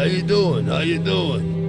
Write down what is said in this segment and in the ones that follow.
How you doing? How you doing?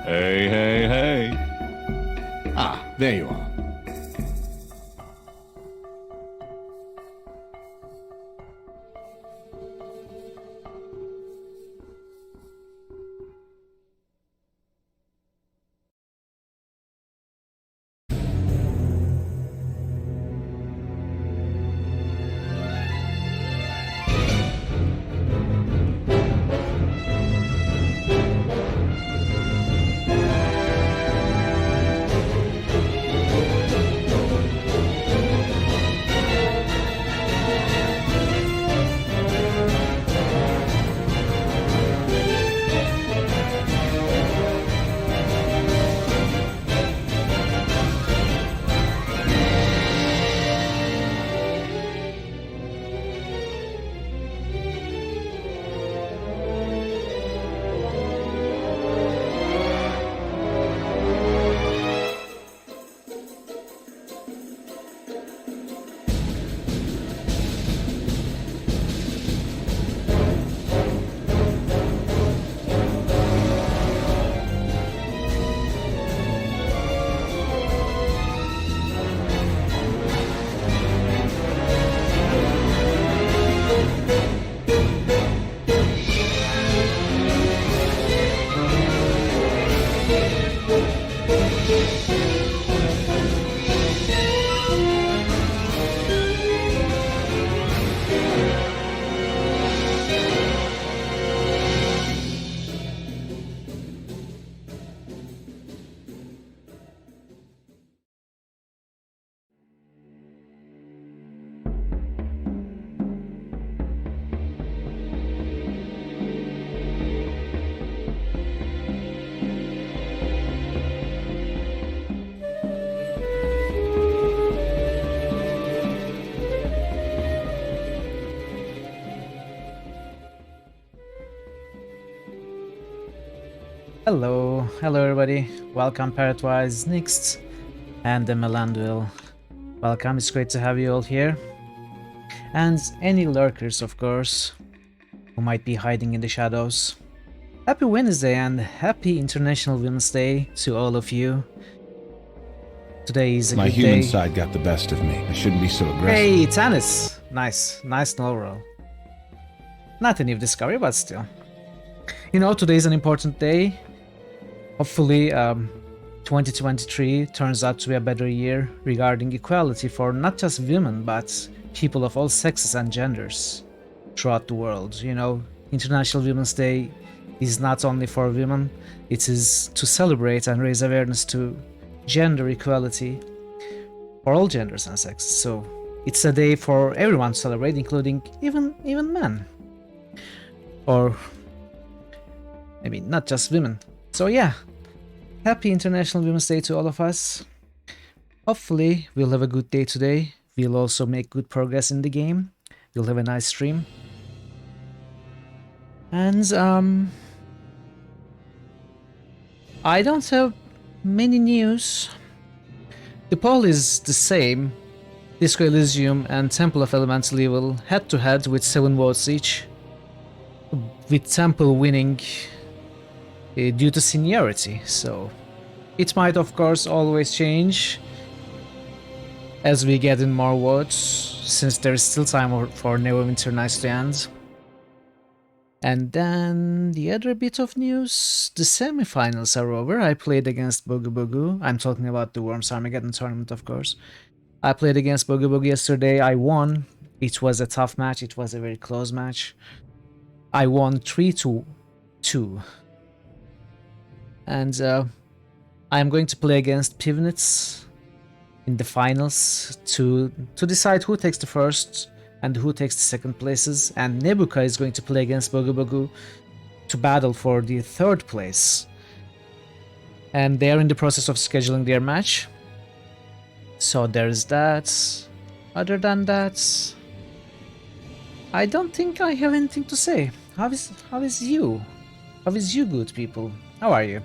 Hey, hey, hey. Ah, there you are. Hello everybody, welcome Parrotwise, Nixed, and the Melanduil. Welcome, it's great to have you all here. And any lurkers, of course, who might be hiding in the shadows. Happy Wednesday and happy International Women's Day to all of you. Today is a My good day. human side got the best of me. I shouldn't be so aggressive. Hey, Tannis! Nice null roll. Not a new discovery, but still. You know, today is an important day. Hopefully, 2023 turns out to be a better year regarding equality for not just women, but people of all sexes and genders throughout the world. You know, International Women's Day is not only for women, it is to celebrate and raise awareness to gender equality for all genders and sexes. So it's a day for everyone to celebrate, including even men. Or maybe not just women. So yeah, happy International Women's Day to all of us. Hopefully we'll have a good day today. We'll also make good progress in the game. We'll have a nice stream. And I don't have many news. The poll is the same. Disco Elysium and Temple of Elemental Evil head to head with 7 votes each, with Temple winning due to seniority, so it might of course always change as we get in more votes, since there is still time for Neverwinter Nights to end. And then the other bit of news, the semifinals are over. I played against Boogie Boogie. I'm talking about the Worms Armageddon tournament, of course. I played against Boogie Boogie yesterday. I won. It was a tough match. It was a very close match. I won 3-2. And I'm going to play against Pivnitz in the finals to decide who takes the first and who takes the second places, and Nebuka is going to play against Boogie Boogie to battle for the third place. And they are in the process of scheduling their match. So there's that. Other than that, I don't think I have anything to say. How is you? How is you, good people? How are you?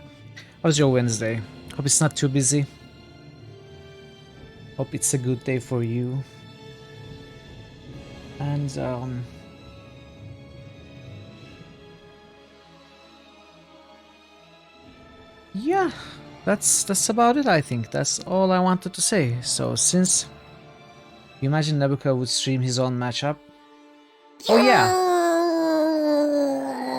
How's your Wednesday? Hope it's not too busy. Hope it's a good day for you. And Yeah, that's about it, I think. That's all I wanted to say. So since you imagine Nebuka would stream his own matchup. Oh yeah,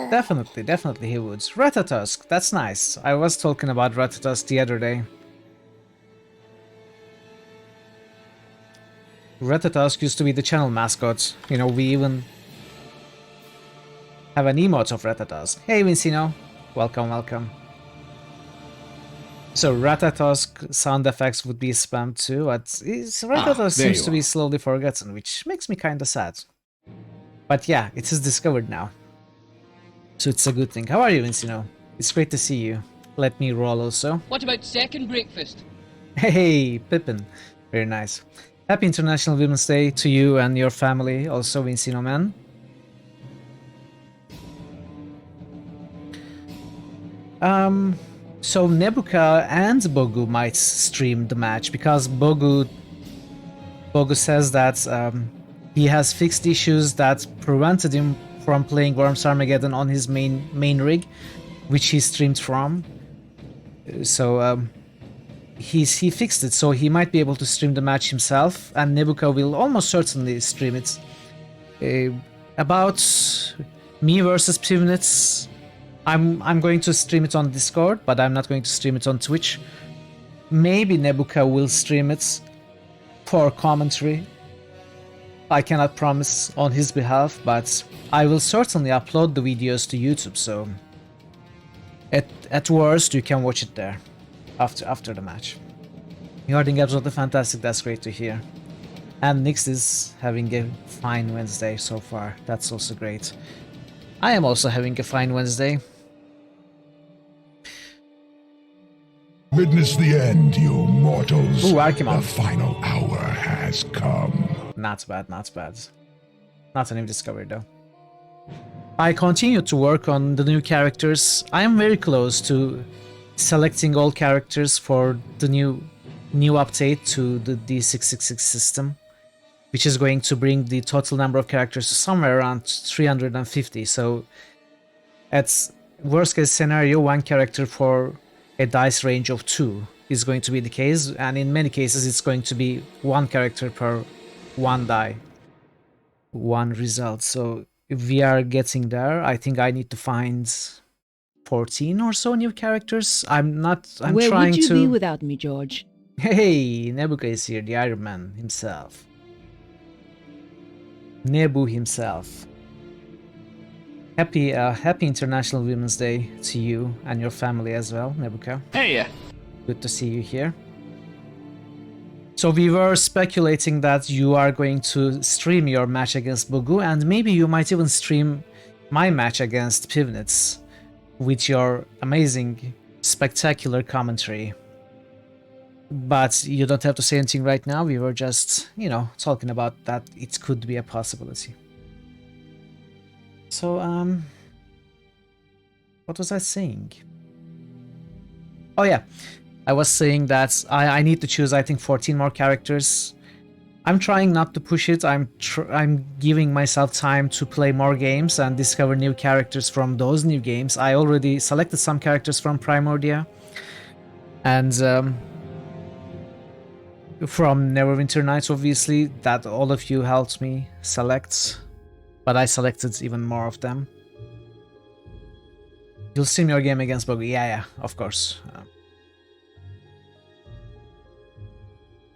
definitely he would. Ratatosk, that's nice. I was talking about Ratatosk the other day. Ratatosk used to be the channel mascot. You know, we even have an emote of Ratatosk. Hey Vincino, welcome. So Ratatosk sound effects would be spammed too, but Ratatosk there seems you to be are. slowly forgotten, which makes me kinda sad. But yeah, it is discovered now. So it's a good thing. How are you, Vincino? It's great to see you. Let me roll also. What about second breakfast? Hey, Pippin. Very nice. Happy International Women's Day to you and your family, also Vincino man. So Nebuka and Bogu might stream the match because Bogu says that he has fixed issues that prevented him from playing Worms Armageddon on his main rig, which he streamed from. So he fixed it, so he might be able to stream the match himself, and Nebuka will almost certainly stream it. About me versus Pivnitz, I'm going to stream it on Discord, but I'm not going to stream it on Twitch. Maybe Nebuka will stream it for commentary. I cannot promise on his behalf, but I will certainly upload the videos to YouTube, so at worst you can watch it there after the match. You're doing absolutely fantastic, that's great to hear. And Nyx is having a fine Wednesday so far, that's also great. I am also having a fine Wednesday. Witness the end, you mortals. Ooh, Archimon. The final hour has come. Not bad, not bad. Not a new discovery though. I continue to work on the new characters. I am very close to selecting all characters for the new update to the D666 system, which is going to bring the total number of characters to somewhere around 350. So at worst case scenario, one character for a dice range of 2 is going to be the case, and in many cases it's going to be one character per one die, one result. So if we are getting there, I think I need to find 14 or so new characters. I'm Where trying would you to be without me, George? Hey, Nebuka is here, the Iron Man himself. Nebu himself. Happy International Women's Day to you and your family as well, Nebuka. Hey, Good to see you here. So we were speculating that you are going to stream your match against Bogu, and maybe you might even stream my match against Pivnitz with your amazing, spectacular commentary. But you don't have to say anything right now, we were just, you know, talking about that it could be a possibility. So, what was I saying? Oh yeah, I was saying that I need to choose, I think, 14 more characters. I'm trying not to push it. I'm giving myself time to play more games and discover new characters from those new games. I already selected some characters from Primordia, and from Neverwinter Nights, obviously, that all of you helped me select, but I selected even more of them. You'll stream your game against Buggy. Yeah, of course.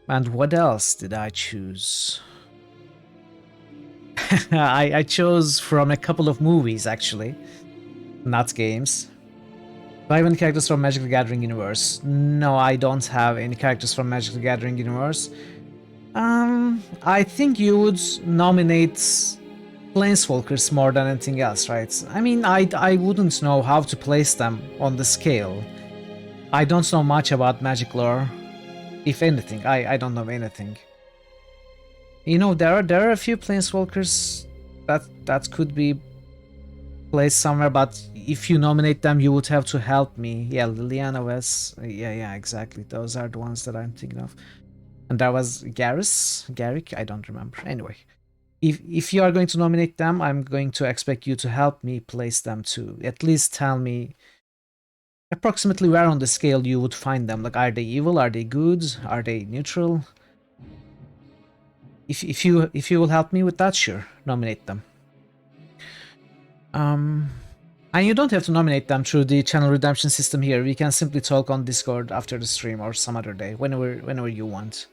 And what else did I choose? I chose from a couple of movies, actually. Not games. Do I have any characters from Magic the Gathering universe? No, I don't have any characters from Magic the Gathering universe. I think you would nominate Planeswalkers more than anything else, right? I mean, I wouldn't know how to place them on the scale. I don't know much about Magic lore. If anything, I don't know anything. You know, there are a few Planeswalkers that could be placed somewhere, but if you nominate them, you would have to help me. Yeah, Liliana West. Yeah, exactly. Those are the ones that I'm thinking of. And there was Garrick, I don't remember. Anyway, if you are going to nominate them, I'm going to expect you to help me place them too. At least tell me approximately where on the scale you would find them. Like, are they evil? Are they good? Are they neutral? If you will help me with that, sure, nominate them. And you don't have to nominate them through the channel redemption system here. We can simply talk on Discord after the stream or some other day, whenever you want.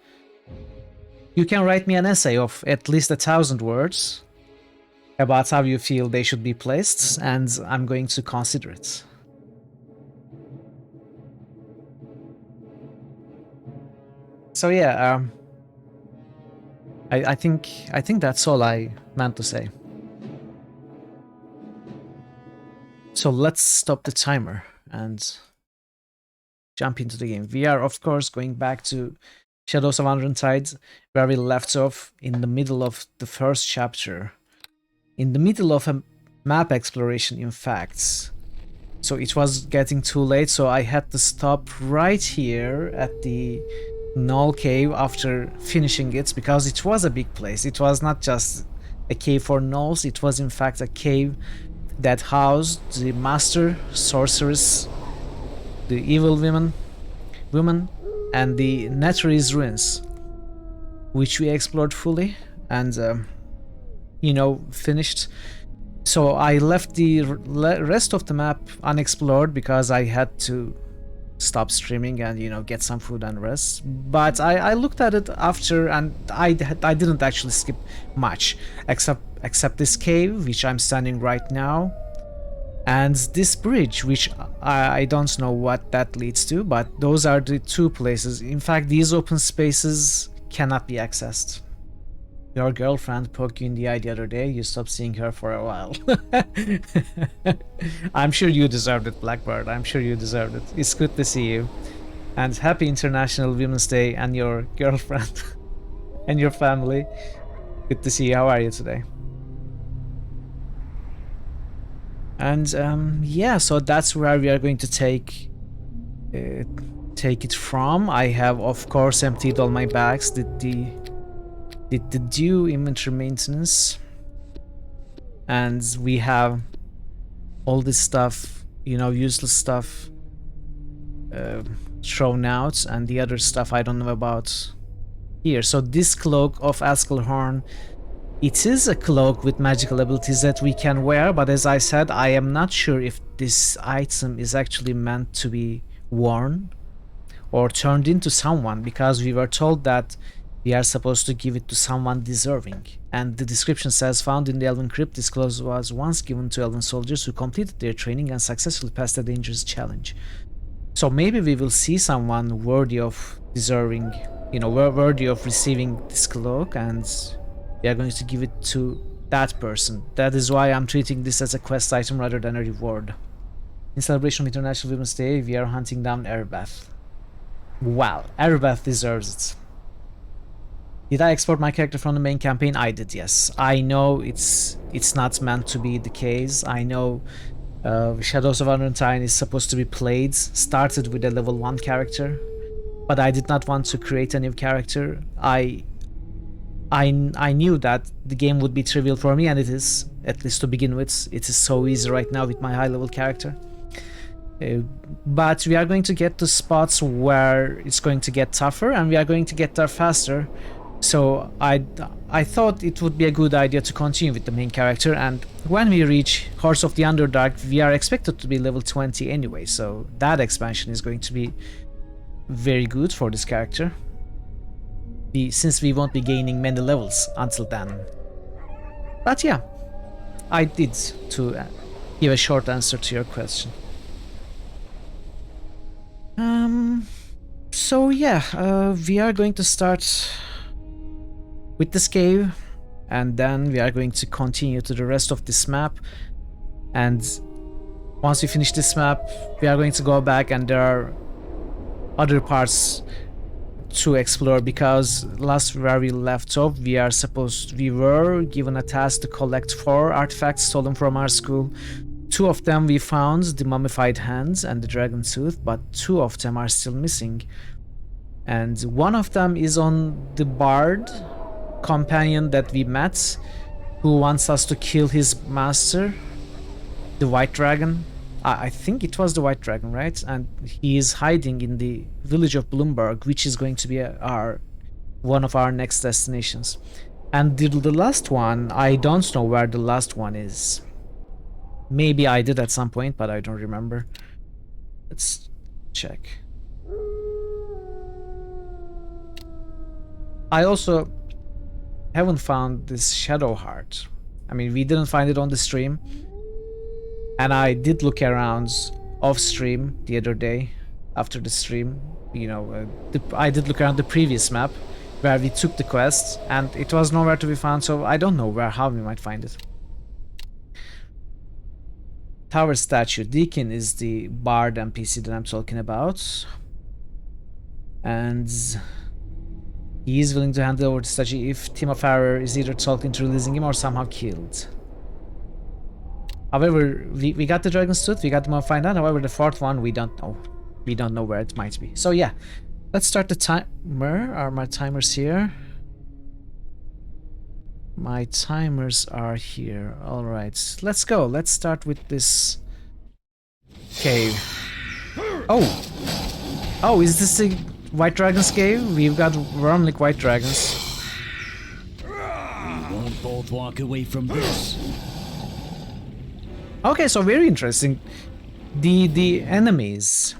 You can write me an essay of at least 1,000 words about how you feel they should be placed, and I'm going to consider it. So yeah, I think that's all I meant to say. So let's stop the timer and jump into the game. We are, of course, going back to Shadows of Unruntides, where we left off in the middle of the first chapter. In the middle of a map exploration, in fact. So it was getting too late, so I had to stop right here at the Null Cave after finishing it, because it was a big place. It was not just a cave for gnolls, it was in fact a cave that housed the master sorceress, the evil women, and the Netherese ruins, which we explored fully and you know, finished. So I left the rest of the map unexplored because I had to stop streaming and, you know, get some food and rest. But I looked at it after, and I didn't actually skip much, except this cave, which I'm standing right now, and this bridge, which I don't know what that leads to, but those are the two places. In fact, these open spaces cannot be accessed. Your girlfriend poked you in the eye the other day, you stopped seeing her for a while. I'm sure you deserved it, Blackbird. I'm sure you deserved it. It's good to see you. And happy International Women's Day and your girlfriend and your family. Good to see you. How are you today? And yeah, so that's where we are going to take it from. I have, of course, emptied all my bags, did the due inventory maintenance, and we have all this stuff, you know, useless stuff thrown out, and the other stuff I don't know about here. So this cloak of Askelhorn, it is a cloak with magical abilities that we can wear, but as I said, I am not sure if this item is actually meant to be worn or turned into someone, because we were told that we are supposed to give it to someone deserving. And the description says, found in the Elven Crypt, this cloak was once given to Elven soldiers who completed their training and successfully passed a dangerous challenge. So maybe we will see someone worthy of deserving, you know, worthy of receiving this cloak, and we are going to give it to that person. That is why I'm treating this as a quest item rather than a reward. In celebration of International Women's Day, we are hunting down Erebeth. Wow, Erebeth deserves it. Did I export my character from the main campaign? I did, yes. I know it's not meant to be the case. I know Shadows of Unruntides is supposed to be played, started with a level 1 character, but I did not want to create a new character. I knew that the game would be trivial for me, and it is, at least to begin with. It is so easy right now with my high level character. But we are going to get to spots where it's going to get tougher, and we are going to get there faster. So I thought it would be a good idea to continue with the main character, and when we reach Horse of the Underdark, we are expected to be level 20 anyway, so that expansion is going to be very good for this character, since we won't be gaining many levels until then. But yeah, I did to give a short answer to your question. So yeah, we are going to start with this cave, and then we are going to continue to the rest of this map, and once we finish this map we are going to go back, and there are other parts to explore, because last where we left off, we were given a task to collect 4 artifacts stolen from our school. 2 of them we found, the mummified hands and the dragon tooth, but 2 of them are still missing, and one of them is on the bard companion that we met, who wants us to kill his master, the white dragon. I think it was the White Dragon, right? And he is hiding in the village of Bloomberg, which is going to be one of our next destinations. And the last one, I don't know where the last one is. Maybe I did at some point, but I don't remember. Let's check. I also haven't found this Shadow Heart. I mean, we didn't find it on the stream. And I did look around off stream the other day after the stream. You know, I did look around the previous map where we took the quest, and it was nowhere to be found, so I don't know how we might find it. Tower Statue. Deacon is the bard NPC that I'm talking about. And he is willing to hand over the statue if Timo Farrer is either talked into releasing him or somehow killed. However, we got the Dragon's Tooth, we got the Modified Hand. However, the fourth one, we don't know. We don't know where it might be. So yeah, let's start the timer. Are my timers here? My timers are here. Alright, let's go. Let's start with this cave. Oh! Oh, is this the White Dragon's cave? We've got Wormling White Dragons. We won't both walk away from this. Okay, so very interesting. The enemies,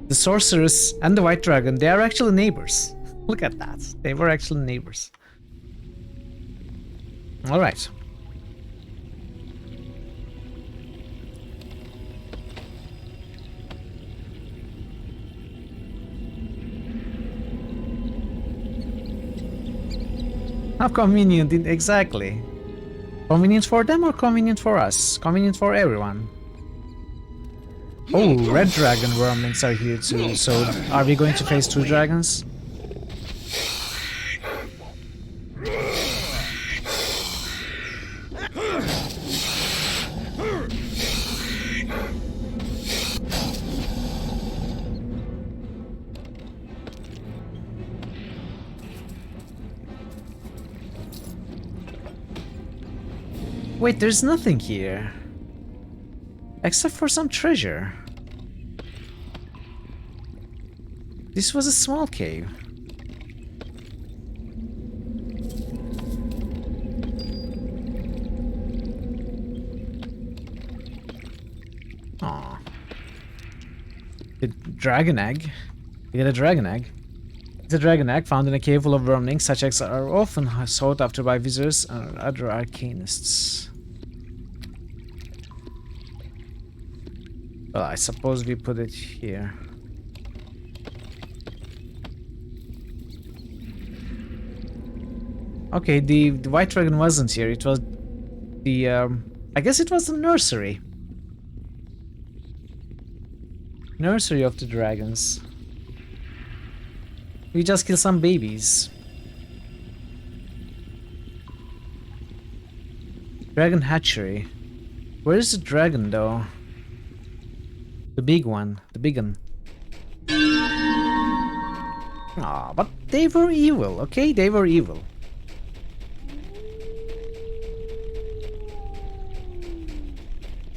the sorceress and the White Dragon, they are actually neighbors. Look at that. They were actually neighbors. Alright. How convenient, exactly. Convenient for them or convenient for us? Convenient for everyone. Oh, red dragon wormlings are here too. So, are we going to face two dragons? Wait, there's nothing here. Except for some treasure. This was a small cave. Aww. The dragon egg. You get a dragon egg. It's a dragon egg found in a cave full of wormlings. Such eggs are often sought after by visitors and other arcanists. Well, I suppose we put it here. Okay, the White Dragon wasn't here. It was the, I guess it was the nursery. Nursery of the dragons. We just killed some babies. Dragon hatchery. Where is the dragon though? The big one. The big one. Ah, but they were evil, okay? They were evil.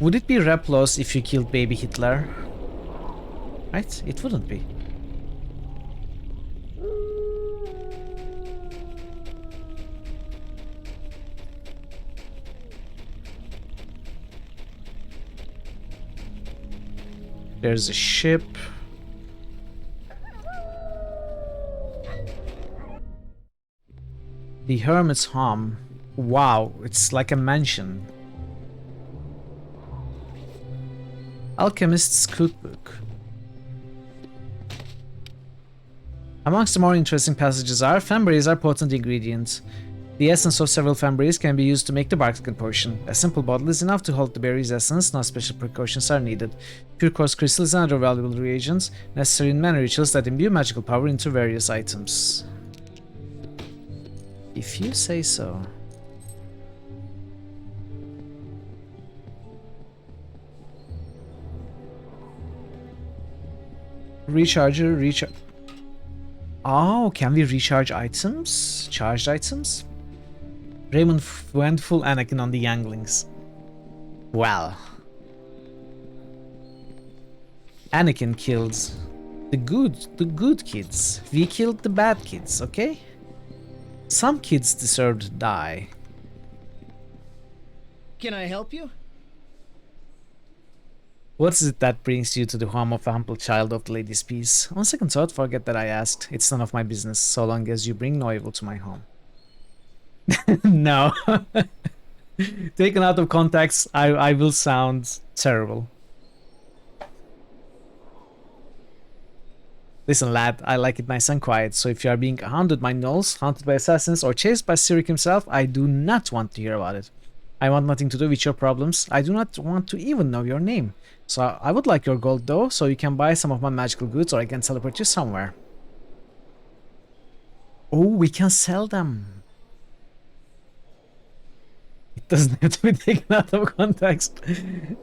Would it be Replos if you killed baby Hitler? Right? It wouldn't be. There's a ship. The Hermit's Home. Wow, it's like a mansion. Alchemist's Cookbook. Amongst the more interesting passages are, Femberries are potent ingredients. The essence of several femberries can be used to make the bark skin potion. A simple bottle is enough to hold the berry's essence, no special precautions are needed. Pure quartz crystals and other valuable reagents, necessary in many rituals that imbue magical power into various items. If you say so. Recharger, recharge. Oh, can we recharge items? Charged items? Raymond went full Anakin on the younglings. Well. Anakin killed the good kids. We killed the bad kids, okay? Some kids deserve to die. Can I help you? What is it that brings you to the home of a humble child of the lady's peace? On second thought, forget that I asked. It's none of my business, so long as you bring no evil to my home. No. Taken out of context, I will sound terrible. Listen, lad, I like it nice and quiet, so if you are being hounded by gnolls, hunted by assassins, or chased by Sirik himself, I do not want to hear about it. I want nothing to do with your problems. I do not want to even know your name. So I would like your gold though, so you can buy some of my magical goods, or I can teleport you somewhere. Oh, we can sell them. It doesn't have to be taken out of context.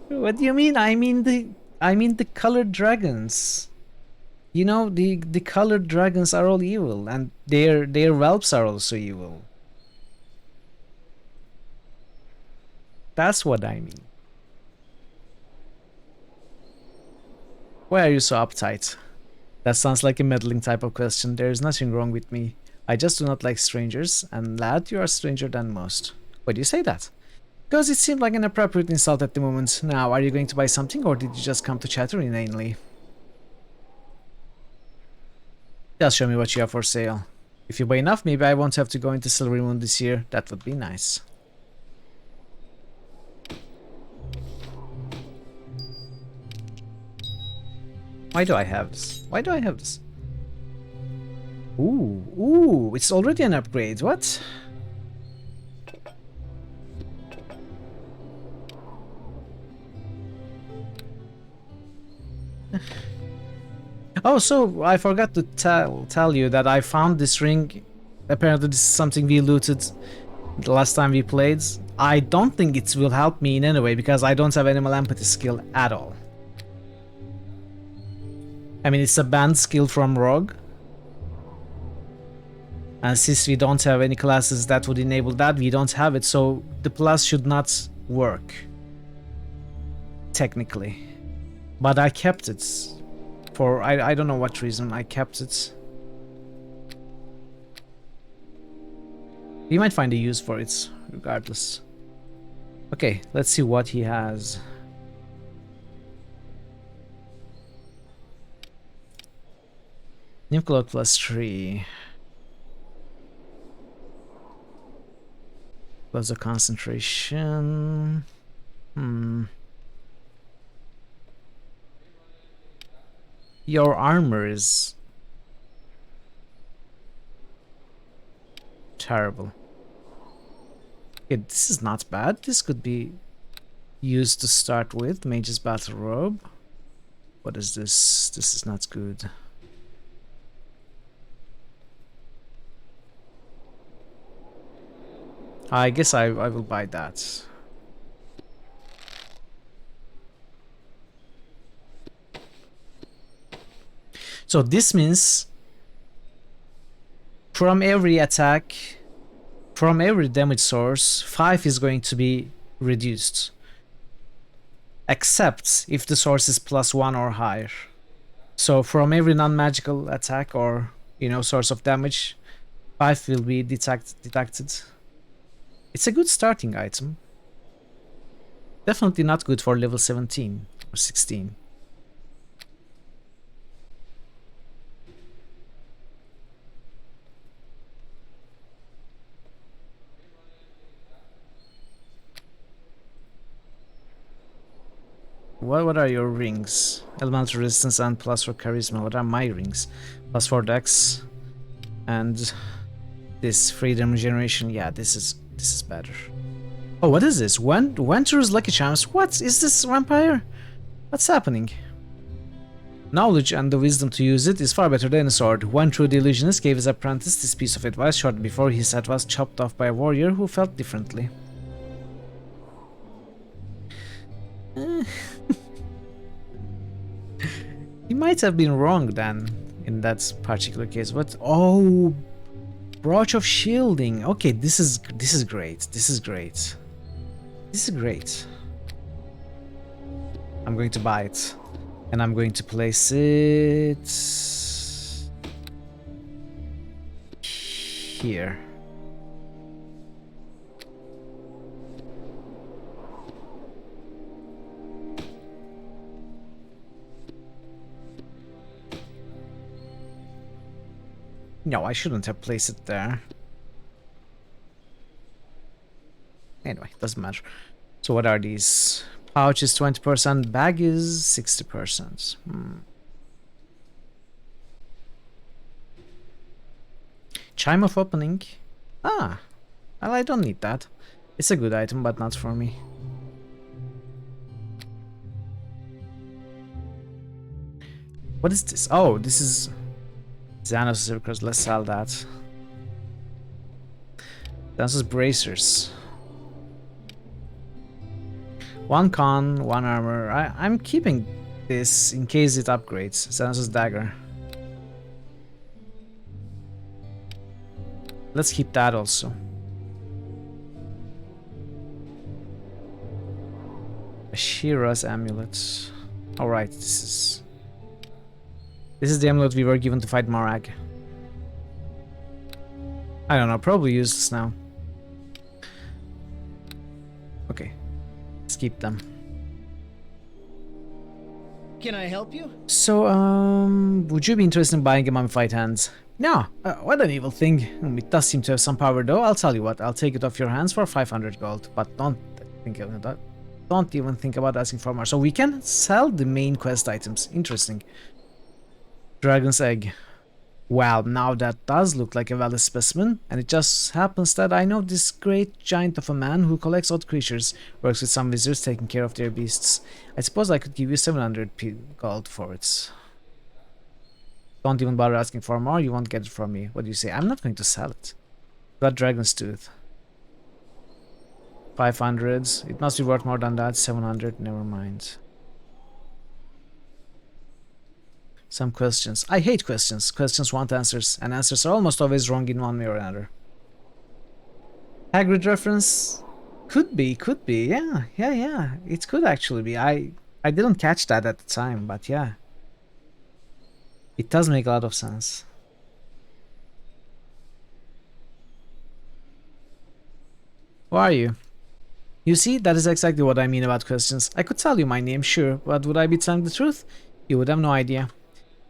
What do you mean? I mean the colored dragons. You know, the colored dragons are all evil, and their whelps are also evil. That's what I mean. Why are you so uptight? That sounds like a meddling type of question. There is nothing wrong with me. I just do not like strangers, and lad, you are stranger than most. Why do you say that? Because it seemed like an appropriate insult at the moment. Now, are you going to buy something, or did you just come to chatter inanely? Just show me what you have for sale. If you buy enough, maybe I won't have to go into Silvery Moon this year. That would be nice. Why do I have this? Why do I have this? Ooh, it's already an upgrade. What? Oh, so I forgot to tell you that I found this ring. Apparently this is something we looted the last time we played. I don't think it will help me in any way because I don't have animal empathy skill at all. I mean, it's a banned skill from Rogue. And since we don't have any classes that would enable that, we don't have it, so the plus should not work. Technically. But I kept it. For I don't know what reason I kept it. We might find a use for it, regardless. Okay, let's see what he has. Nuclear plus 3. Plus the concentration. Your armor is terrible. Okay, this is not bad. This could be used to start with. Mage's Battle Robe. What is this? This is not good. I guess I will buy that. So this means from every attack, from every damage source, 5 is going to be reduced. Except if the source is +1 or higher. So from every non-magical attack or, you know, source of damage, 5 will be deducted. It's a good starting item. Definitely not good for level 17 or 16. What are your rings? Elemental resistance and plus for charisma. What are my rings? Plus 4 dex and this freedom regeneration. Yeah, this is better. Oh, what is this? Venture's Lucky Charms. What is this vampire? What's happening? Knowledge and the wisdom to use it is far better than a sword. One true illusionist gave his apprentice this piece of advice shortly before his head was chopped off by a warrior who felt differently. He might have been wrong then in that particular case, but oh, Brooch of Shielding. Okay, this is great. This is great. This is great. I'm going to buy it. And I'm going to place it here. No, I shouldn't have placed it there. Anyway, doesn't matter. So what are these? Pouch is 20%, bag is 60%. Chime of opening. Ah, well, I don't need that. It's a good item, but not for me. What is this? Oh, this is Xanos Circus. Let's sell that. Xanos bracers. 1 con, 1 armor. I'm keeping this in case it upgrades. Xanos dagger. Let's keep that also. Ashira's amulet. Alright, this is the amulet we were given to fight Marag. I don't know, probably use this now. Okay. Let's keep them. Can I help you? So, would you be interested in buying a mummified hand? No, what an evil thing. It does seem to have some power though. I'll tell you what, I'll take it off your hands for 500 gold. But don't think of that. Don't even think about asking for more. So we can sell the main quest items. Interesting. Dragon's egg. Well, now that does look like a valid specimen, and it just happens that I know this great giant of a man who collects odd creatures, works with some wizards taking care of their beasts. I suppose I could give you 700 gold for it. Don't even bother asking for more, you won't get it from me. What do you say? I'm not going to sell it. Got dragon's tooth. 500. It must be worth more than that. 700. Never mind. Some questions. I hate questions. Questions want answers, and answers are almost always wrong in one way or another. Hagrid reference? Could be. Yeah. It could actually be. I didn't catch that at the time, but yeah. It does make a lot of sense. Who are you? You see, that is exactly what I mean about questions. I could tell you my name, sure, but would I be telling the truth? You would have no idea.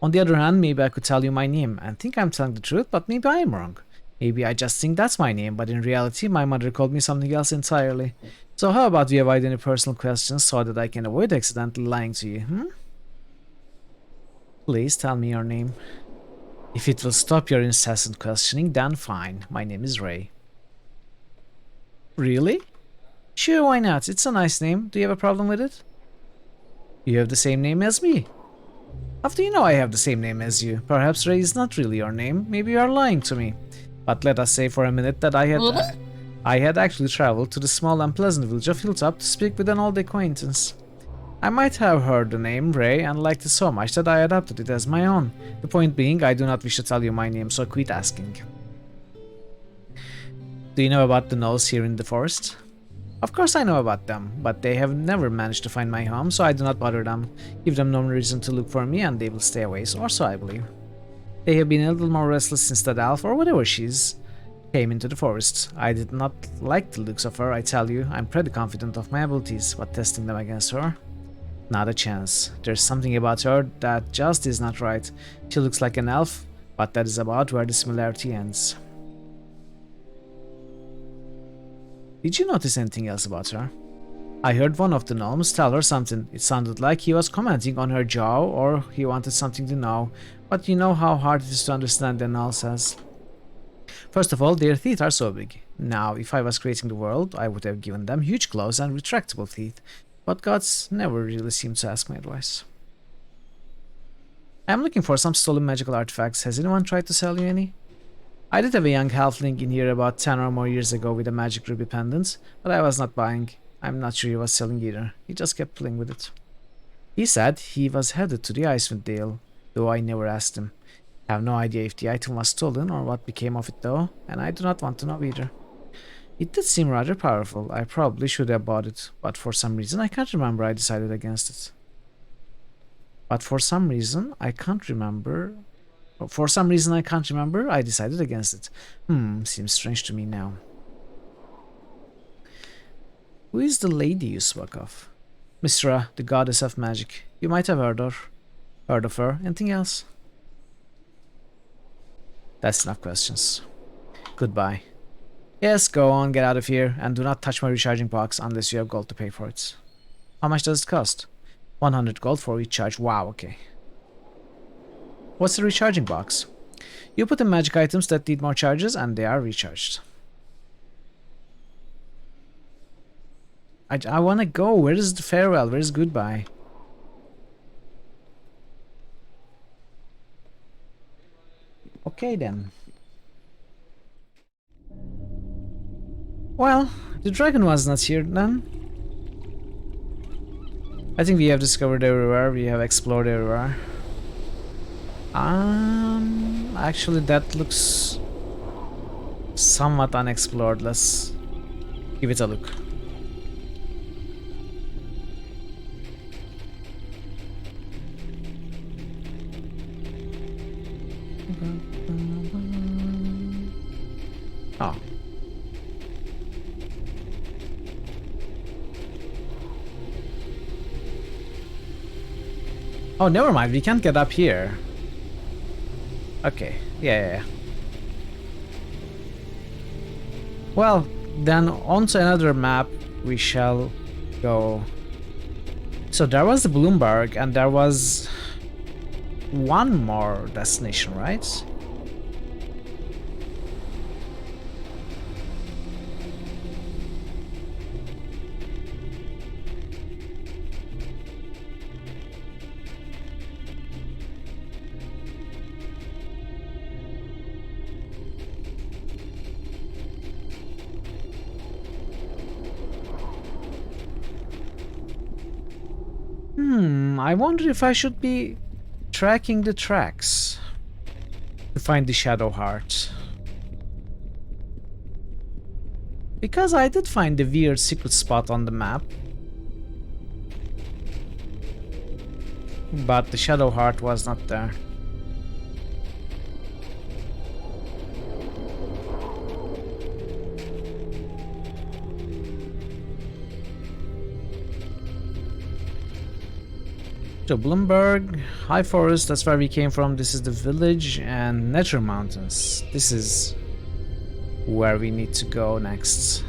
On the other hand, maybe I could tell you my name and think I'm telling the truth, but maybe I am wrong. Maybe I just think that's my name, but in reality, my mother called me something else entirely. So how about we avoid any personal questions so that I can avoid accidentally lying to you, Please tell me your name. If it will stop your incessant questioning, then fine. My name is Ray. Really? Sure, why not? It's a nice name. Do you have a problem with it? You have the same name as me. How do you know I have the same name as you? Perhaps Ray is not really your name. Maybe you are lying to me. But let us say for a minute that I had actually traveled to the small and pleasant village of Hilltop to speak with an old acquaintance. I might have heard the name Ray and liked it so much that I adopted it as my own. The point being, I do not wish to tell you my name, so quit asking. Do you know about the gnolls here in the forest? Of course I know about them, but they have never managed to find my home, so I do not bother them. Give them no reason to look for me and they will stay away, or so I believe. They have been a little more restless since that elf, or whatever she is, came into the forest. I did not like the looks of her, I tell you. I'm pretty confident of my abilities, but testing them against her? Not a chance. There's something about her that just is not right. She looks like an elf, but that is about where the similarity ends. Did you notice anything else about her? I heard one of the gnomes tell her something. It sounded like he was commenting on her jaw, or he wanted something to know, but you know how hard it is to understand, the gnoll says. First of all, their teeth are so big. Now, if I was creating the world, I would have given them huge claws and retractable teeth, but gods never really seem to ask my advice. I am looking for some stolen magical artifacts. Has anyone tried to sell you any? I did have a young halfling in here about 10 or more years ago with a magic ruby pendant, but I was not buying. I'm not sure he was selling either. He just kept playing with it. He said he was headed to the Icewind Dale, though I never asked him. I have no idea if the item was stolen or what became of it though, and I do not want to know either. It did seem rather powerful. I probably should have bought it, but for some reason I can't remember I decided against it. But for some reason, I can't remember. For some reason I can't remember, I decided against it. Seems strange to me now. Who is the lady you spoke of? Mystra, the goddess of magic. You might have heard of her. Anything else? That's enough questions. Goodbye. Yes, go on, get out of here, and do not touch my recharging box unless you have gold to pay for it. How much does it cost? 100 gold for each charge. Wow, okay. What's the recharging box? You put in magic items that need more charges and they are recharged. I want to go. Where is the farewell? Where is goodbye? Okay then. Well, the dragon was not here then. I think we have discovered everywhere. We have explored everywhere. Actually that looks somewhat unexplored. Let's give it a look. Oh. Oh, never mind. We can't get up here. Okay. Yeah. Well, then on to another map we shall go. So there was the Bloomberg, and there was one more destination, right? I wonder if I should be tracking the tracks to find the Shadow Heart. Because I did find the weird secret spot on the map. But the Shadow Heart was not there. So Bloomberg, High Forest, that's where we came from. This is the village, and Nether Mountains. This is where we need to go next.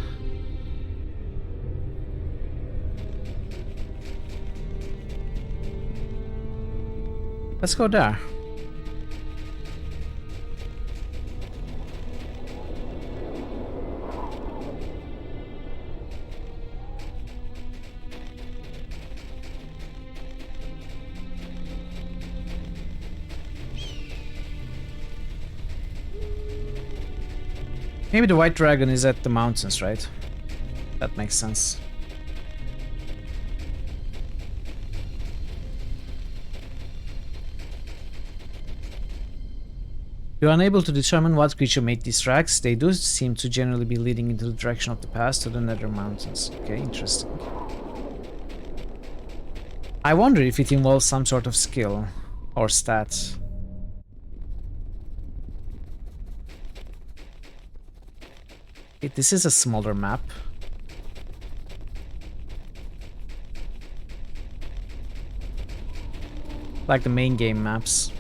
Let's go there. Maybe the white dragon is at the mountains, right? That makes sense. You're unable to determine what creature made these tracks. They do seem to generally be leading into the direction of the path to the Nether Mountains. Okay, interesting. I wonder if it involves some sort of skill or stat. This is a smaller map. Like the main game maps.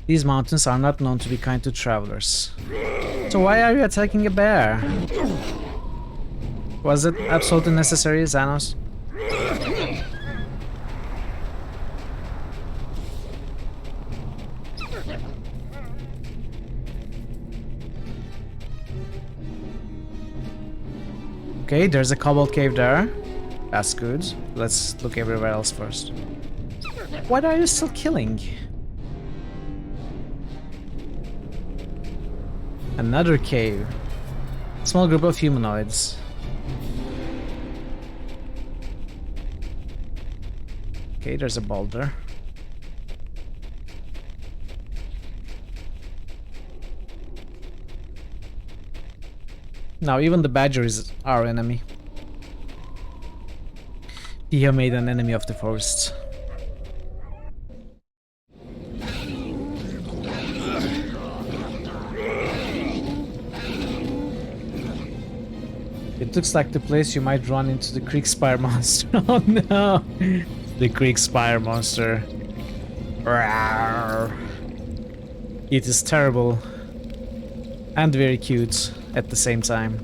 These mountains are not known to be kind to travelers. So why are you attacking a bear? Was it absolutely necessary, Xanos? Okay, there's a cobalt cave there. That's good. Let's look everywhere else first. What are you still killing? Another cave. Small group of humanoids. Okay, there's a boulder. Now even the badger is our enemy. We have made an enemy of the forest. It looks like the place you might run into the creek spire monster. Oh no! The creek spire monster. Rawr. It is terrible and very cute at the same time.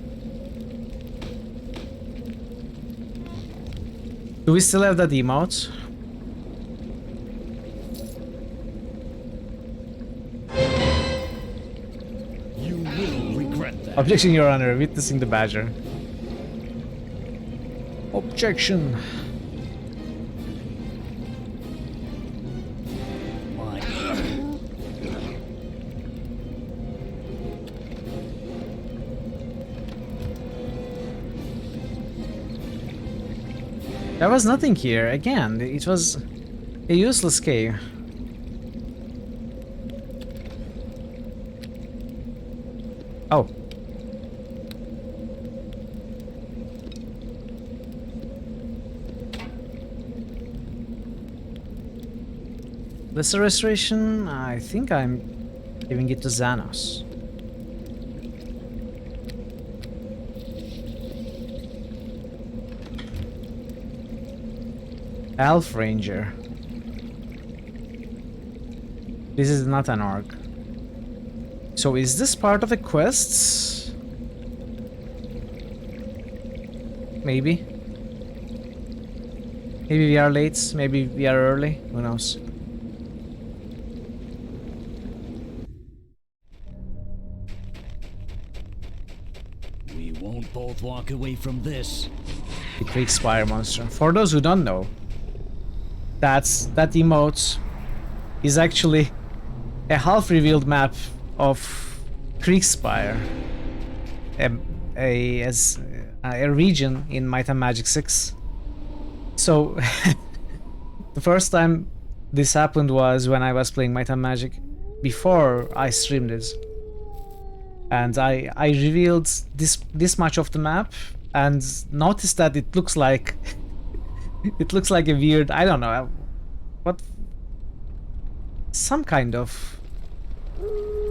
Do we still have that emote? You will regret that. Objection, Your Honor. Witnessing the badger. Objection. My There was nothing here. Again, it was a useless cave. Oh. This restoration, I think I'm giving it to Xanos. Elf Ranger. This is not an orc. So is this part of a quest? Maybe. Maybe we are late, maybe we are early, who knows. We won't both walk away from this. The Creek Spire monster. For those who don't know, that emote is actually a half-revealed map of Creek Spire, a region in Might and Magic 6. So the first time this happened was when I was playing Might and Magic before I streamed it, and I revealed this much of the map and noticed that it looks like it looks like a weird, I don't know what, some kind of,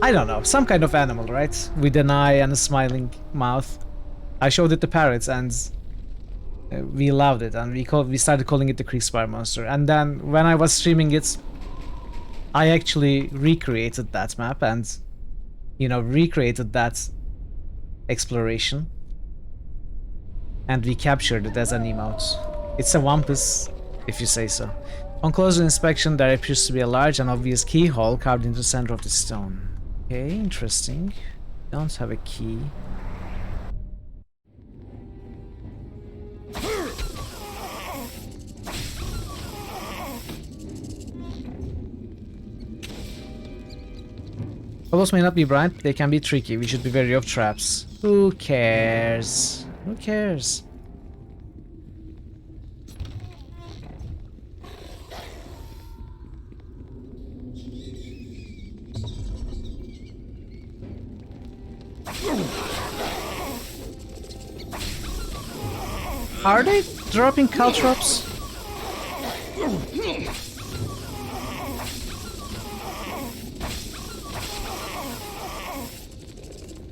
I don't know, some kind of animal, right? With an eye and a smiling mouth. I showed it to parrots and we loved it, and we started calling it the Creek Spire monster. And then when I was streaming it, I actually recreated that map and, you know, recreated that exploration, and we captured it as an emote. It's a wampus, if you say so. On closer inspection, there appears to be a large and obvious keyhole carved into the center of the stone. Okay, interesting. Don't have a key. Bubbles may not be bright, they can be tricky. We should be wary of traps. Who cares? Who cares? Are they dropping caltrops?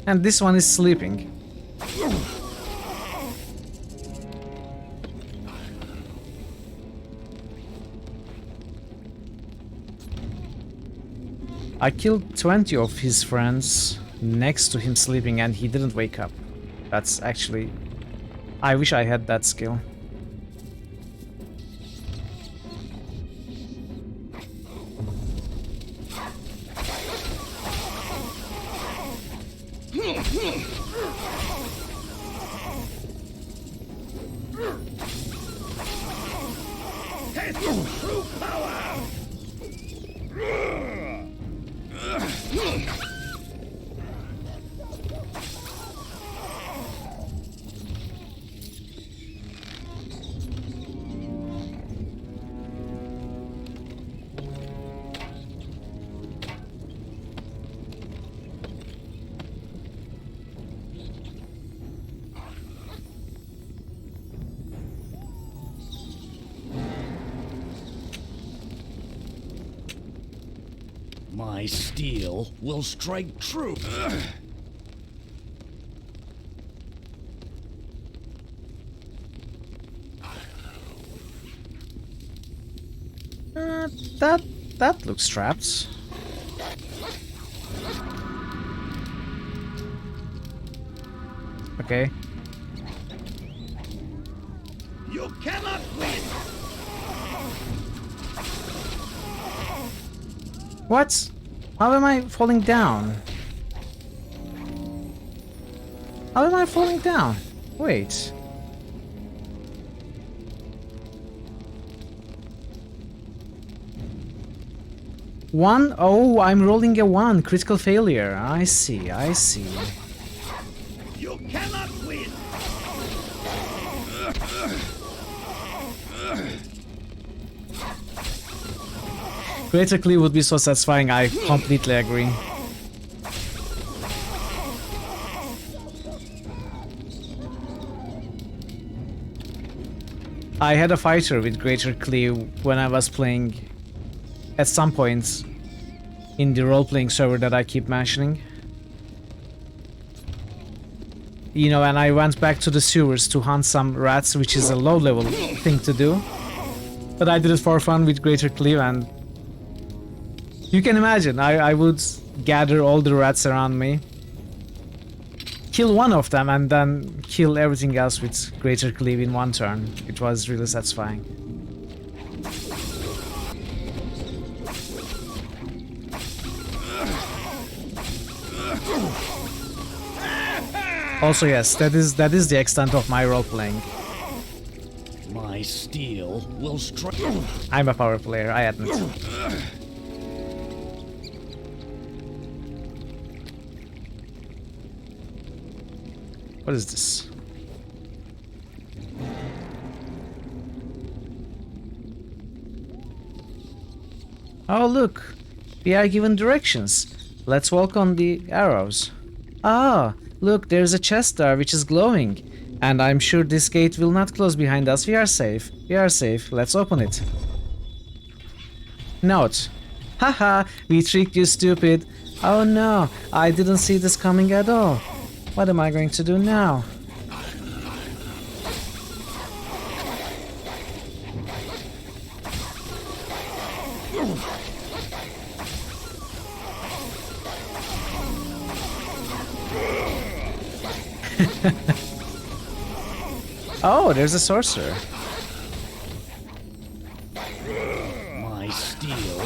And this one is sleeping. I killed 20 of his friends next to him sleeping and he didn't wake up. That's actually... I wish I had that skill. My steel will strike true. That looks trapped. Okay. You cannot win. What? How am I falling down? How am I falling down? Wait. One? Oh, I'm rolling a 1. Critical failure. I see, I see. You cannot win. Greater Cleave would be so satisfying, I completely agree. I had a fighter with Greater Cleave when I was playing at some point in the role-playing server that I keep mentioning. You know, and I went back to the sewers to hunt some rats, which is a low-level thing to do. But I did it for fun with Greater Cleave, and you can imagine, I would gather all the rats around me, kill one of them, and then kill everything else with Greater Cleave in one turn. It was really satisfying. Also, yes, that is the extent of my role-playing. My steel will strike. I'm a power player, I admit. What is this? Oh, look! We are given directions. Let's walk on the arrows. Ah, look, there's a chest there which is glowing. And I'm sure this gate will not close behind us. We are safe. We are safe. Let's open it. Note. Haha, we tricked you, stupid. Oh no, I didn't see this coming at all. What am I going to do now? Oh, there's a sorcerer. My steel.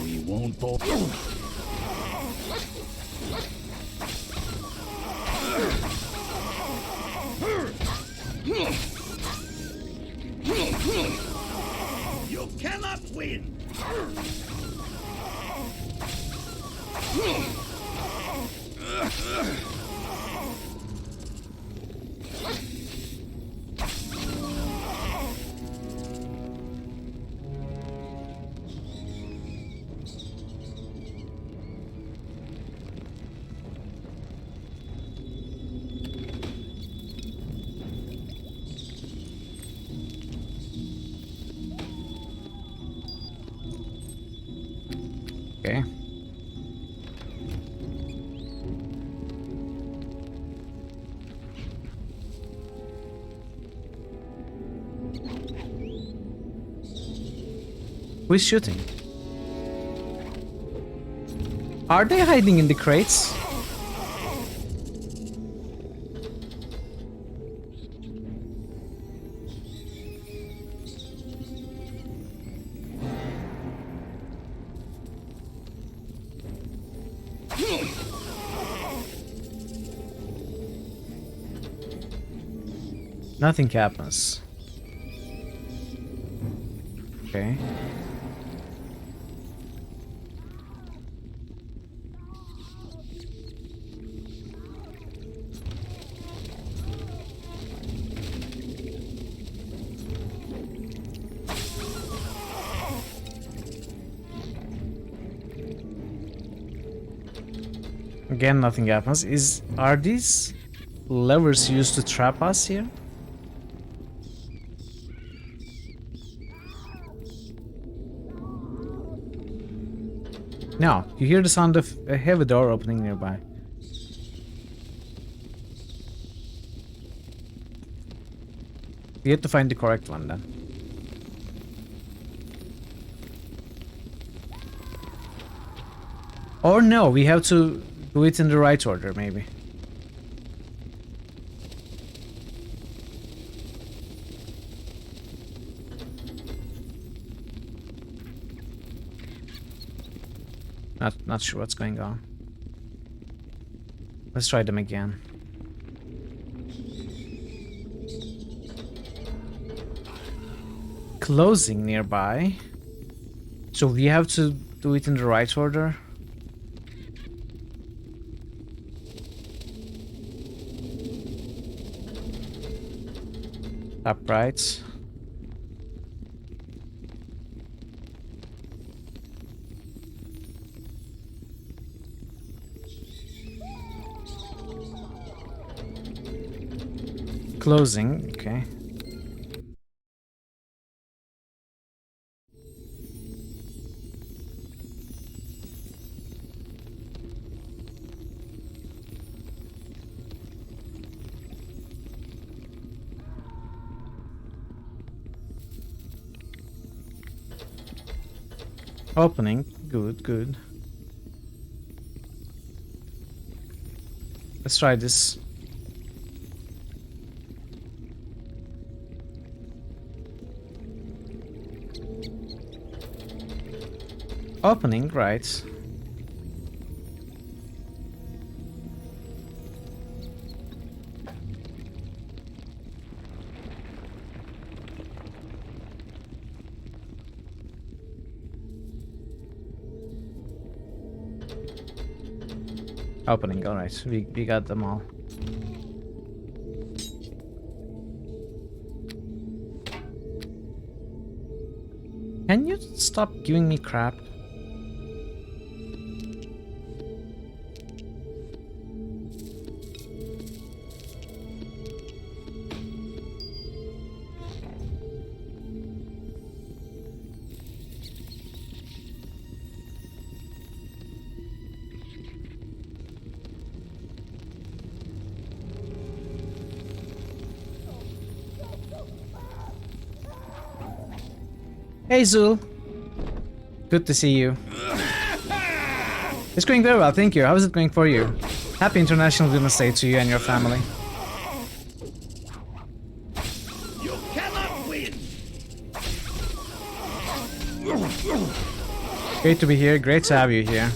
We won't both. You cannot win. Okay. Who is shooting? Are they hiding in the crates? Nothing happens. Okay. Again, nothing happens. Are these levers used to trap us here? No, you hear the sound of a heavy door opening nearby. We have to find the correct one then. Or no, we have to do it in the right order, maybe. Not sure what's going on. Let's try them again. Closing nearby. So we have to do it in the right order. Upright. Closing, okay. Opening, good, good. Let's try this. Opening, right. Opening, alright. We got them all. Can you stop giving me crap? Hey Zul, good to see you. It's going very well, thank you. How is it going for you? Happy International Women's Day to you and your family. You cannot win. Great to be here, great to have you here.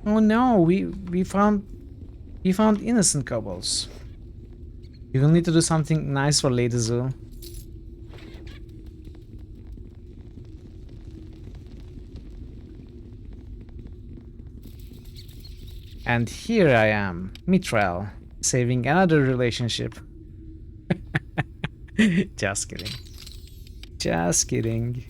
Oh no, we found innocent kobolds. We will need to do something nice for Lady Zul. And here I am, Mithril, saving another relationship. Just kidding. Just kidding.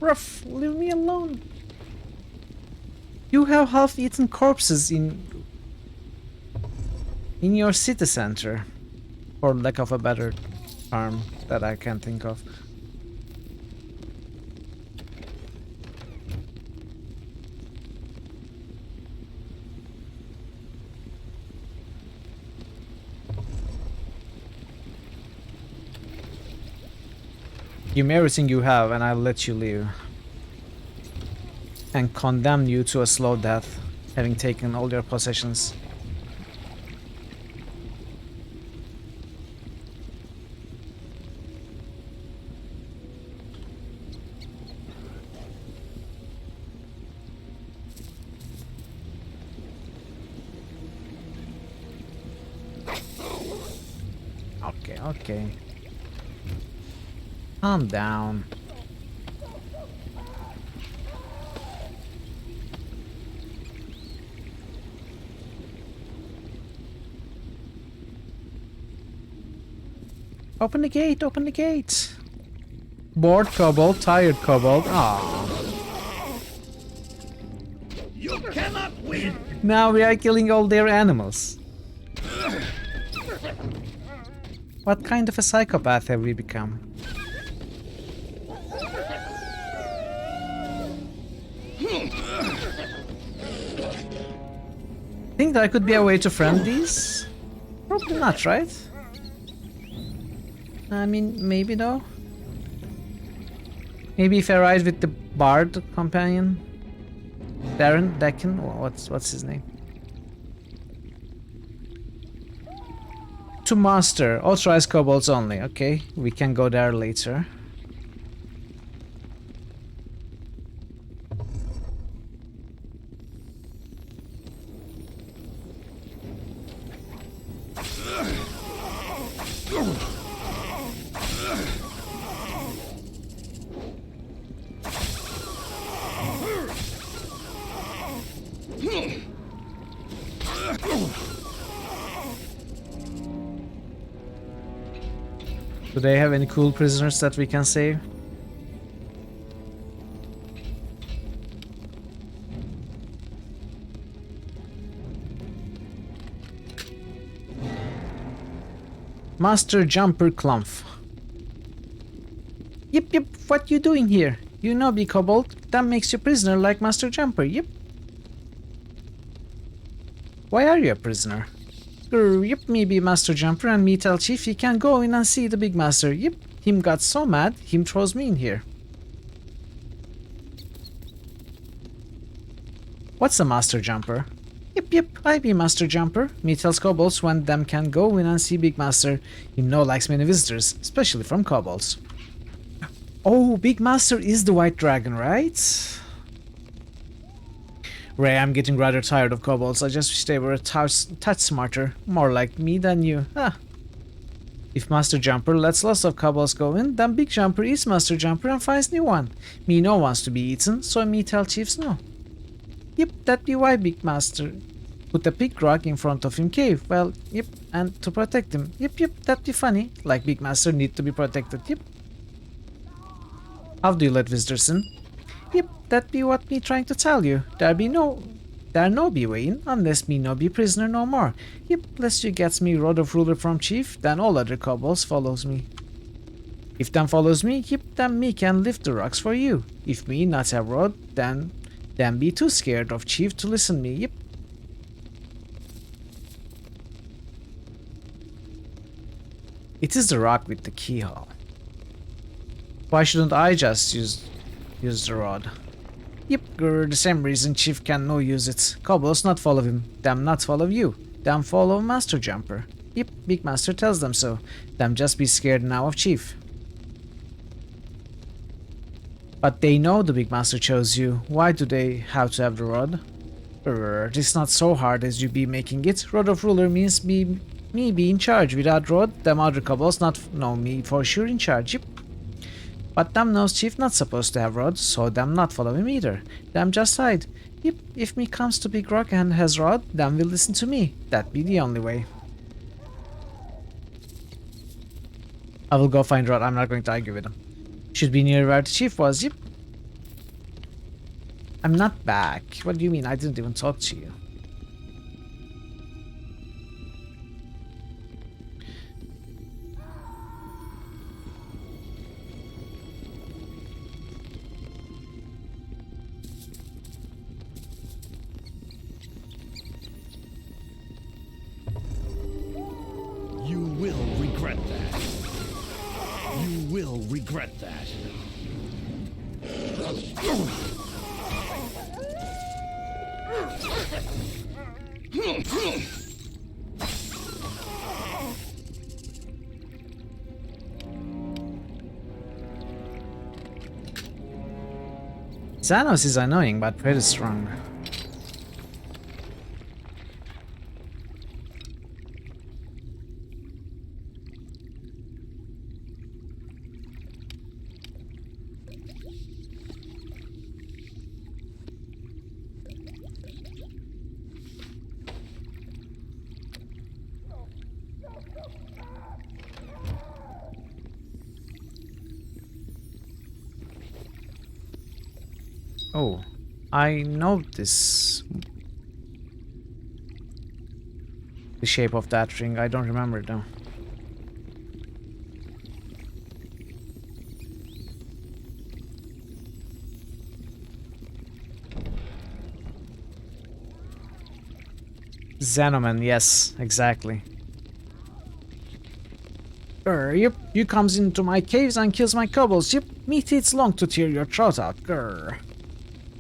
Ruff, leave me alone. You have half-eaten corpses in your city center, for lack of a better term that I can think of. Give me everything you have and I'll let you live. And condemn you to a slow death, having taken all your possessions. Okay, okay. Calm down. Open the gate, open the gate. Bored kobold, tired kobold. Ah. You cannot win. Now we are killing all their animals. What kind of a psychopath have we become? Think there could be a way to friend these? Probably not, right? I mean, maybe though. Maybe if I ride with the bard companion, Deccan, what's his name? To master, authorized kobolds only. Okay, we can go there later. Do they have any cool prisoners that we can save? Master Jumper Clump. Yep, what you doing here? You know, be kobold, that makes you prisoner like Master Jumper, yep. Why are you a prisoner? Yep, me be Master Jumper and me tell Chief he can go in and see the big master. Yep, him got so mad, him throws me in here. What's a Master Jumper? Yep, I be Master Jumper. Me tells kobolds when them can go in and see big master. Him no likes many visitors, especially from kobolds. Oh, big master is the white dragon, right? Ray, I'm getting rather tired of kobolds. I just wish they were a touch smarter. More like me than you. Ah. If Master Jumper lets lots of kobolds go in, then Big Jumper eats Master Jumper and finds new one. Me no wants to be eaten, so me tell chiefs no. Yep, that be why Big Master put a big rock in front of him cave. Well, yep, and to protect him. Yep, that be funny. Like Big Master need to be protected. Yep. How do you let visitors in? Yep, that be what me trying to tell you. There no be way in, unless me no be prisoner no more. Yep, lest you gets me rod of ruler from chief, then all other kobolds follows me. If them follows me, yep, then me can lift the rocks for you. If me not have rod, then be too scared of chief to listen me, yep. It is the rock with the keyhole. Why shouldn't I just use the rod? Yep, the same reason Chief can no use it. Kobolds not follow him, them not follow you. Them follow Master Jumper. Yep, Big Master tells them so. Them just be scared now of Chief. But they know the Big Master chose you. Why do they have to have the rod? It's not so hard as you be making it. Rod of Ruler means me be in charge. Without rod, them other kobolds not know me for sure in charge. Yep. But them knows Chief not supposed to have rod, so them not follow him either. Them just hide. Yep, if me comes to Big Rock and has rod, them will listen to me. That be the only way. I will go find rod, I'm not going to argue with him. Should be near where the Chief was, yep. I'm not back. What do you mean? I didn't even talk to you. You will regret that. You will regret that. Xanos is annoying, but pretty strong. Oh, I know this. The shape of that ring, I don't remember it though. Xenoman, yes, exactly. Yep, you comes into my caves and kills my kobolds. Yep, me takes long to tear your throat out. Grr.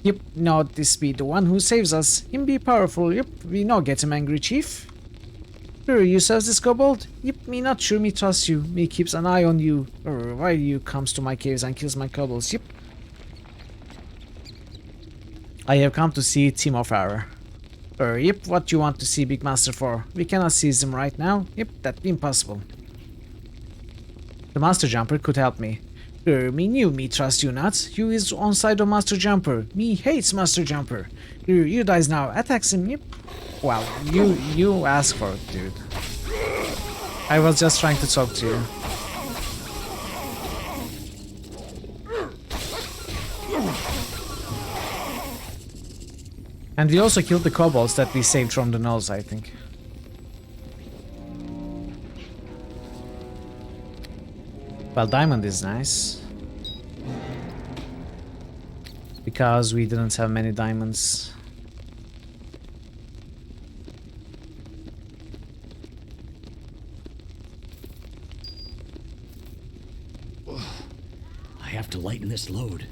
Yep, no, this be the one who saves us. Him be powerful. Yep, we no get him angry, chief. Grr, you serve this kobold? Yep, me not sure me trust you. Me keeps an eye on you. Why you comes to my caves and kills my kobolds? Yep. I have come to see Timo Farrer. Yep, what you want to see Big Master for? We cannot seize him right now. Yep, that be impossible. The Master Jumper could help me. Me knew me trust you not. You is on side of Master Jumper. Me hates Master Jumper. You dies now. Attacks him. Yep. Well, you asked for it, dude. I was just trying to talk to you. And we also killed the kobolds that we saved from the gnolls, I think. Well, diamond is nice. Because we didn't have many diamonds. I have to lighten this load.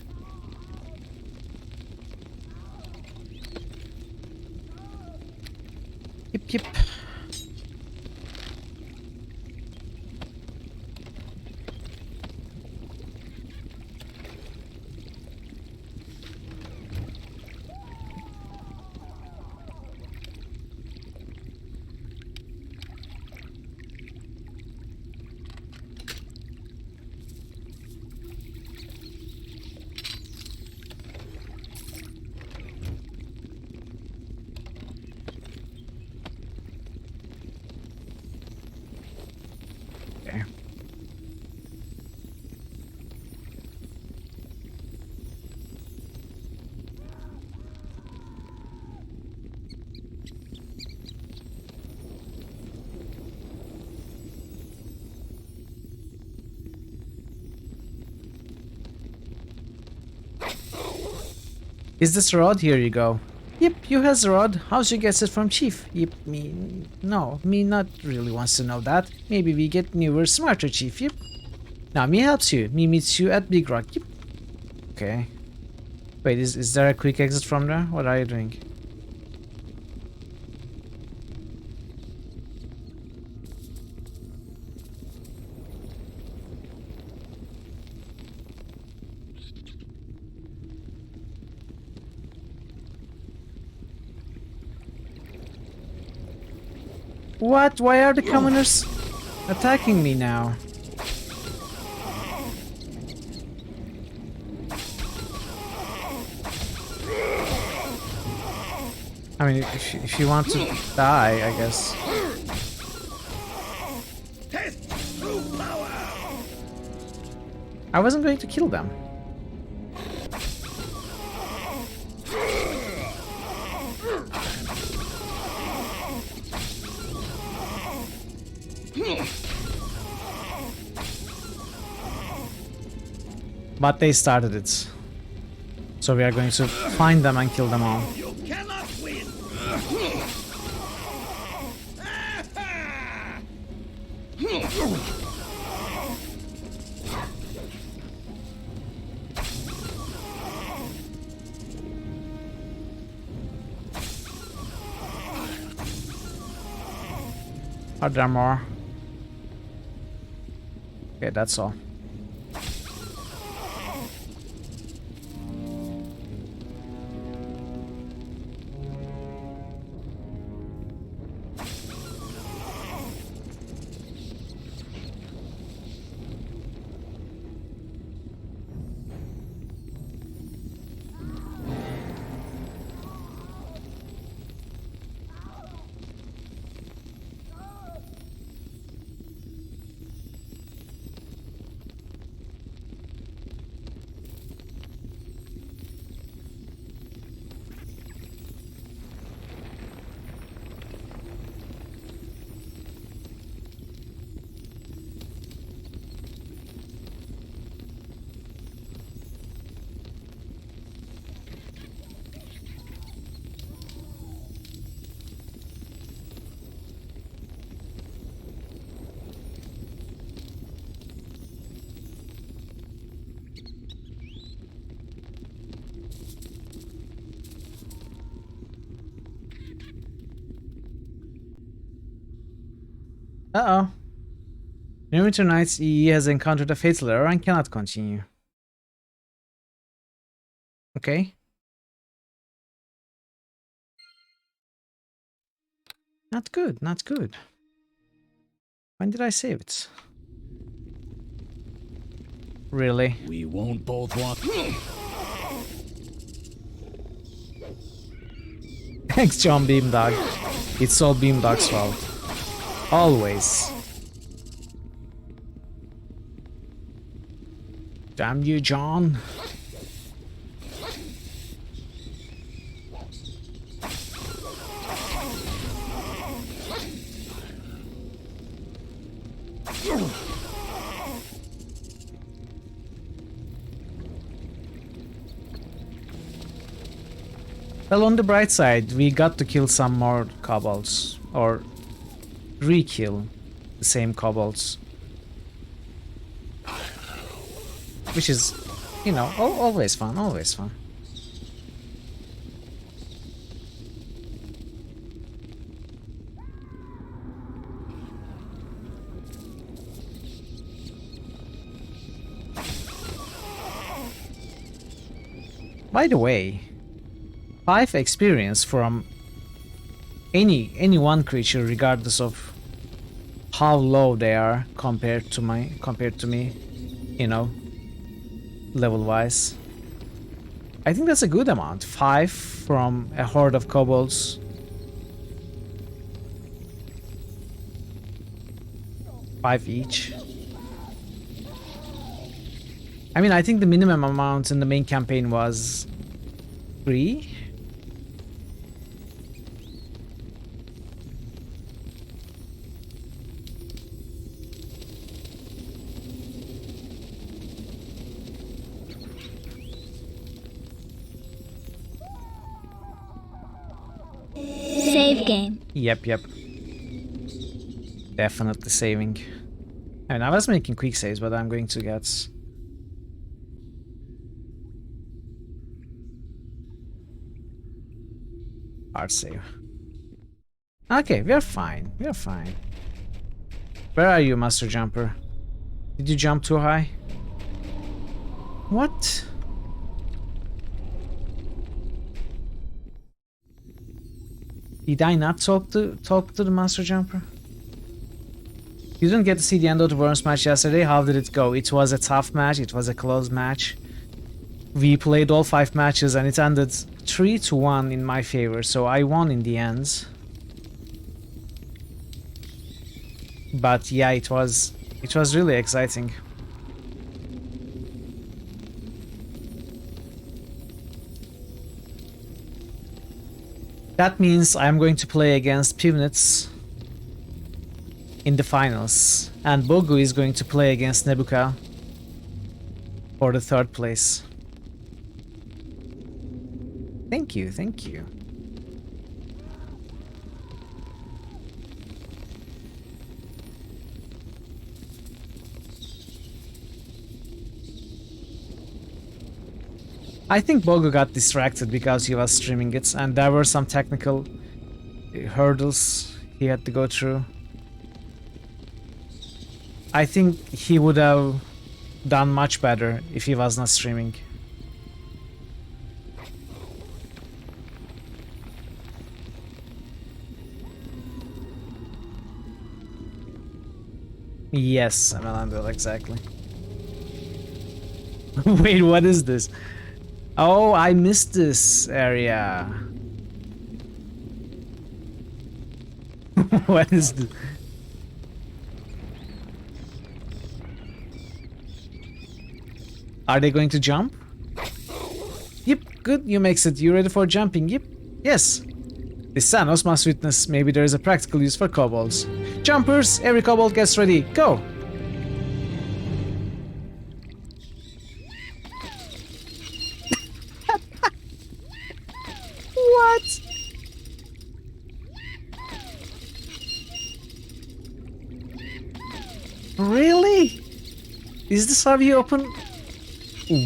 Yep. Okay. Is this rod? Here you go. Yep, you has the rod. How she gets it from Chief? Yep, me... No, me not really wants to know that. Maybe we get newer, smarter Chief, yep. Now me helps you. Me meets you at Big Rock, yep. Okay. Wait, is there a quick exit from there? What are you doing? What? Why are the commoners attacking me now? I mean, if you want to die, I guess. Test true power. I wasn't going to kill them. But they started it. So we are going to find them and kill them all. You cannot win. Are there more? Okay, that's all. Uh-oh. Neverwinter Nights EE has encountered a fatal error and cannot continue. Okay. Not good, not good. When did I save it? Really? We won't both walk. Thanks, John Beamdog. It's all Beamdog's fault. Always. Damn you, John. Well, on the bright side, we got to kill some more kobolds, or re-kill the same kobolds. Which is, you know, always fun, always fun. By the way, 5 experience from any one creature, regardless of how low they are compared to me, you know, level wise. I think that's a good amount. 5 from a horde of kobolds. Five each. I mean, I think the minimum amount in the main campaign was 3. Save game. Yep. Definitely saving. I mean, I was making quick saves, but I'm going to get... hard save. Okay, we're fine. We're fine. Where are you, Master Jumper? Did you jump too high? What? Did I not talk to the Master Jumper? You didn't get to see the end of the Worms match yesterday. How did it go? It was a tough match. It was a close match. We played all 5 matches and it ended 3-1 in my favor, so I won in the end. But yeah, it was really exciting. That means I'm going to play against Pivnitz in the finals, and Bogu is going to play against Nebuka for the 3rd place. Thank you, thank you. I think Bogu got distracted because he was streaming it, and there were some technical hurdles he had to go through. I think he would have done much better if he was not streaming. Yes, Melandil, exactly. Wait, what is this? Oh, I missed this area. What is this? Are they going to jump? Yep, good, you makes it. You ready for jumping? Yep, yes. This Thanos must witness. Maybe there is a practical use for kobolds. Jumpers, every kobold gets ready. Go! What? Really? Is this how you open?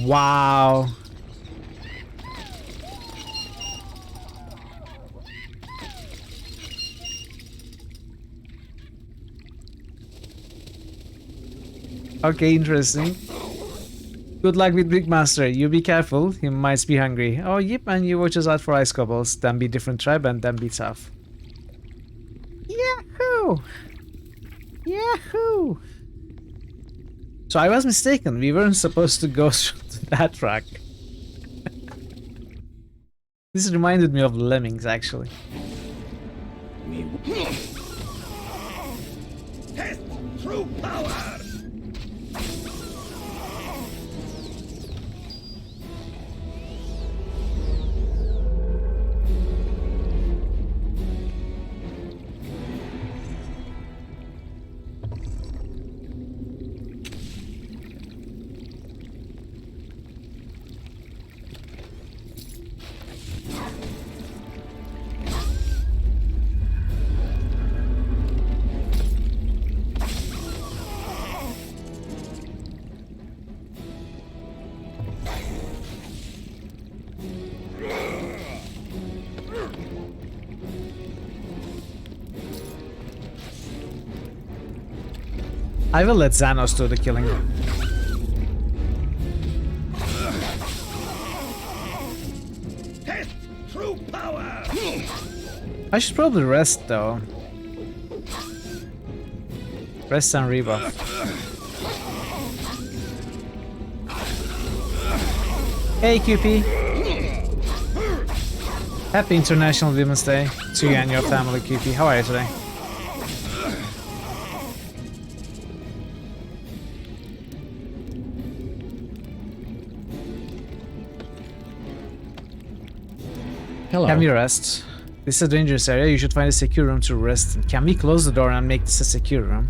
Wow. Okay, interesting. Good luck with Big Master. You be careful. He might be hungry. Oh, yep, and you watch us out for ice kobolds. Then be different tribe and then be tough. Yahoo! Yahoo! So I was mistaken. We weren't supposed to go to that track. This reminded me of Lemmings, actually. Test true power. I will let Xanos do the killing. Test true power. I should probably rest though. Rest and rebuff. Hey QP! Happy International Women's Day to you and your family, QP. How are you today? Hello. Can we rest? This is a dangerous area. You should find a secure room to rest in. Can we close the door and make this a secure room?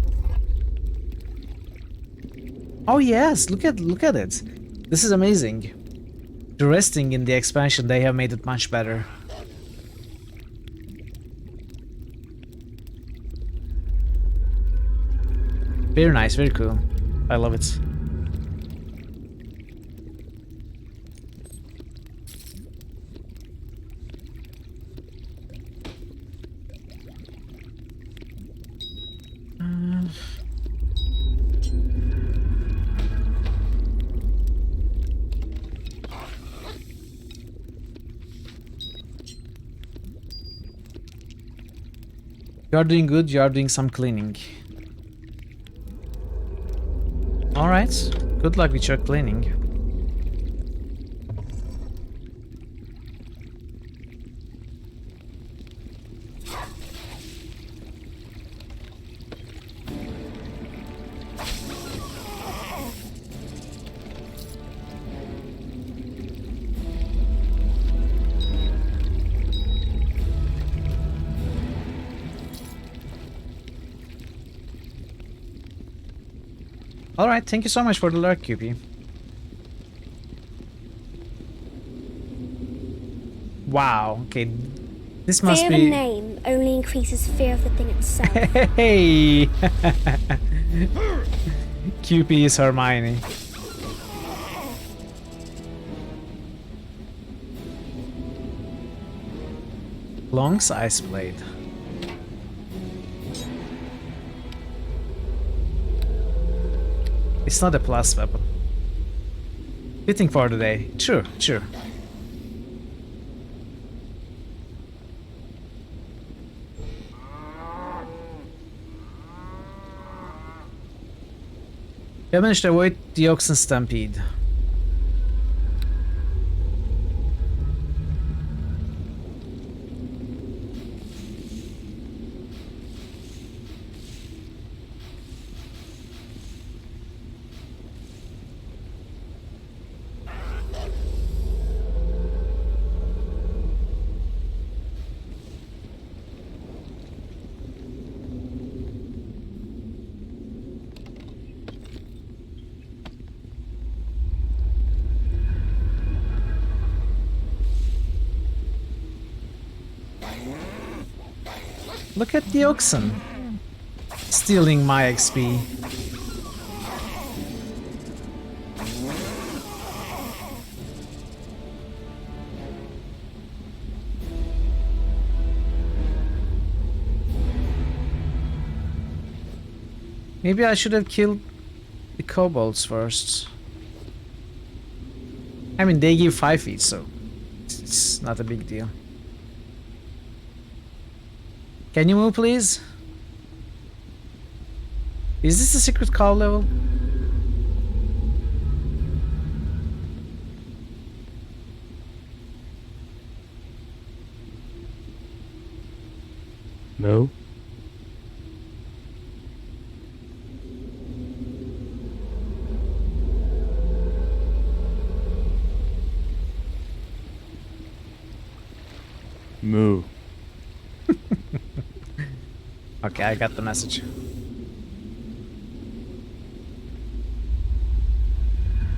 Oh yes, look at it. This is amazing. The resting in the expansion, they have made it much better. Very nice, very cool. I love it. You are doing good, you are doing some cleaning. Alright, good luck with your cleaning. Alright, thank you so much for the lurk, QP. Wow, okay. This must Fear be... of a name only increases fear of the thing itself. Hey! QP is Hermione. Long Ice Blade. It's not a plus weapon. Fitting for the day. True, true. We managed to avoid the oxen stampede. Look at the oxen. Stealing my XP. Maybe I should have killed the kobolds first. I mean, they give 5 each, so it's not a big deal. Can you move, please? Is this a secret call level? No. Moo. Okay, I got the message.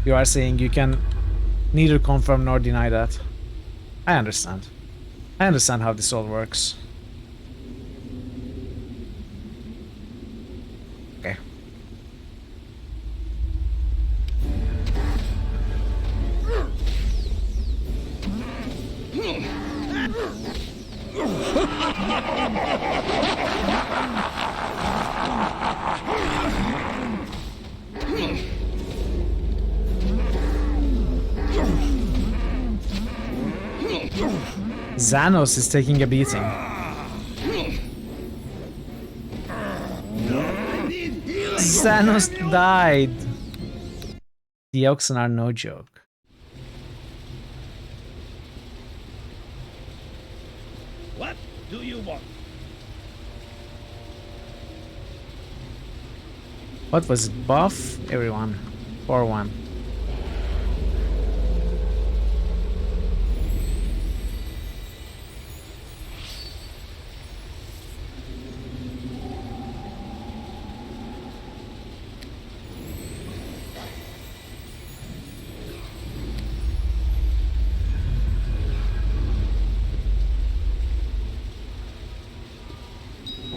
You are saying you can neither confirm nor deny that. I understand. I understand how this all works. Okay. Xanos is taking a beating. Xanos died. The oxen are no joke. What do you want? What was it? Buff? Everyone. 4-1.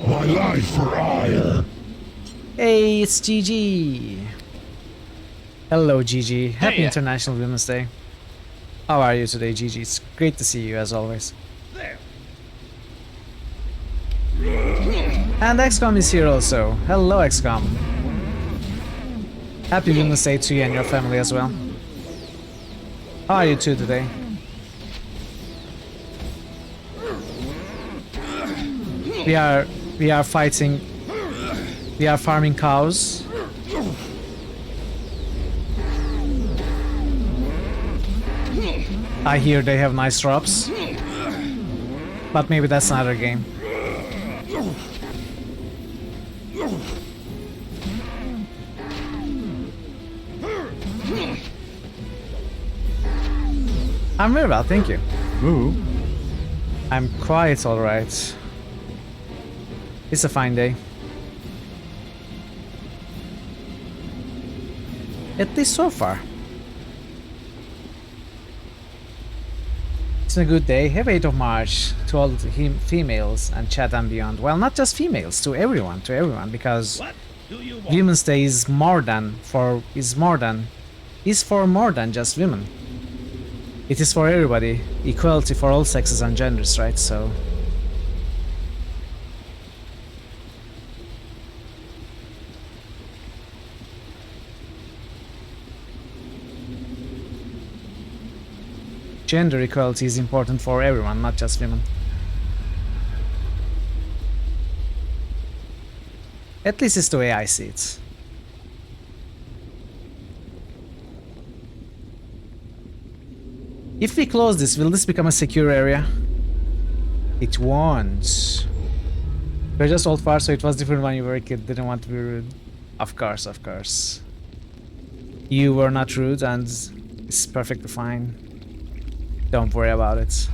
My life for ire. Hey, it's GG. Hello, GG. Happy International Women's Day. How are you today, GG? It's great to see you as always. There. And XCOM is here also. Hello, XCOM. Happy Women's Day to you and your family as well. How are you two today? We are fighting. We are farming cows. I hear they have nice drops. But maybe that's another game. I'm very well, thank you. Moo. I'm quite alright. It's a fine day. At least so far. It's a good day. Have 8th of March to all the females and chat and beyond. Well, not just females, to everyone, because What do you want? Women's Day is for more than just women. It is for everybody. Equality for all sexes and genders, right? So Gender equality is important for everyone, not just women. At least it's the way I see it. If we close this, will this become a secure area? It won't. We're just old farts, so it was different when you were a kid. Didn't want to be rude. Of course, of course. You were not rude, and it's perfectly fine. Don't worry about it.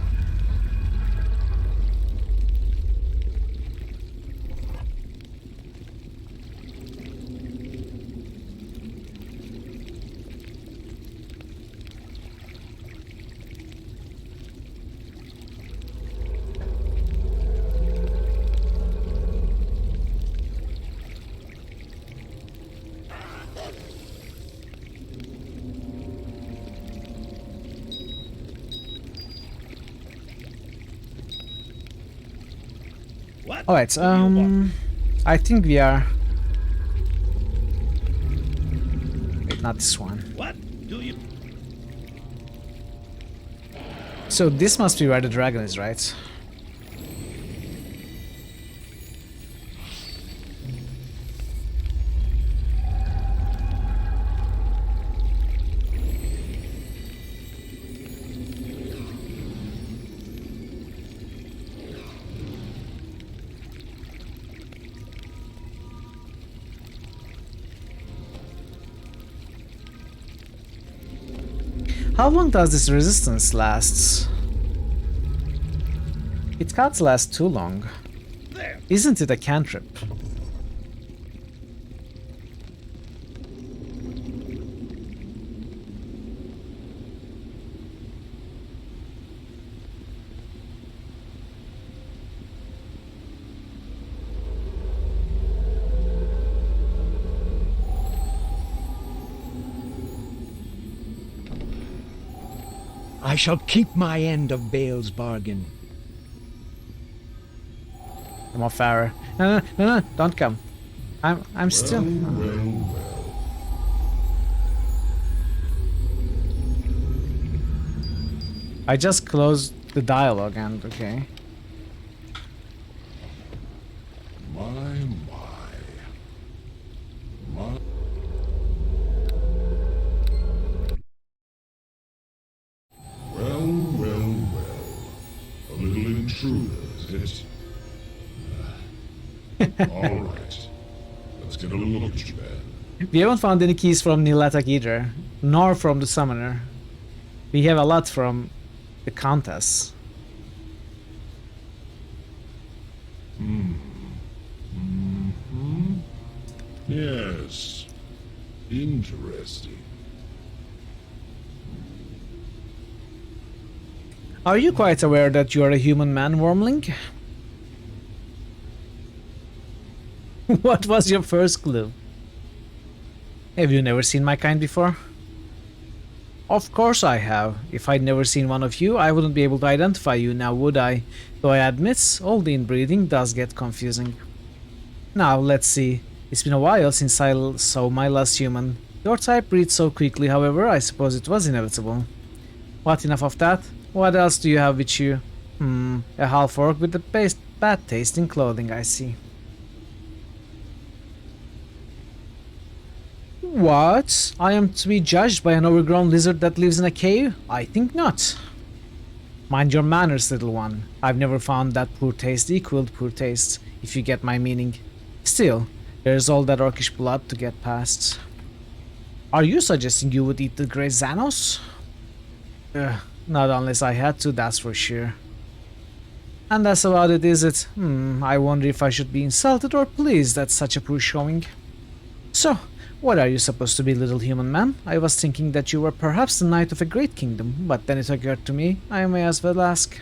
What Alright, do you want? I think we are... Wait, not this one. What do you... So this must be where the dragon is, right? How long does this resistance last? It can't last too long. There. Isn't it a cantrip? I shall keep my end of Bale's bargain. Come on, Farah. No, don't come. I'm still... I just closed the dialogue and okay. My. Well. A little intruder, is it? All right. Let's get a look at you, man. We haven't found any keys from Nilatak either, nor from the summoner. We have a lot from the Countess. Yes. Interesting. Are you quite aware that you are a human man, Wormling? What was your first clue? Have you never seen my kind before? Of course I have. If I'd never seen one of you, I wouldn't be able to identify you now, would I? Though I admit, all the inbreeding does get confusing. Now, let's see. It's been a while since I saw my last human. Your type breeds so quickly, however, I suppose it was inevitable. What, enough of that? What else do you have with you? A half-orc with the bad taste in clothing, I see. What? I am to be judged by an overgrown lizard that lives in a cave? I think not. Mind your manners, little one. I've never found that poor taste equaled poor taste, if you get my meaning. Still, there's all that orcish blood to get past. Are you suggesting you would eat the grey Xanos? Not unless I had to, that's for sure. And that's about it, is it? I wonder if I should be insulted or pleased at such a poor showing. So, what are you supposed to be, little human man? I was thinking that you were perhaps the knight of a great kingdom, but then it occurred to me, I may as well ask.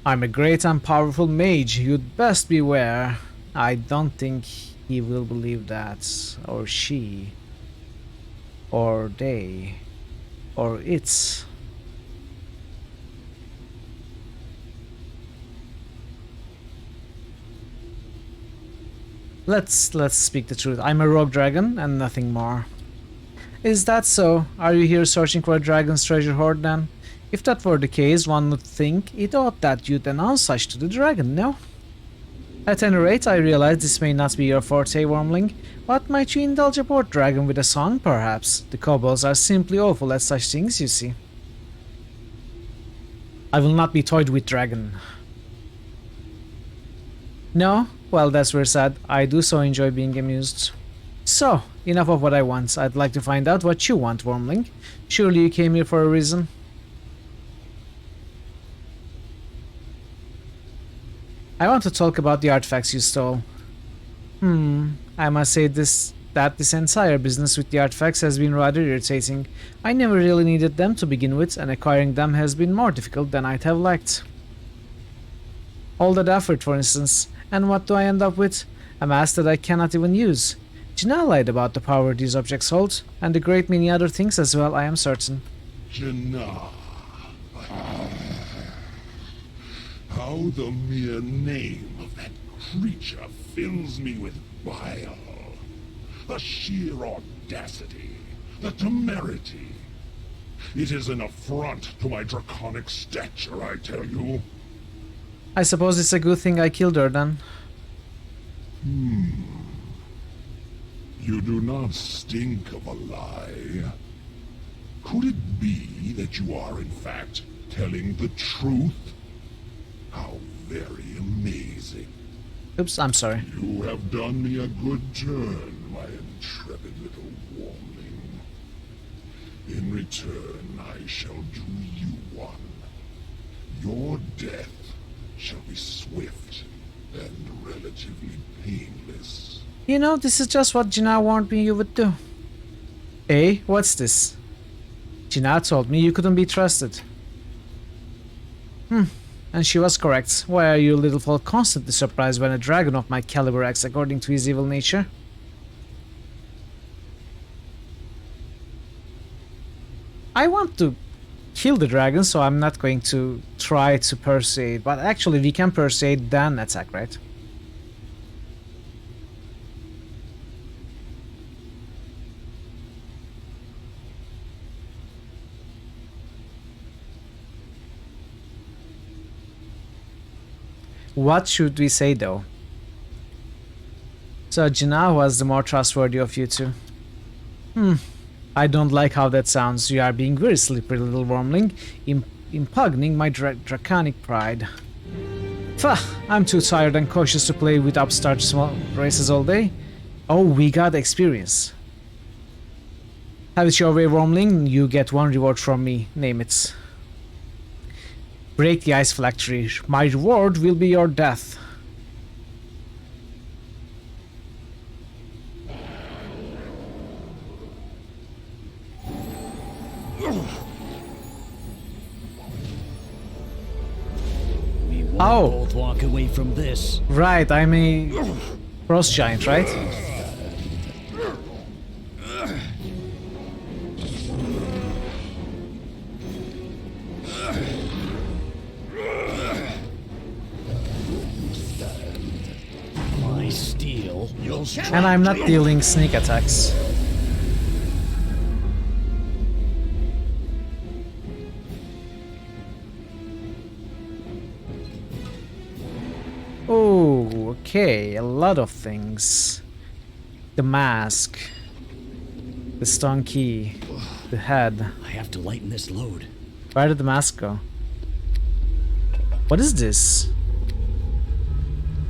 I'm a great and powerful mage, you'd best beware. I don't think he will believe that, or she, or they, or it's. Let's speak the truth. I'm a rogue dragon and nothing more. Is that so? Are you here searching for a dragon's treasure hoard then? If that were the case, one would think it ought that you'd announce such to the dragon, no? At any rate, I realize this may not be your forte, Wormling, but might you indulge a bored dragon with a song, perhaps? The kobolds are simply awful at such things, you see. I will not be toyed with, dragon. No? Well, that's very sad. I do so enjoy being amused. So, enough of what I want. I'd like to find out what you want, Wormling. Surely you came here for a reason. I want to talk about the artifacts you stole. I must say that this entire business with the artifacts has been rather irritating. I never really needed them to begin with, and acquiring them has been more difficult than I'd have liked. All that effort, for instance, and what do I end up with? A mask that I cannot even use. Gina lied about the power these objects hold, and a great many other things as well, I am certain. Jinnah. How the mere name of that creature fills me with bile. The sheer audacity, the temerity. It is an affront to my draconic stature, I tell you. I suppose it's a good thing I killed her then. You do not stink of a lie. Could it be that you are in fact telling the truth? How very amazing. Oops, I'm sorry. You have done me a good turn, my intrepid little wormling. In return, I shall do you one. Your death shall be swift and relatively painless. You know, this is just what Gina warned me you would do. Hey, what's this? Gina told me you couldn't be trusted. And she was correct. Why are you little folk constantly surprised when a dragon of my caliber acts according to his evil nature? I want to kill the dragon, so I'm not going to try to persuade. But actually, we can persuade then attack, right? What should we say though? So Gina was the more trustworthy of you two. I don't like how that sounds. You are being very slippery, little wormling, impugning my draconic pride. Pah! I'm too tired and cautious to play with upstart small races all day. Oh, we got experience. Have it your way, wormling. You get one reward from me. Name it. Break the ice phylactery. My reward will be your death. We won't Oh. both walk away from this. Right, I'm a frost giant, right? My steel. And I'm not dealing sneak attacks. Oh, okay, a lot of things. The mask, the stone key, the head. I have to lighten this load. Where did the mask go? What is this?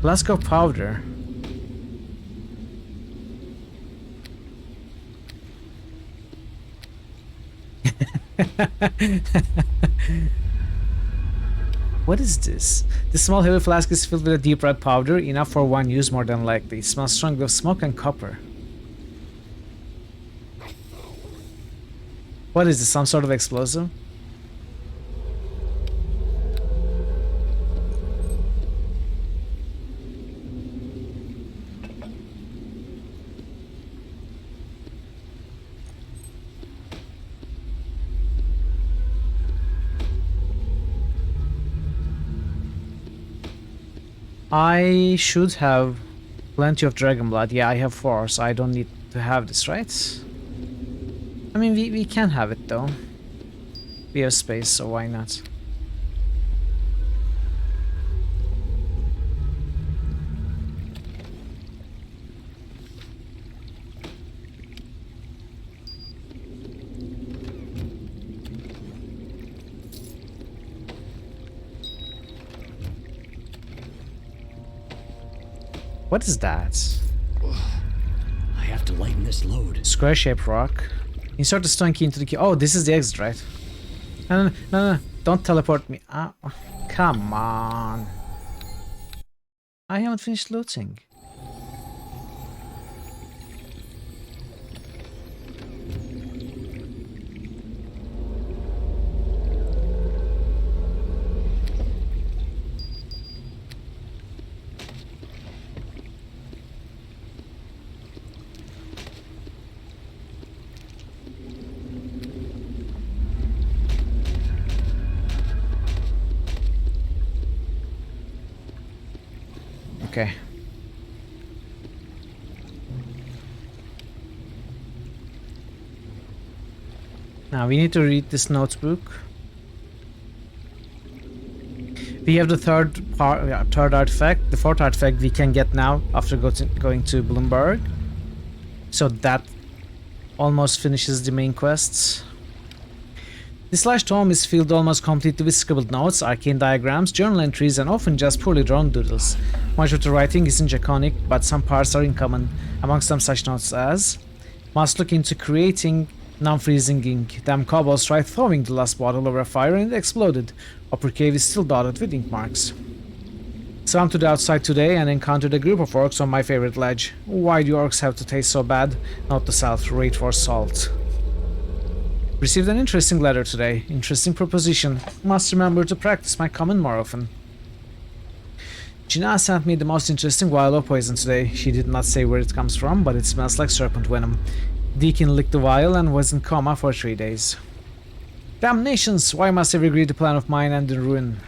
Flask of powder. What is this? The small heavy flask is filled with a deep red powder, enough for one use more than likely. It smells strongly of smoke and copper. What is this, some sort of explosive? I should have plenty of dragon blood. Yeah, I have 4, so I don't need to have this, right? I mean, we can have it though. We have space, so why not? What is that? I have to lighten this load. Square-shaped rock. Insert the stone key into the key. Oh, this is the exit, right? No. Don't teleport me. Ah, come on. I haven't finished looting. Okay. Now we need to read this notebook. We have the third artifact. The fourth artifact we can get now after going to Bloomberg. So that almost finishes the main quests. This large tome is filled almost completely with scribbled notes, arcane diagrams, journal entries, and often just poorly drawn doodles. Much of the writing isn't Draconic, but some parts are in common. Amongst them such notes as: must look into creating non-freezing ink. Damn kobolds tried throwing the last bottle over a fire and it exploded. Upper cave is still dotted with ink marks. Swam to the outside today and encountered a group of orcs on my favorite ledge. Why do orcs have to taste so bad? Not the south, rate for salt. Received an interesting letter today. Interesting proposition. Must remember to practice my command more often. Gina sent me the most interesting vial of poison today. She did not say where it comes from, but it smells like serpent venom. Deacon licked the vial and was in coma for 3 days. Damnations! Why must every greedy plan of mine end in ruin?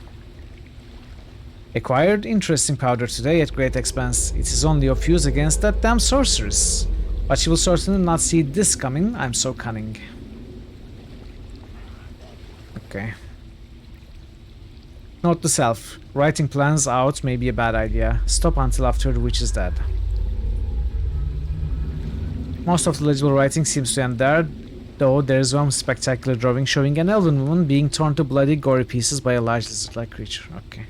Acquired interesting powder today at great expense. It is only of use against that damn sorceress. But she will certainly not see this coming. I'm so cunning. Okay. Note to self. Writing plans out may be a bad idea. Stop until after the witch is dead. Most of the legible writing seems to end there, though there is one spectacular drawing showing an elven woman being torn to bloody, gory pieces by a large lizard-like creature. Okay.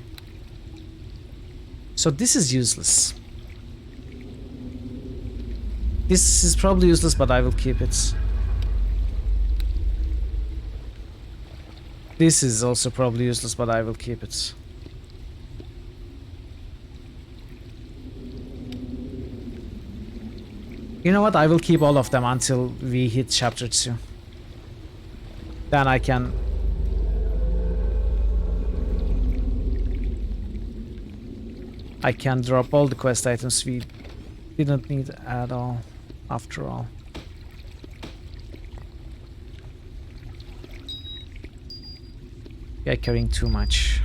So this is useless. This is probably useless, but I will keep it. This is also probably useless, but I will keep it. You know what? I will keep all of them until we hit chapter 2. Then I can... drop all the quest items we didn't need at all, after all. We are carrying too much.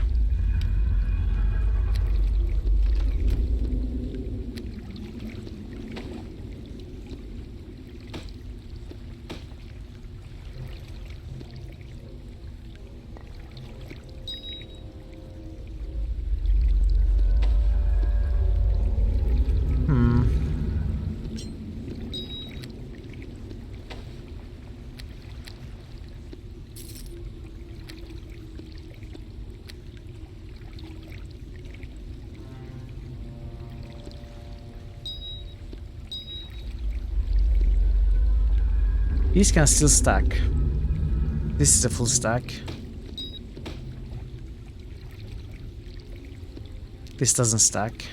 These can still stack. This is a full stack. This doesn't stack.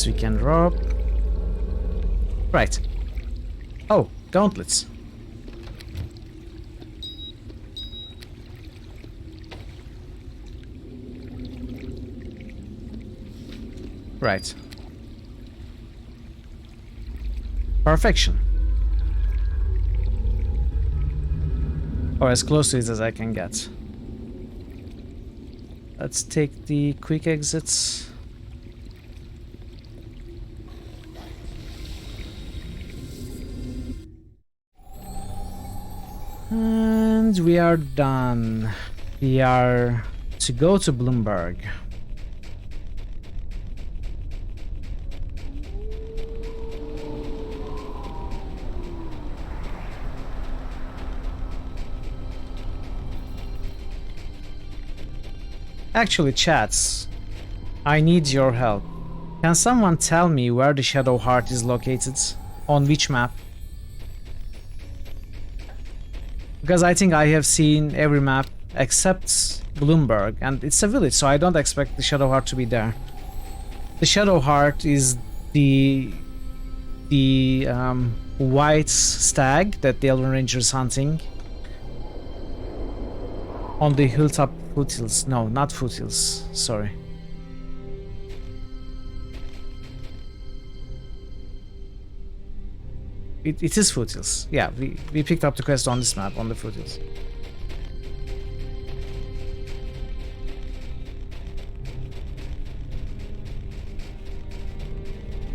We can drop. Right. Oh, gauntlets. Right. Perfection. Or as close to it as I can get. Let's take the quick exits. And we are done. We are to go to Bloomberg. Actually, chats, I need your help. Can someone tell me where the Shadow Heart is located? On which map? Because I think I have seen every map except Bloomberg, and it's a village, so I don't expect the Shadow Heart to be there. The Shadow Heart is the white stag that the Elven Ranger is hunting on the hilltop foothills. No, not foothills. Sorry. It is foothills. Yeah, we picked up the quest on this map, on the foothills.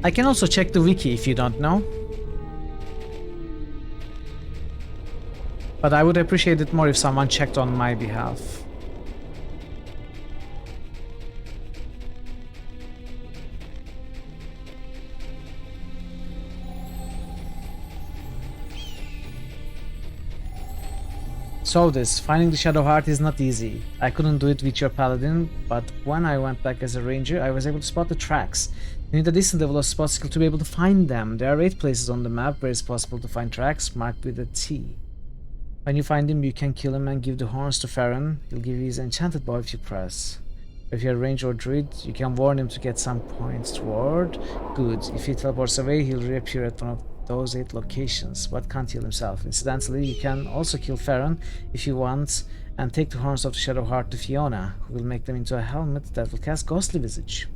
I can also check the wiki if you don't know. But I would appreciate it more if someone checked on my behalf. So finding the Shadow Heart is not easy. I couldn't do it with your paladin, but when I went back as a ranger, I was able to spot the tracks. You need a decent level of spot skill to be able to find them. There are 8 places on the map where it's possible to find tracks marked with a T. When you find him, you can kill him and give the horns to Farron. He'll give you his enchanted bow if you press. If you're a ranger or druid, you can warn him to get some points toward. Good. If he teleports away, he'll reappear at one of those 8 locations, but can't heal himself. Incidentally, you can also kill Farron if you want and take the horns of the Shadow Heart to Fiona, who will make them into a helmet that will cast Ghostly Visage.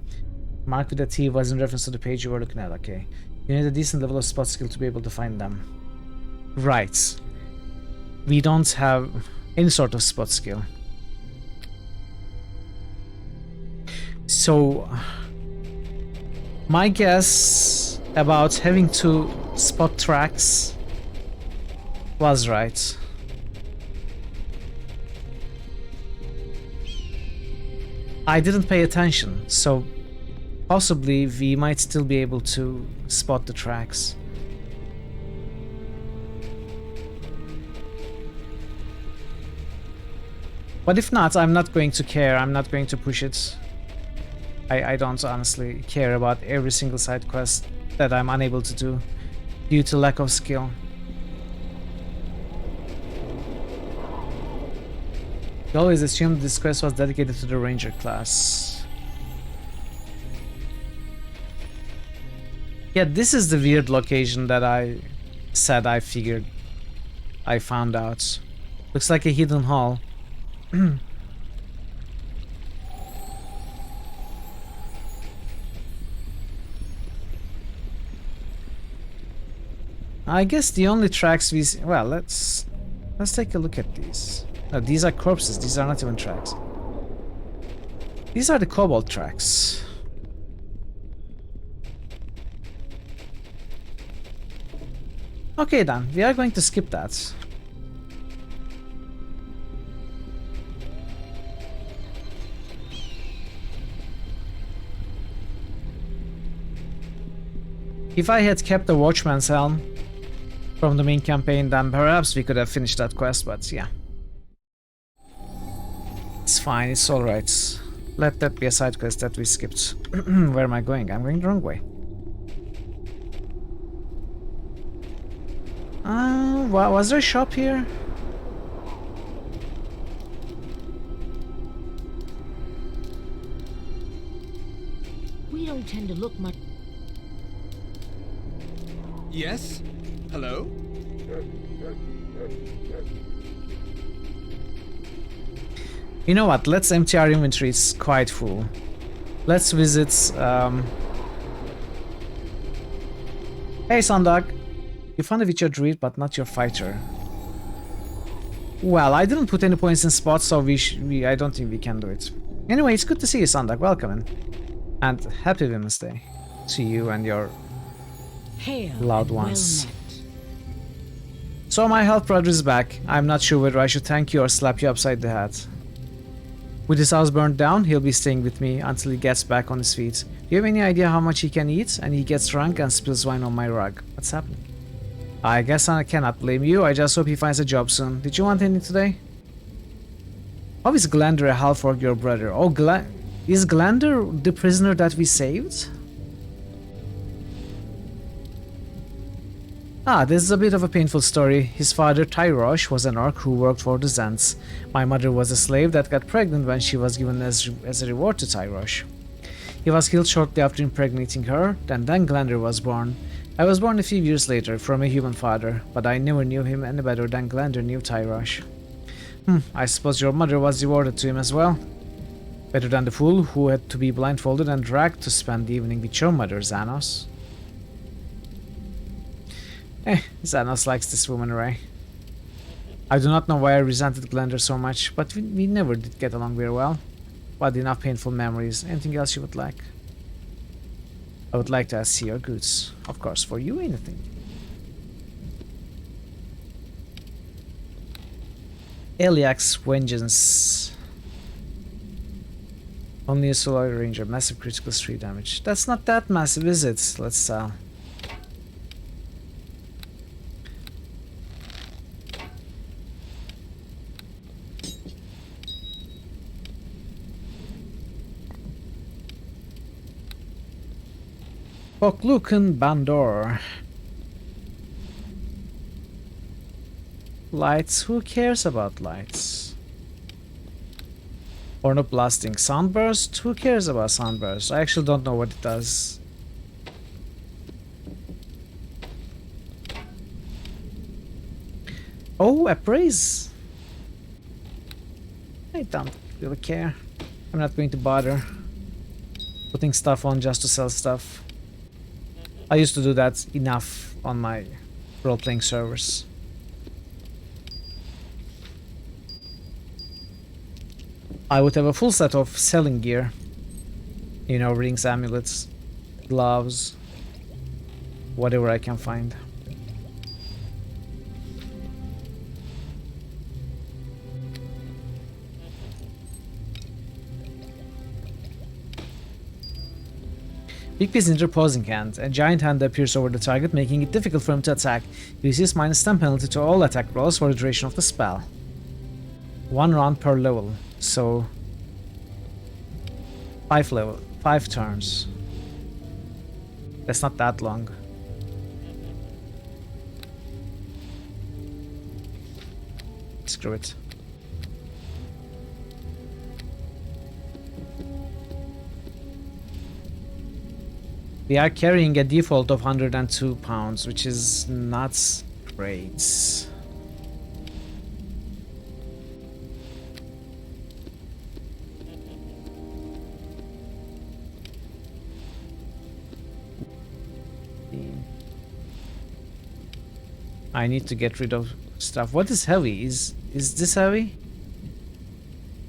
Mark with a T was in reference to the page you were looking at, okay. You need a decent level of spot skill to be able to find them. Right. We don't have any sort of spot skill. So, my guess about having to spot tracks was right. I didn't pay attention, so possibly we might still be able to spot the tracks. But if not, I'm not going to care. I'm not going to push it. I don't honestly care about every single side quest that I'm unable to do due to lack of skill. You always assumed this quest was dedicated to the ranger class. Yeah, this is the weird location that I said I figured I found out. Looks like a hidden hall. I guess the only tracks we see, well, let's take a look at these. No, these are corpses. These are not even tracks. These are the cobalt tracks. Okay, then we are going to skip that. If I had kept the Watchman's Helm from the main campaign, then perhaps we could have finished that quest, but yeah. It's fine, it's alright. Let that be a side quest that we skipped. Where am I going? I'm going the wrong way. Was there a shop here? We don't tend to look much. Yes? Hello? You know what? Let's empty our inventory. It's quite full. Let's visit. Hey, Sundog. You found a Witcher druid, but not your fighter. Well, I didn't put any points in spots, so I don't think we can do it. Anyway, it's good to see you, Sundog. Welcome in. And happy Women's Day to you and your Hail loud and well ones. met. So my health brother is back. I'm not sure whether I should thank you or slap you upside the head. With his house burned down, he'll be staying with me until he gets back on his feet. Do you have any idea how much he can eat? And he gets drunk and spills wine on my rug. What's happening? I guess I cannot blame you. I just hope he finds a job soon. Did you want anything today? How is Glander a half-orc your brother? Oh, is Glander the prisoner that we saved? Ah, this is a bit of a painful story. His father, Tyrosh, was an orc who worked for the Zents. My mother was a slave that got pregnant when she was given as a reward to Tyrosh. He was killed shortly after impregnating her, then Glander was born. I was born a few years later from a human father, but I never knew him any better than Glander knew Tyrosh. I suppose your mother was rewarded to him as well. Better than the fool who had to be blindfolded and dragged to spend the evening with your mother, Xanos. Xanos likes this woman, Ray. I do not know why I resented Glander so much, but we never did get along very well. But enough painful memories. Anything else you would like? I would like to see your goods. Of course, for you, anything. Eliak's Vengeance. Only a Solar Ranger. Massive critical 3 damage. That's not that massive, is it? Let's sell. Pokluken Bandor. Lights? Who cares about lights? Or no blasting. Sunburst? Who cares about sunburst? I actually don't know what it does. Oh, appraise. I don't really care. I'm not going to bother putting stuff on just to sell stuff. I used to do that enough on my role-playing servers. I would have a full set of selling gear. You know, rings, amulets, gloves, whatever I can find. Big Piece interposing hand. A giant hand appears over the target, making it difficult for him to attack. He receives -10 penalty to all attack rolls for the duration of the spell. 1 round per level, so 5 turns. That's not that long. Screw it. We are carrying a default of 102 pounds, which is not great. I need to get rid of stuff. What is heavy? Is this heavy?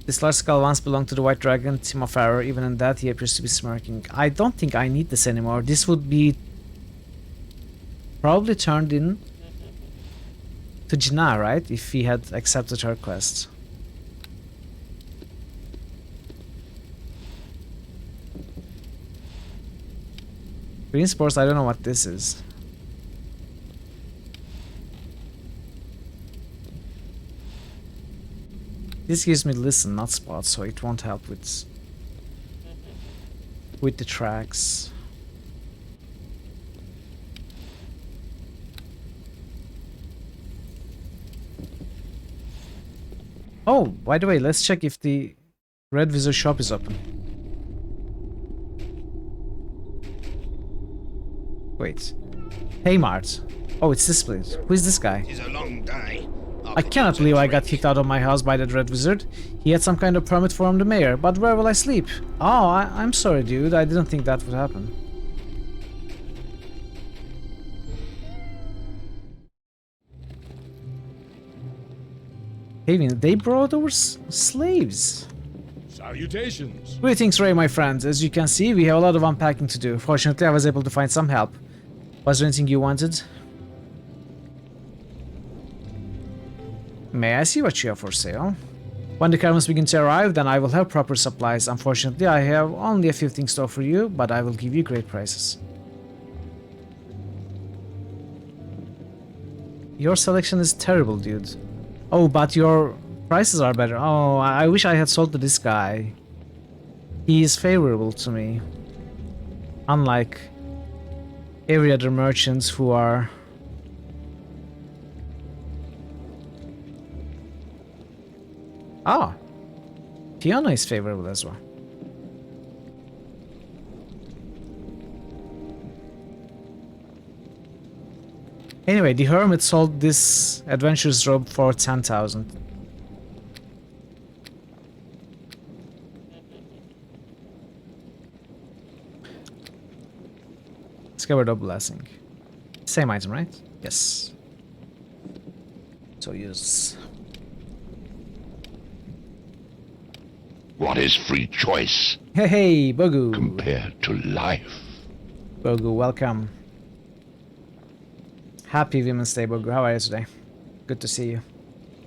This large skull once belonged to the White Dragon, Timofarer. Even in that, he appears to be smirking. I don't think I need this anymore. This would be probably turned in to Jina, right? If he had accepted her quest. Green Sports, I don't know what this is. This gives me listen, not spot, so it won't help with the tracks. Oh, by the way, let's check if the Red Visor shop is open. Wait. Hey, Mart. Oh, it's this place. Who is this guy? It is a long day. I cannot believe I got kicked out of my house by that red wizard. He had some kind of permit from the mayor, but where will I sleep? Oh, I'm sorry, dude. I didn't think that would happen. Haven, they brought over slaves. Salutations. Greetings, Ray, my friend. As you can see, we have a lot of unpacking to do. Fortunately, I was able to find some help. Was there anything you wanted? May I see what you have for sale? When the caravans begin to arrive, then I will have proper supplies. Unfortunately, I have only a few things to offer you, but I will give you great prices. Your selection is terrible, dude. Oh, but your prices are better. Oh, I wish I had sold to this guy. He is favorable to me. Unlike every other merchants who are... Ah, Fiona is favorable as well. Anyway, the hermit sold this adventurer's robe for 10,000. Discovered a blessing. Same item, right? Yes. So use. What is free choice Hey, Bogu. compared to life? Bogu, welcome. Happy Women's Day, Bogu. How are you today? Good to see you.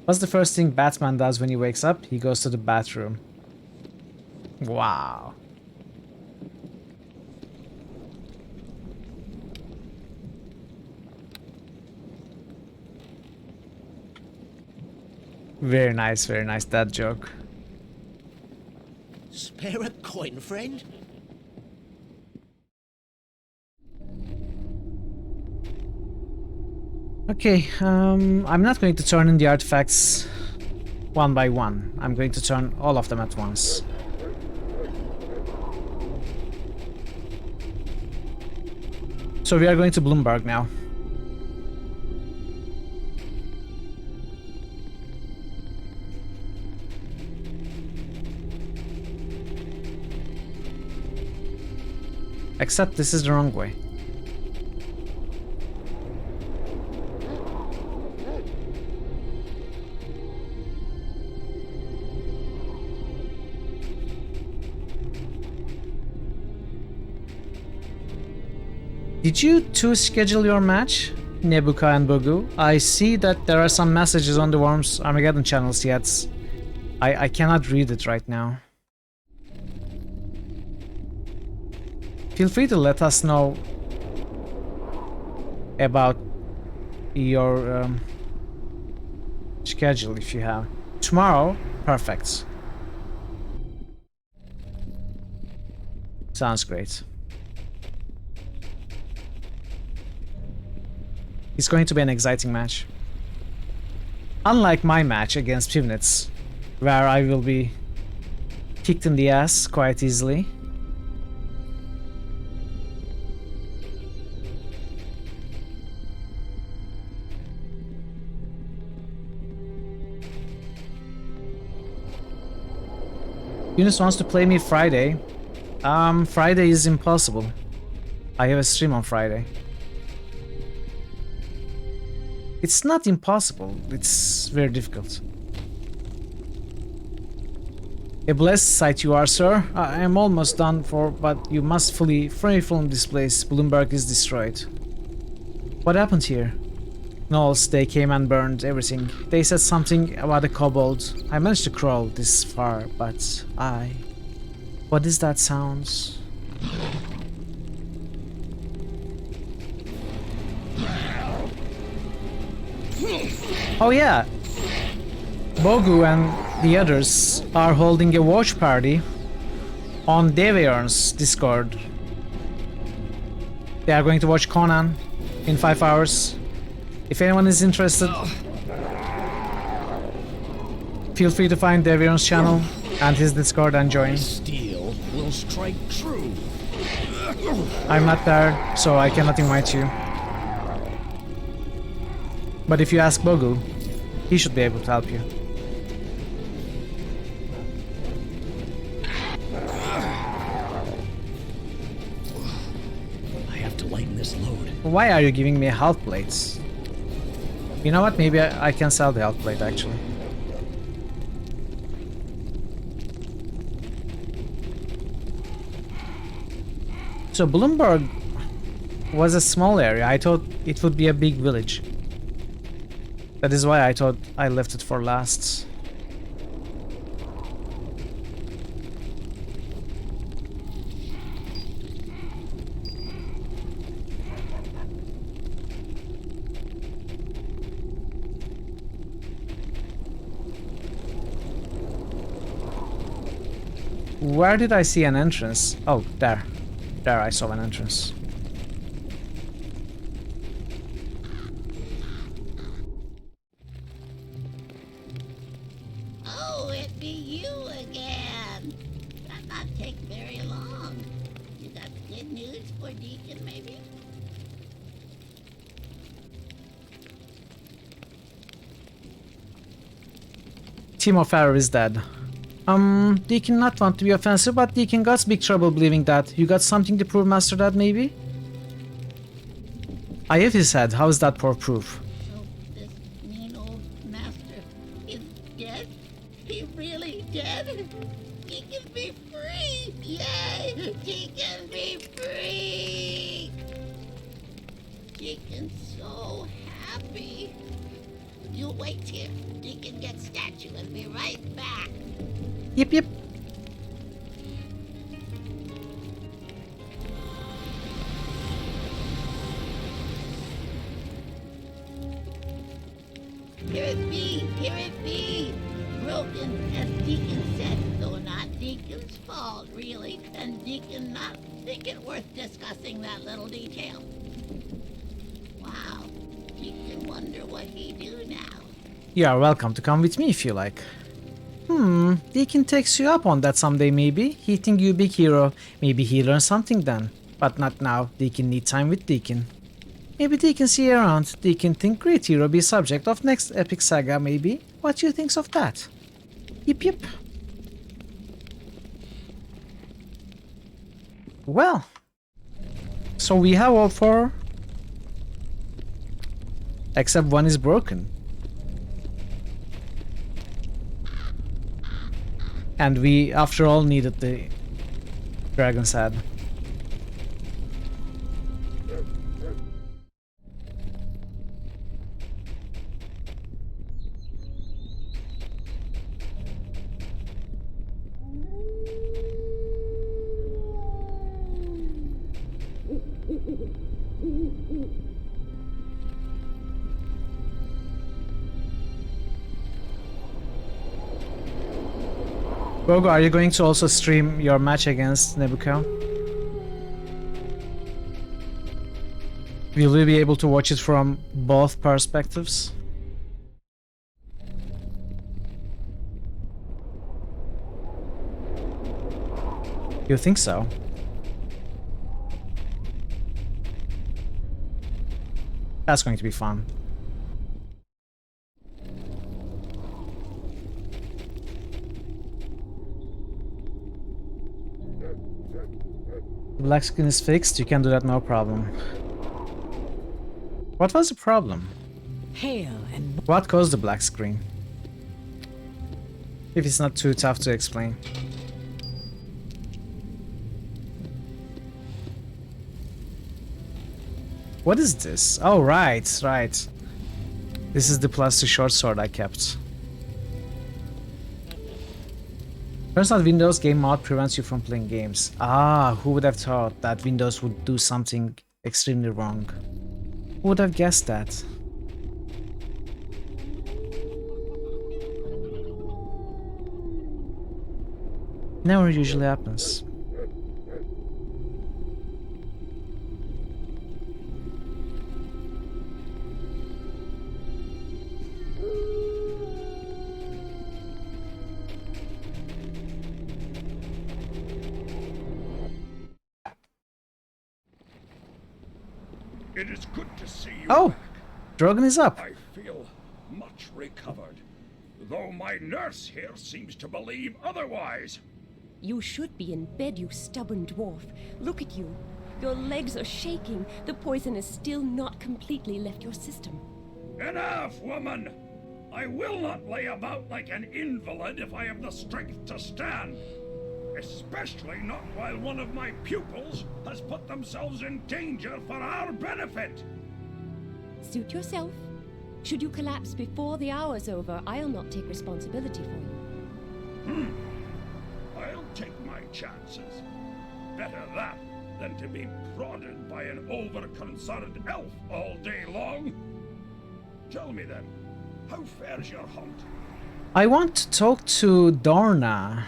What's the first thing Batman does when he wakes up? He goes to the bathroom. Wow. Very nice, that joke. Spare a coin, friend? Okay, I'm not going to turn in the artifacts one by one. I'm going to turn all of them at once. So we are going to Bloomberg now. Except this is the wrong way. Did you two schedule your match, Nebuka and Bogu? I see that there are some messages on the Worms Armageddon channels yet. I cannot read it right now. Feel free to let us know about your schedule if you have. Tomorrow, perfect. Sounds great. It's going to be an exciting match. Unlike my match against Pivnitz, where I will be kicked in the ass quite easily. Yunus wants to play me Friday. Friday is impossible. I have a stream on Friday. It's not impossible, it's very difficult. A blessed sight you are, sir. I am almost done for, but you must free from this place. Bloomberg is destroyed. What happened here? Gnolls, they came and burned everything. They said something about a kobold. I managed to crawl this far, but what is that sound? Oh yeah, Bogu and the others are holding a watch party on Deviorn's Discord. They are going to watch Conan in 5 hours. If anyone is interested, feel free to find Deviorn's channel and his Discord and join. Steel will strike true. I'm not there, so I cannot invite you. But if you ask Bogu, He should be able to help you. I have to lighten this load. Why are you giving me health plates? You know what? Maybe I can sell the health plate actually. So Bloomberg was a small area. I thought it would be a big village. That is why I thought I left it for last. Where did I see an entrance? Oh, there. There I saw an entrance. Oh, it be you again. That not take very long. You got good news for Deacon, maybe? Timo Farrow is dead. Deacon not want to be offensive, but Deacon got big trouble believing that. You got something to prove, Master Dad, maybe? I have his head. How is that for proof? So this mean old master is dead? He really dead? He can be free! Yay! He can be free! Deacon's so happy. You wait here. Deacon gets statue and be right back. Yep, yep. Here it be, here it be. Broken, as Deacon said, though not Deacon's fault, really, and Deacon not think it worth discussing that little detail. Wow, Deacon wonder what he do now. You are welcome to come with me if you like. Deacon takes you up on that someday maybe. He think you big hero. Maybe he learn something then. But not now. Deacon need time with Deacon. Maybe Deacon see you around. Deacon think great hero be subject of next epic saga maybe. What you thinks of that? Yep, yep. Well. So we have all four. Except one is broken. And we, after all, needed the dragon's head. Gogo, are you going to also stream your match against Nebuchadnezzar? Will you be able to watch it from both perspectives? You think so? That's going to be fun. The black screen is fixed, you can do that no problem. What was the problem? Hail and What caused the black screen? If it's not too tough to explain. What is this? Oh, right. This is the +2 short sword I kept. Turns out Windows game mod prevents you from playing games. Ah, who would have thought that Windows would do something extremely wrong? Who would have guessed that? Never usually happens. It is good to see you. Oh, Drogon is up. I feel much recovered. Though my nurse here seems to believe otherwise. You should be in bed, you stubborn dwarf. Look at you. Your legs are shaking. The poison has still not completely left your system. Enough, woman! I will not lay about like an invalid if I have the strength to stand. Especially not while one of my pupils has put themselves in danger for our benefit. Suit yourself. Should you collapse before the hour's over, I'll not take responsibility for you. I'll take my chances. Better that than to be prodded by an over-concerned elf all day long. Tell me then, how fares your hunt? I want to talk to Dorna.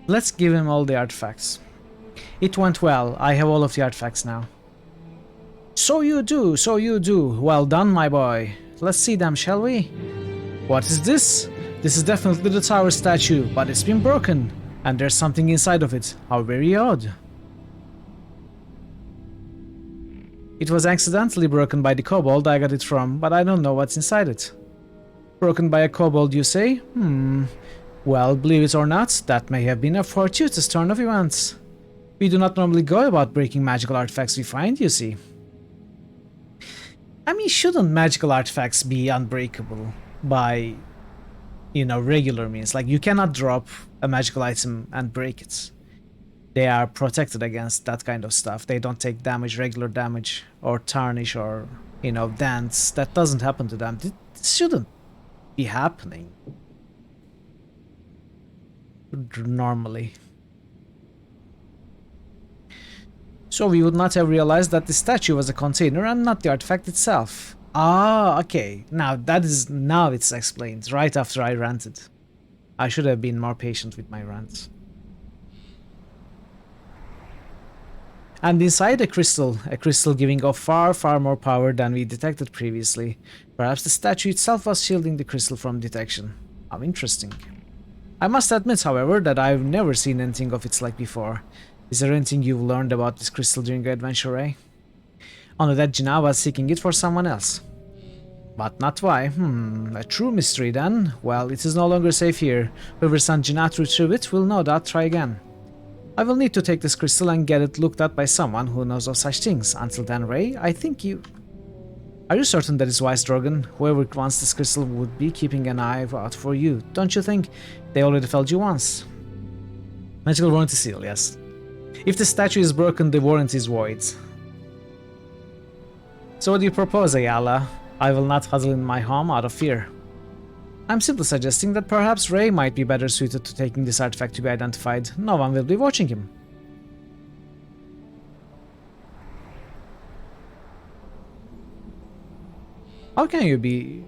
Let's give him all the artifacts. It went well. I have all of the artifacts now. So you do, so you do. Well done, my boy. Let's see them, shall we? What is this? This is definitely the tower statue, but it's been broken. And there's something inside of it. How very odd. It was accidentally broken by the kobold I got it from, but I don't know what's inside it. Broken by a kobold, you say? Well, believe it or not, that may have been a fortuitous turn of events. We do not normally go about breaking magical artifacts we find, you see. I mean, shouldn't magical artifacts be unbreakable by, you know, regular means? Like, you cannot drop a magical item and break it. They are protected against that kind of stuff. They don't take damage, regular damage, or tarnish, or, you know, dents. That doesn't happen to them. This shouldn't be happening normally. So we would not have realized that the statue was a container and not the artifact itself. Ah, okay. Now it's explained right after I ranted. I should have been more patient with my rants. And inside a crystal giving off far, far more power than we detected previously. Perhaps the statue itself was shielding the crystal from detection. How interesting. I must admit, however, that I've never seen anything of its like before. Is there anything you've learned about this crystal during your adventure, Ray? Only that Jinnah was seeking it for someone else. But not why. A true mystery then. Well, it is no longer safe here. Whoever sent Jinnah to retrieve it will no doubt try again. I will need to take this crystal and get it looked at by someone who knows of such things. Until then, Ray, I think you... Are you certain that is wise, Drogon? Whoever wants this crystal would be keeping an eye out for you, don't you think? They already failed you once. Magical warranty seal, yes. If the statue is broken, the warranty is void. So what do you propose, Ayala? I will not huddle in my home out of fear. I'm simply suggesting that perhaps Ray might be better suited to taking this artifact to be identified. No one will be watching him. How can you be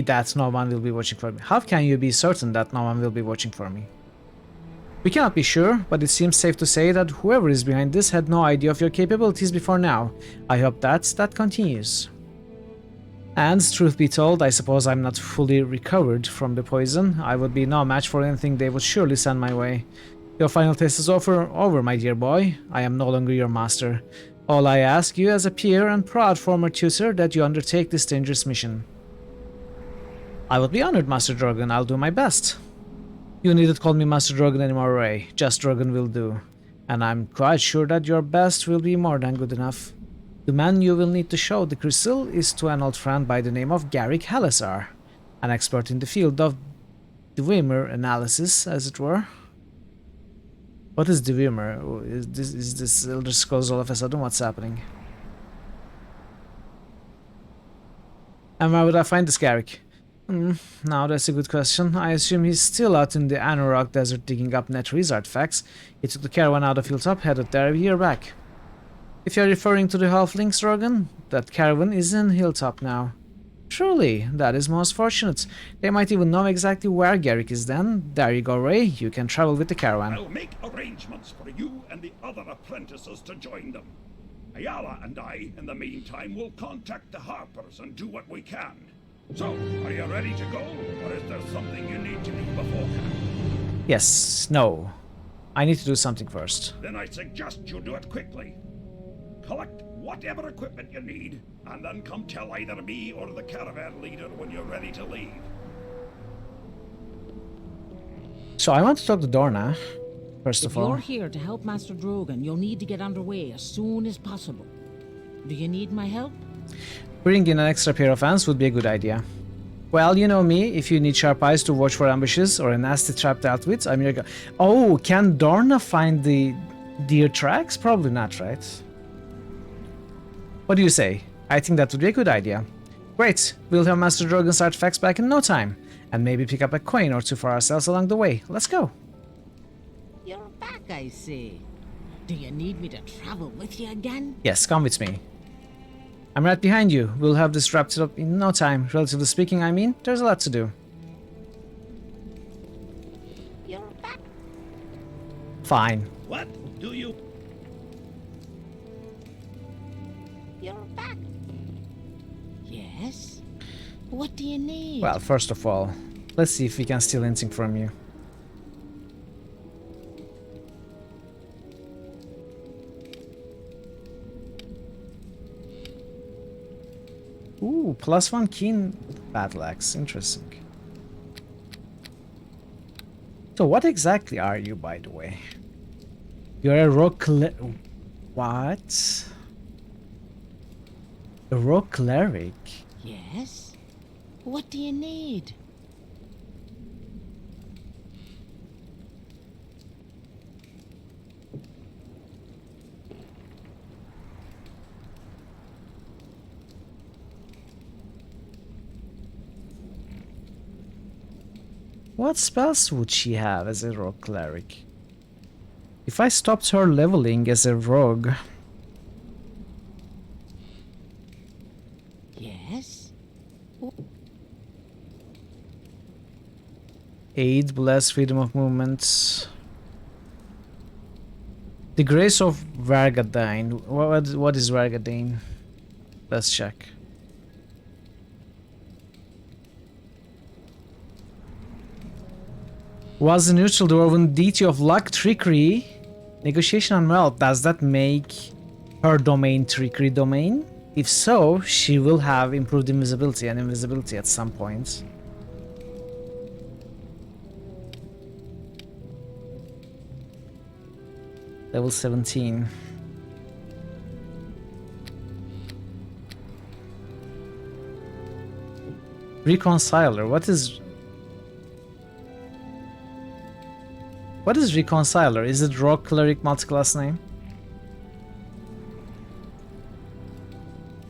that no one will be watching for me? How can you be certain that no one will be watching for me? We cannot be sure, but it seems safe to say that whoever is behind this had no idea of your capabilities before now. I hope that continues. And, truth be told, I suppose I'm not fully recovered from the poison. I would be no match for anything they would surely send my way. Your final test is over, my dear boy. I am no longer your master. All I ask you as a peer and proud former tutor that you undertake this dangerous mission. I would be honored, Master Drogon. I'll do my best. You needn't call me Master Drogon anymore, Ray. Just Drogon will do. And I'm quite sure that your best will be more than good enough. The man you will need to show the crystal is to an old friend by the name of Garrick Halasar, an expert in the field of Dwemer analysis, as it were. What is Dwemer? Is this Elder Scrolls all of a sudden? What's happening? And where would I find this Garrick? Now that's a good question. I assume he's still out in the Anurok Desert digging up Netherese artifacts. He took the caravan out of Hilltop, headed there a year back. If you're referring to the halflings, Drogon, that caravan is in Hilltop now. Truly, that is most fortunate. They might even know exactly where Garrick is then. There you go, Ray. You can travel with the caravan. I'll make arrangements for you and the other apprentices to join them. Ayala and I, in the meantime, will contact the Harpers and do what we can. So, are you ready to go, or is there something you need to do beforehand? Yes, no. I need to do something first. Then I suggest you do it quickly. Collect whatever equipment you need, and then come tell either me or the caravan leader when you're ready to leave. So I want to talk to Dorna, first If of all. you're here to help Master Drogon, you'll need to get underway as soon as possible. Do you need my help? Bringing in an extra pair of hands would be a good idea. Well, you know me, if you need sharp eyes to watch for ambushes or a nasty trap dealt with, I'm your guy. Oh, can Dorna find the deer tracks? Probably not, right? What do you say? I think that would be a good idea. Great, we'll have Master Drogon's artifacts back in no time, and maybe pick up a coin or two for ourselves along the way. Let's go. You're back, I see. Do you need me to travel with you again? Yes, come with me. I'm right behind you. We'll have this wrapped up in no time. Relatively speaking, I mean, there's a lot to do. You're back. Fine. What do you... You're back. Yes? What do you need? Well, first of all, let's see if we can steal anything from you. Ooh, +1 keen battle axe. Interesting. So what exactly are you, by the way? You're a rock what? A rock cleric? Yes? What do you need? What spells would she have as a rogue cleric? If I stopped her leveling as a rogue... Yes? Aid, bless, freedom of movement... The Grace of Vargadine. What is Vargadine? Let's check. Was the neutral dwarven deity of luck, trickery, negotiation, and wealth. Does that make her domain trickery domain? If so, she will have improved invisibility and invisibility at some point. Level 17. Reconciler. What is Reconciler? Is it Rock Cleric multiclass name?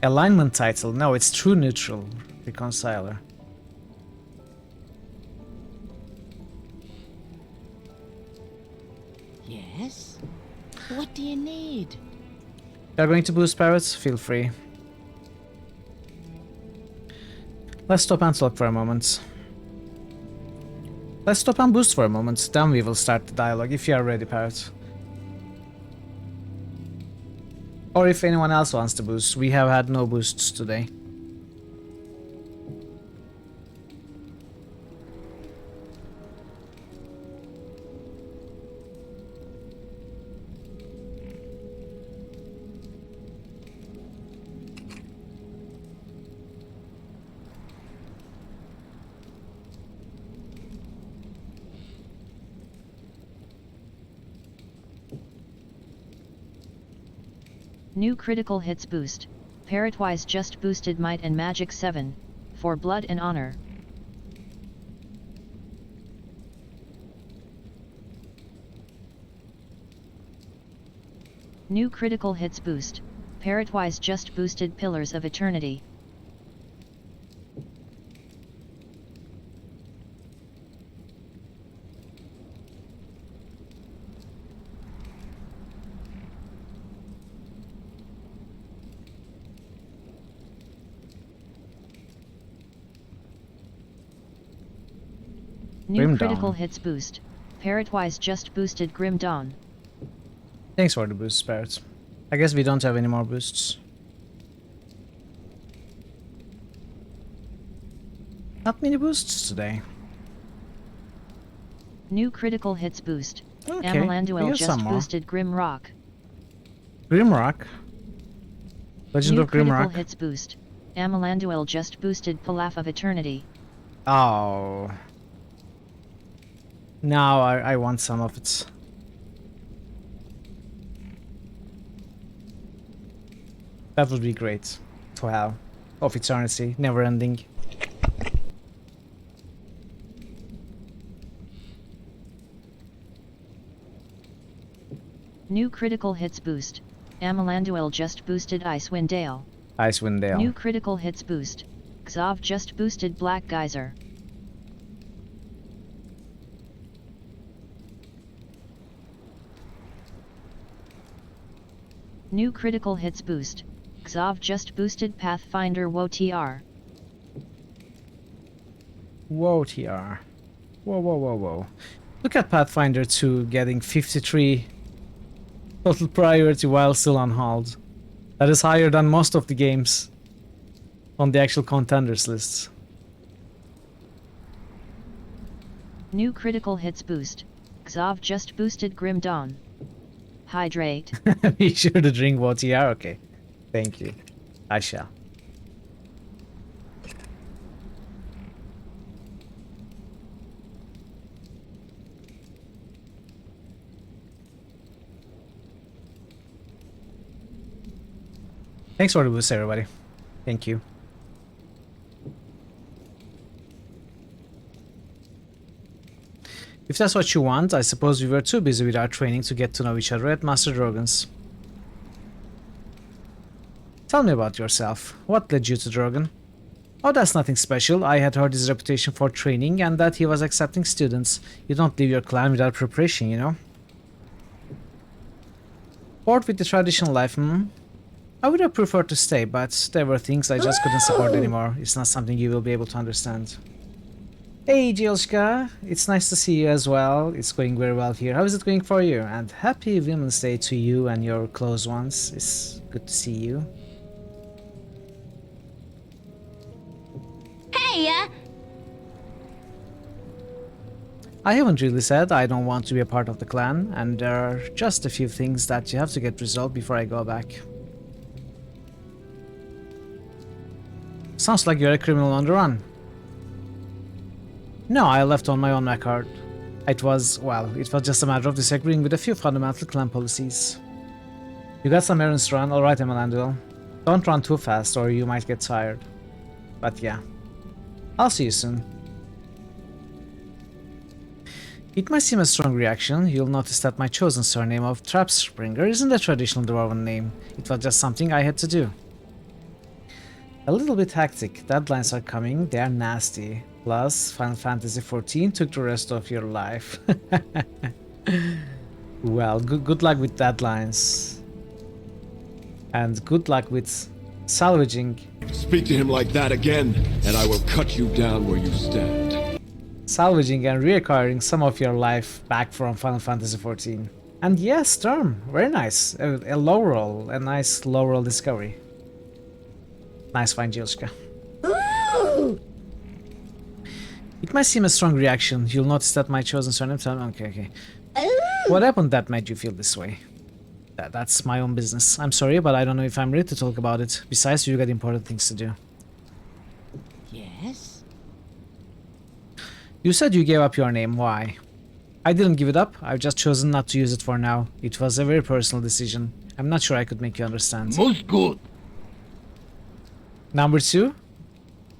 Alignment title. No, it's True Neutral Reconciler. Yes? What do you need? You're going to boost parrots? Feel free. Let's stop and talk for a moment. Let's stop and boost for a moment, then we will start the dialogue if you are ready, Parrot. Or if anyone else wants to boost, we have had no boosts today. New critical hits boost. Parrotwise just boosted Might and Magic 7, for Blood and Honor. New critical hits boost. Parrotwise just boosted Pillars of Eternity. New Grim critical Dawn. hits boost. Parrotwise just boosted Grim Dawn. Thanks for the boost, Parrot. I guess we don't have any more boosts. Not many boosts today. New critical hits boost. Okay, Amalanduel here's just some more. boosted Grimrock. Grimrock. Legend New of critical Grimrock. hits boost. Amalanduel just boosted Pilaf of Eternity. Oh. Now I want some of it. That would be great to have. Of Eternity, never ending. New critical hits boost. Amalanduel just boosted Icewind Dale. Icewind Dale. New critical hits boost. Xav just boosted Black Geyser. New critical hits boost. Xav just boosted Pathfinder WoTR. Whoa, TR. Whoa, whoa, whoa, whoa. Look at Pathfinder 2 getting 53 total priority while still on hold. That is higher than most of the games on the actual contenders lists. New critical hits boost. Xav just boosted Grim Dawn. Hydrate. Be sure to drink water. Yeah, okay. Thank you. I shall. Thanks for the boost, everybody. Thank you. If that's what you want, I suppose we were too busy with our training to get to know each other at Master Drogon's. Tell me about yourself. What led you to Drogon? Oh, that's nothing special. I had heard his reputation for training and that he was accepting students. You don't leave your clan without preparation, you know? Bored with the traditional life, I would have preferred to stay, but there were things I just couldn't support anymore. It's not something you will be able to understand. Hey, Jilshka. It's nice to see you as well. It's going very well here. How is it going for you? And happy Women's Day to you and your close ones. It's good to see you. Hey, I haven't really said I don't want to be a part of the clan, and there are just a few things that you have to get resolved before I go back. Sounds like you're a criminal on the run. No, I left on my own accord. It was just a matter of disagreeing with a few fundamental clan policies. You got some errands to run? Alright, Amalanduel. Don't run too fast or you might get tired. But yeah. I'll see you soon. It might seem a strong reaction. You'll notice that my chosen surname of Trapspringer isn't a traditional dwarven name. It was just something I had to do. A little bit hectic. Deadlines are coming. They are nasty. Plus, Final Fantasy XIV took the rest of your life. Well, good luck with deadlines. And good luck with salvaging. Speak to him like that again, and I will cut you down where you stand. Salvaging and reacquiring some of your life back from Final Fantasy XIV. And yes, Storm, very nice. A low roll, a nice low roll discovery. Nice find, Jilshka. It might seem a strong reaction. You'll notice that my chosen surname... Okay. What happened that made you feel this way? That's my own business. I'm sorry, but I don't know if I'm ready to talk about it. Besides, you got important things to do. Yes? You said you gave up your name. Why? I didn't give it up. I've just chosen not to use it for now. It was a very personal decision. I'm not sure I could make you understand. Most good. Number 2.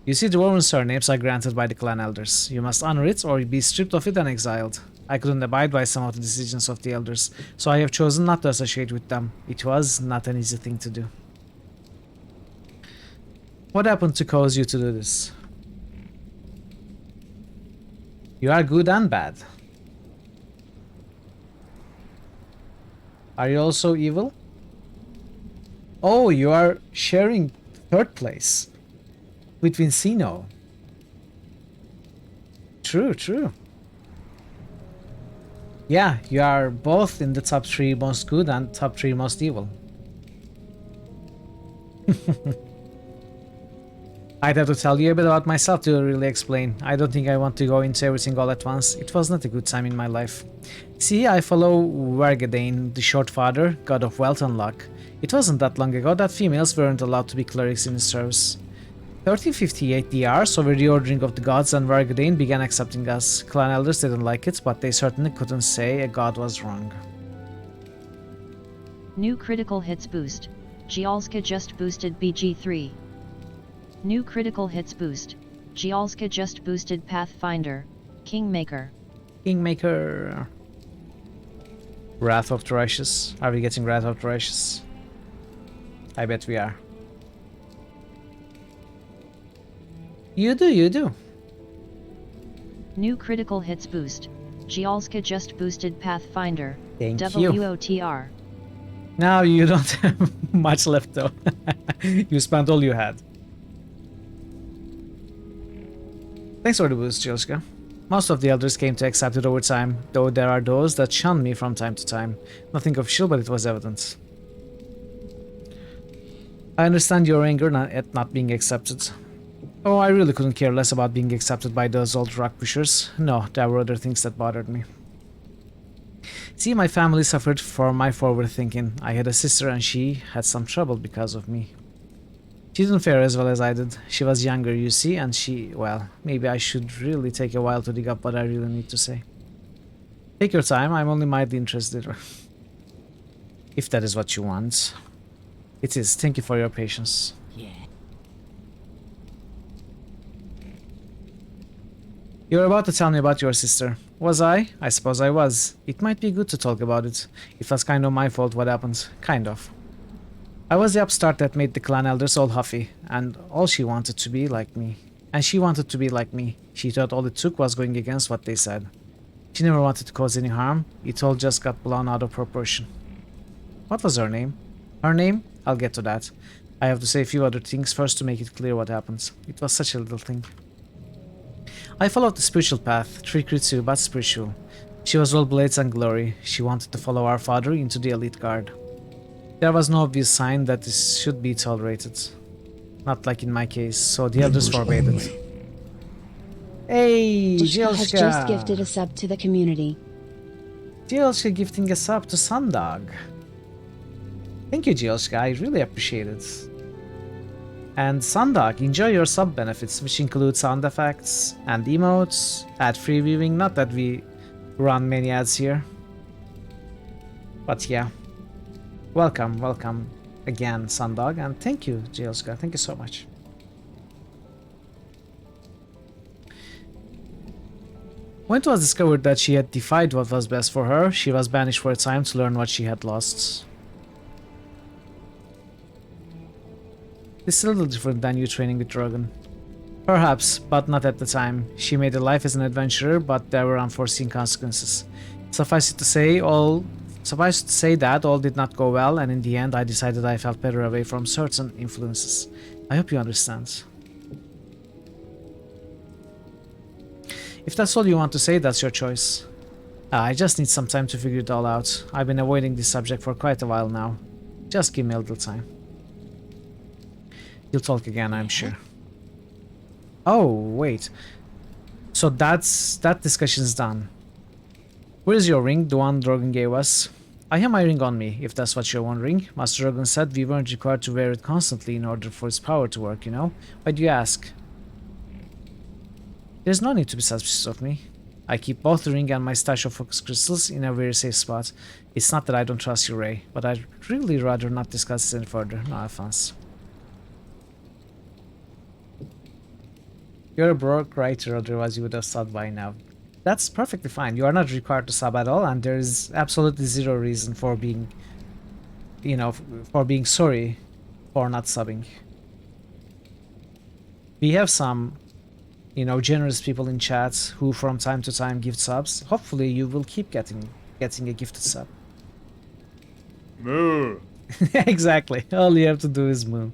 You see, dwarven surnames are granted by the clan elders. You must honor it or be stripped of it and exiled. I couldn't abide by some of the decisions of the elders, so I have chosen not to associate with them. It was not an easy thing to do. What happened to cause you to do this? You are good and bad. Are you also evil? Oh, you are sharing third place with Vincino. True. Yeah, you are both in the top 3 most good and top 3 most evil. I'd have to tell you a bit about myself to really explain. I don't think I want to go into everything all at once. It was not a good time in my life. See, I follow Vargadane, the Short Father, god of wealth and luck. It wasn't that long ago that females weren't allowed to be clerics in his service. 1358 DR saw a reordering of the gods and Vargadane began accepting us. Clan elders didn't like it, but they certainly couldn't say a god was wrong. New critical hits boost. Gialska just boosted BG3. New critical hits boost. Gialska just boosted Pathfinder. Kingmaker. Kingmaker. Wrath of the Righteous. Are we getting Wrath of the Righteous? I bet we are. You do. New critical hits boost. Gialska just boosted Pathfinder. Thank you. WOTR. Now you don't have much left though. You spent all you had. Thanks for the boost, Gialska. Most of the elders came to accept it over time, though there are those that shun me from time to time. Nothing official, but it was evident. I understand your anger at not being accepted. Oh, I really couldn't care less about being accepted by those old rock pushers. No, there were other things that bothered me. See, my family suffered for my forward thinking. I had a sister and she had some trouble because of me. She didn't fare as well as I did. She was younger, you see, and well, maybe I should really take a while to dig up what I really need to say. Take your time, I'm only mildly interested. If that is what you want. It is. Thank you for your patience. Yeah. You were about to tell me about your sister. Was I? I suppose I was. It might be good to talk about it. It was kind of my fault what happened. Kind of. I was the upstart that made the clan elders all huffy, and all she wanted to be like me. And she wanted to be like me. She thought all it took was going against what they said. She never wanted to cause any harm. It all just got blown out of proportion. What was her name? Her name? I'll get to that. I have to say a few other things first to make it clear what happened. It was such a little thing. I followed the spiritual path, trickery too, but spiritual. She was all blades and glory. She wanted to follow our father into the elite guard. There was no obvious sign that this should be tolerated. Not like in my case, so the elders forbade it. Hey, Jilska has just Jilska! gifted a sub to the community. Jilska gifting a sub to Sundog. Thank you, Jilska, I really appreciate it. And Sundog, enjoy your sub benefits, which include sound effects and emotes, ad-free viewing, not that we run many ads here. But yeah. Welcome again, Sundog, and thank you, Jilska, thank you so much. When it was discovered that she had defied what was best for her, she was banished for a time to learn what she had lost. This is a little different than you training with Drogon. Perhaps, but not at the time. She made a life as an adventurer, but there were unforeseen consequences. Suffice it to say that all did not go well, and in the end I decided I felt better away from certain influences. I hope you understand. If that's all you want to say, that's your choice. I just need some time to figure it all out. I've been avoiding this subject for quite a while now. Just give me a little time. You'll talk again, I'm sure. Oh, wait. So that discussion's done. Where's your ring, the one Drogon gave us? I have my ring on me, if that's what you're wondering. Master Drogon said we weren't required to wear it constantly in order for its power to work, you know? Why do you ask? There's no need to be suspicious of me. I keep both the ring and my stash of focus crystals in a very safe spot. It's not that I don't trust you, Ray, but I'd really rather not discuss this any further. No offense. You're a broke writer, otherwise you would have stopped by now. That's perfectly fine. You are not required to sub at all, and there is absolutely zero reason for being, for being sorry for not subbing. We have some, generous people in chat who from time to time give subs. Hopefully you will keep getting a gifted sub. Moo. Exactly. All you have to do is moo.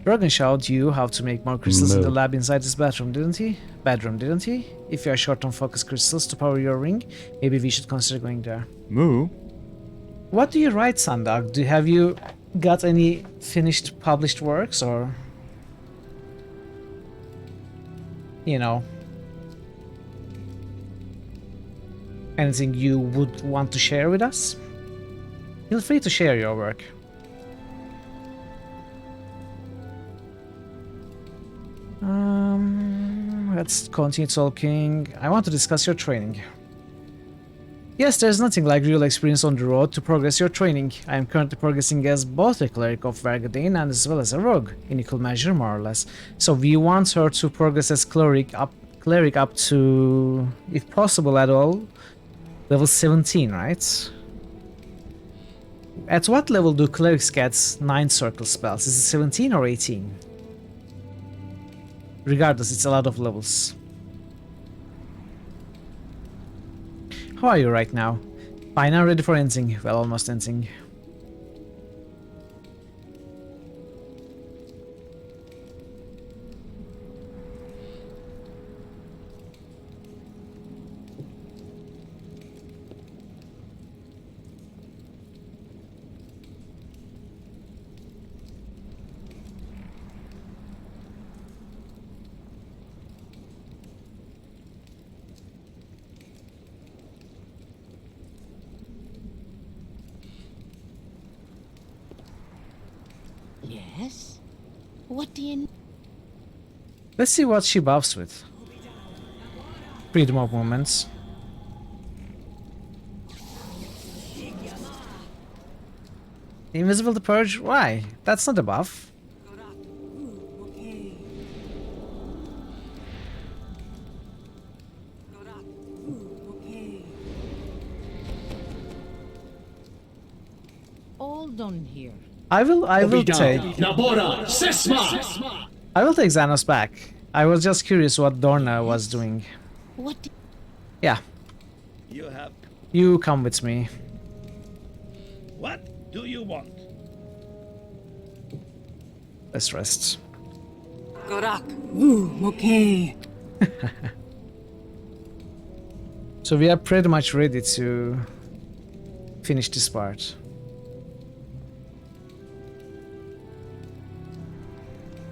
Drogon showed you how to make more crystals in the lab inside his bedroom, didn't he? If you are short on focus crystals to power your ring, maybe we should consider going there. Moo? What do you write, Sundog? Have you got any finished published works, or you know, anything you would want to share with us? Feel free to share your work. Let's continue talking. I want to discuss your training. Yes, there's nothing like real experience on the road to progress your training. I am currently progressing as both a cleric of Vargadane and as well as a rogue, in equal measure, more or less. So we want her to progress as cleric up to, if possible at all, level 17, right? At what level do clerics get 9 circle spells? Is it 17 or 18? Regardless, it's a lot of levels. How are you right now? Fine, I'm ready for anything. Well, almost anything. Yes? What do you... Let's see what she buffs with. Freedom of movements. Invisible to purge? Why? That's not a buff. All done here. I will take Nabora, Sesma! I will take Xanos back. I was just curious what Dorna was doing. What? Yeah. You have... You come with me. What do you want? Let's rest. Gorak. Ooh, okay. So we are pretty much ready to finish this part.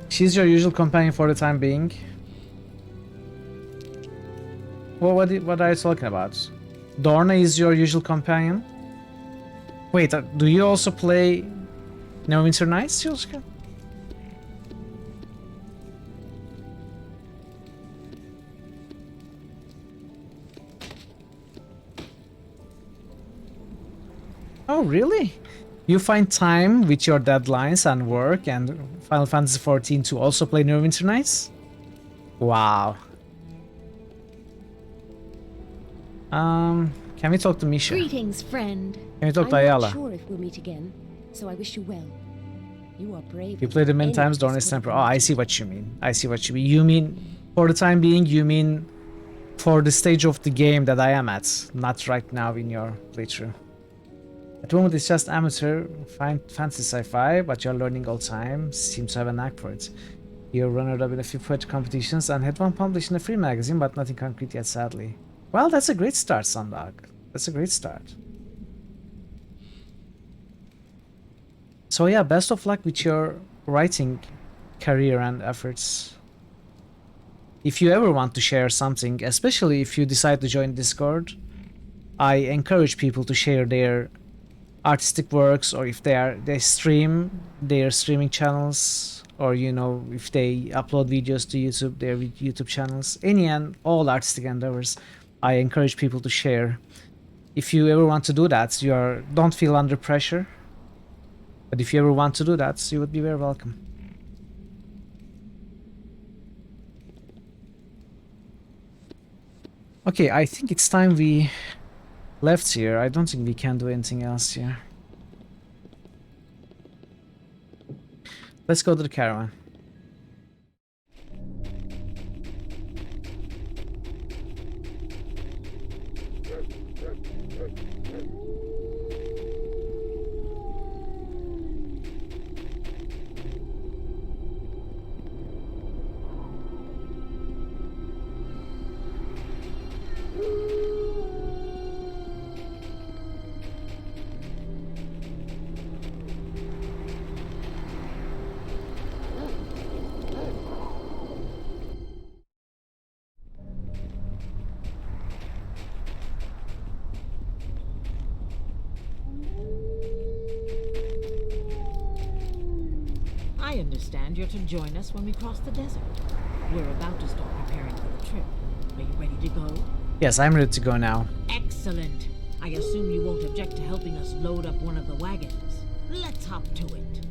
She's your usual companion for the time being. Well, what are you talking about? Dorna is your usual companion? Wait, do you also play Neverwinter Nights, Yosuke? Oh, really? You find time with your deadlines and work and Final Fantasy XIV to also play Neverwinter Nights? Wow. Can we talk to Misha? Greetings, friend. Can we talk to I'm Ayala? not sure if we'll meet again, so I wish you well. You are brave. You played it many times, Dorna's Temper. Oh, I see what you mean. I see what you mean. You mean, for the time being, you mean for the stage of the game that I am at, not right now in your playthrough. At the moment, it's just amateur fantasy sci-fi, but you're learning all the time. Seem to have a knack for it. You're runner-up in a few poetry competitions and had one published in a free magazine, but nothing concrete yet, sadly. Well, that's a great start, Sundog. That's a great start. So yeah, best of luck with your writing career and efforts. If you ever want to share something, especially if you decide to join Discord, I encourage people to share their artistic works, or if they stream their streaming channels, or you know, if they upload videos to YouTube, their YouTube channels, any and all artistic endeavors, I encourage people to share. If you ever want to do that, don't feel under pressure. But if you ever want to do that, you would be very welcome. Okay, I think it's time we left here. I don't think we can do anything else here. Let's go to the caravan. understand you're to join us when we cross the desert. We're about to start preparing for the trip. Are you ready to go? Yes, I'm ready to go now. Excellent. I assume you won't object to helping us load up one of the wagons. Let's hop to it.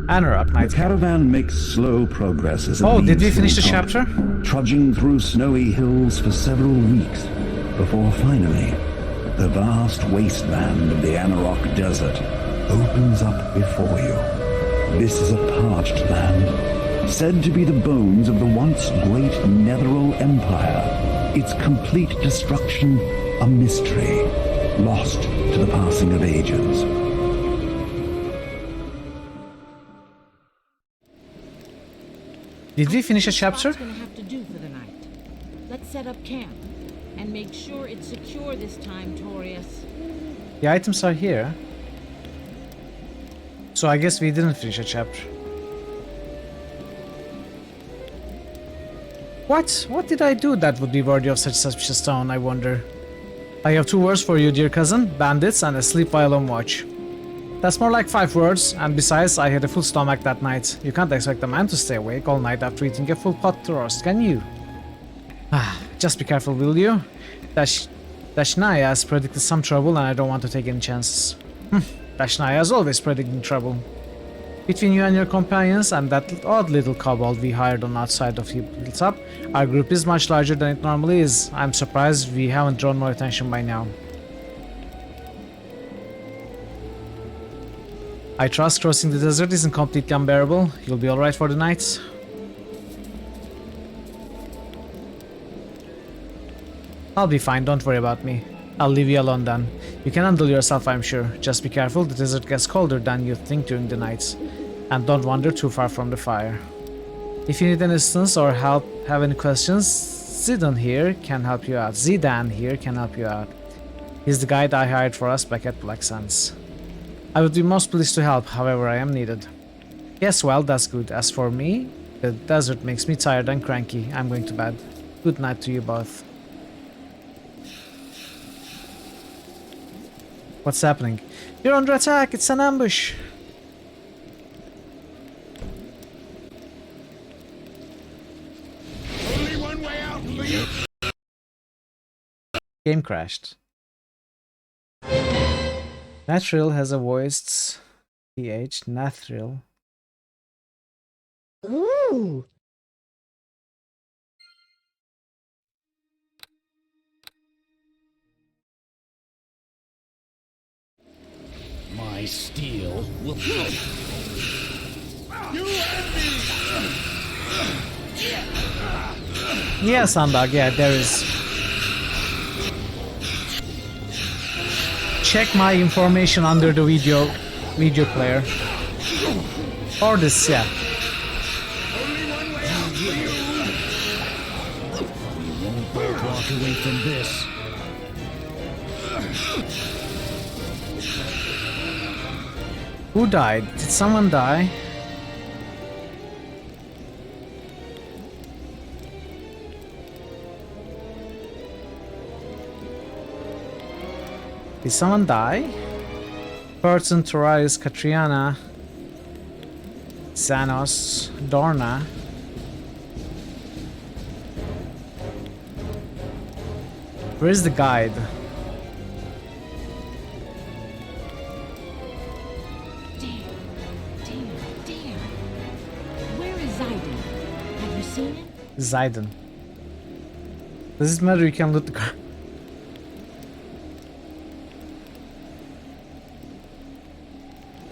Anorak Night. The caravan makes slow progress as it Oh, did leaves we finish the Hilltop, chapter? trudging through snowy hills for several weeks, before finally, the vast wasteland of the Anorak Desert opens up before you. This is a parched land, said to be the bones of the once great Netheril Empire, its complete destruction a mystery, lost to the passing of ages. Did we finish a chapter? What's gonna have to do for the night? Let's set up camp and make sure it's secure this time, Torius. The items are here. So I guess we didn't finish a chapter. What? What did I do that would be worthy of such suspicious stone, I wonder? I have 2 words for you, dear cousin. Bandits and asleep while on watch. That's more like 5 words, and besides, I had a full stomach that night. You can't expect a man to stay awake all night after eating a full pot roast, can you? Just be careful, will you? Dashnaya has predicted some trouble, and I don't want to take any chances. Dashnaya is always predicting trouble. Between you and your companions and that odd little kobold we hired on outside of Hilltop, our group is much larger than it normally is. I'm surprised we haven't drawn more attention by now. I trust crossing the desert isn't completely unbearable. You'll be alright for the night. I'll be fine, don't worry about me. I'll leave you alone then. You can handle yourself, I'm sure. Just be careful, the desert gets colder than you think during the nights. And don't wander too far from the fire. If you need any assistance or help, have any questions, Zidane here can help you out. He's the guide I hired for us back at Black Sands. I would be most pleased to help, however I am needed. Yes, well, that's good. As for me, the desert makes me tired and cranky. I'm going to bed. Good night to you both. What's happening? You're under attack! It's an ambush! Only one way out for you. Game crashed. Nathril has a voiced PH. Nathril. Ooh! My steel will float. You and me. Yeah, Sandog, yeah, there is. Check my information under the video player. Or this, yeah. Only one way out for you. We won't both walk away from this. Who died? Did someone die? Did someone die? Burton, Torius, Katriana, Xanos, Dorna. Where's the guide? Dear. Where is Zidane? Have you seen him? Zidane. Does it matter? You can loot the car.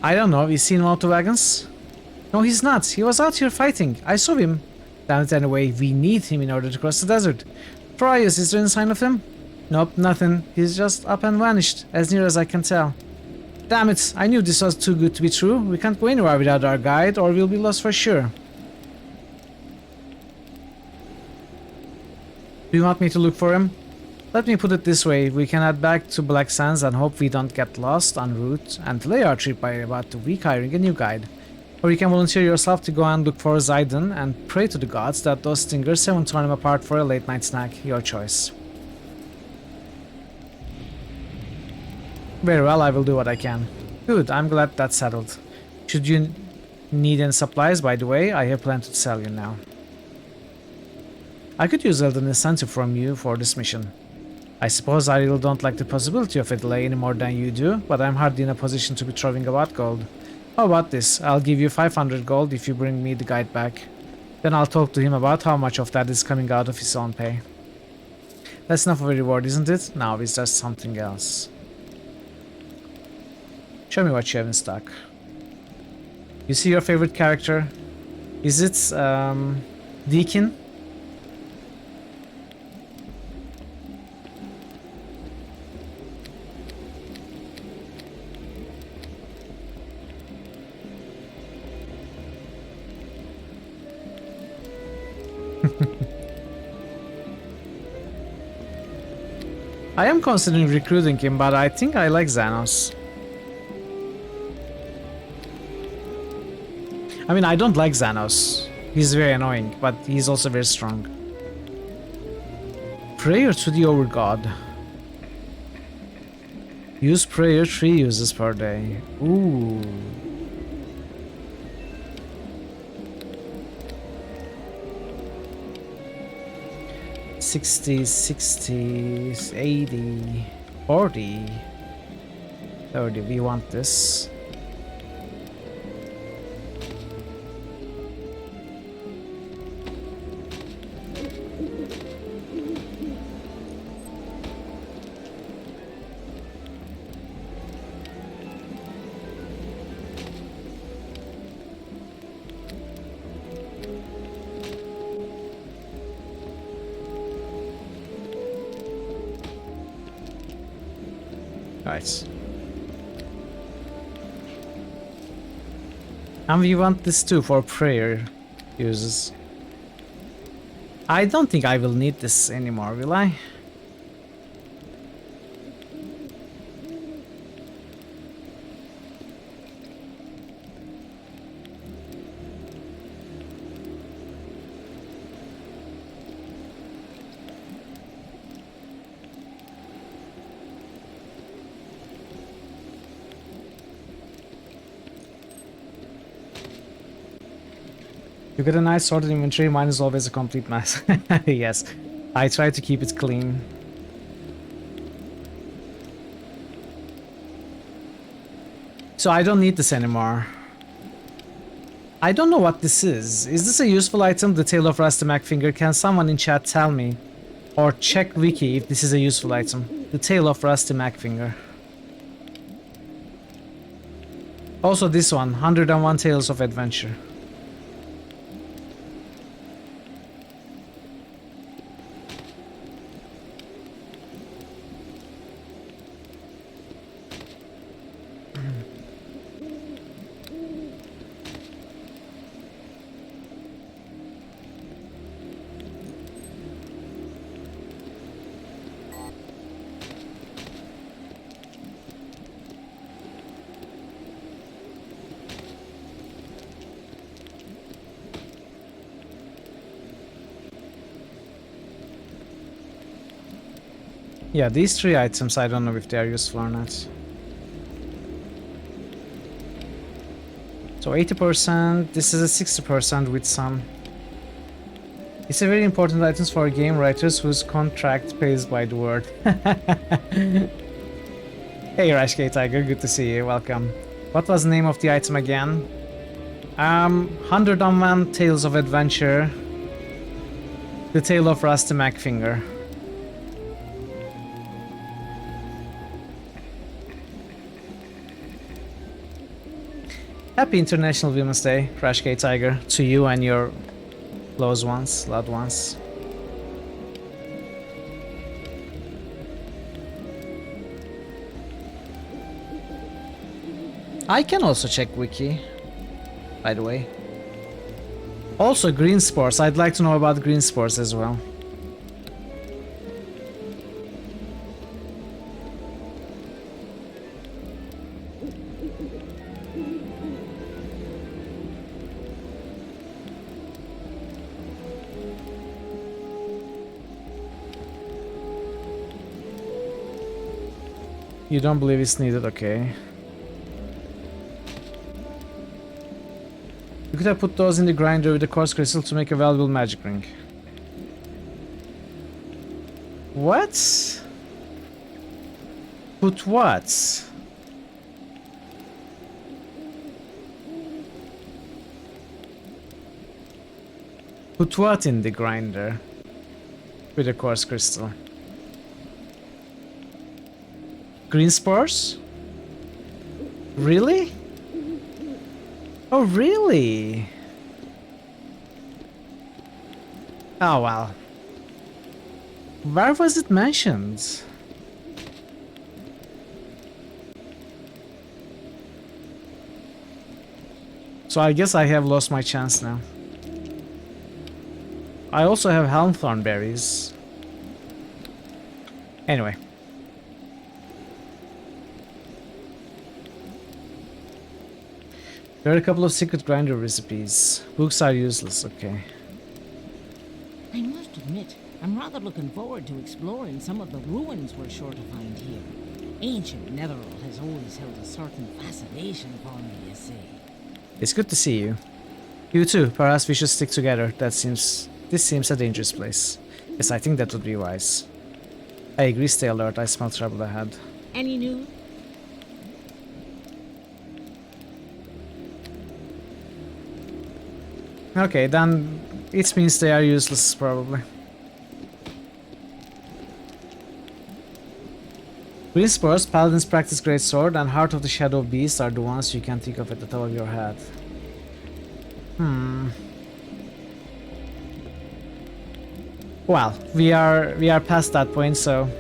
I don't know. Is he in one of the wagons? No, he's not. He was out here fighting. I saw him. Damn it, anyway. We need him in order to cross the desert. Torius, is there any sign of him? Nope, nothing. He's just up and vanished, as near as I can tell. Damn it, I knew this was too good to be true. We can't go anywhere without our guide, or we'll be lost for sure. Do you want me to look for him? Let me put it this way, we can head back to Black Sands and hope we don't get lost en route and delay our trip by about a week hiring a new guide. Or you can volunteer yourself to go and look for Zidane and pray to the gods that those stingers haven't torn him apart for a late night snack. Your choice. Very well, I will do what I can. Good, I'm glad that's settled. Should you need any supplies, by the way, I have plenty to sell you now. I could use a little incentive from you for this mission. I suppose I really don't like the possibility of a delay any more than you do, but I'm hardly in a position to be throwing about gold. How about this? I'll give you 500 gold if you bring me the guide back. Then I'll talk to him about how much of that is coming out of his own pay. That's enough of a reward, isn't it? Now is there something else? Show me what you have in stock. You see your favorite character? Is it Deacon? I am considering recruiting him, but I think I like Xanos. I mean, I don't like Xanos. He's very annoying, but he's also very strong. Prayer to the Overgod. Use prayer 3 uses per day. Ooh. $60, $60, $80, $40, $30. We want this. Right. And we want this too for prayer uses. I don't think I will need this anymore, will I? You get a nice sorted inventory, mine is always a complete mess. Yes, I try to keep it clean. So I don't need this anymore. I don't know what this is. Is this a useful item? The Tale of Rusty Macfinger. Can someone in chat tell me? Or check wiki if this is a useful item. The Tale of Rusty Macfinger. Also this one, 101 Tales of Adventure. Yeah, these 3 items, I don't know if they are useful or not. So 80%, this is a 60% with some. It's a very important items for game writers whose contract pays by the word. Hey Rashk Tiger, good to see you, welcome. What was the name of the item again? 101 Tales of Adventure. The Tale of Rusty Macfinger. Happy International Women's Day, Crash K Tiger, to you and your close ones, loved ones. I can also check wiki, by the way. Also green sports, I'd like to know about green sports as well. You don't believe it's needed, okay. You could have put those in the grinder with the quartz crystal to make a valuable magic ring. What? Put what? Put what in the grinder with the quartz crystal? Green spores? Really? Oh, really? Oh, well. Where was it mentioned? So I guess I have lost my chance now. I also have helmthorn berries. Anyway. There are a couple of secret grinder recipes. Books are useless, okay. I must admit, I'm rather looking forward to exploring some of the ruins we're sure to find here. Ancient Netherall has always held a certain fascination for me, you see. It's good to see you. You too. Perhaps we should stick together. This seems a dangerous place. Yes, I think that would be wise. I agree, stay alert. I smell trouble ahead. Any news? Okay, then it means they are useless, probably. Green Spurs, Paladins Practice Great Sword, and Heart of the Shadow Beast are the ones you can think of at the top of your head. Well, we are past that point, so...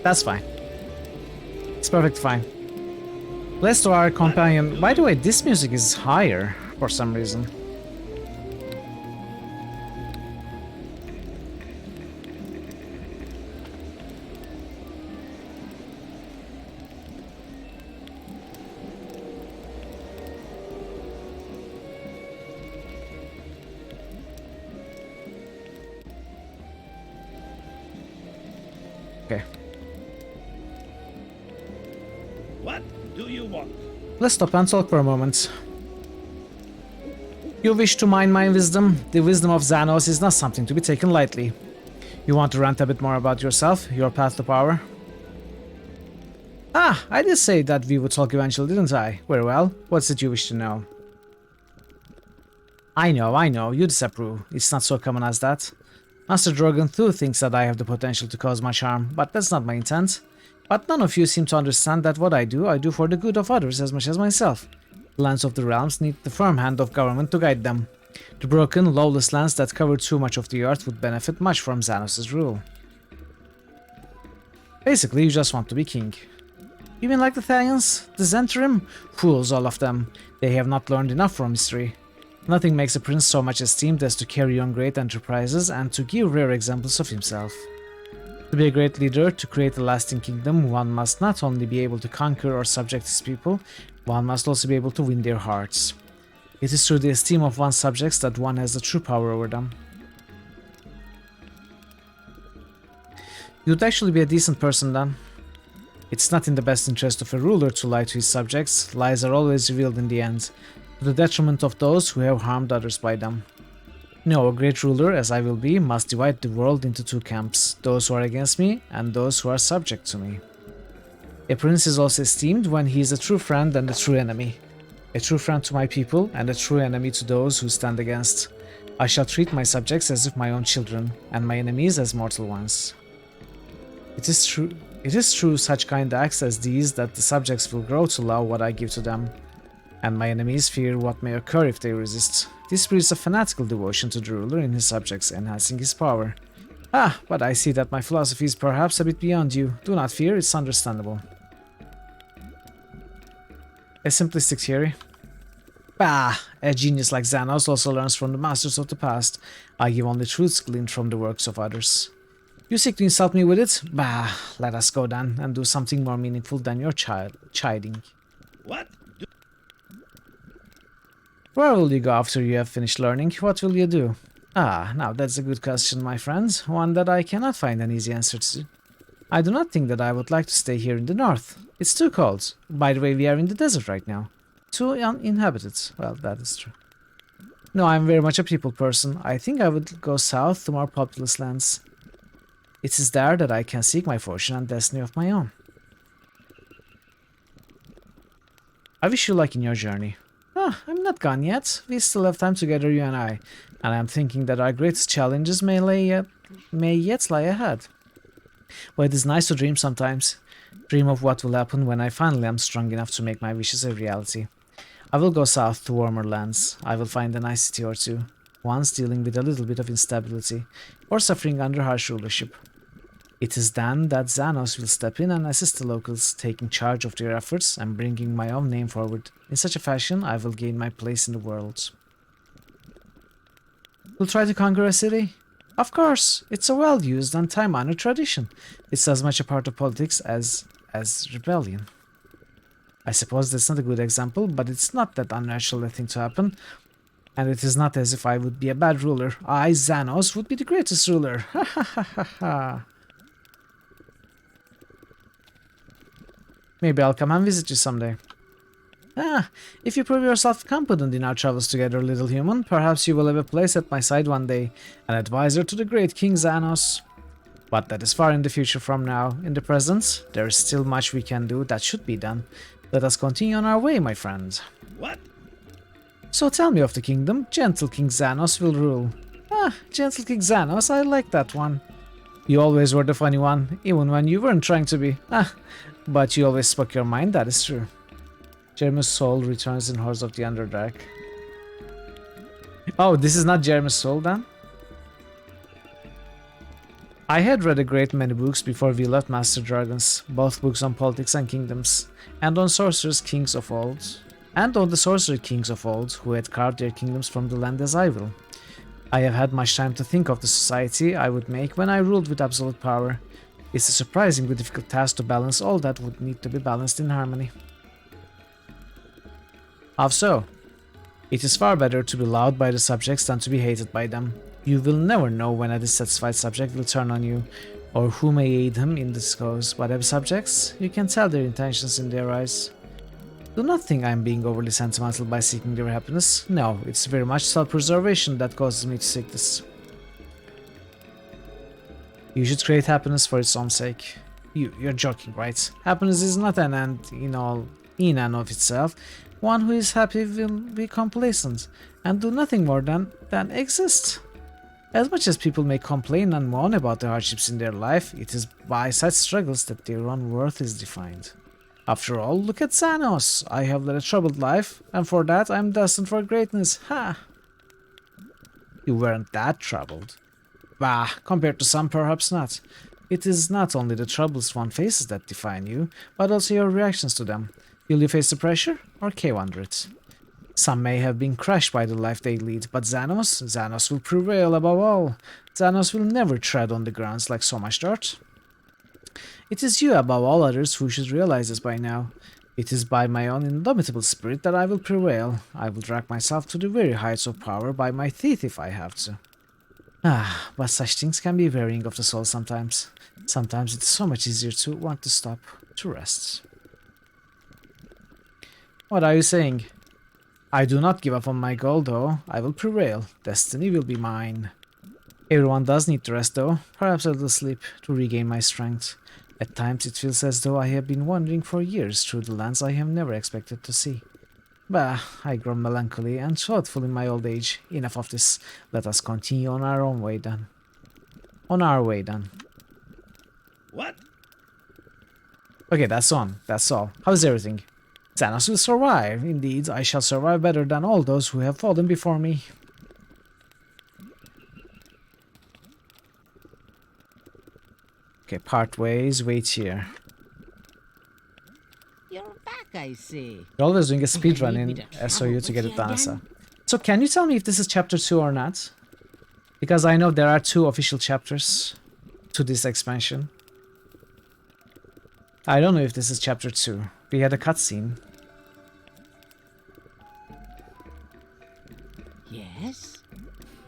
That's fine. It's perfect fine. Let's do our companion. By the way, this music is higher for some reason. Okay. What do you want? Let's stop and talk for a moment. You wish to mine my wisdom? The wisdom of Xanos is not something to be taken lightly. You want to rant a bit more about yourself, your path to power? Ah, I did say that we would talk eventually, didn't I? Very well. What's it you wish to know? I know, you disapprove. It's not so common as that. Master Drogon too thinks that I have the potential to cause much harm, but that's not my intent. But none of you seem to understand that what I do for the good of others as much as myself. The lands of the realms need the firm hand of government to guide them. The broken, lawless lands that cover too much of the earth would benefit much from Xanos' rule. Basically, you just want to be king. You mean like the Thalians? The Zentrim? Fools, all of them. They have not learned enough from history. Nothing makes a prince so much esteemed as to carry on great enterprises and to give rare examples of himself. To be a great leader, to create a lasting kingdom, one must not only be able to conquer or subject his people, one must also be able to win their hearts. It is through the esteem of one's subjects that one has the true power over them. You'd actually be a decent person then. It's not in the best interest of a ruler to lie to his subjects. Lies are always revealed in the end, to the detriment of those who have harmed others by them. No, a great ruler, as I will be, must divide the world into two camps, those who are against me and those who are subject to me. A prince is also esteemed when he is a true friend and a true enemy. A true friend to my people and a true enemy to those who stand against. I shall treat my subjects as if my own children, and my enemies as mortal ones. It is through such kind acts as these that the subjects will grow to love what I give to them, and my enemies fear what may occur if they resist. This breeds a fanatical devotion to the ruler in his subjects, enhancing his power. Ah, but I see that my philosophy is perhaps a bit beyond you. Do not fear, it's understandable. A simplistic theory. Bah, a genius like Xanos also learns from the masters of the past. I give only truths gleaned from the works of others. You seek to insult me with it? Bah, let us go then, and do something more meaningful than your chiding. What? Where will you go after you have finished learning? What will you do? Ah, now that's a good question, my friends. One that I cannot find an easy answer to. I do not think that I would like to stay here in the north. It's too cold. By the way, we are in the desert right now. Too uninhabited. Well, that is true. No, I'm very much a people person. I think I would go south to more populous lands. It is there that I can seek my fortune and destiny of my own. I wish you luck in your journey. Ah, I'm not gone yet. We still have time together, you and I. And I'm thinking that our greatest challenges may yet lie ahead. But it is nice to dream sometimes. Dream of what will happen when I finally am strong enough to make my wishes a reality. I will go south to warmer lands. I will find a nice city or two, once dealing with a little bit of instability, or suffering under harsh rulership. It is then that Xanos will step in and assist the locals, taking charge of their efforts and bringing my own name forward. In such a fashion, I will gain my place in the world. We'll try to conquer a city? Of course, it's a well-used and time-honored tradition. It's as much a part of politics as rebellion. I suppose that's not a good example, but it's not that unnatural a thing to happen. And it is not as if I would be a bad ruler. I, Xanos, would be the greatest ruler. Ha ha ha ha ha. Maybe I'll come and visit you someday. Ah, if you prove yourself competent in our travels together, little human, perhaps you will have a place at my side one day, an advisor to the great King Xanos. But that is far in the future from now. In the present, there is still much we can do that should be done. Let us continue on our way, my friends. What? So tell me of the kingdom. Gentle King Xanos will rule. Ah, Gentle King Xanos, I like that one. You always were the funny one, even when you weren't trying to be. Ah, but you always spoke your mind, that is true. Jeremy's soul returns in Hordes of the Underdark. Oh, this is not Jeremy's soul then? I had read a great many books before we left Master Dragons, both books on politics and kingdoms, and on sorcerers kings of old, and on the sorcerer kings of old who had carved their kingdoms from the land as I will. I have had much time to think of the society I would make when I ruled with absolute power. It's a surprisingly difficult task to balance all that would need to be balanced in harmony. How so? It is far better to be loved by the subjects than to be hated by them. You will never know when a dissatisfied subject will turn on you, or who may aid him in this cause. Whatever subjects, you can tell their intentions in their eyes. Do not think I am being overly sentimental by seeking their happiness. No, it's very much self-preservation that causes me to seek this. You should create happiness for its own sake. You're joking, right? Happiness is not an end in and of itself. One who is happy will be complacent and do nothing more than exist. As much as people may complain and moan about the hardships in their life, it is by such struggles that their own worth is defined. After all, look at Xanos. I have led a troubled life, and for that I am destined for greatness. Ha! You weren't that troubled. Bah, compared to some, perhaps not. It is not only the troubles one faces that define you, but also your reactions to them. Will you face the pressure, or cave under it? Some may have been crushed by the life they lead, but Xanos will prevail above all. Xanos will never tread on the grounds like so much dirt. It is you above all others who should realize this by now. It is by my own indomitable spirit that I will prevail. I will drag myself to the very heights of power by my teeth if I have to. Ah, but such things can be varying of the soul sometimes. Sometimes it's so much easier to want to stop, to rest. What are you saying? I do not give up on my goal though. I will prevail. Destiny will be mine. Everyone does need to rest though. Perhaps a little sleep to regain my strength. At times it feels as though I have been wandering for years through the lands I have never expected to see. Bah, I grow melancholy and thoughtful in my old age. Enough of this. Let us continue on our own way then. On our way then. What? Okay, that's all. How's everything? Xanos will survive. Indeed, I shall survive better than all those who have fallen before me. Okay, part ways, wait here. You're back, I see. You're always doing a speedrun in SOU to get it done, so. So can you tell me if this is chapter 2 or not? Because I know there are 2 official chapters to this expansion. I don't know if this is chapter 2. We had a cutscene. Yes?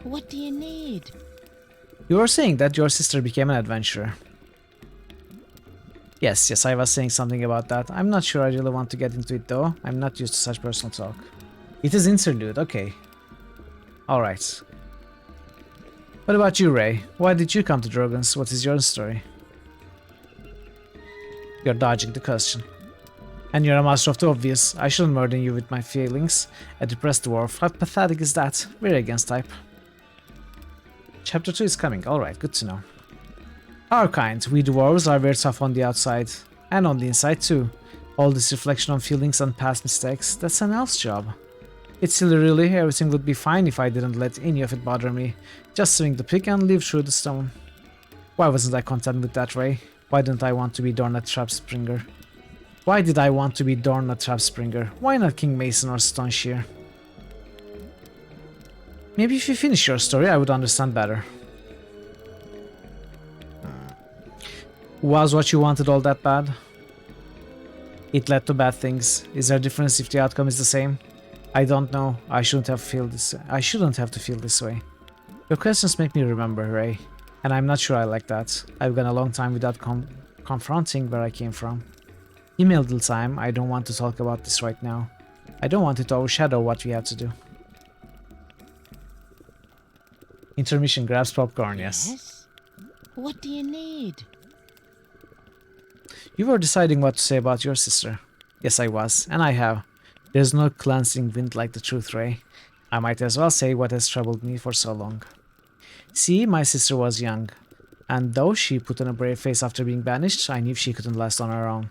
What do you need? You were saying that your sister became an adventurer. Yes, I was saying something about that. I'm not sure I really want to get into it though. I'm not used to such personal talk. It is interlude, okay. Alright. What about you, Ray? Why did you come to Drogon's? What is your story? You're dodging the question. And you're a master of the obvious. I shouldn't murder you with my feelings. A depressed dwarf. How pathetic is that? Very against type. Chapter 2 is coming. Alright, good to know. Our kind, we dwarves are very tough on the outside. And on the inside too. All this reflection on feelings and past mistakes, that's an elf's job. It's silly really, everything would be fine if I didn't let any of it bother me. Just swing the pick and leave through the stone. Why wasn't I content with that, Ray? Why didn't I want to be Dorna Trapspringer? Why did I want to be Dorna Trapspringer? Why not King Mason or Stoneshear? Maybe if you finish your story I would understand better. Was what you wanted all that bad? It led to bad things. Is there a difference if the outcome is the same? I don't know. I shouldn't have to feel this way. Your questions make me remember, Ray. And I'm not sure I like that. I've gone a long time without confronting where I came from. Give me a little time. I don't want to talk about this right now. I don't want it to overshadow what we have to do. Intermission grabs popcorn, yes. What do you need? You were deciding what to say about your sister. Yes, I was, and I have. There's no cleansing wind like the truth, Ray. I might as well say what has troubled me for so long. See, my sister was young, and though she put on a brave face after being banished, I knew she couldn't last on her own.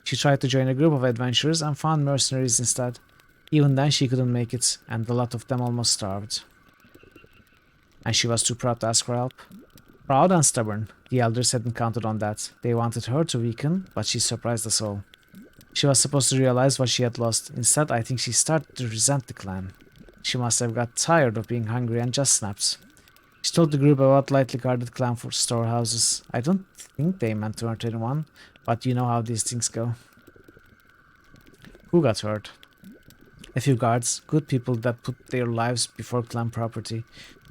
She tried to join a group of adventurers and found mercenaries instead. Even then she couldn't make it, and a lot of them almost starved. And she was too proud to ask for help. Proud and stubborn. The elders hadn't counted on that. They wanted her to weaken, but she surprised us all. She was supposed to realize what she had lost. Instead, I think she started to resent the clan. She must have got tired of being hungry and just snapped. She told the group about lightly guarded clan for storehouses. I don't think they meant to hurt anyone, but you know how these things go. Who got hurt? A few guards, good people that put their lives before clan property.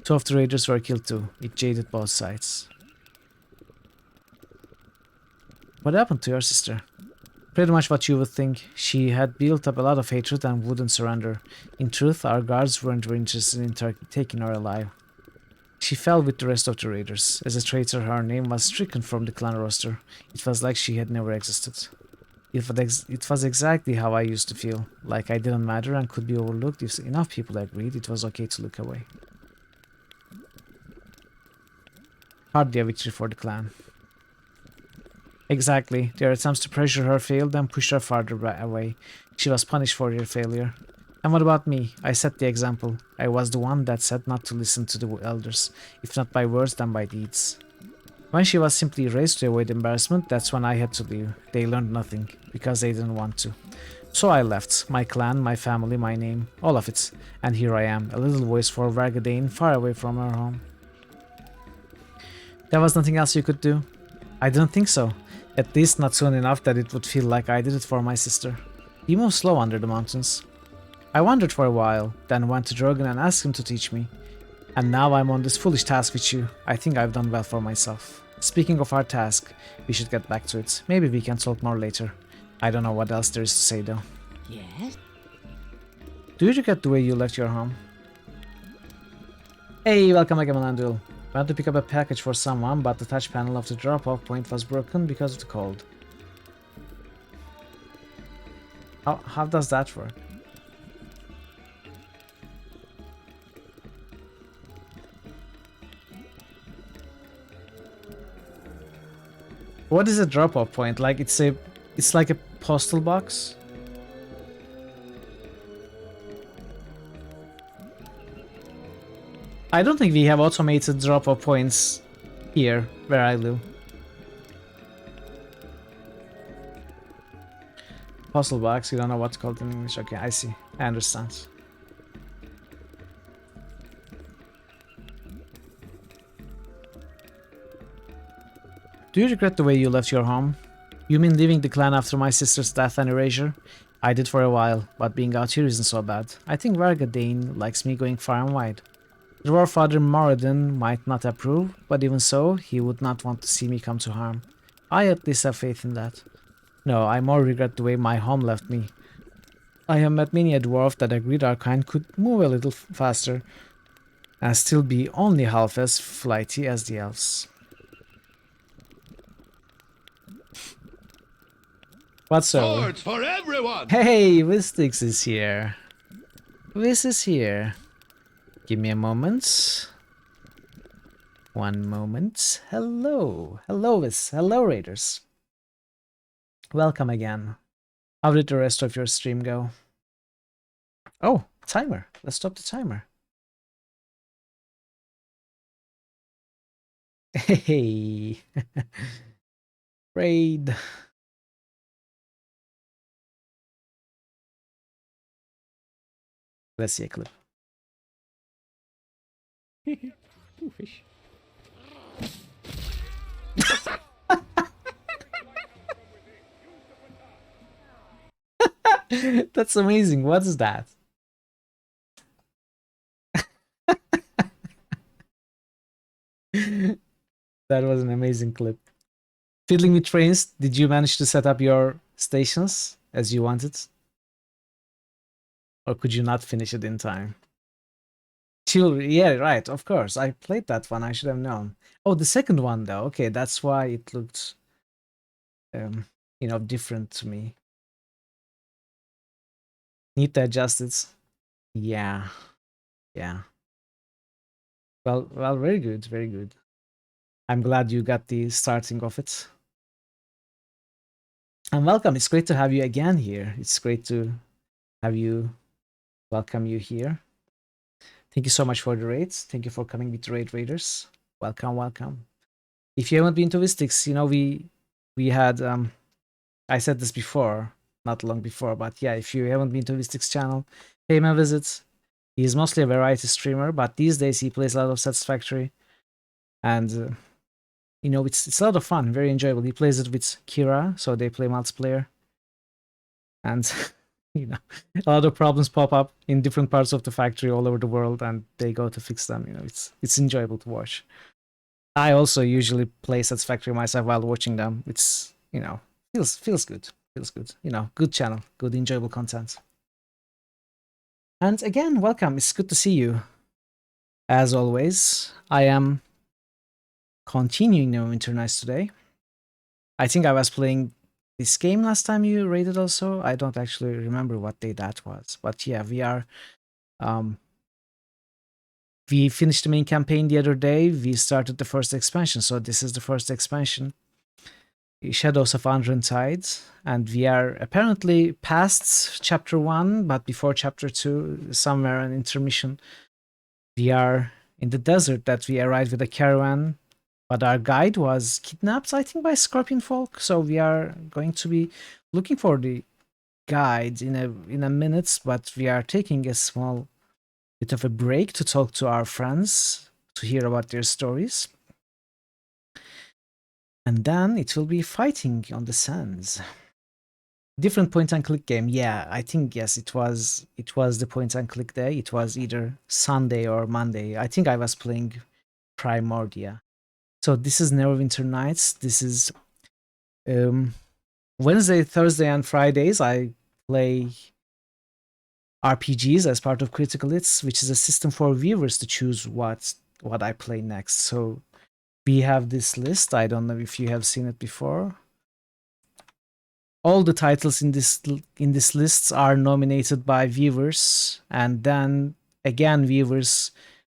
2 of the raiders were killed too. It jaded both sides. What happened to your sister? Pretty much what you would think. She had built up a lot of hatred and wouldn't surrender. In truth, our guards weren't very interested in taking her alive. She fell with the rest of the raiders. As a traitor, her name was stricken from the clan roster. It was like she had never existed. It was exactly how I used to feel, like I didn't matter and could be overlooked if enough people agreed it was okay to look away. Hardly a victory for the clan. Exactly, their attempts to pressure her failed and pushed her farther away. She was punished for their failure. And what about me? I set the example. I was the one that said not to listen to the elders, if not by words then by deeds. When she was simply raised to avoid embarrassment, that's when I had to leave. They learned nothing, because they didn't want to. So I left. My clan, my family, my name, all of it. And here I am, a little voice for Vargadane, far away from her home. There was nothing else you could do? I didn't think so. At least not soon enough that it would feel like I did it for my sister. He moved slow under the mountains. I wandered for a while, then went to Drogon and asked him to teach me. And now I'm on this foolish task with you. I think I've done well for myself. Speaking of our task, we should get back to it. Maybe we can talk more later. I don't know what else there is to say though. Yes? Do you regret the way you left your home? Hey, welcome back, Melandul. Went to pick up a package for someone, but the touch panel of the drop-off point was broken because of the cold. How does that work? What is a drop-off point? Like it's like a postal box? I don't think we have automated drop-off points here where I live. Postal box, you don't know what's called in English. Okay, I see. I understand. Do you regret the way you left your home? You mean leaving the clan after my sister's death and erasure? I did for a while, but being out here isn't so bad. I think Vargadane likes me going far and wide. Dwarf Father Moradin might not approve, but even so, he would not want to see me come to harm. I at least have faith in that. No, I more regret the way my home left me. I have met many a dwarf that agreed our kind could move a little faster and still be only half as flighty as the elves. What's so? Swords for everyone! Hey, Vistix is here. This is here. Give me a moment. One moment. Hello. Hello, Vis. Hello, Raiders. Welcome again. How did the rest of your stream go? Oh, timer. Let's stop the timer. Hey. Raid. Let's see a clip. That's amazing. What is that? That was an amazing clip. Fiddling with trains, did you manage to set up your stations as you wanted? Or could you not finish it in time? Chivalry, yeah, right, of course. I played that one, I should have known. Oh, the second one though. Okay, that's why it looked you know, different to me. Need to adjust it. Yeah. Yeah. Well, very good, very good. I'm glad you got the starting of it. And welcome. It's great to have you again here. It's great to have you welcome you here. Thank you so much for the raids. Thank you for coming with the raid raiders. Welcome, welcome. If you haven't been to Vistix, you know, we had I said this before, not long before, but yeah, if you haven't been to Vistix channel, pay him a visit. He's mostly a variety streamer, but these days he plays a lot of Satisfactory. And you know, it's a lot of fun, very enjoyable. He plays it with Kira, so they play multiplayer. And you know, a lot of problems pop up in different parts of the factory all over the world, and they go to fix them. You know, it's enjoyable to watch. I also usually play Satisfactory myself while watching them. It's, you know, feels good. Feels good. You know, good channel, good enjoyable content. And again, welcome. It's good to see you. As always, I am continuing Neverwinter Nights today. I think I was playing this game last time you raided also. I don't actually remember what day that was. But yeah, we are... we finished the main campaign the other day. We started the first expansion. So this is the first expansion. Shadows of Unrentide. And we are apparently past chapter 1, but before chapter 2, somewhere an intermission. We are in the desert that we arrived with a caravan. But our guide was kidnapped, I think, by Scorpion folk. So we are going to be looking for the guide in a minute. But we are taking a small bit of a break to talk to our friends, to hear about their stories. And then it will be fighting on the sands. Different point and click game. Yeah, I think yes, it was the point and click day. It was either Sunday or Monday. I think I was playing Primordia. So this is Neverwinter Nights. This is Wednesday, Thursday, and Fridays. I play RPGs as part of Critical Hits, which is a system for viewers to choose what I play next. So we have this list. I don't know if you have seen it before. All the titles in this list are nominated by viewers, and then again viewers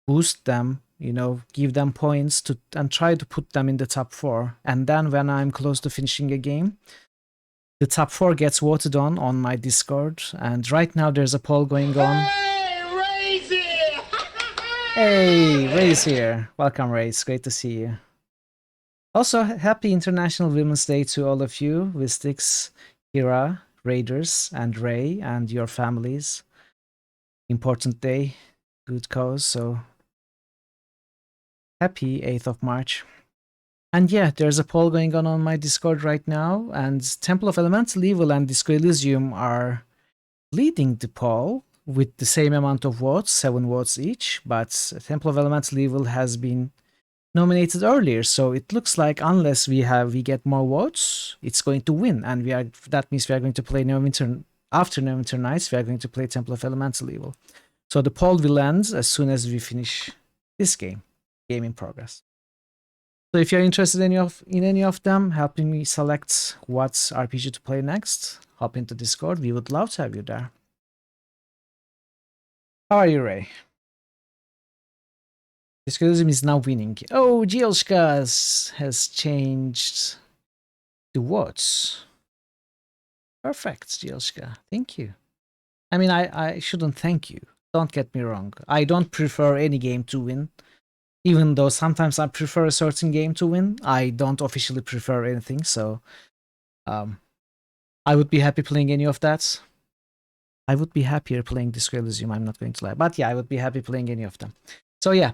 boost them, you know, give them points to and try to put them in the top 4. And then when I'm close to finishing a game, the top 4 gets voted on my Discord. And right now there's a poll going on. Hey, Ray's here! Hey, Ray's here. Welcome, Ray. It's great to see you. Also, happy International Women's Day to all of you, Vistix, Kira, Raiders, and Ray, and your families. Important day, good cause, so happy 8th of March. And yeah, there's a poll going on my Discord right now, and Temple of Elemental Evil and Disco Elysium are leading the poll. with the same amount of votes, 7 votes each, but Temple of Elemental Evil has been nominated earlier, so it looks like unless we get more votes, it's going to win, and that means we are going to play Neverwinter. After Neverwinter Nights, we are going to play Temple of Elemental Evil. So the poll will end as soon as we finish this game in progress. So if you're interested in any of them, helping me select what RPG to play next, hop into Discord. We would love to have you there. How are you, Ray? Discordism is now winning. Oh, Gielshka has changed the words. Perfect, Gielshka. Thank you. I mean, I shouldn't thank you. Don't get me wrong. I don't prefer any game to win. Even though sometimes I prefer a certain game to win, I don't officially prefer anything, so I would be happy playing any of that. I would be happier playing Disco Elysium, I'm not going to lie. But yeah, I would be happy playing any of them. So yeah,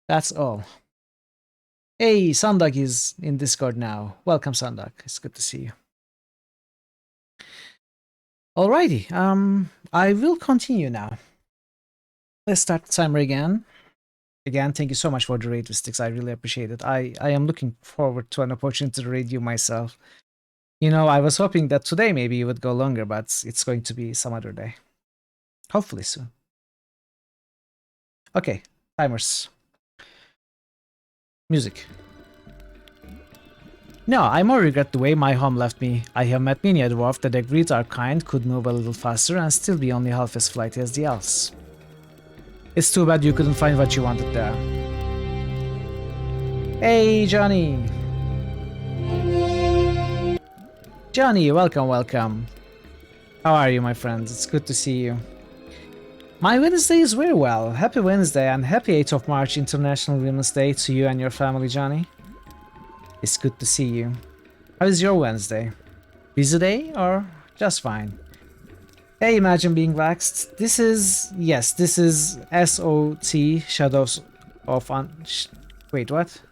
that's all. Hey, Sandak is in Discord now. Welcome, Sandak. It's good to see you. Alrighty, I will continue now. Let's start the timer again. Again, thank you so much for the raid with sticks. I really appreciate it. I am looking forward to an opportunity to raid you myself. You know, I was hoping that today maybe it would go longer, but it's going to be some other day. Hopefully soon. Okay, timers. Music. No, I more regret the way my home left me. I have met many a dwarf that agreed our kind could move a little faster and still be only half as flighty as the elves. It's too bad you couldn't find what you wanted there. Hey, Johnny! Johnny, welcome, welcome. How are you, my friends? It's good to see you. My Wednesday is very well. Happy Wednesday and happy 8th of March International Women's Day to you and your family, Johnny. It's good to see you. How is your Wednesday? Busy day or just fine? Hey, Imagine Being Waxed. This is SOT Shadows of wait, what?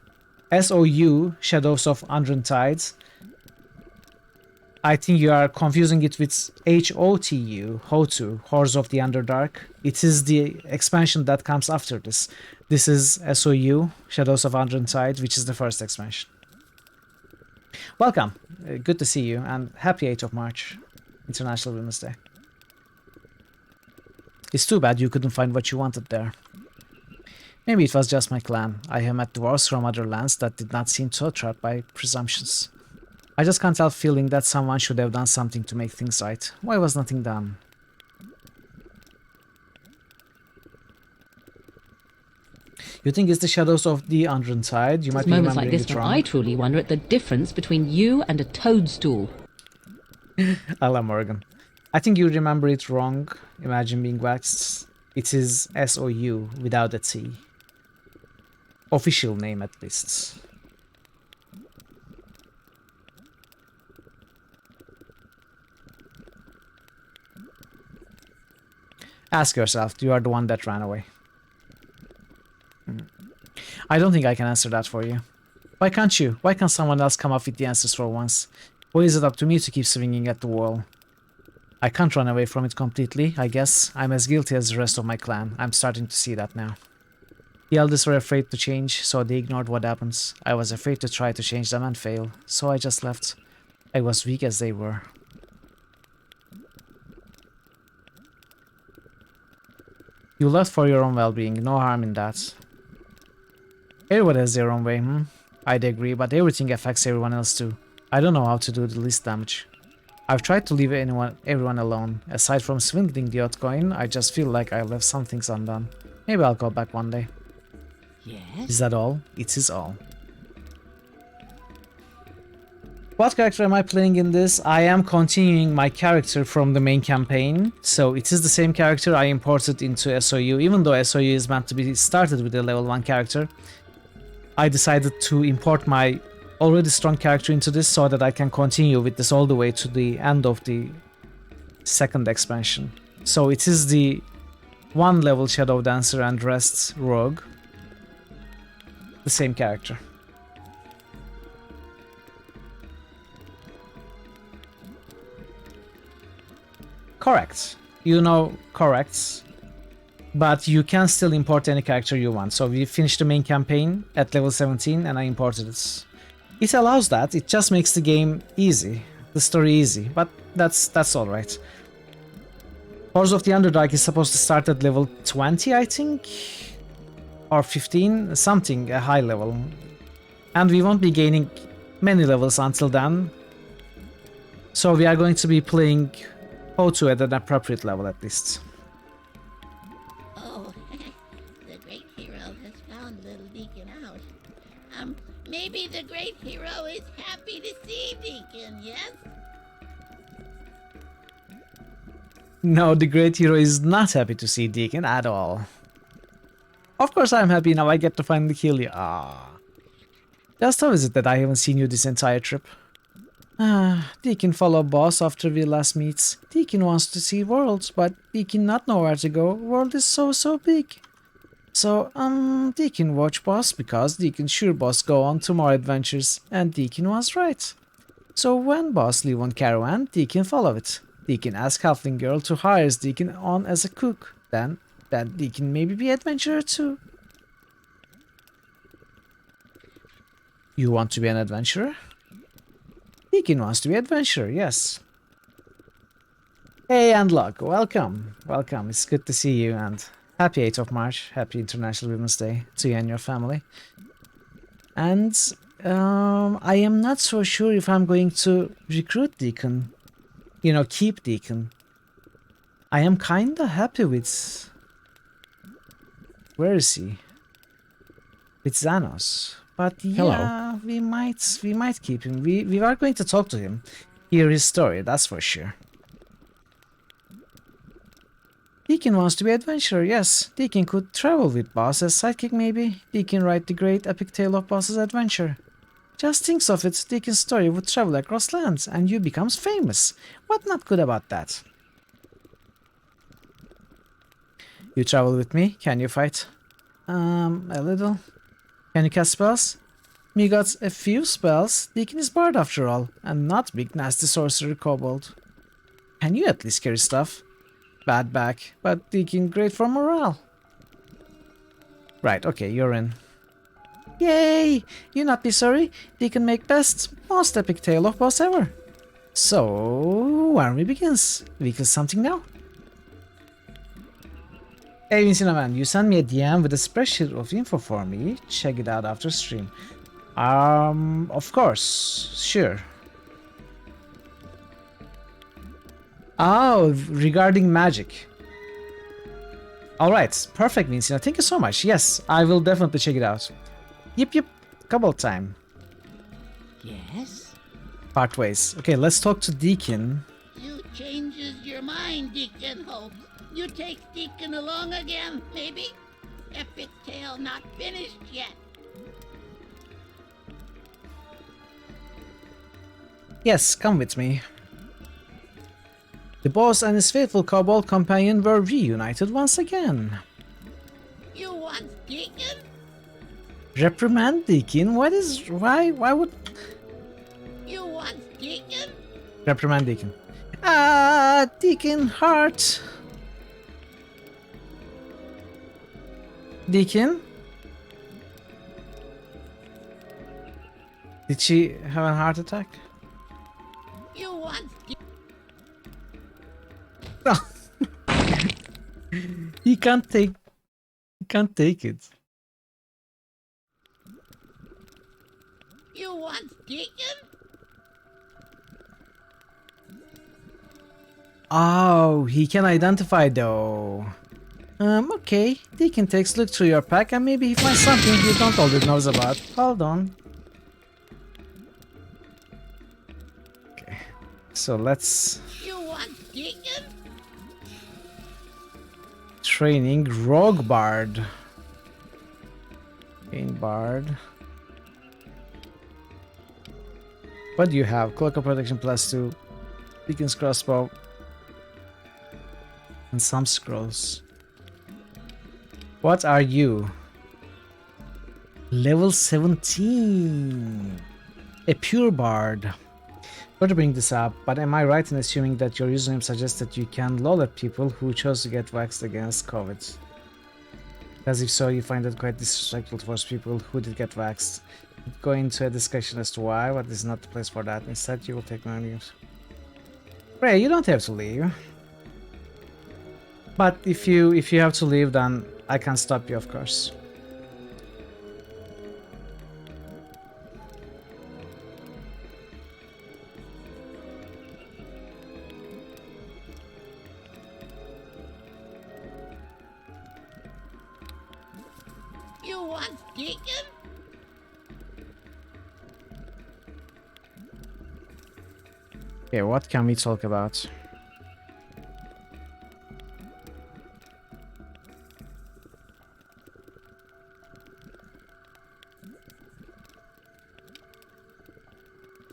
SOU Shadows of Tides. I think you are confusing it with HOTU, Horrors of the Underdark. It is the expansion that comes after this. This is SOU Shadows of Tides, which is the first expansion. Welcome. Good to see you and happy 8th of March, International Women's Day. It's too bad you couldn't find what you wanted there. Maybe it was just my clan. I have met dwarves from other lands that did not seem so trapped by presumptions. I just can't help feeling that someone should have done something to make things right. Why was nothing done? You think it's the Shadows of the Tide? You might be moments remembering like this it when wrong. I truly wonder at the difference between you and a toadstool. Alan Morgan. I think you remember it wrong. Imagine Being Waxed. It is SOU without a T. Official name at least. Ask yourself, you are the one that ran away. I don't think I can answer that for you. Why can't you? Why can't someone else come up with the answers for once? Why is it up to me to keep swinging at the wall? I can't run away from it completely, I guess. I'm as guilty as the rest of my clan. I'm starting to see that now. The elders were afraid to change, so they ignored what happens. I was afraid to try to change them and fail, so I just left. I was weak as they were. You left for your own well-being, no harm in that. Everyone has their own way, I'd agree, but everything affects everyone else too. I don't know how to do the least damage. I've tried to leave everyone alone. Aside from swindling the odd coin, I just feel like I left some things undone. Maybe I'll go back one day. Yes? Is that all? It is all. What character am I playing in this? I am continuing my character from the main campaign, so it is the same character I imported into SOU. Even though SOU is meant to be started with a level 1 character, I decided to import my already strong character into this so that I can continue with this all the way to the end of the second expansion. So it is the 1 level Shadow Dancer and rest Rogue. The same character. Correct. you know, correct. But you can still import any character you want. So we finished the main campaign at level 17 and I imported it. It allows that. It just makes the game easy, the story easy. But that's all right. Horse of the Underdark is supposed to start at level 20, I think, or 15, something a high level. And we won't be gaining many levels until then. So we are going to be playing Ho2 at an appropriate level at least. Oh, the great hero has found little Deacon out. Maybe the great hero is happy to see Deacon, yes? No, the great hero is not happy to see Deacon at all. Of course I'm happy now I get to finally kill you. Ah. Just how is it that I haven't seen you this entire trip? Deacon follow boss after we last meet. Deacon wants to see worlds, but Deacon not know where to go. World is so big. So, Deacon watch boss because Deacon sure boss go on to more adventures, and Deacon was right. So when boss leave on caravan, Deacon follow it. Deacon ask halfling girl to hire Deacon on as a cook. Then Deacon maybe be adventurer too. You want to be an adventurer? Deacon wants to be adventurer, yes. Hey Andlock, welcome. Welcome, it's good to see you and happy 8th of March, happy International Women's Day to you and your family. And I am not so sure if I'm going to recruit Deacon. You know, keep Deacon. I am kinda happy with... Where is he? With Xanos. But yeah, we might keep him. We are going to talk to him. Hear his story, that's for sure. Deacon wants to be adventurer, yes. Deacon could travel with boss as sidekick maybe. Deacon write the great epic tale of boss's adventure. Just thinks of it, Deacon's story would travel across lands and you becomes famous. What not good about that? You travel with me? Can you fight? A little. Can you cast spells? Me got a few spells. Deacon is bard after all, and not big nasty sorcerer kobold. Can you at least carry stuff? Bad back, but Deacon great for morale. Right, okay, you're in. Yay! You not be sorry. Deacon make best, most epic tale of boss ever. So, army begins. We kill something now. Hey Vincinaman, you sent me a DM with a spreadsheet of info for me. Check it out after stream. Of course, sure. Oh, regarding magic. Alright, perfect Vincina, thank you so much. Yes, I will definitely check it out. Yep, couple time. Yes? Part ways. Okay, let's talk to Deacon. You changes your mind, Deacon Hope. You take Deacon along again, maybe? Epic tale not finished yet. Yes, come with me. The boss and his faithful kobold companion were reunited once again. You want Deacon? Reprimand Deacon? Why would... You want Deacon? Reprimand Deacon. Deacon heart. Deacon? Did she have a heart attack? You want He can't take it. You want Deacon? Oh, he can identify though. Okay. Deacon takes a look through your pack and maybe he finds something you don't already knows about. Hold on. Okay. So let's... You want Deacon? Training Rogue Bard. Gain Bard. What do you have? Cloak of Protection +2. Deacon's Crossbow. And some scrolls. What are you? Level 17. A pure bard. Sorry to bring this up, but am I right in assuming that your username suggests that you can lol at people who chose to get vaxxed against COVID? Because if so, you find it quite disrespectful towards people who did get vaxxed. Go into a discussion as to why, but this is not the place for that. Instead, you will take my news. Ray, you don't have to leave. But if you have to leave, then I can't stop you, of course. You want Deacon? Okay, what can we talk about?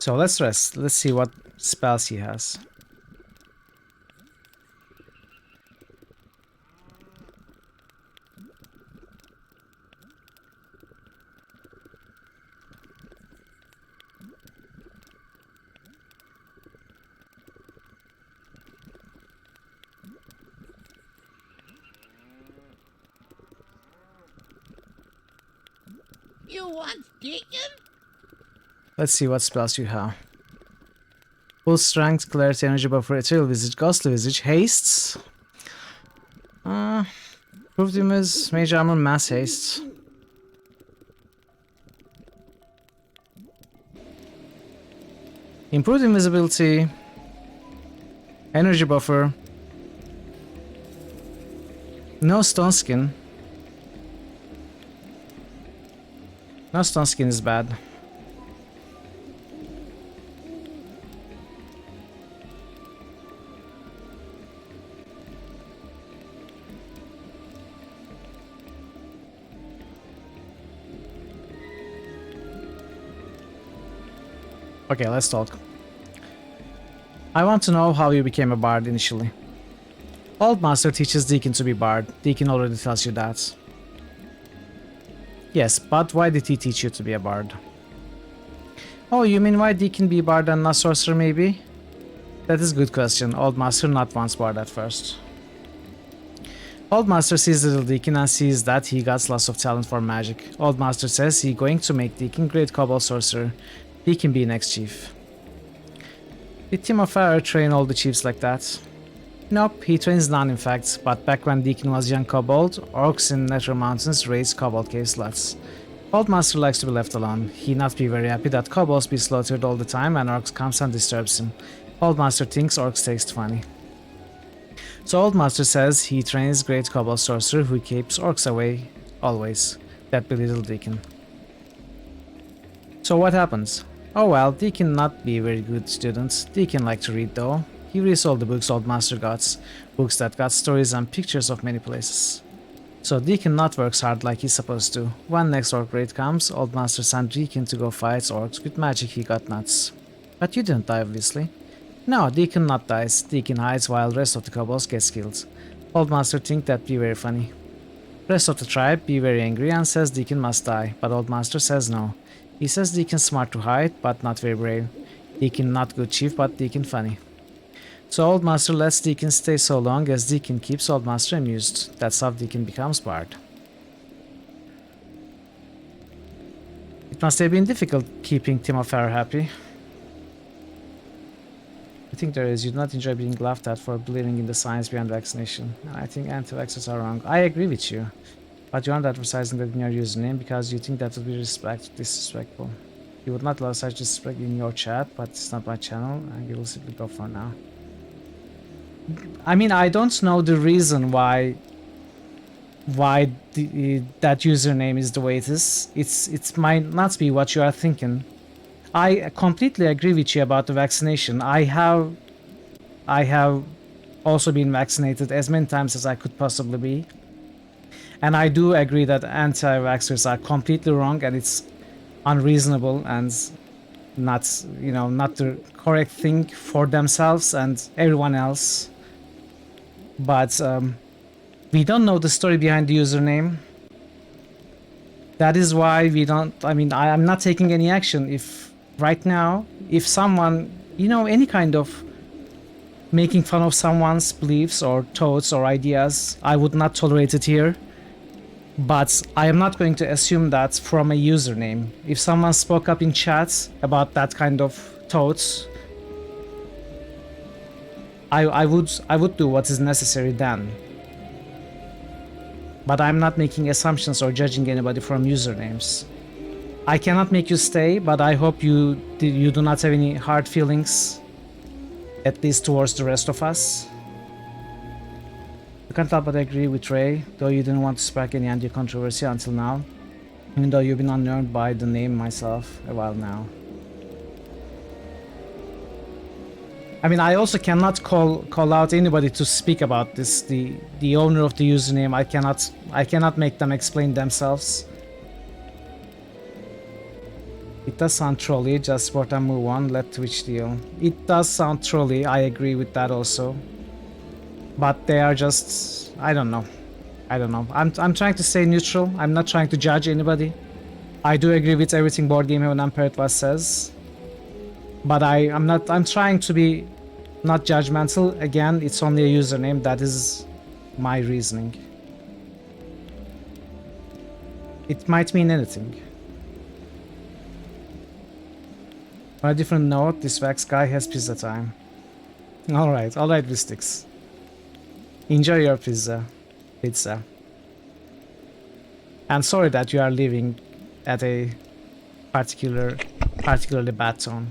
So let's rest. Let's see what spells he has. You want Deacon? Let's see what spells you have. Full strength, clarity, energy buffer, ethereal visage, ghostly visage, hastes. Improved image, mage armor, mass haste. Improved invisibility, energy buffer. No stone skin. No stone skin is bad. Okay, let's talk. I want to know how you became a bard initially. Old Master teaches Deacon to be bard. Deacon already tells you that. Yes, but why did he teach you to be a bard? Oh, you mean why Deacon be bard and not sorcerer maybe? That is a good question. Old Master not once bard at first. Old Master sees little Deacon and sees that he got lots of talent for magic. Old Master says he going to make Deacon great kobold sorcerer. Deacon be next chief. Did Timofar train all the chiefs like that? Nope, he trains none in fact, but back when Deacon was young kobold, orcs in Nether Mountains raised kobold cave sluts. Old Master likes to be left alone. He not be very happy that kobolds be slaughtered all the time and orcs comes and disturbs him. Old Master thinks orcs taste funny. So Old Master says he trains great kobold sorcerer who keeps orcs away, always. That be little Deacon. So what happens? Oh well, Deacon not be a very good student. Deacon like to read though. He reads all the books Old Master got, books that got stories and pictures of many places. So Deacon not works hard like he's supposed to. When next orc raid comes, Old Master sent Deacon to go fight orcs with magic he got nuts. But you didn't die obviously. No, Deacon not dies. Deacon hides while rest of the kobolds gets killed. Old Master think that be very funny. Rest of the tribe be very angry and says Deacon must die, but Old Master says no. He says Deacon smart to hide, but not very brave. Deacon not good chief, but Deacon funny. So Old Master lets Deacon stay so long as Deacon keeps Old Master amused. That's how Deacon becomes bard. It must have been difficult keeping Timofar happy. I think there is. You do not enjoy being laughed at for believing in the science behind vaccination. And I think anti-vaxxers are wrong. I agree with you. But you aren't advertising that in your username because you think that would be disrespectful. You would not allow such disrespect in your chat, but it's not my channel, and you will simply go for now. I mean, I don't know the reason why that username is the way it is. It might not be what you are thinking. I completely agree with you about the vaccination. I have also been vaccinated as many times as I could possibly be. And I do agree that anti-vaxxers are completely wrong and it's unreasonable and not the correct thing for themselves and everyone else. But we don't know the story behind the username. That is why we don't. I mean, I'm not taking any action. If right now, if someone you know, any kind of making fun of someone's beliefs or thoughts or ideas, I would not tolerate it here. But I am not going to assume that from a username. If someone spoke up in chat about that kind of thoughts, I would do what is necessary then. But I'm not making assumptions or judging anybody from usernames. I cannot make you stay, but I hope you do not have any hard feelings, at least towards the rest of us. You can't help but agree with Ray, though you didn't want to spark any anti-controversy until now, even though you've been unnerved by the name myself a while now. I mean, I also cannot call out anybody to speak about this. The owner of the username, I cannot make them explain themselves. It does sound trolly, just support and move on, let Twitch deal. It does sound trolly, I agree with that also. But they are just, I don't know. I'm trying to stay neutral. I'm not trying to judge anybody. I do agree with everything Board Game Heaven and Parrotwas says. But I'm trying to be not judgmental. Again, it's only a username. That is my reasoning. It might mean anything. On a different note, this wax guy has pizza time. Alright, Vistix. Enjoy your pizza. And sorry that you are leaving at a particularly bad tone.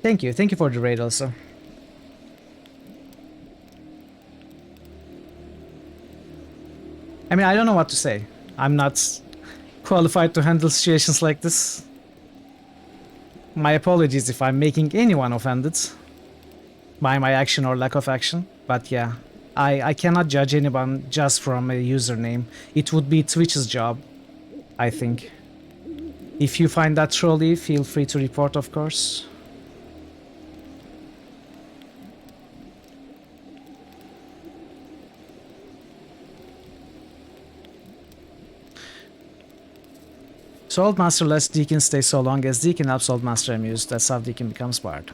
Thank you for the raid also. I mean, I don't know what to say. I'm not qualified to handle situations like this. My apologies if I'm making anyone offended by my action or lack of action. But yeah, I cannot judge anyone just from a username. It would be Twitch's job, I think. If you find that trolly, feel free to report, of course. So Old Master lets Deacon stay so long as Deacon helps Old Master amused. That's how Deacon becomes Bard.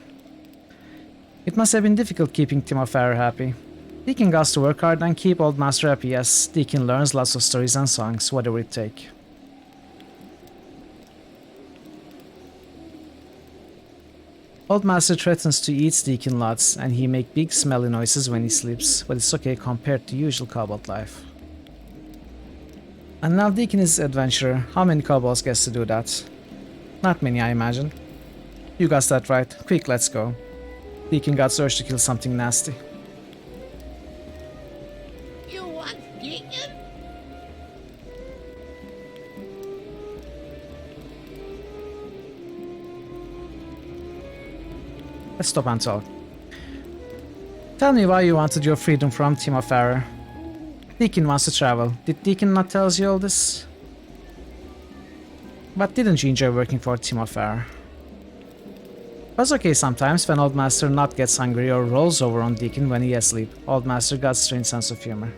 It must have been difficult keeping Timo Farrer happy. Deacon got to work hard and keep Old Master happy as Deacon learns lots of stories and songs, whatever it take. Old Master threatens to eat Deacon lots and he make big smelly noises when he sleeps, but it's okay compared to usual cobalt life. And now Deacon is adventurer. How many kobolds gets to do that? Not many, I imagine. You got that right. Quick, let's go. Deacon got urge to kill something nasty. You want Deacon? Let's stop and talk. Tell me why you wanted your freedom from Timo Farrer. Deacon wants to travel. Did Deacon not tell you all this? But didn't you enjoy working for Timo Farrer? It was okay sometimes when Old Master not gets hungry or rolls over on Deacon when he asleep. Old Master got a strange sense of humor.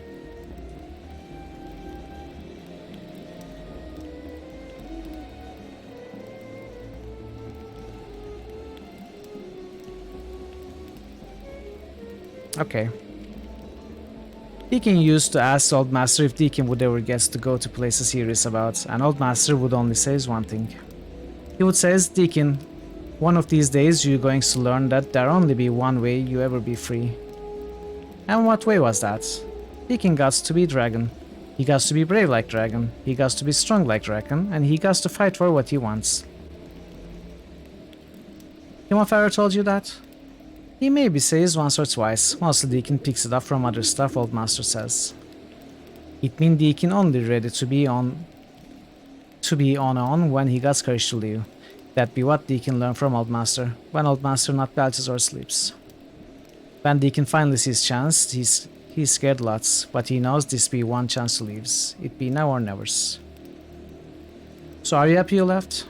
Okay. Deacon used to ask Old Master if Deacon would ever get to go to places he is about, and Old Master would only say one thing. He would say, Deacon, one of these days you're going to learn that there only be one way you ever be free. And what way was that? Deacon got to be dragon. He got to be brave like dragon. He got to be strong like dragon, and he got to fight for what he wants. Timo Farrer told you that? He maybe says once or twice, mostly Deacon picks it up from other stuff Old Master says. It mean Deacon only ready to be on when he got courage to leave. That be what Deacon learn from Old Master, when Old Master not belches or sleeps. When Deacon finally sees chance, he's scared lots, but he knows this be one chance to leaves. It be now or nevers. So are you happy you left?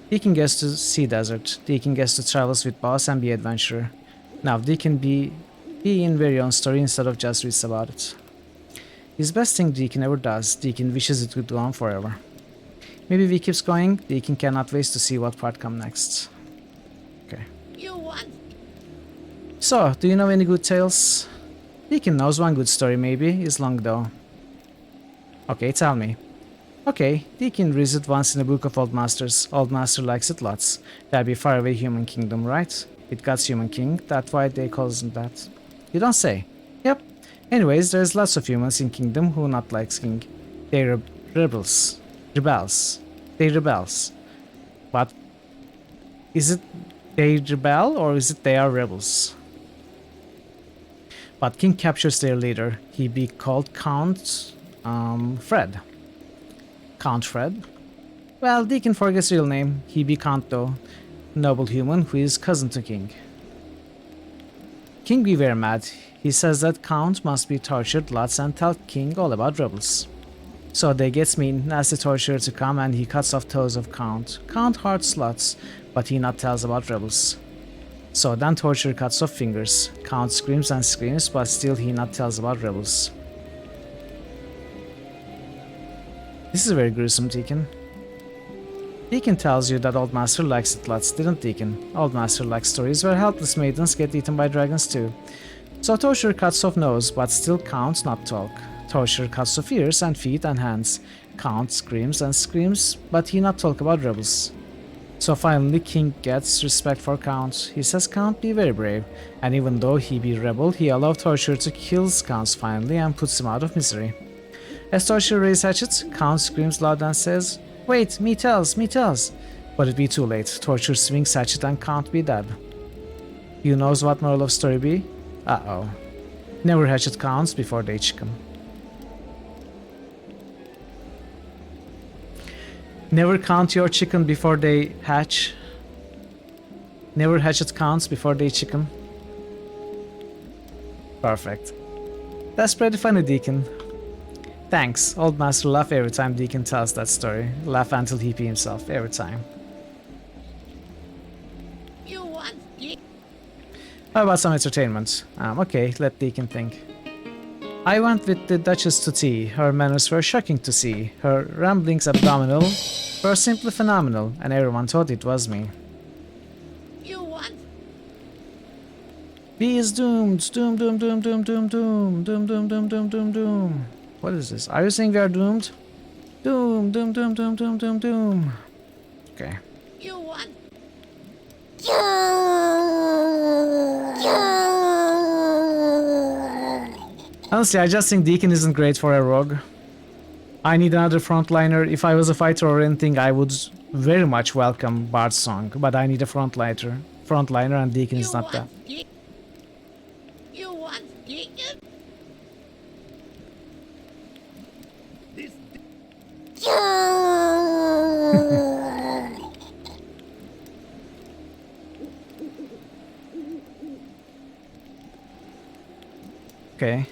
Deacon gets to see desert. Deacon gets to travels with boss and be adventurer. Now Deacon be in very own story instead of just reads about it. His best thing Deacon ever does. Deacon wishes it would go on forever. Maybe we keeps going. Deacon cannot wait to see what part come next. Okay. You want? So, do you know any good tales? Deacon knows one good story maybe. It's long though. Okay, tell me. Okay, Deacon reads it once in a book of Old Masters. Old Master likes it lots. That'd be faraway human kingdom, right? It got human king. That's why they calls him that. You don't say. Yep. Anyways, there's lots of humans in kingdom who not likes king. They're rebels. They rebels. But is it they rebel or is it they are rebels? But king captures their leader. He be called Count Fred. Count Fred? Well, Deacon forgets real name. He be Count though. Noble human who is cousin to king. King be very mad. He says that Count must be tortured lots and tell king all about rebels. So they gets mean, asks the torturer to come and he cuts off toes of Count. Count hearts lots, but he not tells about rebels. So then torturer cuts off fingers. Count screams and screams, but still he not tells about rebels. This is very gruesome, Deacon. Deacon tells you that Old Master likes it lots, didn't Deacon? Old Master likes stories where helpless maidens get eaten by dragons too. So torturer cuts off nose, but still Count not talk. Torturer cuts off ears and feet and hands. Count screams and screams, but he not talk about rebels. So finally King gets respect for Count. He says Count be very brave, and even though he be rebel, he allow torturer to kill Count finally and puts him out of misery. As torturer raises hatchet, Count screams loud and says, "Wait, me tells, me tells." But it be too late. Torturer swings hatchet and Count be dead. You knows what moral of story be? Uh-oh. Never hatchet Counts before they chicken. Never count your chicken before they hatch. Never hatchet counts before they chicken. Perfect. That's pretty funny, Deacon. Thanks. Old Master laugh every time Deacon tells that story. Laugh until he pee himself every time. You want it? How about some entertainment? Okay, let Deacon think. I went with the Duchess to tea. Her manners were shocking to see. Her ramblings abdominal were simply phenomenal, and everyone thought it was me. You want? B is doomed. Doom, doom, doom, doom, doom, doom. Doom, doom, doom, doom, doom, doom. What is this? Are you saying we are doomed? Doom, doom, doom, doom, doom, doom, doom. Okay. You want? Honestly, I just think Deacon isn't great for a rogue. I need another frontliner. If I was a fighter or anything, I would very much welcome Bard's song, but I need a frontliner, and Deacon is not that. You want Deacon? Okay.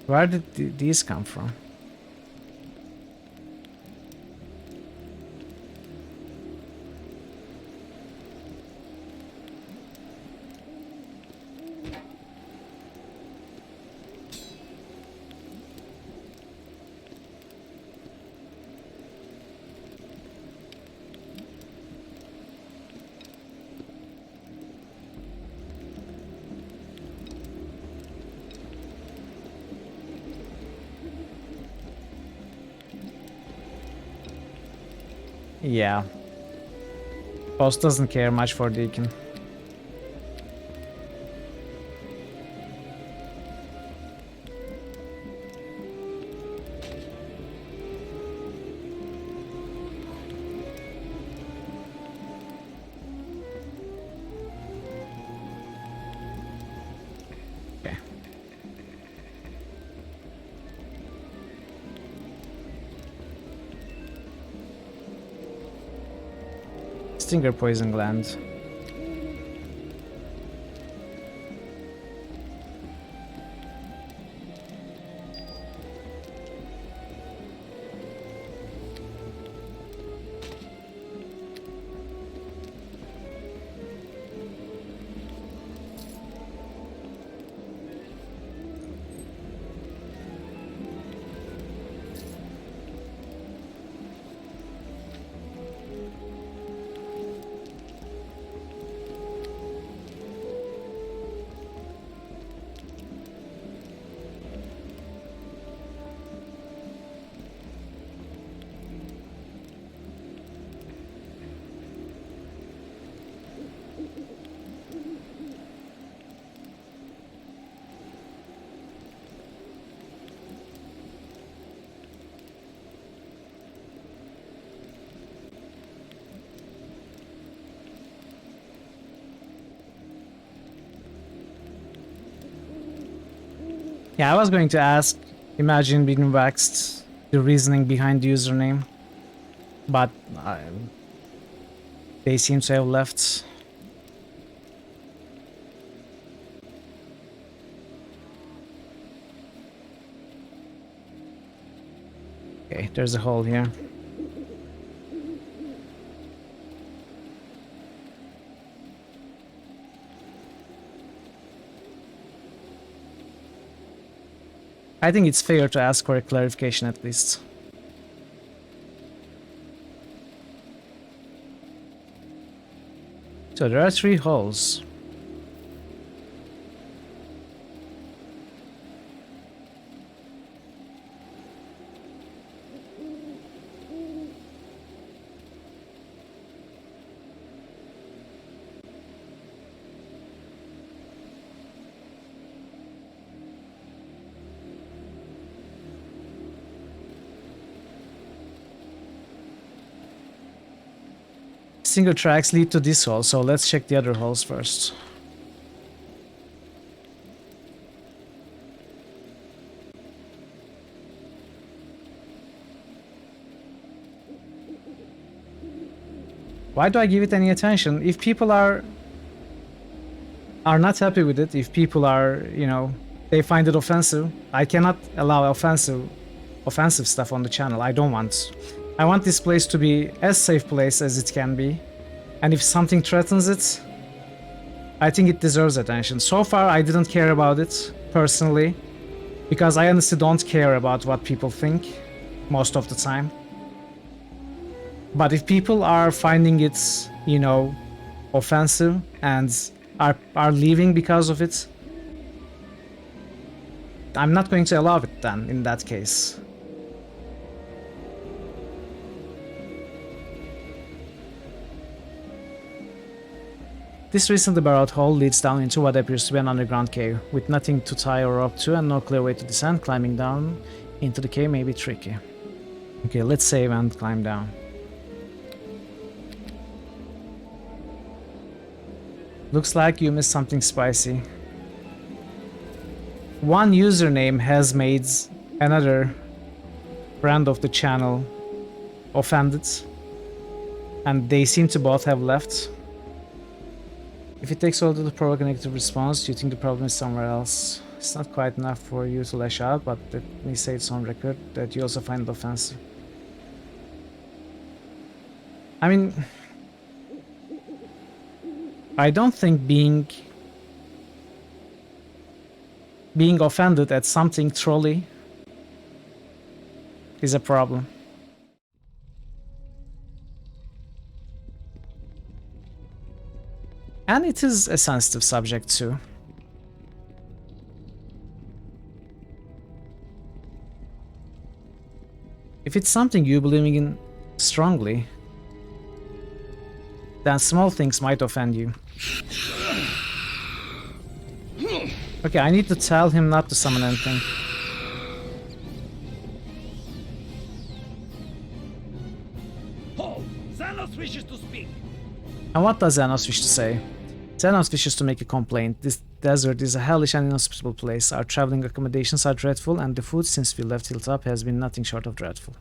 Where did these come from? Yeah. Boss doesn't care much for Deacon. Okay. Stinger poison gland. Yeah, I was going to ask, imagine being waxed, the reasoning behind the username, but they seem to have left. Okay, there's a hole here. I think it's fair to ask for a clarification at least. So there are 3 holes. Single tracks lead to this hole, so let's check the other holes first. Why do I give it any attention? If people are not happy with it, if people are, you know, they find it offensive, I cannot allow offensive stuff on the channel. I don't want. I want this place to be as safe place as it can be. And if something threatens it, I think it deserves attention. So far, I didn't care about it, personally, because I honestly don't care about what people think, most of the time. But if people are finding it, you know, offensive and are leaving because of it, I'm not going to allow it then, in that case. This recently borrowed hole leads down into what appears to be an underground cave, with nothing to tie or rope to and no clear way to descend. Climbing down into the cave may be tricky. Okay, let's save and climb down. Looks like you missed something spicy. One username has made another friend of the channel offended, and they seem to both have left. If it takes all to provoke a negative response, you think the problem is somewhere else. It's not quite enough for you to lash out, but let me say it's on record that you also find it offensive. I mean, I don't think being offended at something trolly is a problem. And it is a sensitive subject too. If it's something you believe in strongly, then small things might offend you. Okay, I need to tell him not to summon anything. Oh, Xanos wishes to speak. And what does Xanos wish to say? Xanos wishes to make a complaint. This desert is a hellish and inhospitable place. Our traveling accommodations are dreadful, and the food since we left Hilltop has been nothing short of dreadful.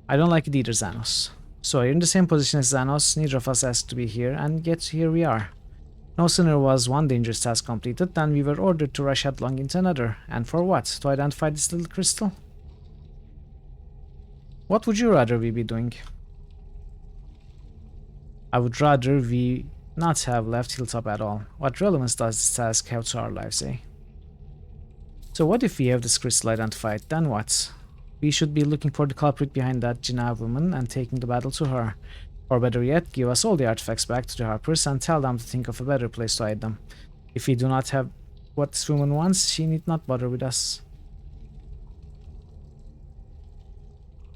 I don't like it either, Xanos. So you're in the same position as Xanos, neither of us asked to be here, and yet here we are. No sooner was one dangerous task completed than we were ordered to rush headlong into another. And for what? To identify this little crystal? What would you rather we be doing? I would rather we not have left Hilltop at all. What relevance does this task have to our lives, eh? So what if we have this crystal identified, then what? We should be looking for the culprit behind that Jinnah woman and taking the battle to her. Or better yet, give us all the artifacts back to the Harpers and tell them to think of a better place to hide them. If we do not have what this woman wants, she need not bother with us.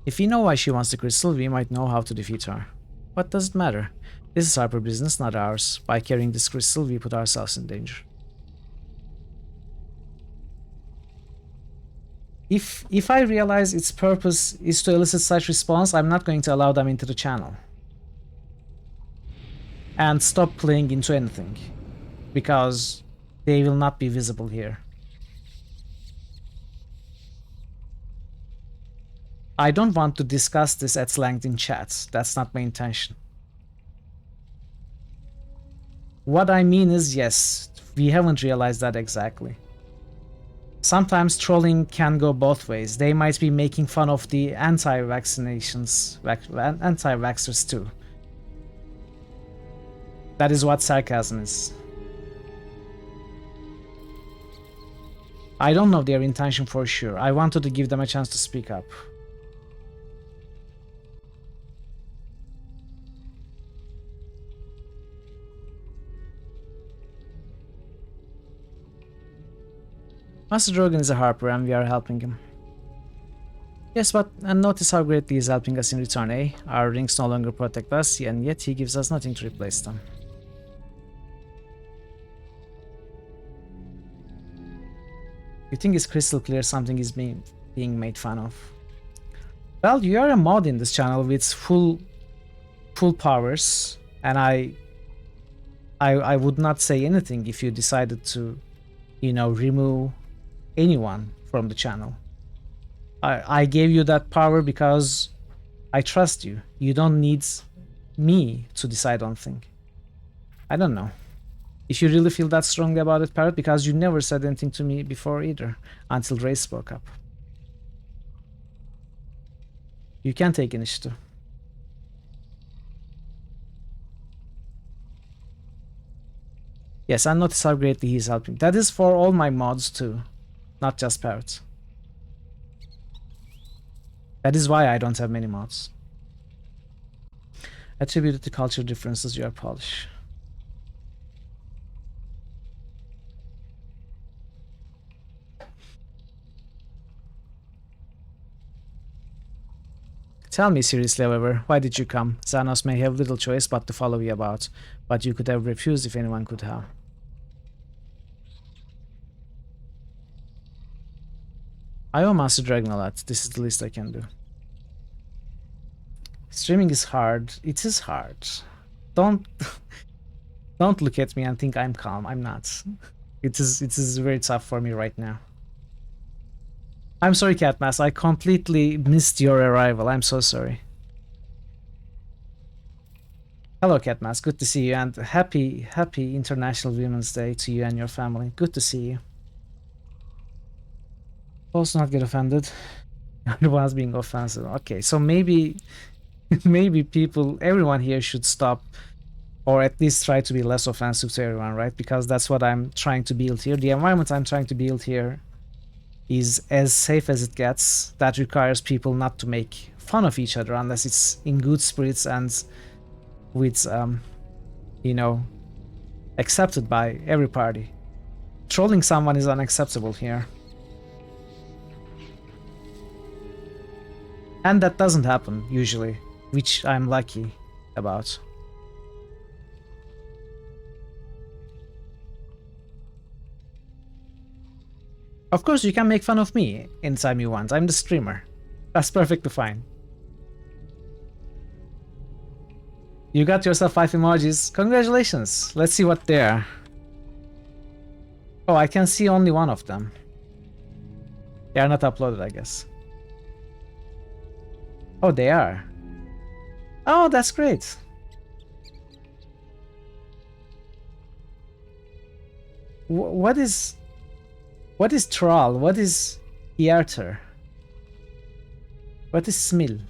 If we know why she wants the crystal, we might know how to defeat her. What does it matter? This is Harper business, not ours. By carrying this crystal, we put ourselves in danger. If I realize its purpose is to elicit such response, I'm not going to allow them into the channel. And stop playing into anything. Because they will not be visible here. I don't want to discuss this at length in chat. That's not my intention. What I mean is, yes, we haven't realized that exactly. Sometimes trolling can go both ways. They might be making fun of the anti-vaxxers too. That is what sarcasm is. I don't know their intention for sure. I wanted to give them a chance to speak up. Master Drogon is a harper and we are helping him. Yes, but and notice how greatly he is helping us in return, eh? Our rings no longer protect us, and yet he gives us nothing to replace them. You think it's crystal clear something is being made fun of? Well, you are a mod in this channel with full powers, and I would not say anything if you decided to, you know, remove anyone from the channel. I gave you that power because I trust you. You don't need me to decide on things. I don't know. If you really feel that strongly about it, Parrot, because you never said anything to me before either, until Ray spoke up. You can take initiative. Yes, and notice how greatly he's helping. That is for all my mods too, not just Parrot. That is why I don't have many mods. Attributed to culture differences, you are Polish. Tell me seriously, however, why did you come? Xanos may have little choice but to follow you about, but you could have refused if anyone could have. I owe Master Dragon a lot. This is the least I can do. Streaming is hard. It is hard. Don't look at me and think I'm calm. I'm not. It is very tough for me right now. I'm sorry, Catmass. I completely missed your arrival. I'm so sorry. Hello, Catmass. Good to see you, and happy International Women's Day to you and your family. Good to see you. Also, not get offended. Everyone's being offensive. Okay, so maybe everyone here should stop, or at least try to be less offensive to everyone, right? Because that's what I'm trying to build here. The environment I'm trying to build here is as safe as it gets. That requires people not to make fun of each other unless it's in good spirits and with, you know, accepted by every party. Trolling someone is unacceptable here. And that doesn't happen, usually, which I'm lucky about. Of course, you can make fun of me anytime you want. I'm the streamer. That's perfectly fine. You got yourself 5 emojis. Congratulations. Let's see what they are. Oh, I can see only one of them. They are not uploaded, I guess. Oh, they are. Oh, that's great. What is Troll? What is Hierter? What is Smil?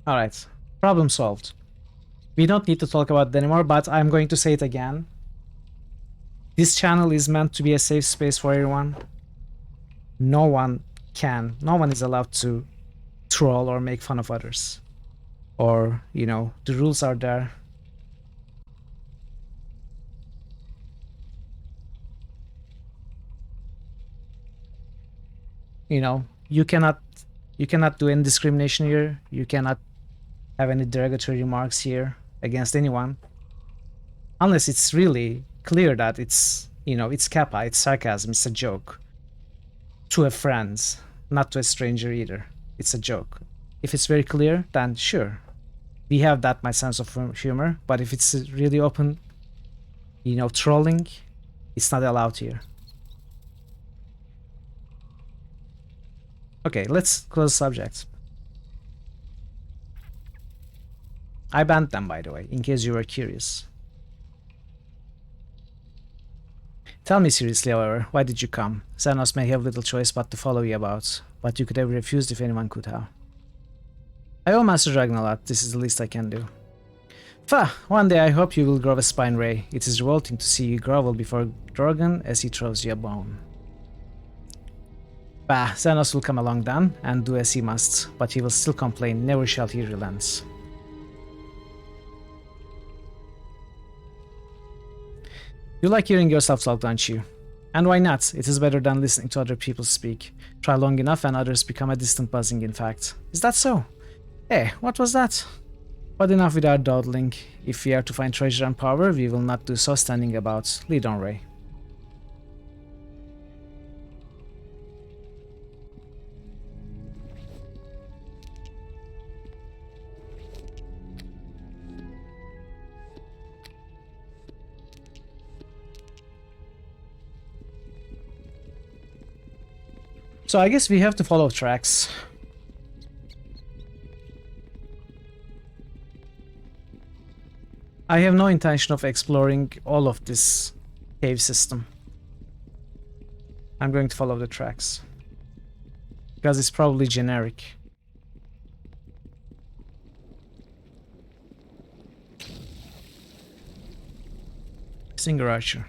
Alright, problem solved. We don't need to talk about it anymore, but I'm going to say it again. This channel is meant to be a safe space for everyone. No one is allowed to troll or make fun of others. Or, you know, the rules are there. You know, you cannot do any discrimination here. You cannot have any derogatory remarks here against anyone. Unless it's really clear that it's, you know, it's kappa, it's sarcasm, it's a joke. To a friend, not to a stranger either. It's a joke. If it's very clear, then sure. We have that, my sense of humor. But if it's really open, you know, trolling, it's not allowed here. Okay, let's close subject. I banned them, by the way, in case you were curious. Tell me seriously, however, why did you come? Xenos may have little choice but to follow you about, but you could have refused if anyone could have. I owe Master Dragon a lot, this is the least I can do. Fa! One day I hope you will grow a spine ray. It is revolting to see you grovel before Drogon as he throws you a bone. Bah, Xenos will come along then, and do as he must, but he will still complain, never shall he relent. You like hearing yourself talk, don't you? And why not? It is better than listening to other people speak. Try long enough and others become a distant buzzing, in fact. Is that so? Eh, what was that? But enough with our dawdling. If we are to find treasure and power, we will not do so standing about. Lead on, Ray. So I guess we have to follow tracks. I have no intention of exploring all of this cave system. I'm going to follow the tracks. Because it's probably generic. Singer Archer.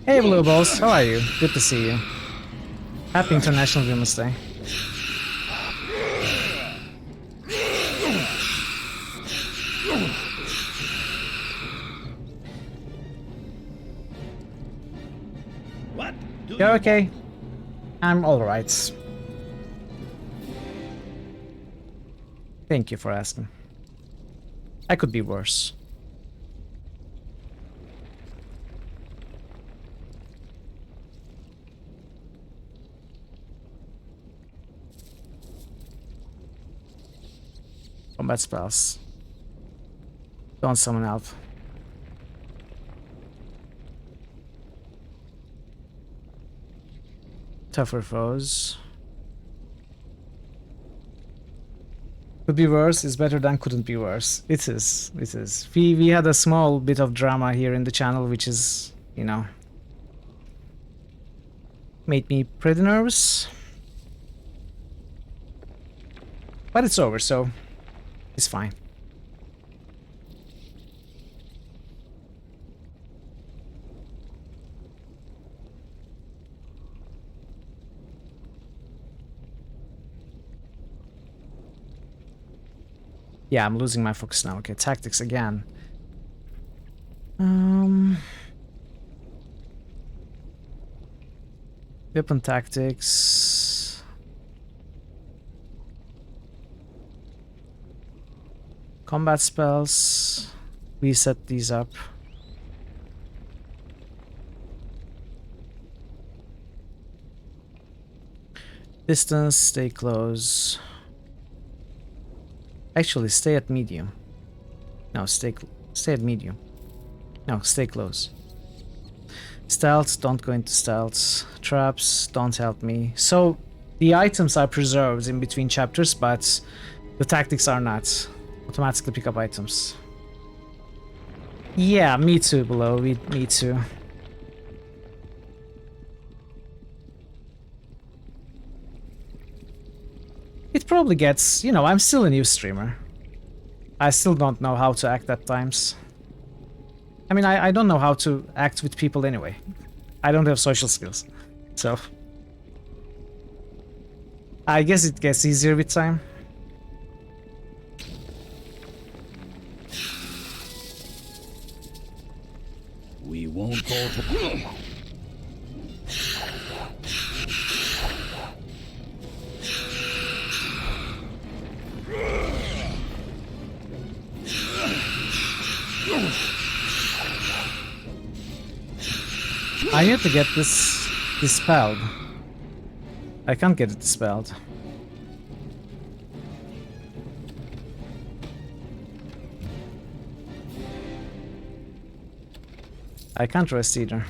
Hey Blue Balls, how are you? Good to see you. Happy International Women's Day. What? You're okay? I'm alright. Thank you for asking. I could be worse. Combat spells. Don't summon help. Tougher foes. Could be worse is better than couldn't be worse. It is. It is. We had a small bit of drama here in the channel, which is, you know, made me pretty nervous. But it's over, so it's fine. Yeah, I'm losing my focus now. Okay, tactics again. Weapon tactics. Combat spells. We set these up. Distance, stay close. Actually, stay at medium. No, stay at medium. No, stay close. Stealth, don't go into stealth. Traps, don't help me. So, the items are preserved in between chapters, but the tactics are not. Automatically pick up items. Yeah, me too, below. Me too. It probably gets, you know, I'm still a new streamer. I still don't know how to act at times. I mean, I don't know how to act with people anyway. I don't have social skills. So... I guess it gets easier with time. We won't fall. I need to get this dispelled. I can't get it dispelled. I can't rest either.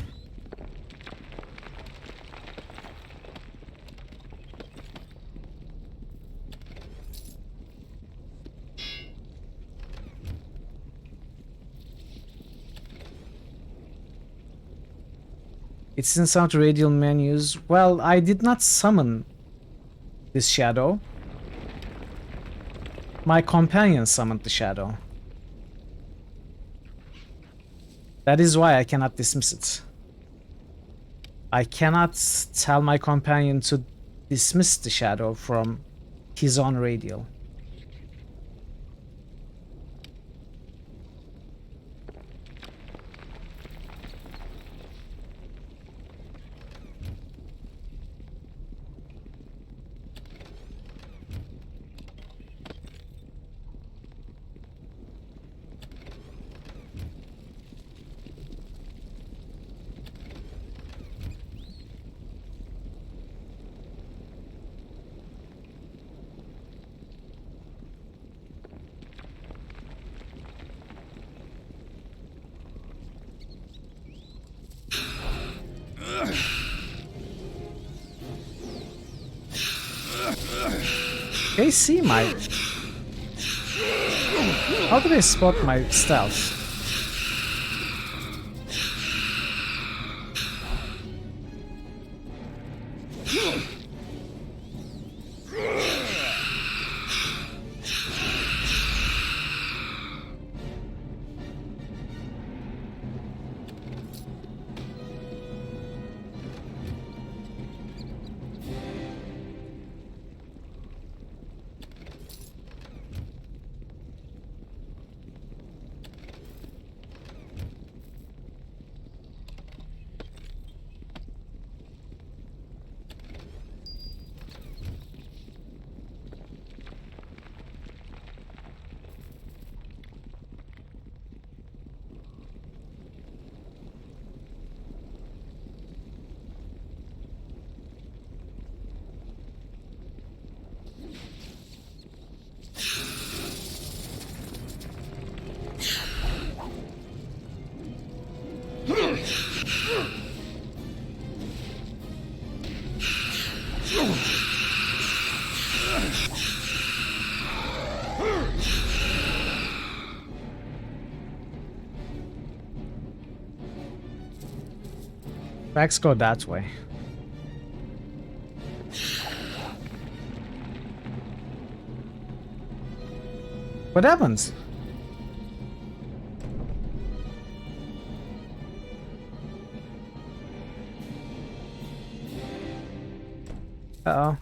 It's in some radial menus. Well, I did not summon this shadow. My companion summoned the shadow. That is why I cannot dismiss it. I cannot tell my companion to dismiss the shadow from his own radial. They see my... How do they spot my stealth? Tracks go that way. What happens? Uh-oh.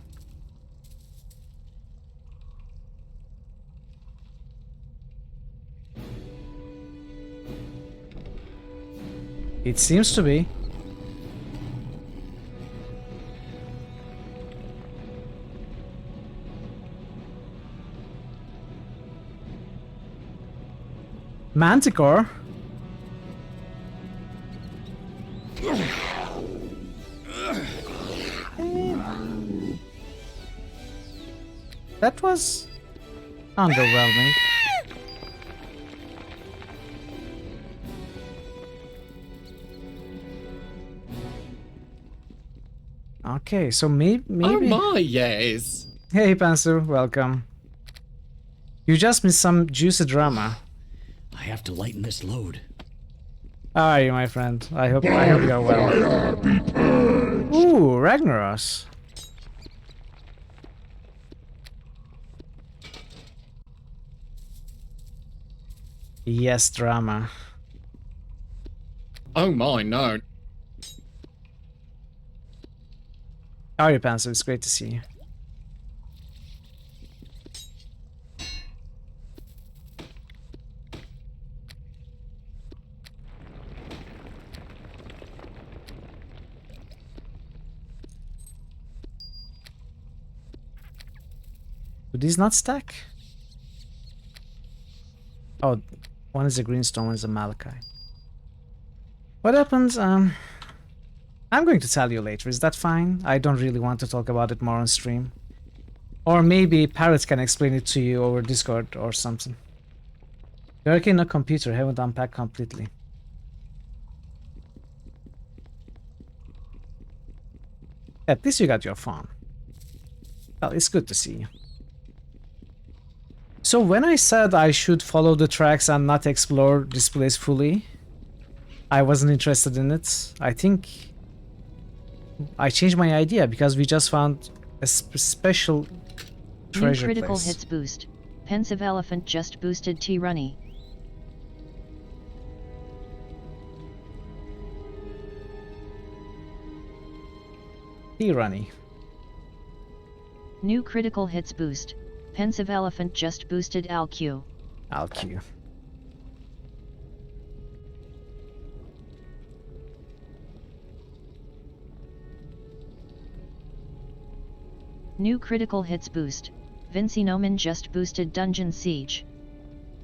It seems to be. Manticore? That was underwhelming. Okay, so maybe... Oh my, yes. Hey, Pansu, welcome. You just missed some juicy drama. I have to lighten this load. How are you, my friend? I hope you are well. Ooh, Ragnaros. Yes, drama. Oh my, no. How are you, Panzer? It's great to see you. Do these not stack? Oh, one is a greenstone, one is a malachite. What happens? I'm going to tell you later. Is that fine? I don't really want to talk about it more on stream. Or maybe Parrot can explain it to you over Discord or something. You're working on a computer, haven't unpacked completely. At least you got your phone. Well, it's good to see you. So when I said I should follow the tracks and not explore this place fully, I wasn't interested in it. I think I changed my idea because we just found a special treasure New critical place. hits boost. Pensive Elephant just boosted T-Runny. T-Runny. New critical hits boost. Pensive Elephant just boosted Alq. Alq. New critical hits boost. Vinci Noman just boosted Dungeon Siege.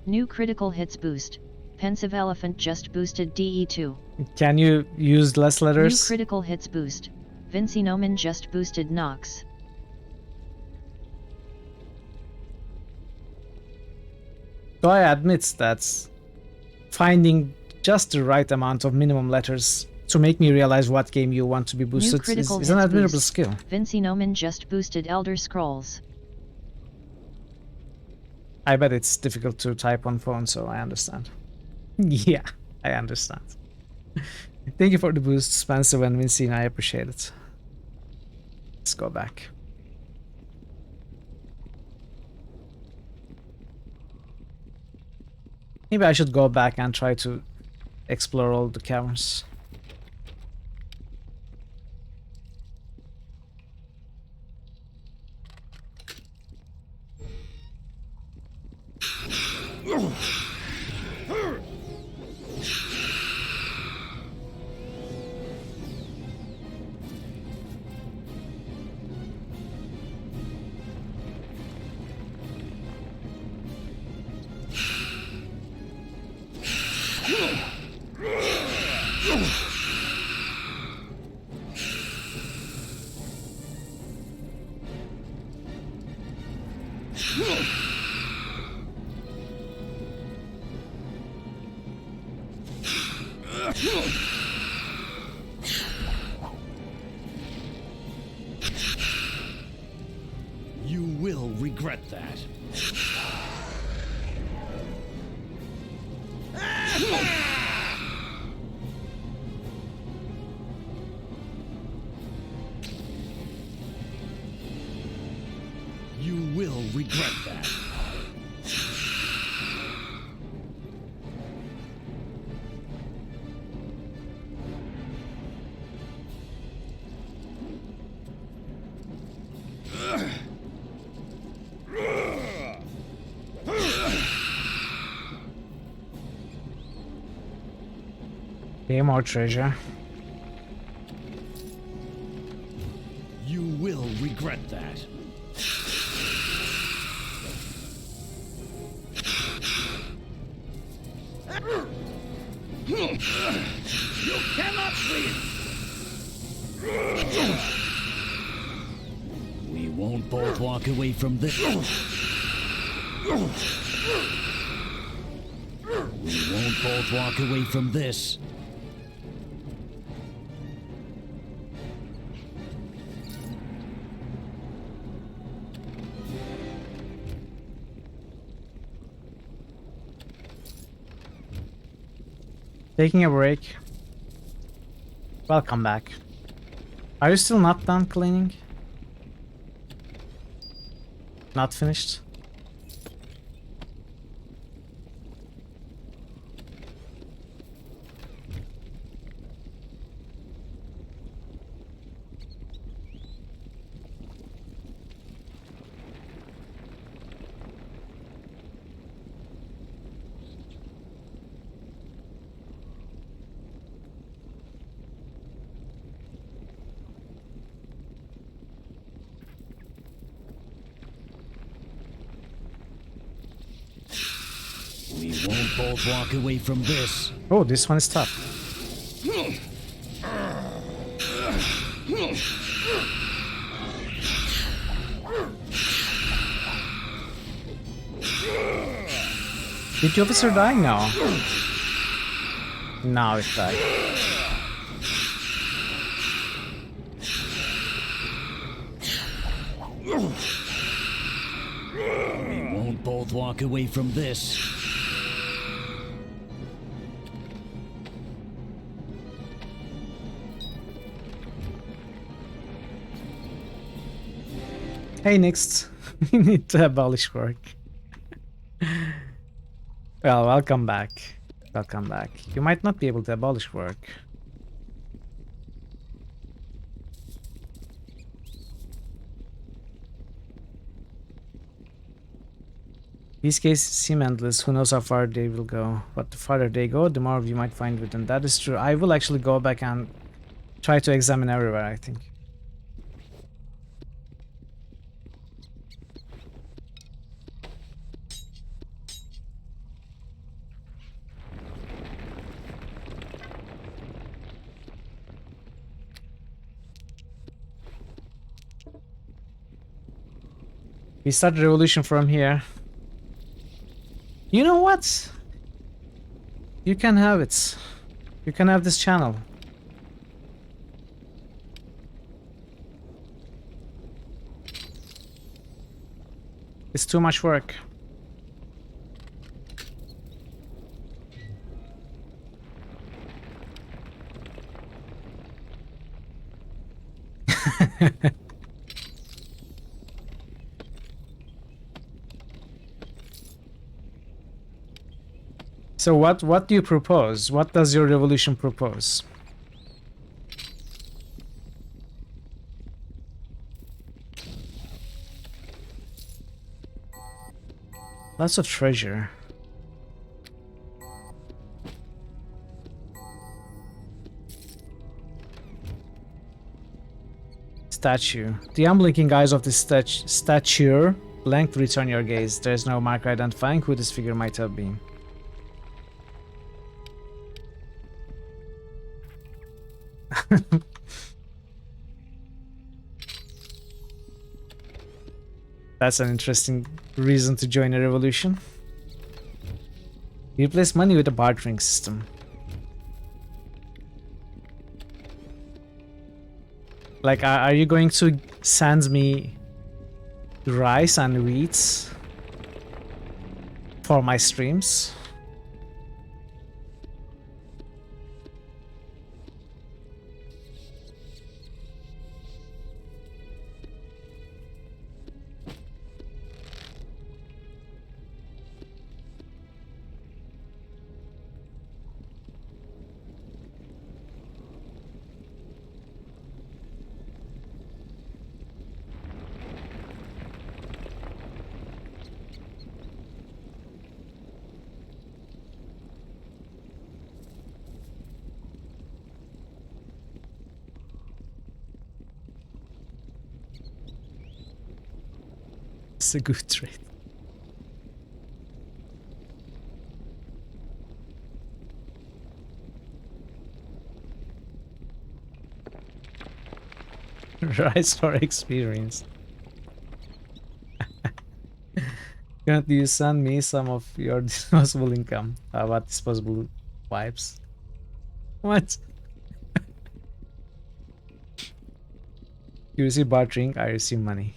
New critical hits boost. Pensive Elephant just boosted DE2. Can you use less letters? New critical hits boost. Vinci Noman just boosted Nox. So I admit that finding just the right amount of minimum letters to make me realize what game you want to be boosted is an admirable boost. skill. Vinci Noman just boosted Elder Scrolls. I bet it's difficult to type on phone, so I understand. Yeah, I understand. Thank you for the boost, Spencer and Vincine. I appreciate it. Let's go back. Maybe I should go back and try to explore all the caverns. You will regret that. You will regret that. Okay, more treasure. You will regret that. You cannot leave! We won't both walk away from this. We won't both walk away from this. Taking a break. Welcome back. Are you still not done cleaning? Not finished? both walk away from this. Oh, this one is tough. Did the officer die? No. Now it died. We won't both walk away from this. Hey, next. We need to abolish work. Well, welcome back. Welcome back. You might not be able to abolish work. These cases seem endless. Who knows how far they will go? But the farther they go, the more you might find within. That is true. I will actually go back and try to examine everywhere, I think. We start revolution from here. You know what? You can have it. You can have this channel. It's too much work. So what do you propose? What does your revolution propose? Lots of treasure. Statue. The unblinking eyes of this statue blank return your gaze. There is no marker identifying who this figure might have been. That's an interesting reason to join a revolution. Replace money with a bartering system. Like, are you going to send me rice and wheat for my streams? It's a good trade. Rise for experience. Can't you send me some of your disposable income? How about disposable wipes? What? You receive bartering, I receive money.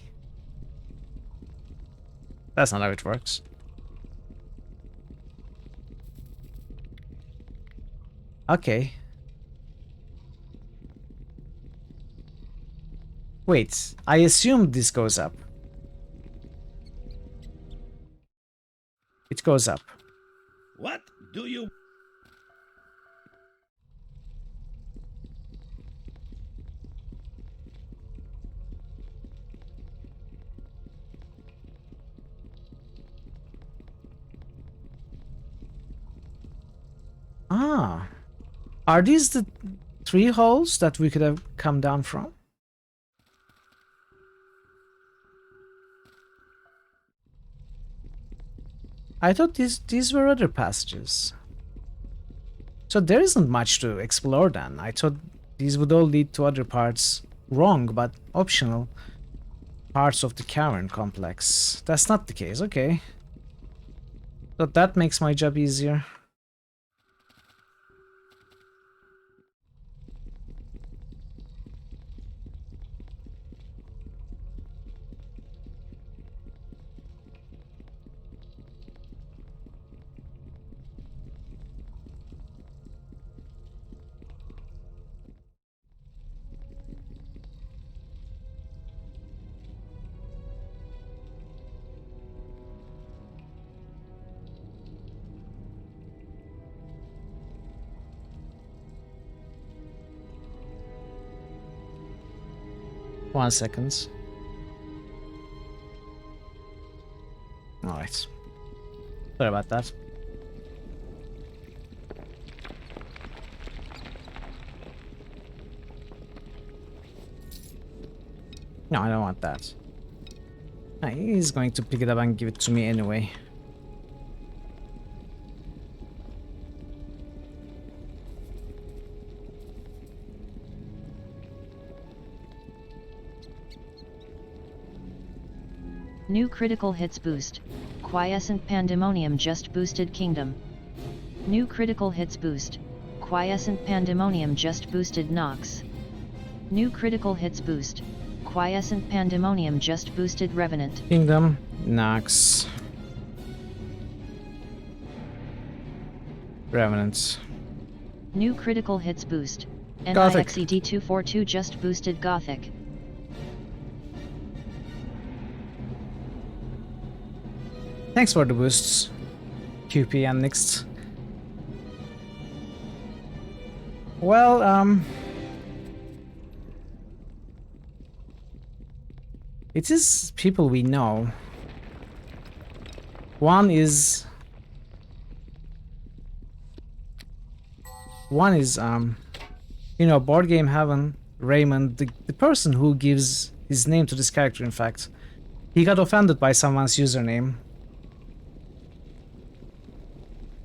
That's not how it works. Okay. Wait, I assume this goes up. It goes up. What do you... Ah. Are these the 3 holes that we could have come down from? I thought these were other passages. So there isn't much to explore then. I thought these would all lead to other parts, wrong but optional parts of the cavern complex. That's not the case, okay. So that makes my job easier. One second. Alright. Sorry about that. No, I don't want that. He's going to pick it up and give it to me anyway. New critical hits boost. Quiescent Pandemonium just boosted Kingdom. New critical hits boost. Quiescent Pandemonium just boosted Nox. New critical hits boost. Quiescent Pandemonium just boosted Revenant. Kingdom, Nox. Revenant. New critical hits boost. Gothic. NIXED242 just boosted Gothic. Thanks for the boosts, QP and Nix. Well, it is people we know. One is you know, Board Game Heaven, Raymond, the person who gives his name to this character, in fact. He got offended by someone's username.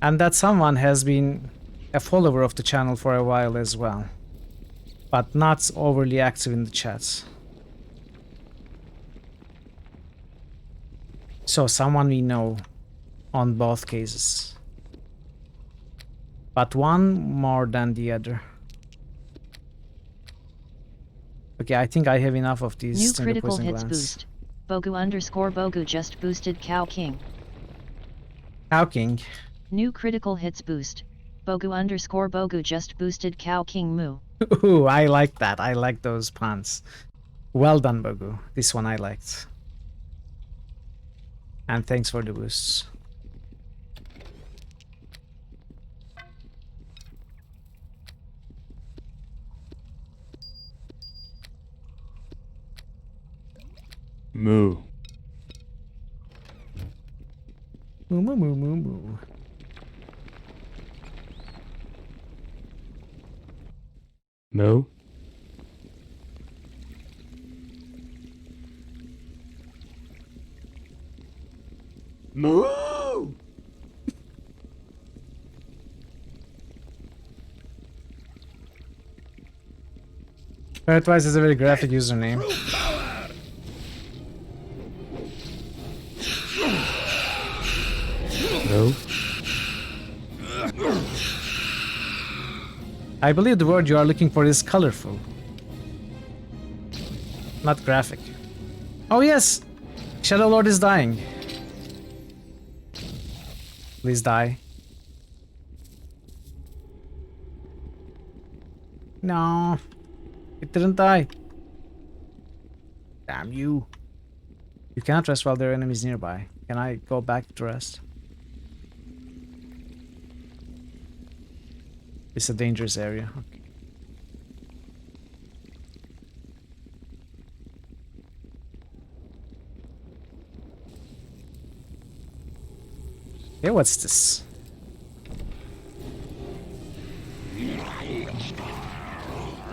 And that someone has been a follower of the channel for a while as well, but not overly active in the chats. So someone we know on both cases, but one more than the other. Okay, I think I have enough of these. New critical hits boost. Bogu_Bogu just boosted Cow King. Cow King. New critical hits boost. Bogu_Bogu just boosted Cow King Moo. Ooh, I like that. I like those puns. Well done, Bogu. This one I liked. And thanks for the boosts. Moo. Moo moo moo moo moo. Moo. Moo! Earthwise is a very graphic username. No. I believe the word you are looking for is colorful, not graphic. Oh yes! Shadow Lord is dying. Please die. No. It didn't die. Damn you. You cannot rest while there are enemies nearby. Can I go back to rest? It's a dangerous area. Okay. Hey, what's this?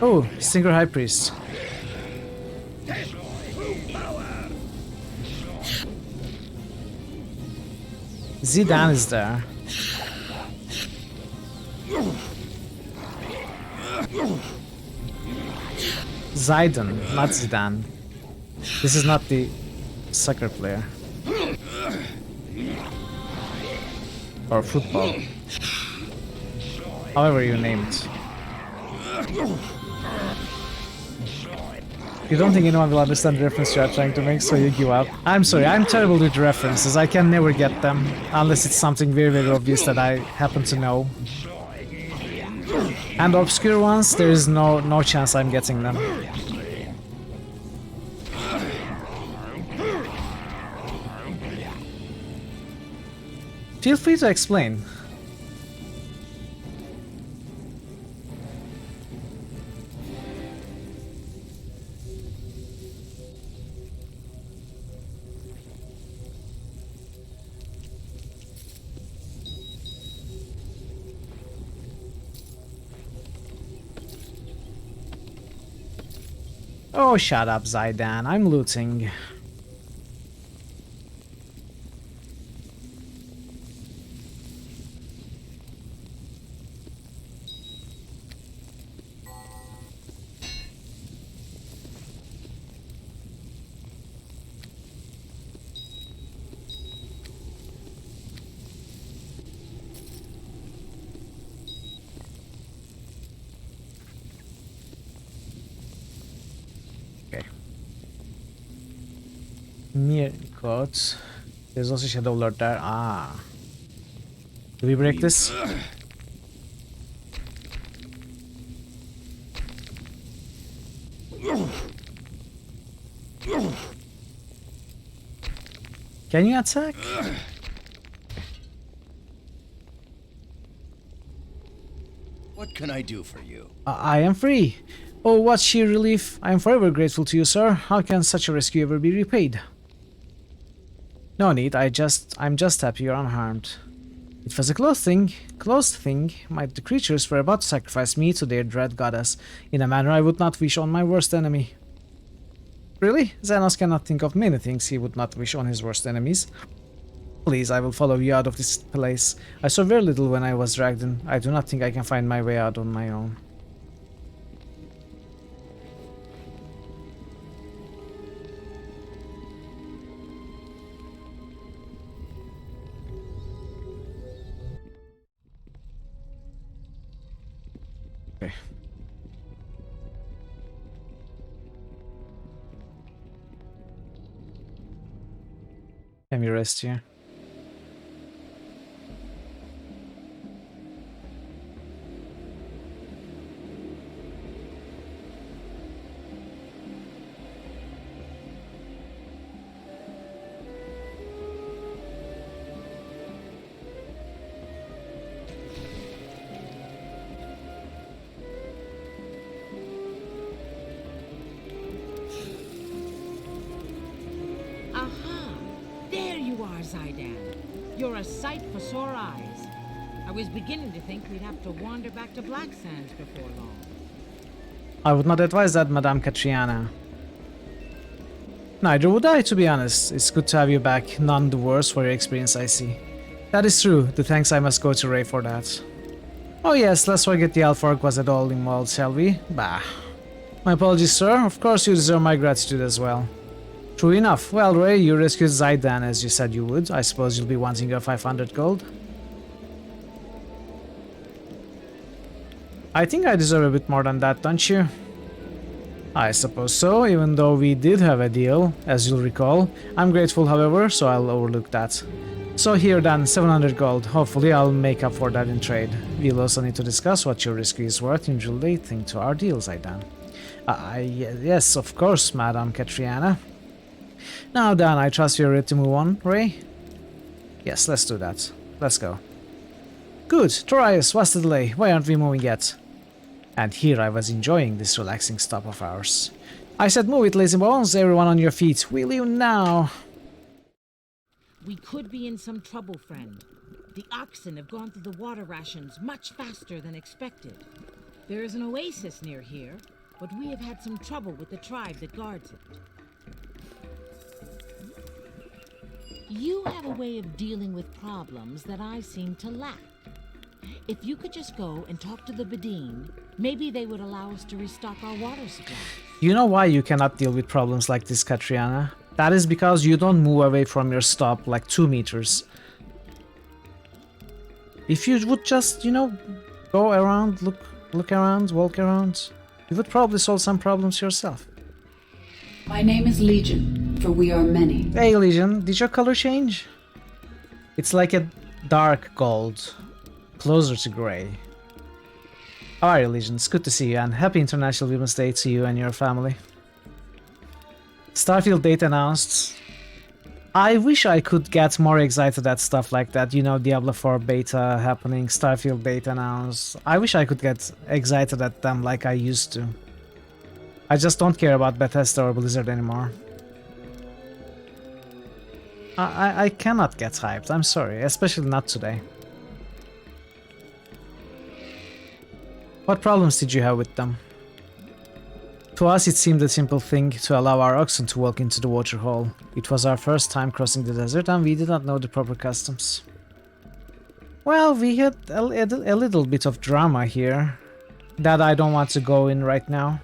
Oh, Stinger High Priest. Zidane is there. Zidane, not Zidane. This is not the soccer player. Or football. However you name it. You don't think anyone will understand the reference you are trying to make, so you give up? I'm sorry, I'm terrible with references. I can never get them, unless it's something very, very obvious that I happen to know. And obscure ones, there is no chance I'm getting them. Feel free to explain. Oh, shut up, Zidane. I'm looting. Near codes. There's also Shadow Lord there. Ah. Do we break this? Can you attack? What can I do for you? I am free. Oh, what sheer relief. I am forever grateful to you, sir. How can such a rescue ever be repaid? No need, I'm just happy you're unharmed. It was a close thing. The creatures were about to sacrifice me to their dread goddess, in a manner I would not wish on my worst enemy. Really? Xenos cannot think of many things he would not wish on his worst enemies. Please, I will follow you out of this place. I saw very little when I was dragged in. I do not think I can find my way out on my own. Okay. Can we rest here? Zidane. You're a sight for sore eyes. I was beginning to think we'd have to wander back to Black Sands before long. I would not advise that, Madame Catriana. Neither would I, to be honest. It's good to have you back, none the worse for your experience, I see. That is true, the thanks I must go to Ray for that. Oh yes, let's forget the Alforg was at all involved, shall we? Bah. My apologies, sir. Of course you deserve my gratitude as well. True enough. Well, Ray, you rescued Zidane as you said you would. I suppose you'll be wanting your 500 gold? I think I deserve a bit more than that, don't you? I suppose so, even though we did have a deal, as you'll recall. I'm grateful, however, so I'll overlook that. So here then, 700 gold. Hopefully I'll make up for that in trade. We'll also need to discuss what your rescue is worth in relating to our deal, Zidane. Yes, of course, Madame Catriana. Now Dan, I trust you're ready to move on, Ray? Yes, let's do that. Let's go. Good, Torias, what's the delay? Why aren't we moving yet? And here I was enjoying this relaxing stop of ours. I said move it, lazy bones, everyone on your feet. We leave now. We could be in some trouble, friend. The oxen have gone through the water rations much faster than expected. There is an oasis near here, but we have had some trouble with the tribe that guards it. You have a way of dealing with problems that I seem to lack. If you could just go and talk to the Bedine, maybe they would allow us to restock our water supply. You know why you cannot deal with problems like this, Katriana? That is because you don't move away from your stop like 2 meters. If you would just, you know, go around, look around, walk around, you would probably solve some problems yourself. My name is Legion, for we are many. Hey Legion, did your color change? It's like a dark gold, closer to gray. How are you, Legion? It's good to see you, and happy International Women's Day to you and your family. Starfield date announced. I wish I could get more excited at stuff like that, you know, Diablo 4 beta happening, Starfield date announced. I wish I could get excited at them like I used to. I just don't care about Bethesda or Blizzard anymore. I cannot get hyped, I'm sorry, especially not today. What problems did you have with them? To us it seemed a simple thing to allow our oxen to walk into the water hole. It was our first time crossing the desert and we did not know the proper customs. Well, we had a little bit of drama here that I don't want to go in right now.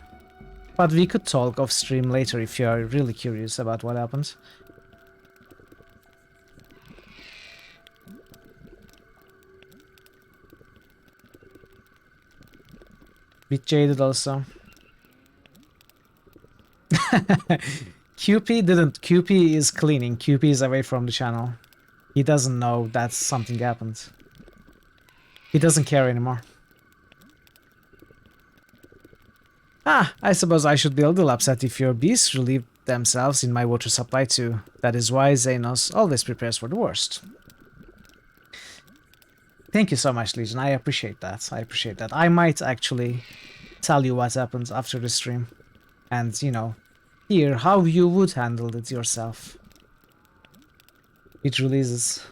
But we could talk off stream later if you are really curious about what happened. Bit jaded also. QP is cleaning. QP is away from the channel. He doesn't know that something happened. He doesn't care anymore. I suppose I should be a little upset if your beasts relieve themselves in my water supply too. That is why Xenos always prepares for the worst. Thank you so much, Legion. I appreciate that. I might actually tell you what happened after the stream. And, you know, hear how you would handle it yourself. It releases.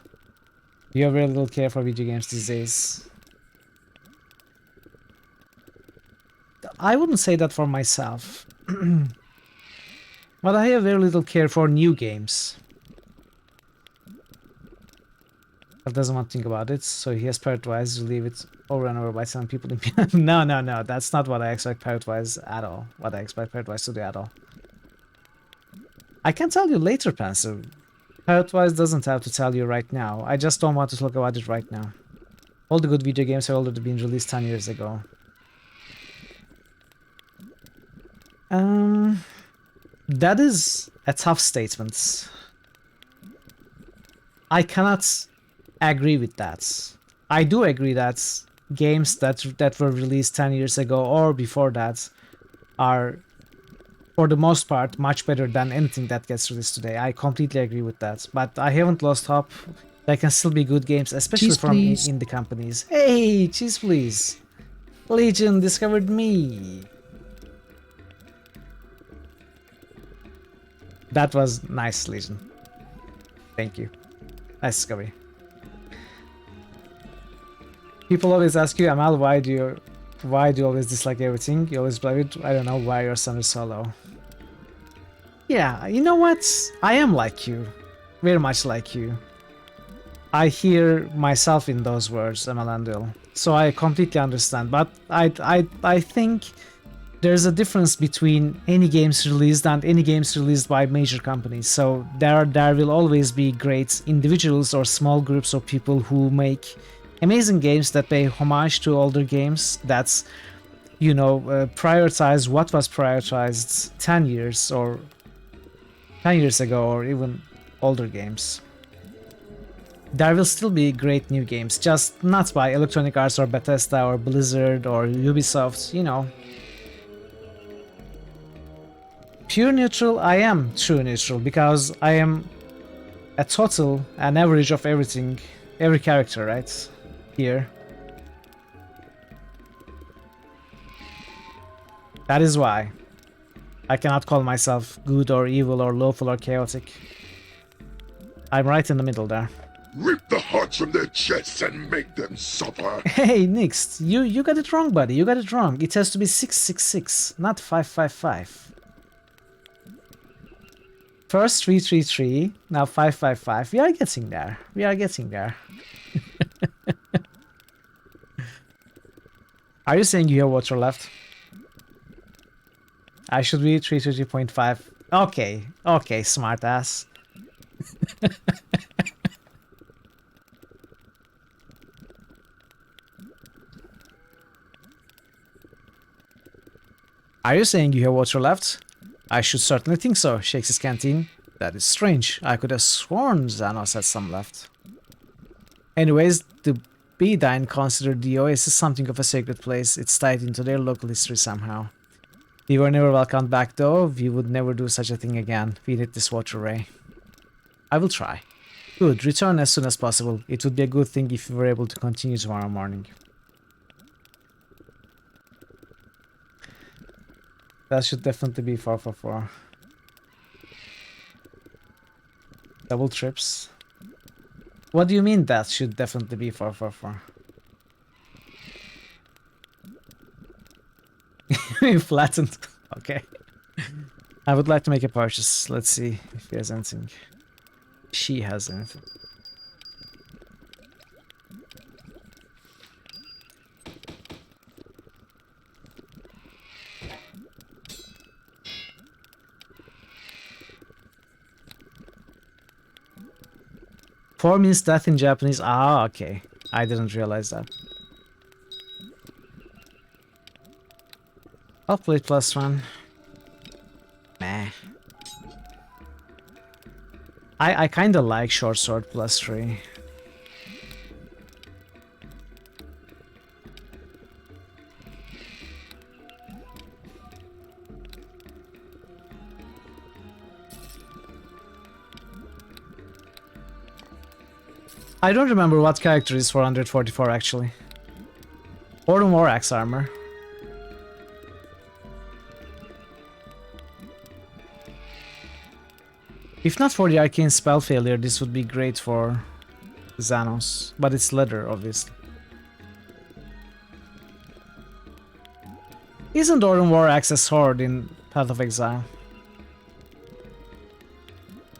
You have very little care for video games these days. I wouldn't say that for myself. But I have very little care for new games. But doesn't want to think about it, so he has Parrotwise to leave it over and over by telling people in No, that's not what I expect Parrotwise at all. What I expect Parrotwise to do at all. I can tell you later, Panzer. Parrotwise doesn't have to tell you right now. I just don't want to talk about it right now. All the good video games have already been released 10 years ago. That is a tough statement. I cannot agree with that. I do agree that games that were released 10 years ago or before that are, for the most part, much better than anything that gets released today. I completely agree with that. But I haven't lost hope. There can still be good games, especially Cheese, from indie companies. Hey, cheese please. Legion discovered me. That was nice, Legion. Thank you. Nice discovery. People always ask you, Amal, why do you always dislike everything? You always blame it. I don't know why your son is so low. Yeah, you know what? I am like you. Very much like you. I hear myself in those words, Amalandil. So I completely understand. But I think there's a difference between any games released and any games released by major companies. So there will always be great individuals or small groups of people who make amazing games that pay homage to older games, that's, you know, prioritize what was prioritized 10 years ago or even older games. There will still be great new games, just not by Electronic Arts or Bethesda or Blizzard or Ubisoft, you know. Pure neutral, I am true neutral, because I am an average of everything, every character, right? Here. That is why I cannot call myself good or evil or lawful or chaotic. I'm right in the middle there. Rip the hearts from their chests and make them suffer. Hey, Nix, you got it wrong, buddy. You got it wrong. It has to be 666, not 555. First 333, now 555. We are getting there. We are getting there. Are you saying you have water left? I should be 333.5. Okay, okay, smartass. Are you saying you have water left? I should certainly think so, shakes his canteen. That is strange. I could have sworn Xanos had some left. Anyways, the Bedine considered the oasis something of a sacred place. It's tied into their local history somehow. We were never welcomed back though. We would never do such a thing again. We need this water ray. I will try. Good, return as soon as possible. It would be a good thing if we were able to continue tomorrow morning. That should definitely be 444. Double trips. What do you mean that should definitely be 444? Flattened. Okay. I would like to make a purchase. Let's see if he has anything. She has anything. Four means death in Japanese. Ah, okay. I didn't realize that. I'll play +1. Meh. I kinda like short sword +3. I don't remember what character is 444 actually. Or more axe armor. If not for the arcane spell failure, this would be great for Xanos, but it's leather, obviously. Isn't Autumn War Axe a sword in Path of Exile?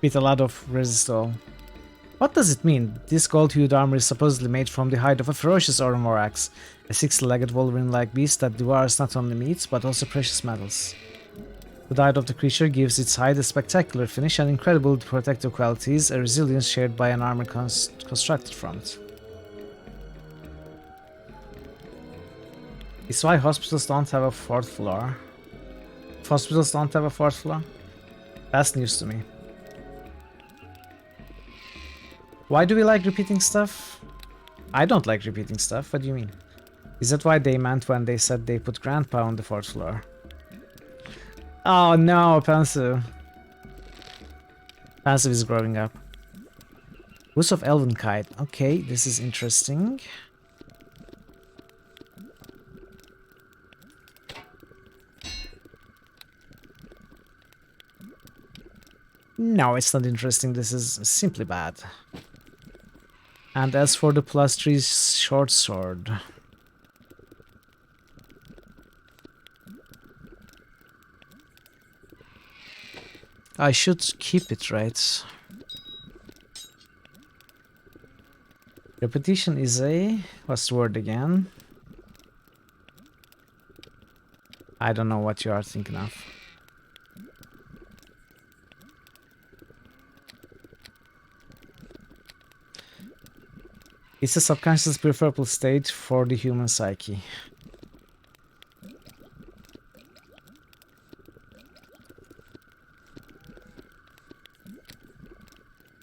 With a lot of resistol. What does it mean? This gold-hued armor is supposedly made from the hide of a ferocious Autumn War Axe, a six-legged wolverine-like beast that devours not only meat, but also precious metals. The hide of the creature gives its hide a spectacular finish and incredible protective qualities, a resilience shared by an armor constructed from it. It's why hospitals don't have a fourth floor. Hospitals don't have a fourth floor? That's news to me. Why do we like repeating stuff? I don't like repeating stuff, what do you mean? Is that what they meant when they said they put Grandpa on the fourth floor? Oh no, Pensive. Pensive is growing up. Woods of Elvenkite. Okay, this is interesting. No, it's not interesting. This is simply bad. And as for the +3 short sword. I should keep it, right? Repetition is a... what's the word again? I don't know what you are thinking of. It's a subconscious preferable state for the human psyche.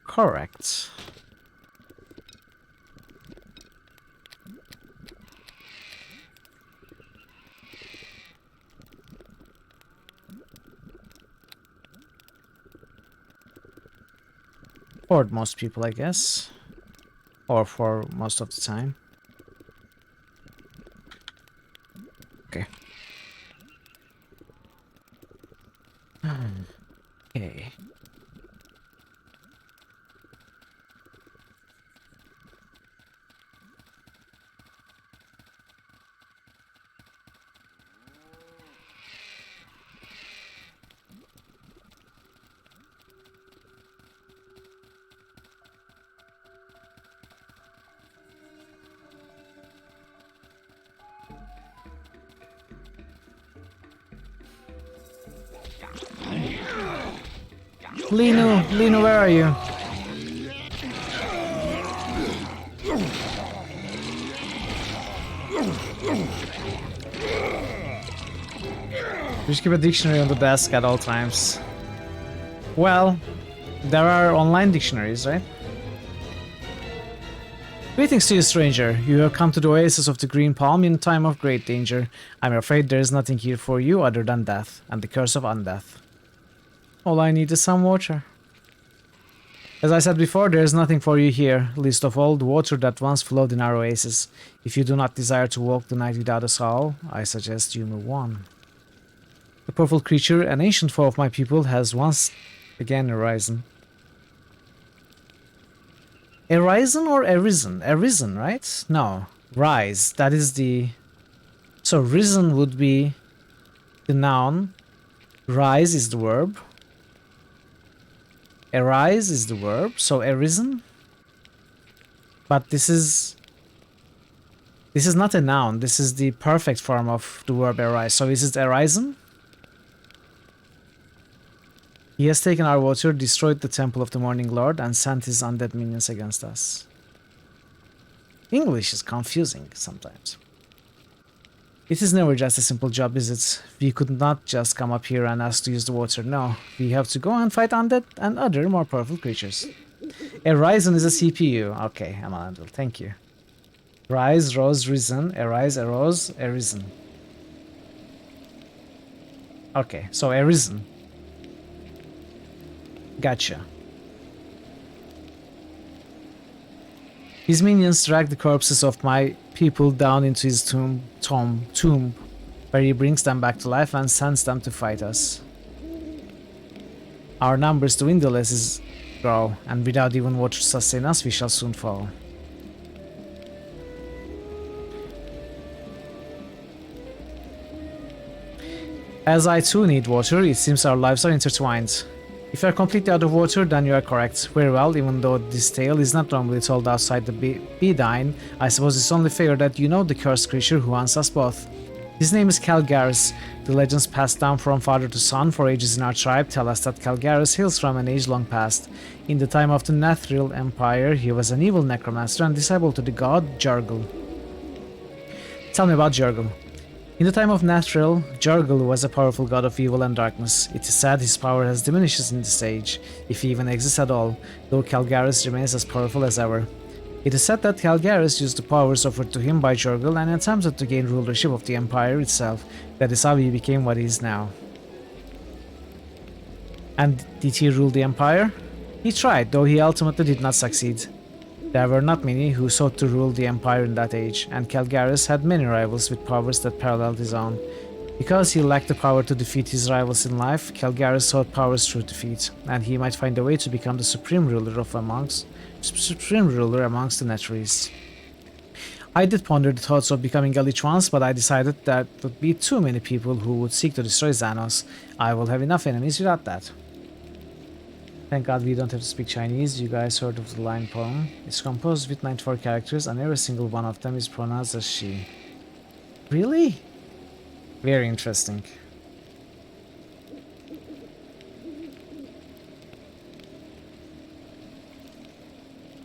Correct. For most people, I guess. Or for most of the time. Okay. Okay. Lino, where are you? Just keep a dictionary on the desk at all times. Well, there are online dictionaries, right? Greetings to you, stranger. You have come to the oasis of the Green Palm in time of great danger. I'm afraid there is nothing here for you other than death, and the curse of undeath. All I need is some water. As I said before, there is nothing for you here, least of all the water that once flowed in our oasis. If you do not desire to walk the night without a soul, I suggest you move on. The powerful creature, an ancient foe of my people, has once again arisen. Arisen or arisen? Arisen, right? No. Rise. That is the... So risen would be the noun. Rise is the verb. Arise is the verb. So arisen. But this is not a noun. This is the perfect form of the verb arise. So is it arisen? He has taken our water, destroyed the temple of the Morning Lord, and sent his undead minions against us. English is confusing sometimes. It is never just a simple job, is it? We could not just come up here and ask to use the water, no. We have to go and fight undead and other more powerful creatures. Arisen is a CPU. Okay, I'm on handle. Thank you. Rise, rose, risen. Arise, arose, arisen. Okay, so arisen. Gotcha. His minions drag the corpses of my people down into his tomb, where he brings them back to life and sends them to fight us. Our numbers dwindle as his grow, and without even water to sustain us, we shall soon fall. As I too need water, it seems our lives are intertwined. If you are completely out of water, then you are correct. Very well, even though this tale is not normally told outside the Bedine, I suppose it's only fair that you know the cursed creature who haunts us both. His name is Calgaris. The legends passed down from father to son for ages in our tribe tell us that Calgaris hails from an age long past. In the time of the Nethril Empire, he was an evil necromancer and disciple to the god Jargul. Tell me about Jargul. In the time of Nethril, Jargul was a powerful god of evil and darkness. It is said his power has diminished in this age, if he even exists at all, though Calgaris remains as powerful as ever. It is said that Calgaris used the powers offered to him by Jargul and attempted to gain rulership of the empire itself. That is how he became what he is now. And did he rule the empire? He tried, though he ultimately did not succeed. There were not many who sought to rule the empire in that age, and Calgaris had many rivals with powers that paralleled his own. Because he lacked the power to defeat his rivals in life, Calgaris sought powers through defeat, and he might find a way to become the supreme ruler amongst the Netherese. I did ponder the thoughts of becoming a lich once, but I decided that would be too many people who would seek to destroy Xanos. I will have enough enemies without that. Thank God we don't have to speak Chinese. You guys heard of the line poem. It's composed with 94 characters and every single one of them is pronounced as she. Really? Very interesting.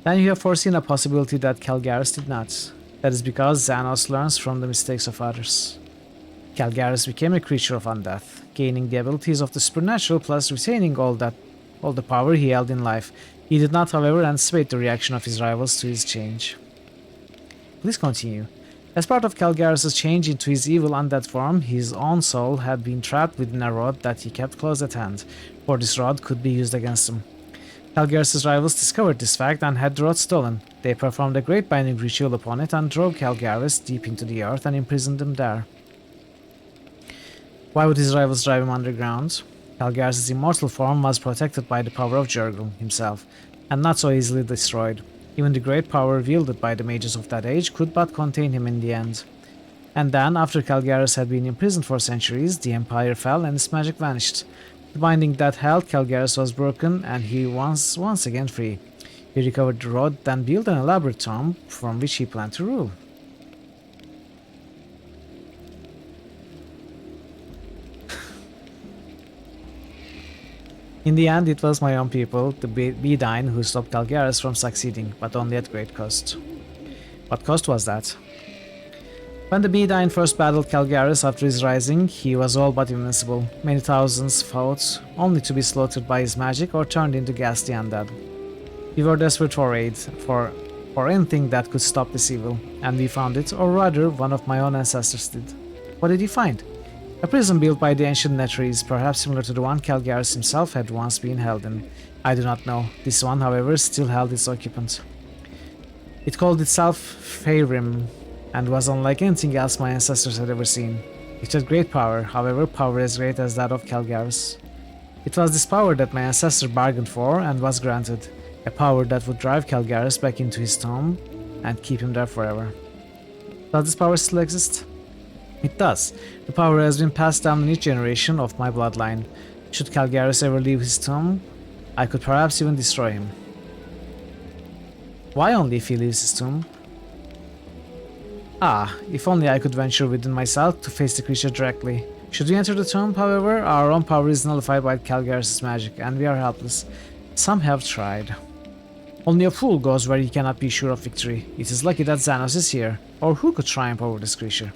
Then you have foreseen a possibility that Calgaris did not. That is because Xanos learns from the mistakes of others. Calgaris became a creature of undeath, gaining the abilities of the supernatural plus retaining all the power he held in life. He did not, however, anticipate the reaction of his rivals to his change. Please continue. As part of Calgaris' change into his evil undead form, his own soul had been trapped within a rod that he kept close at hand, for this rod could be used against him. Calgaris' rivals discovered this fact and had the rod stolen. They performed a great binding ritual upon it and drove Calgaris deep into the earth and imprisoned him there. Why would his rivals drive him underground? Calgaris' immortal form was protected by the power of Jargul himself, and not so easily destroyed. Even the great power wielded by the mages of that age could but contain him in the end. And then, after Calgaris had been imprisoned for centuries, the empire fell and its magic vanished. The binding that held Calgaris was broken, and he was once again free. He recovered the rod, then built an elaborate tomb from which he planned to rule. In the end, it was my own people, the Bedine, who stopped Calgaris from succeeding, but only at great cost. What cost was that? When the Bedine first battled Calgaris after his rising, he was all but invincible. Many thousands fought, only to be slaughtered by his magic or turned into ghastly undead. We were desperate for aid, for anything that could stop this evil, and we found it, or rather, one of my own ancestors did. What did he find? A prison built by the ancient Netries, perhaps similar to the one Calgaris himself had once been held in. I do not know. This one, however, still held its occupant. It called itself Faerhrim, and was unlike anything else my ancestors had ever seen. It had great power, however, power as great as that of Calgaris. It was this power that my ancestor bargained for and was granted, a power that would drive Calgaris back into his tomb and keep him there forever. Does this power still exist? It does. The power has been passed down in each generation of my bloodline. Should Calgaris ever leave his tomb, I could perhaps even destroy him. Why only if he leaves his tomb? Ah, if only I could venture within myself to face the creature directly. Should we enter the tomb, however, our own power is nullified by Calgaris' magic, and we are helpless. Some have tried. Only a fool goes where he cannot be sure of victory. It is lucky that Xanos is here, or who could triumph over this creature?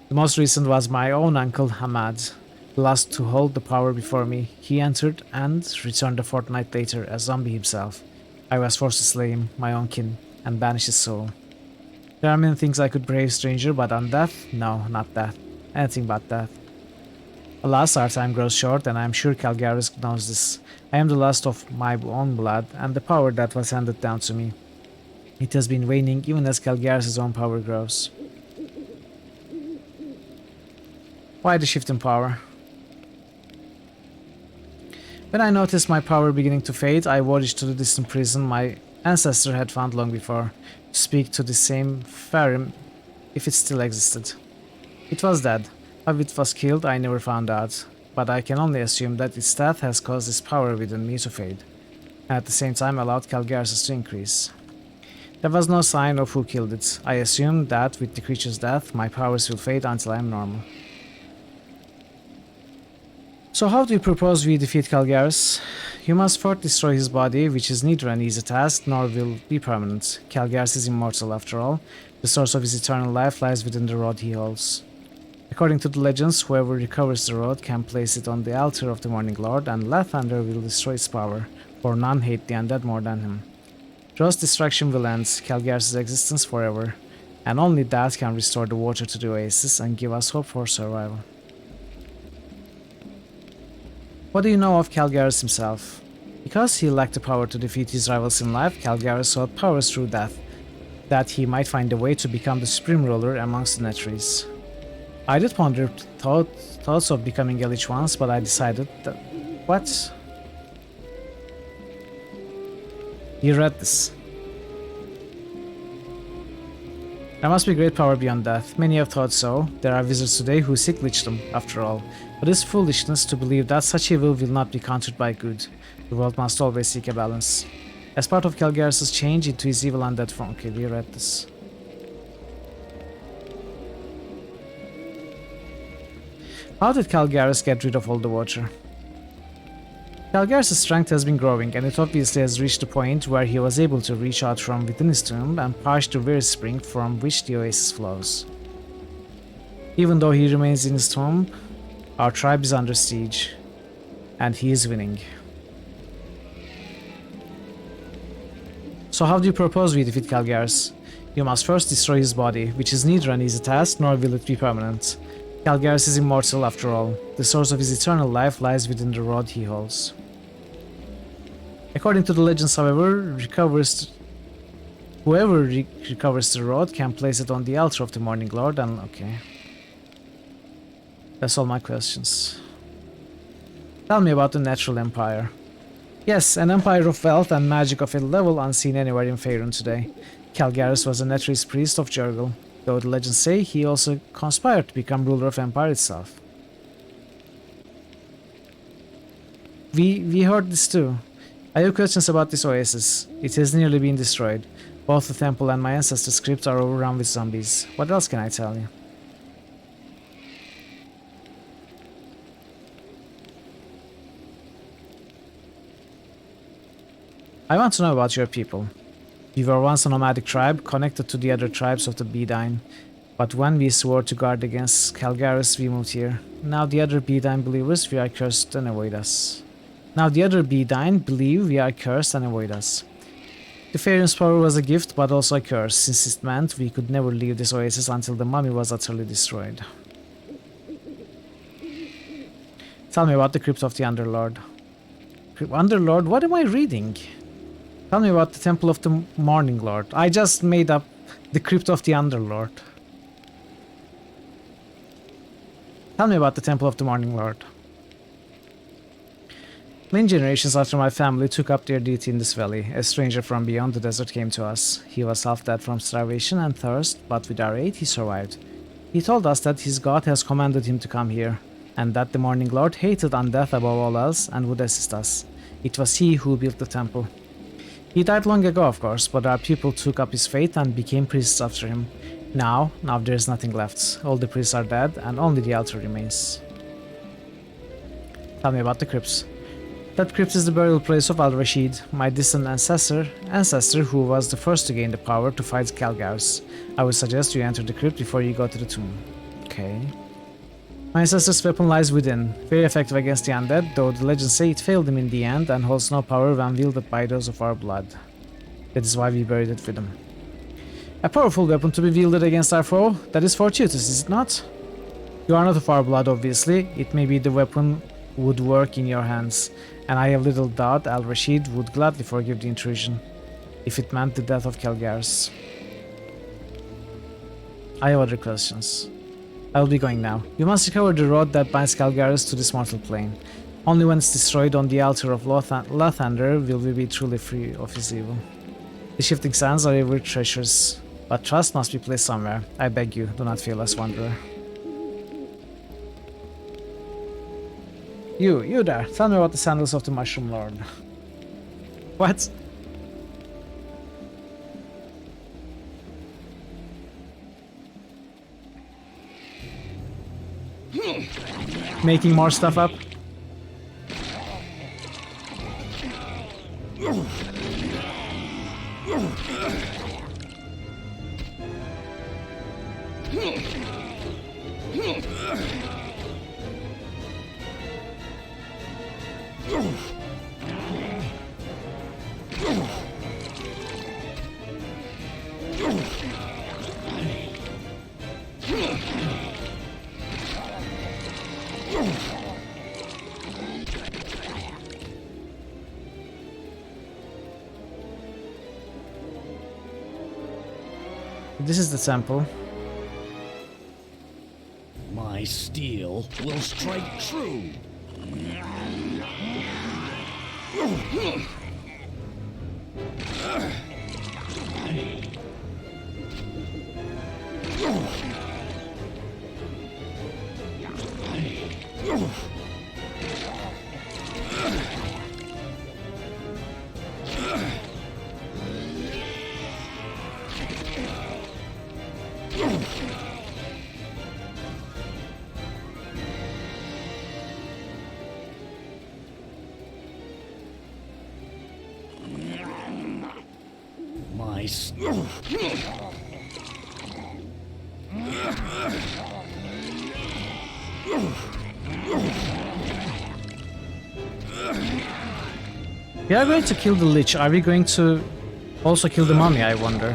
The most recent was my own uncle Hamad, the last to hold the power before me. He entered and returned a fortnight later, a zombie himself. I was forced to slay him, my own kin, and banish his soul. There are many things I could brave, stranger, but on death? No, not death. Anything but death. Alas, our time grows short, and I am sure Calgaris knows this. I am the last of my own blood, and the power that was handed down to me. It has been waning even as Calgaris' own power grows. Why the shift in power? When I noticed my power beginning to fade, I voyaged to the distant prison my ancestor had found long before, to speak to the same Faerhrim if it still existed. It was dead. How it was killed I never found out, but I can only assume that its death has caused its power within me to fade, and at the same time allowed Calgaris to increase. There was no sign of who killed it. I assume that with the creature's death, my powers will fade until I am normal. So how do you propose we defeat Calgaris? You must first destroy his body, which is neither an easy task nor will be permanent. Calgaris is immortal after all. The source of his eternal life lies within the rod he holds. According to the legends, whoever recovers the rod can place it on the altar of the Morning Lord, and Lathander will destroy its power, for none hate the undead more than him. Rod's destruction will end Calgaris' existence forever, and only that can restore the water to the oasis and give us hope for survival. What do you know of Calgaris himself? Because he lacked the power to defeat his rivals in life, Calgaris sought powers through death, that he might find a way to become the supreme ruler amongst the Netries. I did ponder thoughts of becoming a lich once, but I decided that... What? You read this. There must be great power beyond death. Many have thought so. There are wizards today who seek lichdom, after all. But it's foolishness to believe that such evil will not be countered by good. The world must always seek a balance. As part of Calgaris' change into his evil undead form. Okay, we read this. How did Calgaris get rid of all the water? Calgaris' strength has been growing, and it obviously has reached a point where he was able to reach out from within his tomb and parch the very spring from which the oasis flows. Even though he remains in his tomb, our tribe is under siege, and he is winning. So how do you propose we defeat Calgaris? You must first destroy his body, which is neither an easy task nor will it be permanent. Calgaris is immortal after all. The source of his eternal life lies within the rod he holds. According to the legends, however, whoever recovers the rod can place it on the altar of the Morning Lord and... okay. That's all my questions. Tell me about the Natural Empire. Yes, an empire of wealth and magic of a level unseen anywhere in Faerun today. Calgaris was a Netris priest of Jurgle, though the legends say he also conspired to become ruler of Empire itself. We heard this too. I have questions about this oasis. It has nearly been destroyed. Both the temple and my ancestors' crypt are overrun with zombies. What else can I tell you? I want to know about your people. We were once a nomadic tribe, connected to the other tribes of the Beedyne. But when we swore to guard against Calgaris, we moved here. Now the other Beedyne believers, we are cursed and avoid us. Now the other Beedyne believe we are cursed and avoid us. The Faerun's power was a gift, but also a curse, since it meant we could never leave this oasis until the mummy was utterly destroyed. Tell me about the Crypt of the Underlord. Underlord? What am I reading? Tell me about the Temple of the Morning Lord. I just made up the Crypt of the Underlord. Tell me about the Temple of the Morning Lord. Many generations after my family took up their deity in this valley, a stranger from beyond the desert came to us. He was half dead from starvation and thirst, but with our aid he survived. He told us that his god has commanded him to come here, and that the Morning Lord hated undeath above all else and would assist us. It was he who built the temple. He died long ago, of course, but our people took up his faith and became priests after him. Now there is nothing left. All the priests are dead, and only the altar remains. Tell me about the crypts. That crypt is the burial place of Al-Rashid, my distant ancestor who was the first to gain the power to fight Calgaris. I would suggest you enter the crypt before you go to the tomb. Okay. My ancestor's weapon lies within, very effective against the undead, though the legends say it failed him in the end and holds no power when wielded by those of our blood. That is why we buried it with him. A powerful weapon to be wielded against our foe, that is fortuitous, is it not? You are not of our blood, obviously. It may be the weapon would work in your hands, and I have little doubt Al-Rashid would gladly forgive the intrusion, if it meant the death of Calgaris. I have other questions. I will be going now. You must recover the road that binds Calgaris to this mortal plane. Only when it's destroyed on the altar of Lathander will we be truly free of his evil. The shifting sands are ever treasures, but trust must be placed somewhere. I beg you, do not fail us, wanderer. You there, tell me about the sandals of the Mushroom Lord. What? Making more stuff up? This is the temple. My steel will strike true. We are going to kill the Lich. Are we going to also kill the mummy, I wonder?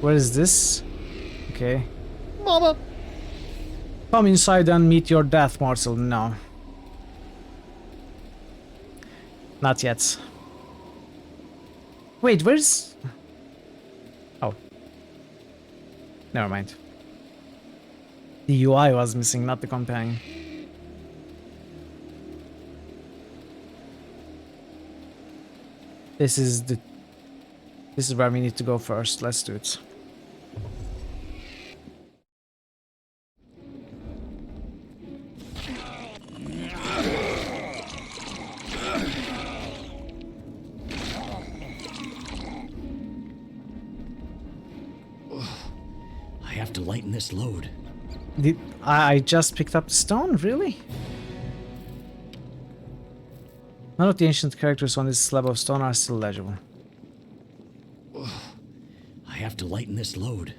Where is this? Okay. Mama! Come inside and meet your death, mortal. No. Not yet. Wait, where's... Oh. Never mind. The UI was missing, not the companion. This is where we need to go first. Let's do it. lighten this load. I just picked up the stone, really? None of the ancient characters on this slab of stone are still legible. I have to lighten this load.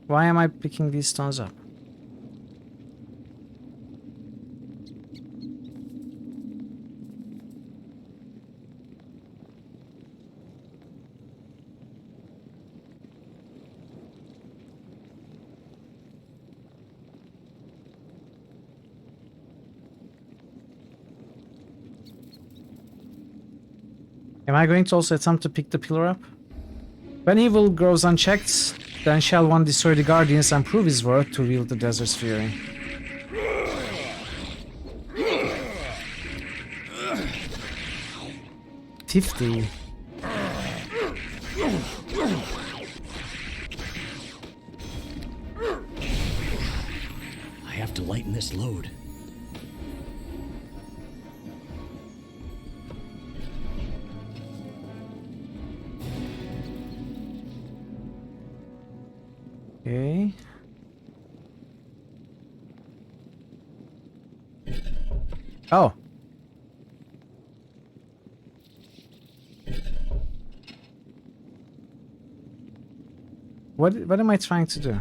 Why am I picking these stones up? Am I going to also attempt to pick the pillar up? When evil grows unchecked, then shall one destroy the guardians and prove his worth to wield the desert's fury. $50. I have to lighten this load. Okay. Oh. What am I trying to do?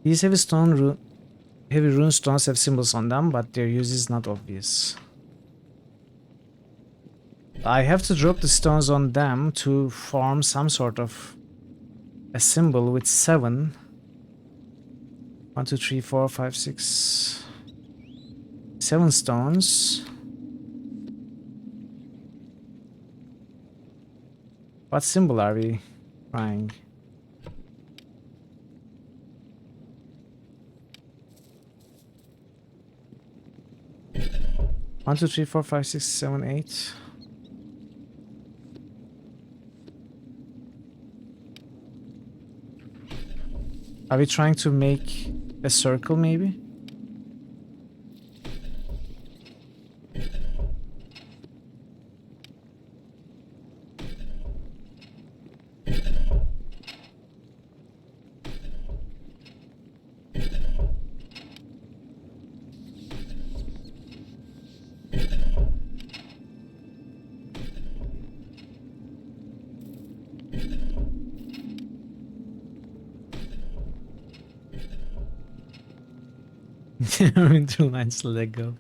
These heavy rune stones have symbols on them, but their use is not obvious. I have to drop the stones on them to form some sort of a symbol with 7. 1, 2, 3, 4, 5, 6, 7 stones. What symbol are we trying? One, two, three, 4, 5, 6, 7, 8. Are we trying to make a circle, maybe? Neverwinter lines Lego.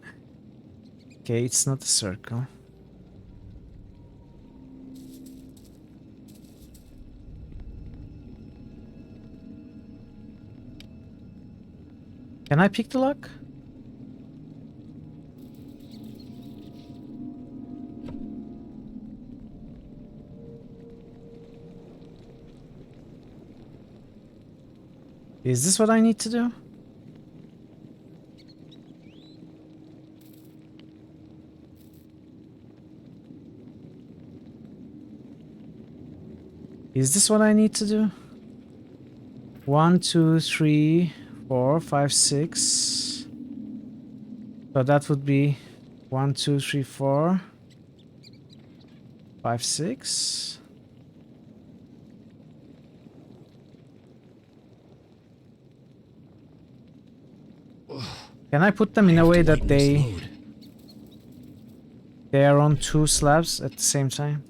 Okay, it's not a circle. Can I pick the lock? Is this what I need to do? Is this what I need to do? 1, 2, 3, 4, 5, 6. So that would be 1, 2, 3, 4, 5, 6. Can I put them in a way that they are on 2 slabs at the same time?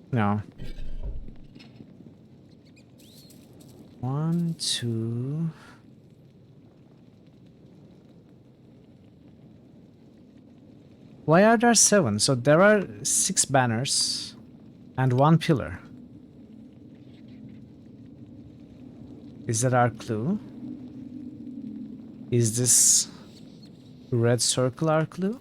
No. 1, 2. Why are there 7? So there are 6 banners and 1 pillar. Is that our clue? Is this red circle our clue?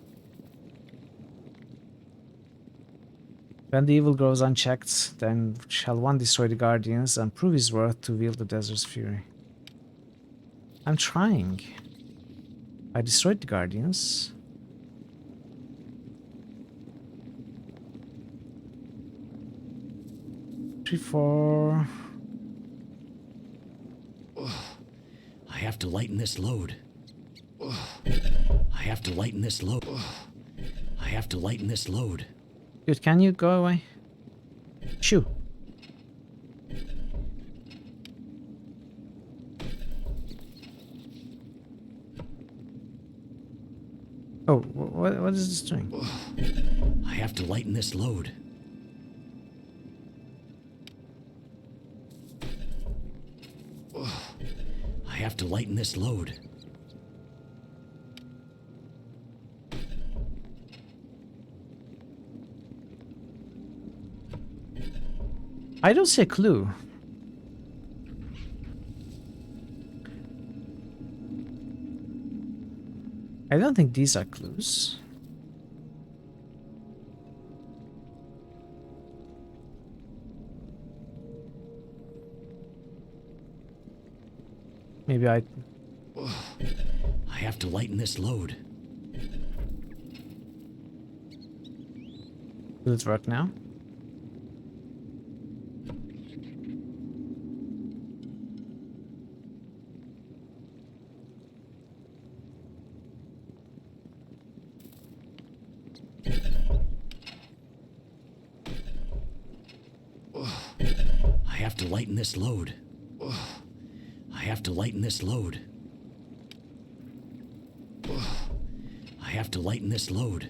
When the evil grows unchecked, then shall one destroy the guardians and prove his worth to wield the desert's fury. I'm trying. I destroyed the guardians. 3, 4. I have to lighten this load. I have to lighten this load. I have to lighten this load. Dude, can you go away? Shoo. Oh, what is this doing? I have to lighten this load. I have to lighten this load. I don't see a clue. I don't think these are clues. Maybe I have to lighten this load. Will it work now? I have to lighten this load. I have to lighten this load. I have to lighten this load.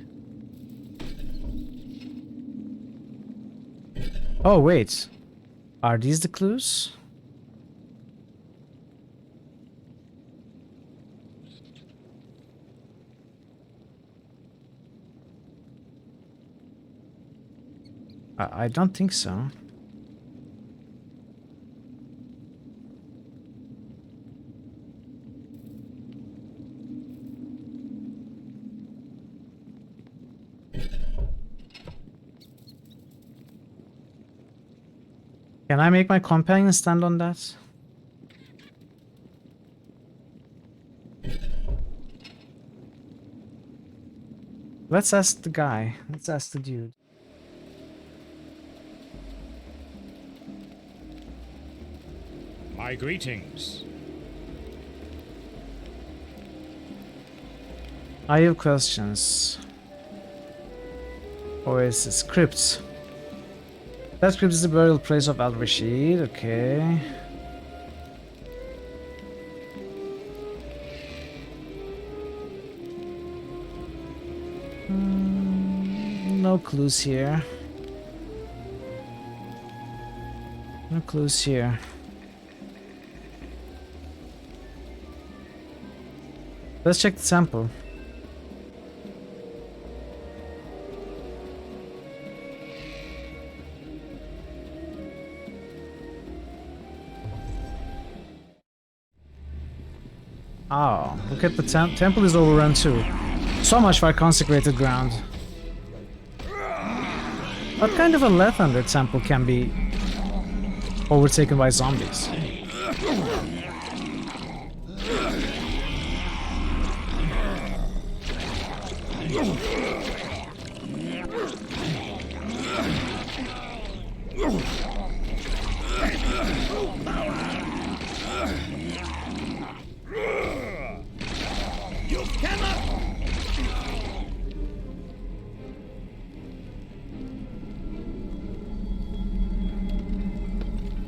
Oh, wait. Are these the clues? I don't think so. Can I make my companion stand on that? Let's ask the guy. Let's ask the dude. My greetings. I have questions. Oasis crypts. That crypt is the burial place of Al-Rashid. Okay. No clues here. No clues here. Let's check the sample. Oh, look at the temple is overrun too. So much for consecrated ground. What kind of a Lathander temple can be overtaken by zombies?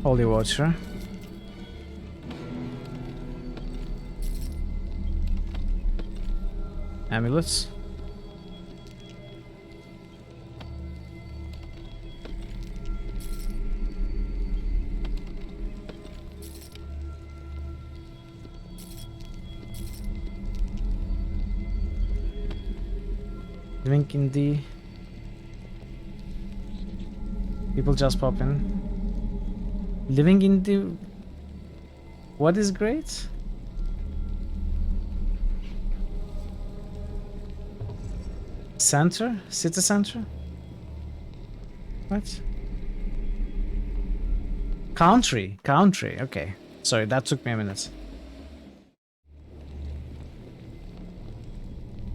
Holy water. Amulets. Drink in the... People just pop in. Living in the... What is great? Center? City center? What? Country. Country. Okay. Sorry, that took me a minute.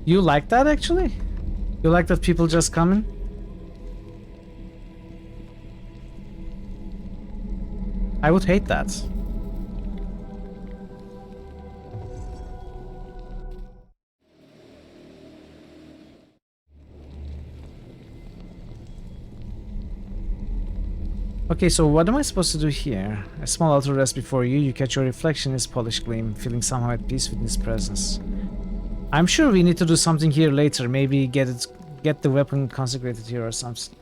You like that actually? You like that people just come in? I would hate that. Okay, so what am I supposed to do here? A small auto rest before you. You catch your reflection in its polished gleam, feeling somehow at peace with its presence. I'm sure we need to do something here later. Maybe get the weapon consecrated here or something.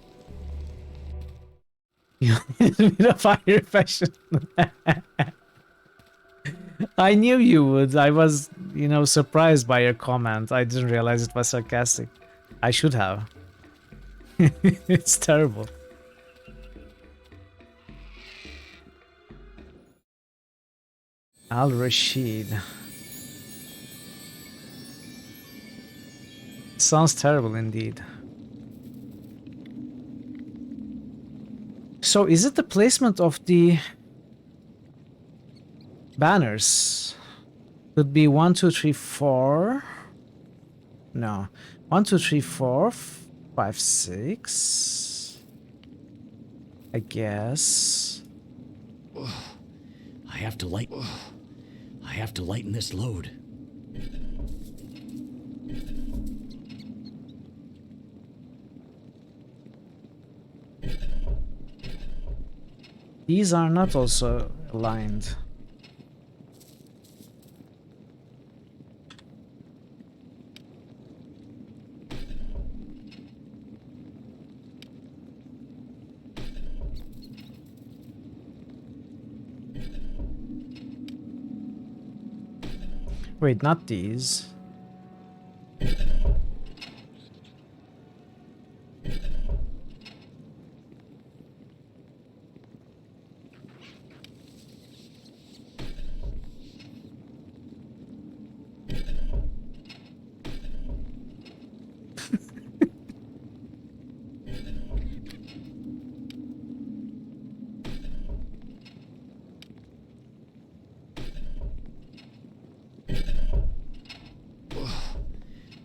You with a fire fashion. I knew you would. I was, you know, surprised by your comment. I didn't realize it was sarcastic. I should have. It's terrible. Al-Rashid. Sounds terrible indeed. So is it the placement of the banners? Could be 1, 2, 3, 4. No. 1, 2, 3, 4, 5, 6. I guess. I have to lighten this load. These are not also aligned. Wait, not these.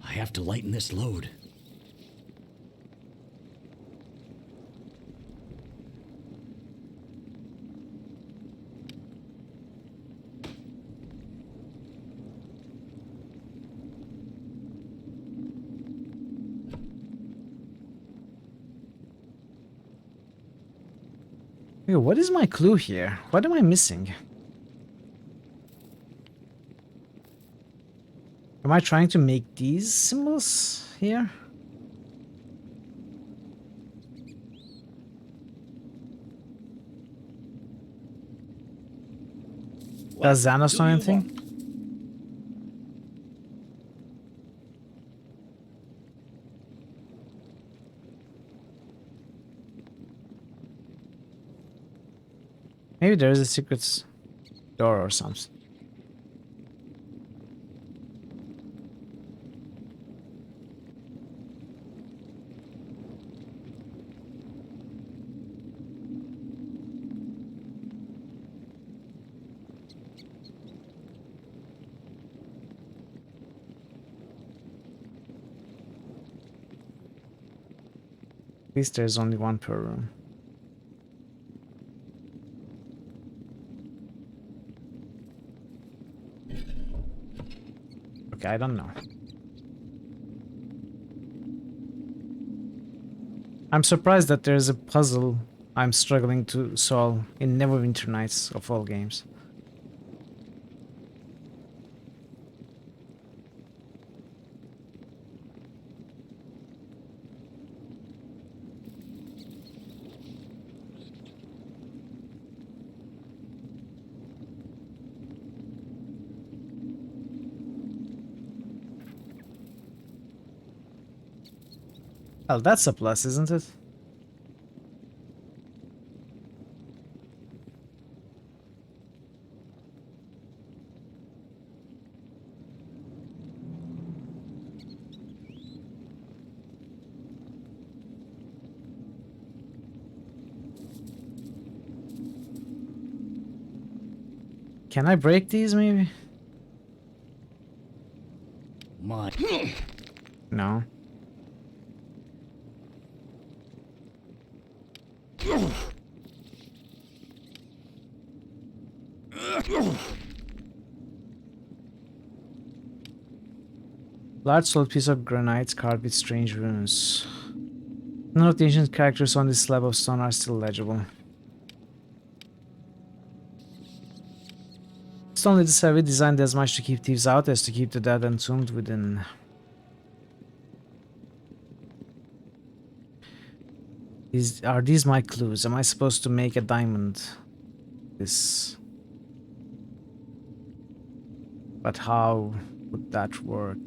I have to lighten this load. Hey, what is my clue here? What am I missing? Am I trying to make these symbols here? Does Xanos know anything? Maybe there is a secret door or something. At least there's only one per room. Okay, I don't know. I'm surprised that there's a puzzle I'm struggling to solve in Neverwinter Nights of all games. Well, that's a plus, isn't it? Can I break these, maybe? No. Large solid piece of granite carved with strange runes. None of the ancient characters on this slab of stone are still legible. Stone is heavy, designed as much to keep thieves out as to keep the dead entombed within. Are these my clues? Am I supposed to make a diamond? This. But how would that work?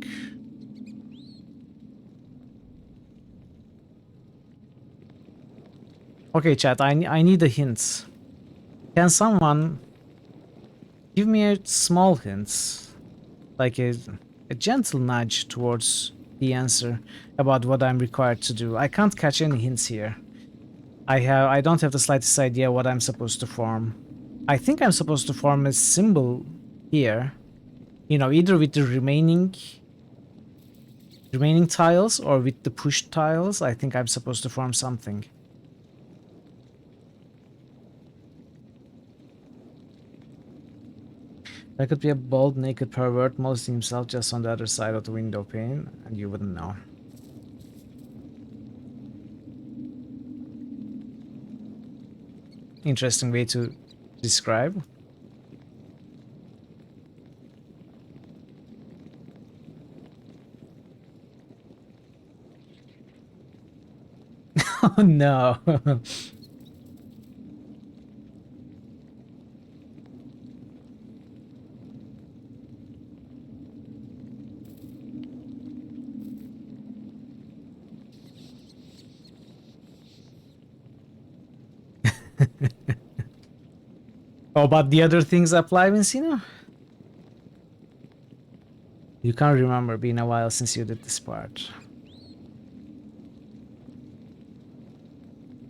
Okay, chat, I need a hint. Can someone give me a small hint? Like a gentle nudge towards the answer about what I'm required to do. I can't catch any hints here. I don't have the slightest idea what I'm supposed to form. I think I'm supposed to form a symbol here. You know, either with the remaining tiles or with the pushed tiles. I think I'm supposed to form something. That could be a bald, naked pervert molesting himself just on the other side of the window pane, and you wouldn't know. Interesting way to describe. Oh no. Oh, but the other things apply, Vincino? You can't remember, been a while since you did this part.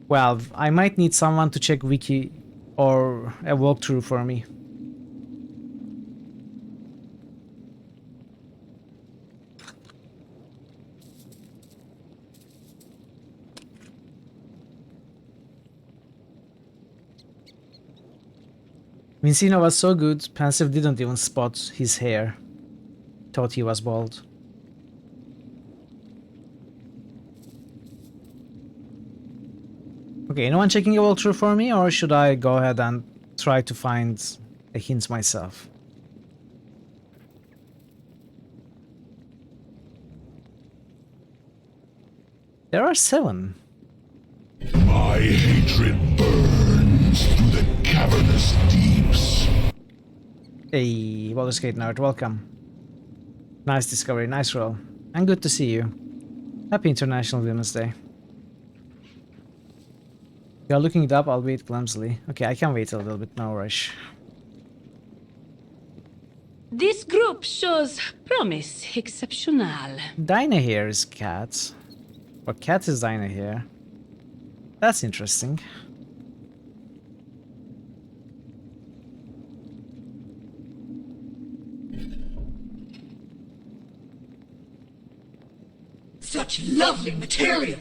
Well, I might need someone to check wiki or a walkthrough for me. Vincino was so good, Pensive didn't even spot his hair. Thought he was bald. Okay, anyone checking a walkthrough for me, or should I go ahead and try to find a hint myself? There are 7. My hatred burns through the cavernous deeps. Hey, Baldur's Gate nerd, welcome. Nice discovery, nice roll. And good to see you. Happy International Women's Day. You are looking it up, albeit clumsily. Okay, I can wait a little bit, no rush. This group shows promise exceptional. Dinah here is cat. Or cat is Dinah here. That's interesting. Such lovely material.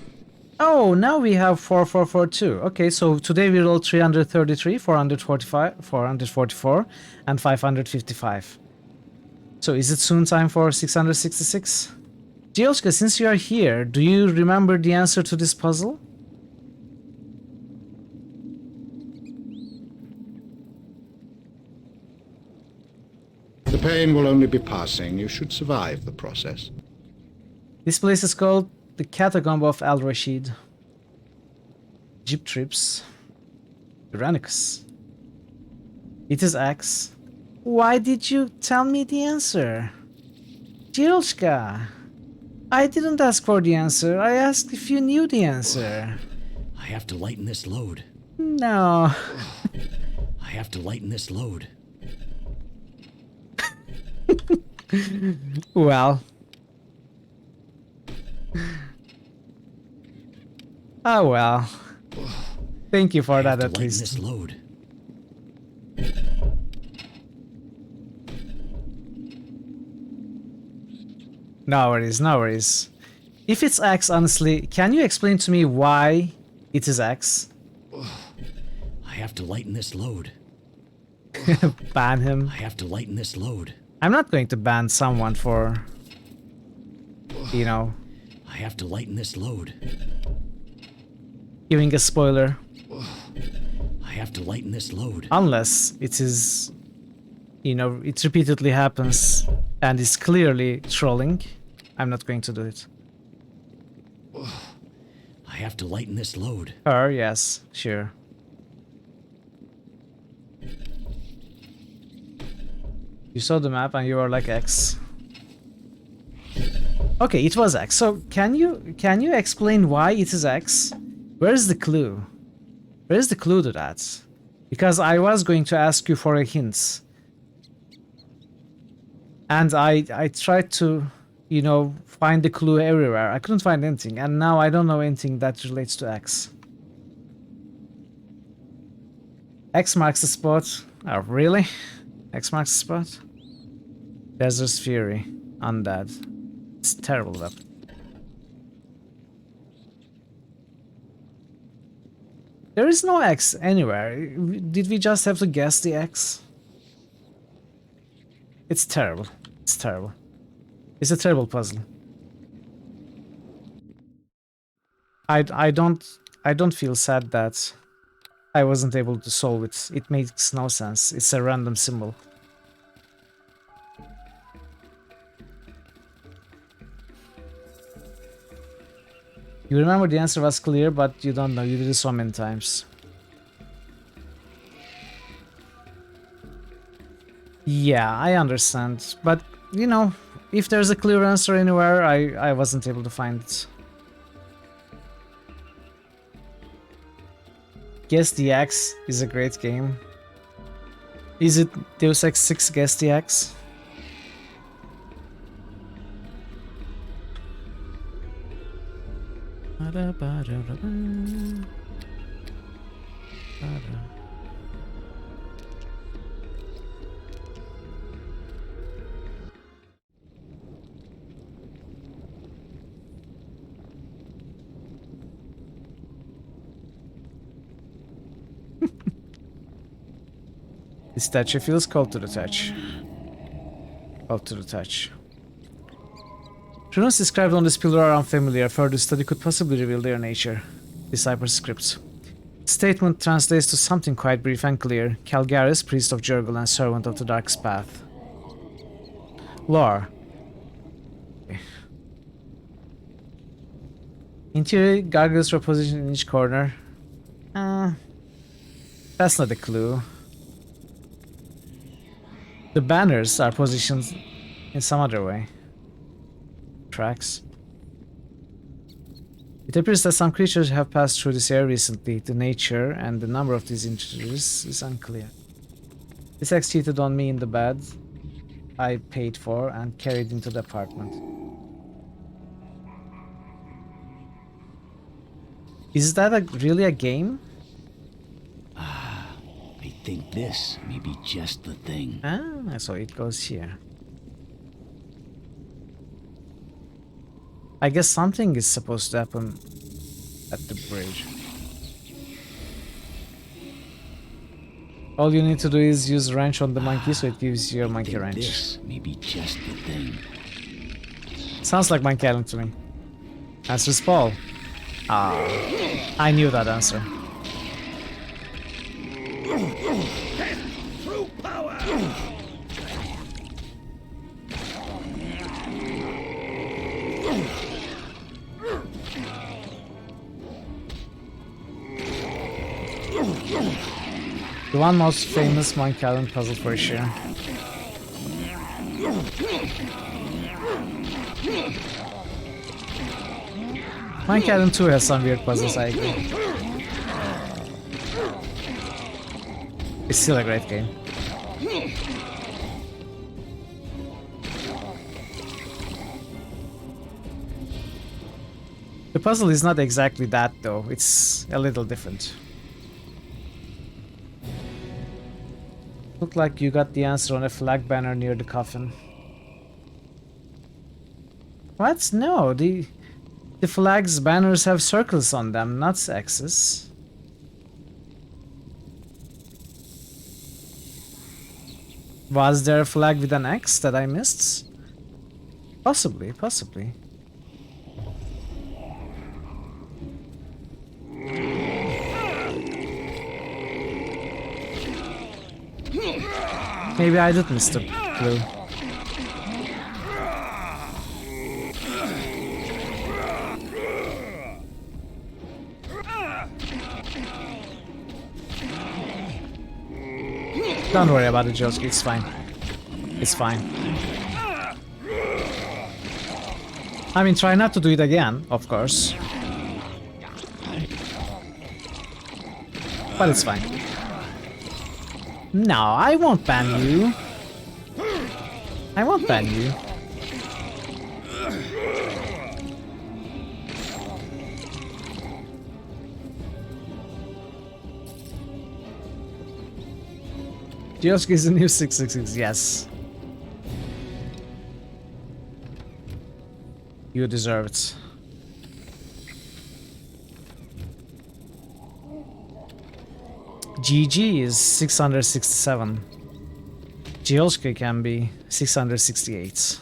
Oh, now we have 4442. Okay, so today we rolled 333, 445, 444, and 555. So is it soon time for 666? Gioska, since you are here, do you remember the answer to this puzzle? The pain will only be passing. You should survive the process. This place is called the Catacomb of Al Rashid. Jeep trips. Uranicus. It is X. Why did you tell me the answer? Jiroshka, I didn't ask for the answer. I asked if you knew the answer. I have to lighten this load. No. I have to lighten this load. Well. Oh well. Thank you for that at least. This load. No worries, no worries. If it's X, honestly, can you explain to me why it is X? I have to lighten this load. Ban him. I have to lighten this load. I'm not going to ban someone for, you know, I have to lighten this load. giving a spoiler. I have to lighten this load. Unless it is, you know, it repeatedly happens and is clearly trolling. I'm not going to do it. I have to lighten this load. Her, yes, sure. You saw the map and you were like X. Okay, it was X. So can you explain why it is X? Where is the clue? Where is the clue to that? Because I was going to ask you for a hint. And I tried to, you know, find the clue everywhere. I couldn't find anything, and now I don't know anything that relates to X. X marks the spot. Oh, really? X marks the spot? Desert's Fury. Undead. It's a terrible weapon. There is no X anywhere. Did we just have to guess the X? It's terrible. It's terrible. It's a terrible puzzle. I don't feel sad that I wasn't able to solve it. It makes no sense. It's a random symbol. You remember the answer was clear, but you don't know. You did it so many times. Yeah, I understand. But, you know, if there's a clear answer anywhere, I wasn't able to find it. Guess the X is a great game. Is it Deus Ex 6 Guess the X? This statue feels cold to the touch. Cold to the touch. Runes described on this pillar are unfamiliar. Further study could possibly reveal their nature. Decipher script. Statement translates to something quite brief and clear. Calgaris, priest of Jurgle and servant of the Dark's Path. Lore. Okay. Interior gargoyles were positioned in each corner. That's not a clue. The banners are positioned in some other way. Tracks. It appears that some creatures have passed through this area recently. The nature and the number of these intruders is unclear. This ex cheated on me in the bed I paid for and carried into the apartment. Is that really a game? I think this may be just the thing. Ah, so it goes here. I guess something is supposed to happen at the bridge. All you need to do is use wrench on the monkey, so it gives you a monkey wrench. This may be just the thing. Sounds like Monkey Island to me. Answer's Paul. Ah, I knew that answer. True power. The one most famous Monkey Island puzzle for sure. Monkey Island 2 has some weird puzzles, I agree. It's still a great game. The puzzle is not exactly that though, it's a little different. Looked like you got the answer on a flag banner near the coffin. What? No, the flag's banners have circles on them, not X's. Was there a flag with an X that I missed? Possibly, possibly. Maybe I did miss the clue. Don't worry about it, Josuke. It's fine. It's fine. I mean, try not to do it again, of course. But it's fine. No, I won't ban you. I won't ban you. Josuke is the new 666, yes. You deserve it. GG is 667. Josuke can be 668.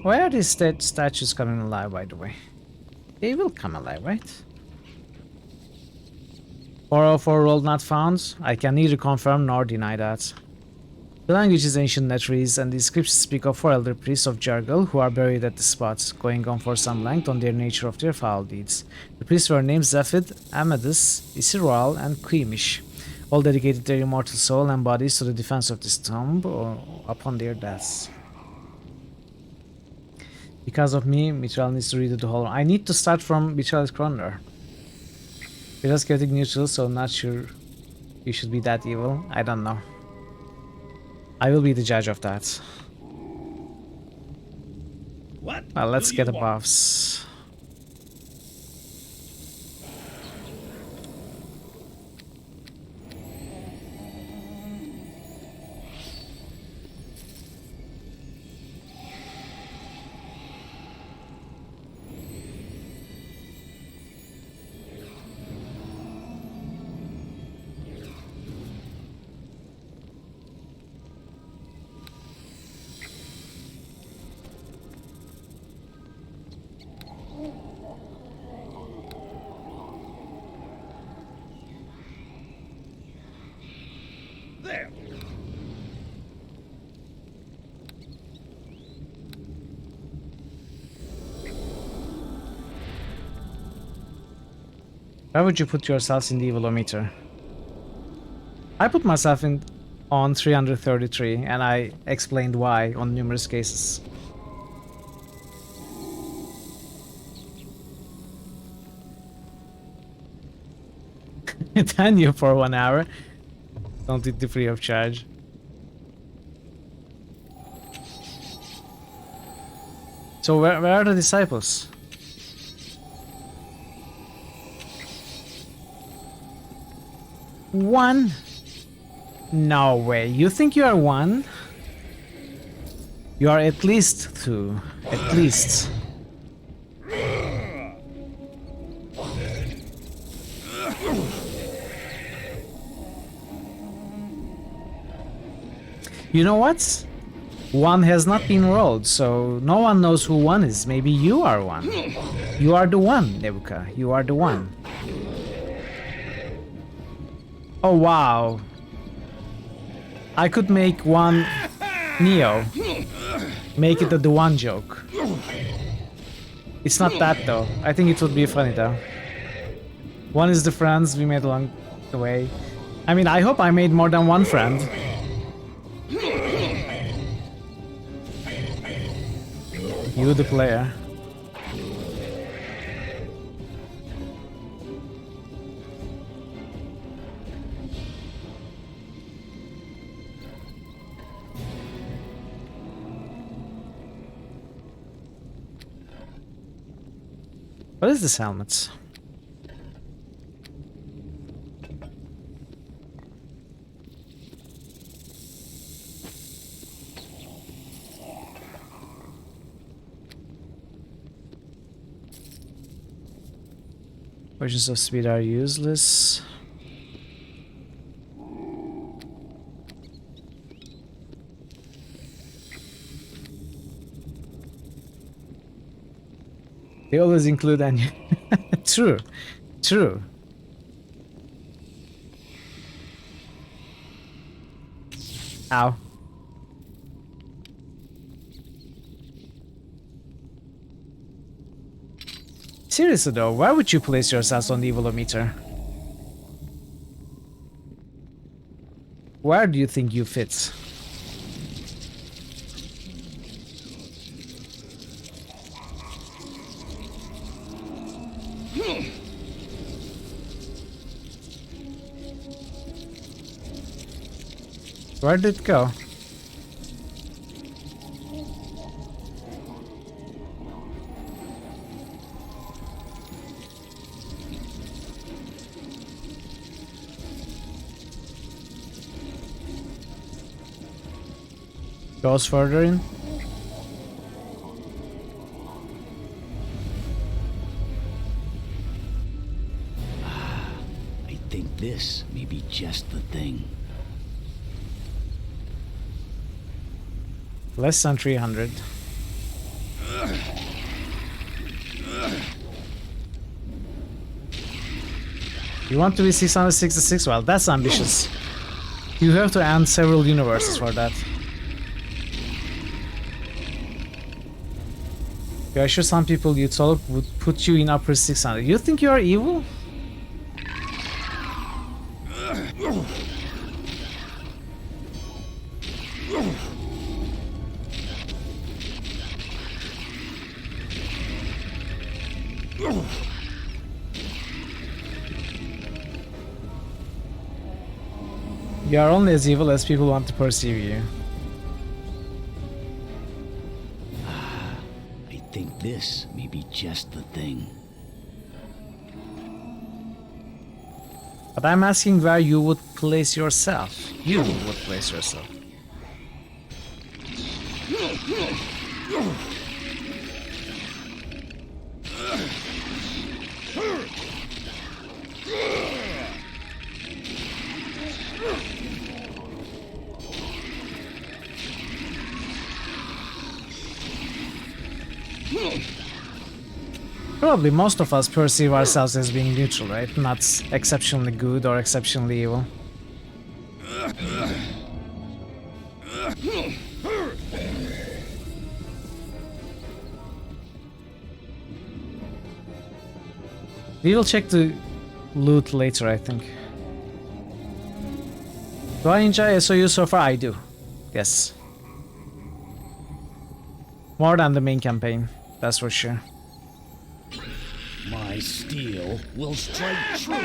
Why are these statues coming alive, by the way? They will come alive, right? 404 roll not found. I can neither confirm nor deny that. The language is ancient Netherese, and the scripts speak of 4 elder priests of Jargal who are buried at the spot, going on for some length on their nature of their foul deeds. The priests were named Zephid, Amadis, Isiral, and Queemish. All dedicated their immortal soul and bodies to the defense of this tomb or upon their deaths. Because of me, Mithril needs to read the whole. I need to start from Mithril's Chroner. You're just chaotic neutral, so I'm not sure you should be that evil. I don't know. I will be the judge of that. What? Well, let's get the want? buffs. There. Where would you put yourselves in the evilometer? I put myself in on 333, and I explained why on numerous cases. Thank you for 1 hour. Don't eat the free of charge. So where are the disciples? One? No way. You think you are one? You are at least 2. At least. You know what? 1 has not been rolled, so no one knows who 1 is. Maybe you are 1. You are the 1, Nebuka. You are the 1. Oh wow. I could make 1 Neo. Make it the 1 joke. It's not that though. I think it would be funny though. 1 is the friends we made along the way. I mean, I hope I made more than 1 friend. You the player. What is this helmet? Potions of speed are useless. They always include any. True. True. Ow. Seriously though, where would you place yourselves on the evilometer? Where do you think you fit? Where did it go? Goes further in. I think this may be just the thing. Less than 300. You want to be 666? Well, that's ambitious. You have to end several universes for that. Yeah, sure some people you talk would put you in upper 600. You think you are evil? You are only as evil as people want to perceive you. I think this may be just the thing. But I'm asking where you would place yourself. You would place yourself. Probably most of us perceive ourselves as being neutral, right? Not exceptionally good or exceptionally evil. We will check the loot later, I think. Do I enjoy SOU so far? I do. Yes. More than the main campaign, that's for sure. My steel will strike true.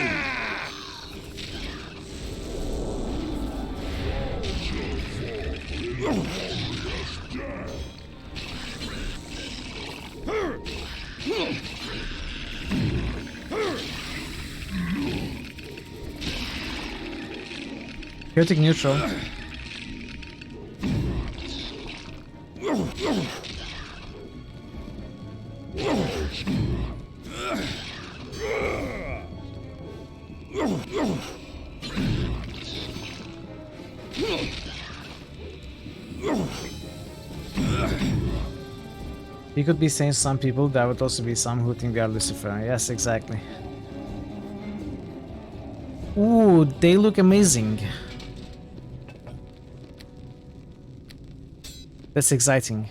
Chaotic neutral. You could be saying some people, there would also be some who think we are Lucifer. Yes, exactly. Ooh, they look amazing. That's exciting.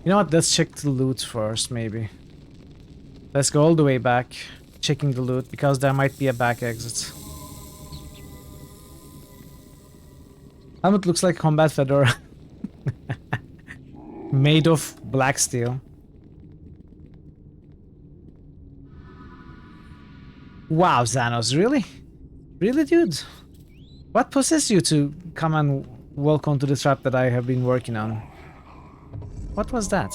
You know what, let's check the loot first, maybe. Let's go all the way back, checking the loot, because there might be a back exit. Helmet looks like combat fedora. Made of black steel. Wow, Xanos, really? Really, dude? What possessed you to come and walk onto the trap that I have been working on? What was that?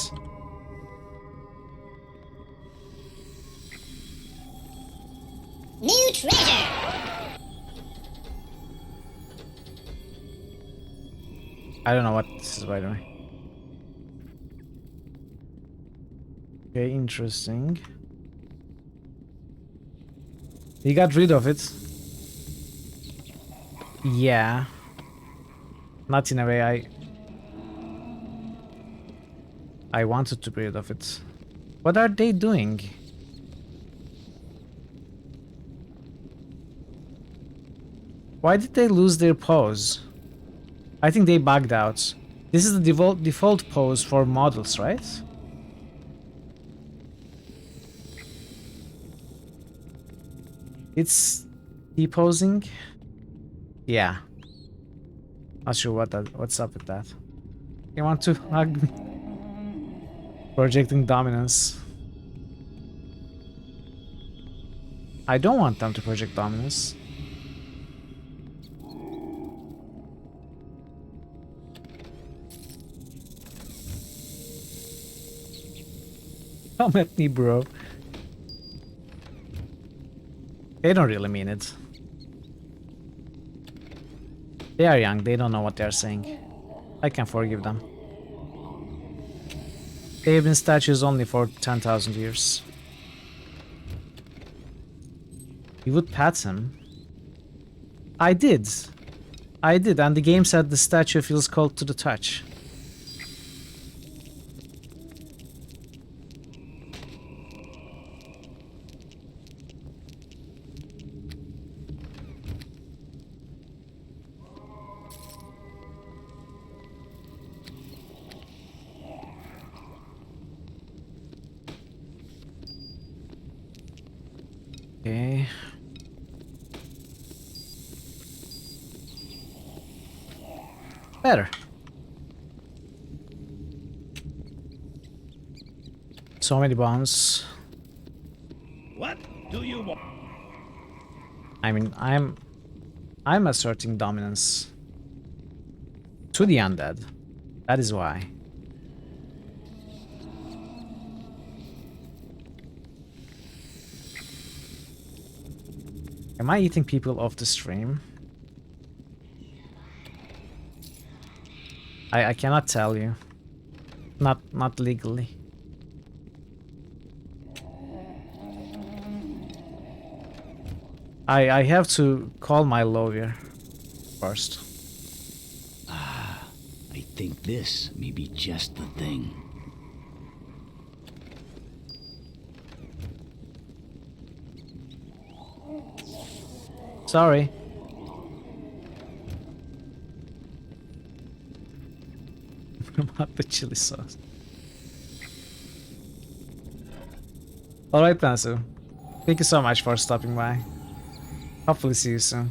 New treasure! I don't know what this is, by the way. Okay, interesting. He got rid of it. Yeah. Not in a way I wanted to be rid of it. What are they doing? Why did they lose their pose? I think they bugged out. This is the default pose for models, right? It's deposing. Yeah. Not sure what's up with that. You want to hug me? Projecting dominance. I don't want them to project dominance. Come at me, bro. They don't really mean it. They are young, they don't know what they are saying. I can forgive them. They've been statues only for 10,000 years. You would pat him? I did. I did, and the game said the statue feels cold to the touch. Okay. Better. So many bombs. What do you want? I mean, I'm asserting dominance to the undead. That is why. Am I eating people off the stream? I cannot tell you. Not legally. I have to call my lawyer first. Ah, I think this may be just the thing. Sorry. About the chili sauce. Alright, Pansu. Thank you so much for stopping by. Hopefully see you soon.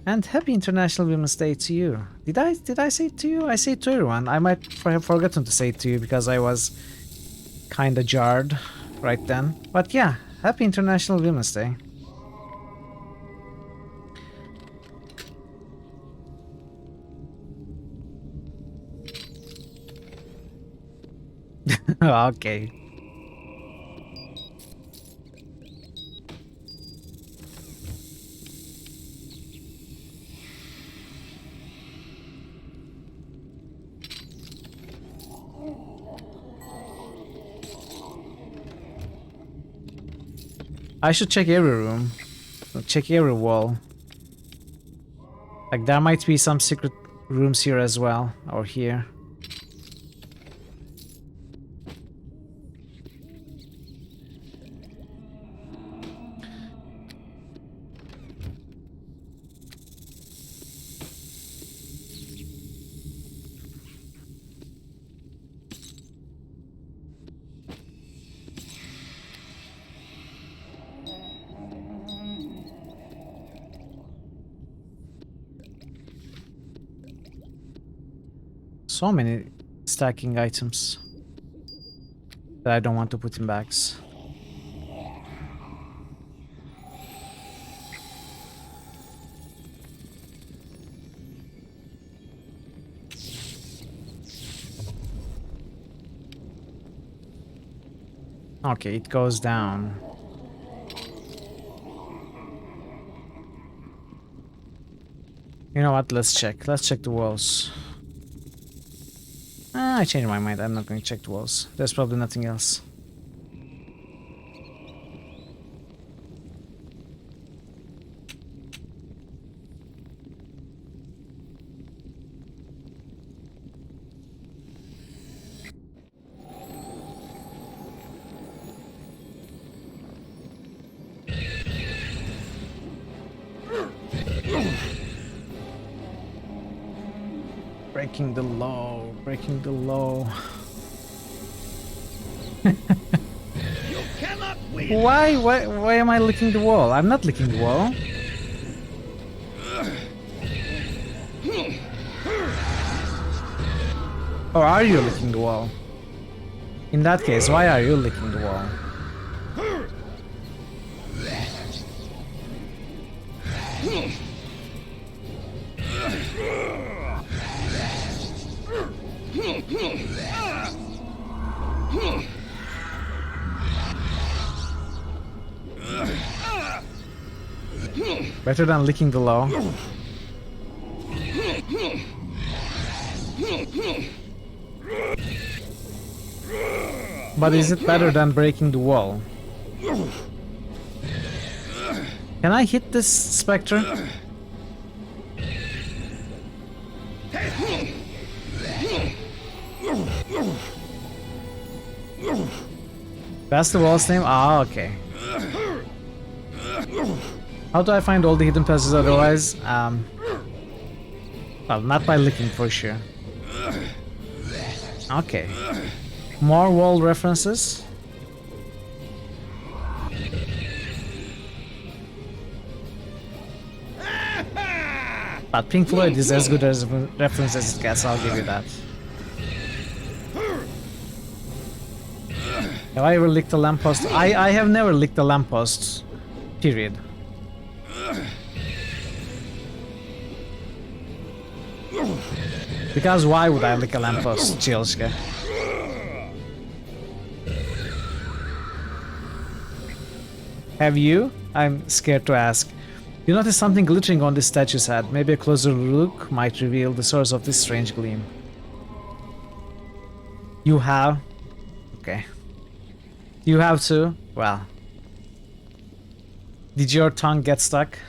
And happy International Women's Day to you. Did I say it to you? I say it to everyone. I might have forgotten to say it to you because I was kinda jarred right then. But yeah, happy International Women's Day. Okay. I should check every room. Check every wall. Like there might be some secret rooms here as well, or here. So many stacking items that I don't want to put in bags. Okay, it goes down. You know what? Let's check. Let's check the walls. I changed my mind. I'm not going to check the walls. There's probably nothing else. Breaking the law, breaking the law. You cannot win. Why am I licking the wall? I'm not licking the wall. Or are you licking the wall? In that case, why are you licking the wall? Better than licking the law. But is it better than breaking the wall? Can I hit this spectre? That's the wall's name? Ah, okay. How do I find all the hidden passages otherwise? Well, not by licking for sure. Okay. More wall references? But Pink Floyd is as good as a reference as it gets, I'll give you that. Have I ever licked a lamppost? I have never licked a lamppost. Period. Because why would I lick a lamppost, Chilska? Have you? I'm scared to ask. You notice something glittering on this statue's head. Maybe a closer look might reveal the source of this strange gleam. You have? Okay. You have to? Well. Did your tongue get stuck?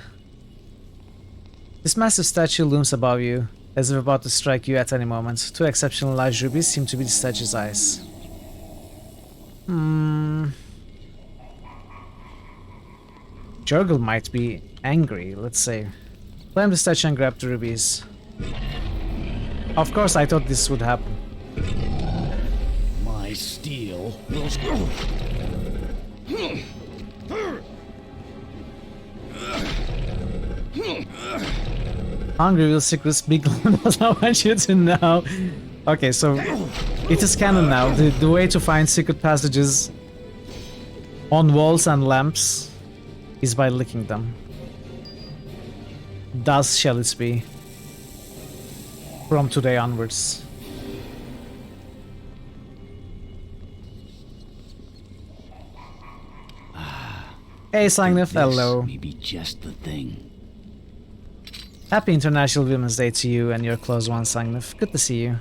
This massive statue looms above you, as if about to strike you at any moment. Two exceptional large rubies seem to be the statue's eyes. Jurgle might be angry, let's say. Climb the statue and grab the rubies. Of course, I thought this would happen. My steel will... Hungry reveals secrets Big does not want you to know. Okay, so it is canon now. The way to find secret passages on walls and lamps is by licking them. Thus shall it be from today onwards. Hey Sangnif, hello. Maybe just the thing. Happy International Women's Day to you and your close one, Sangnif. Good to see you.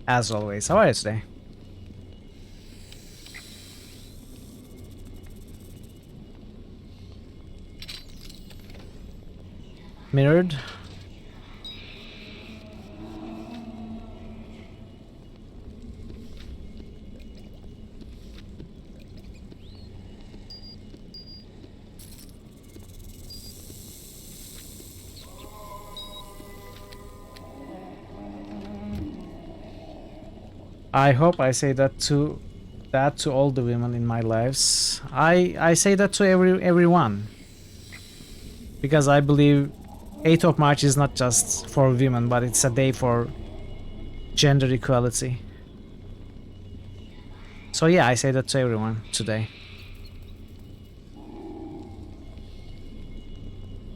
As always. How are you today? Mirrored. I hope I say that to all the women in my lives. I say that to everyone. Because I believe 8th of March is not just for women, but it's a day for gender equality. So yeah, I say that to everyone today.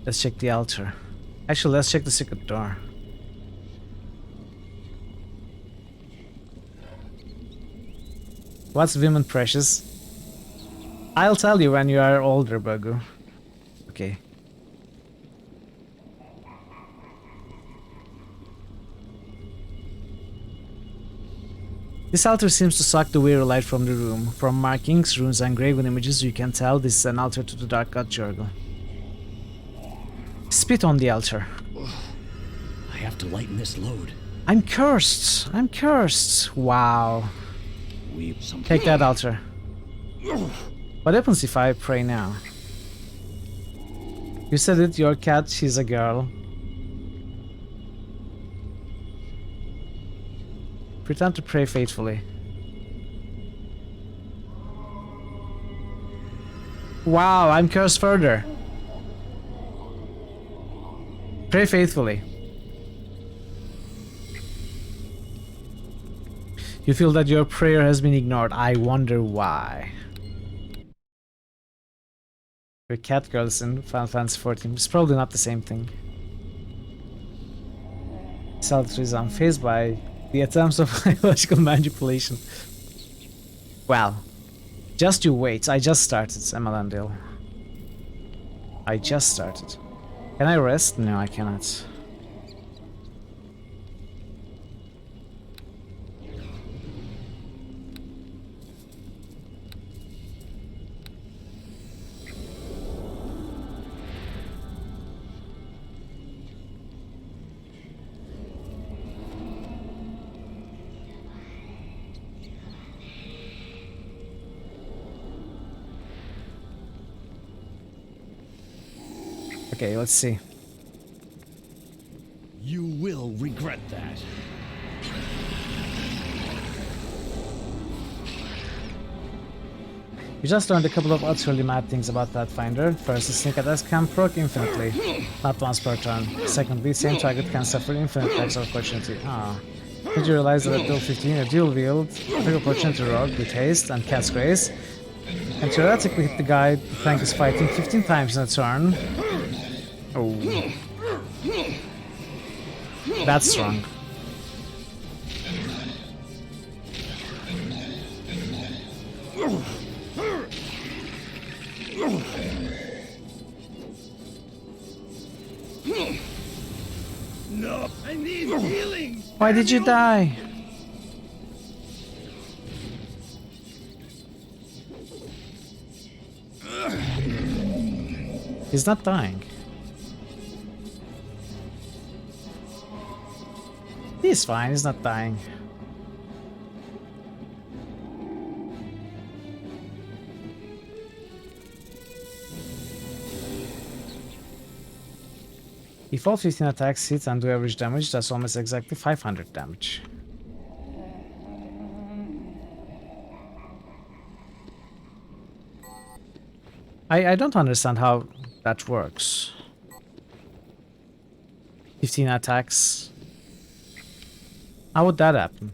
Let's check the altar. Actually, let's check the secret door. What's women precious? I'll tell you when you are older, Bagu. Okay. This altar seems to suck the weary light from the room. From markings, runes, and graven images, you can tell this is an altar to the dark god Jurgle. Spit on the altar. I have to lighten this load. I'm cursed! I'm cursed! Wow. Take that altar. What happens if I pray now? You said it, your cat, she's a girl. Pretend to pray faithfully. Wow, I'm cursed further. Pray faithfully. You feel that your prayer has been ignored. I wonder why. Your cat girls in Final Fantasy XIV. It's probably not the same thing. Salter is unfazed by the attempts of biological manipulation. Well, just you wait. I just started, Emalandil. I just started. Can I rest? No, I cannot. Okay, let's see. You will regret that. You just learned a couple of utterly mad things about Pathfinder. First, the sneak attacks can proc infinitely, not once per turn. Secondly, same target can suffer infinite attacks of opportunity. Ah. Did you realize that at level 15, a dual wield, big opportunity rogue with haste and cat's grace can theoretically hit the guy the tank is fighting 15 times in a turn? Oh. That's strong. No, I need healing. Why did you die? He's not dying. He's fine, he's not dying. If all 15 attacks hit and do average damage, that's almost exactly 500 damage. I don't understand how that works. 15 attacks. How would that happen?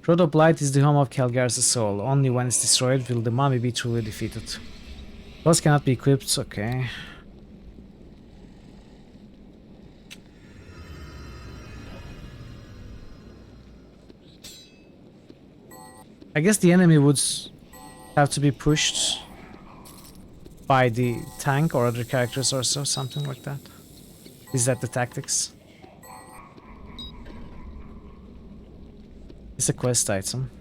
Road of Blight is the home of Kelgar's soul. Only when it's destroyed will the mummy be truly defeated. Those cannot be equipped, okay. I guess the enemy would have to be pushed by the tank or other characters or so, something like that. Is that the tactics? It's a quest item.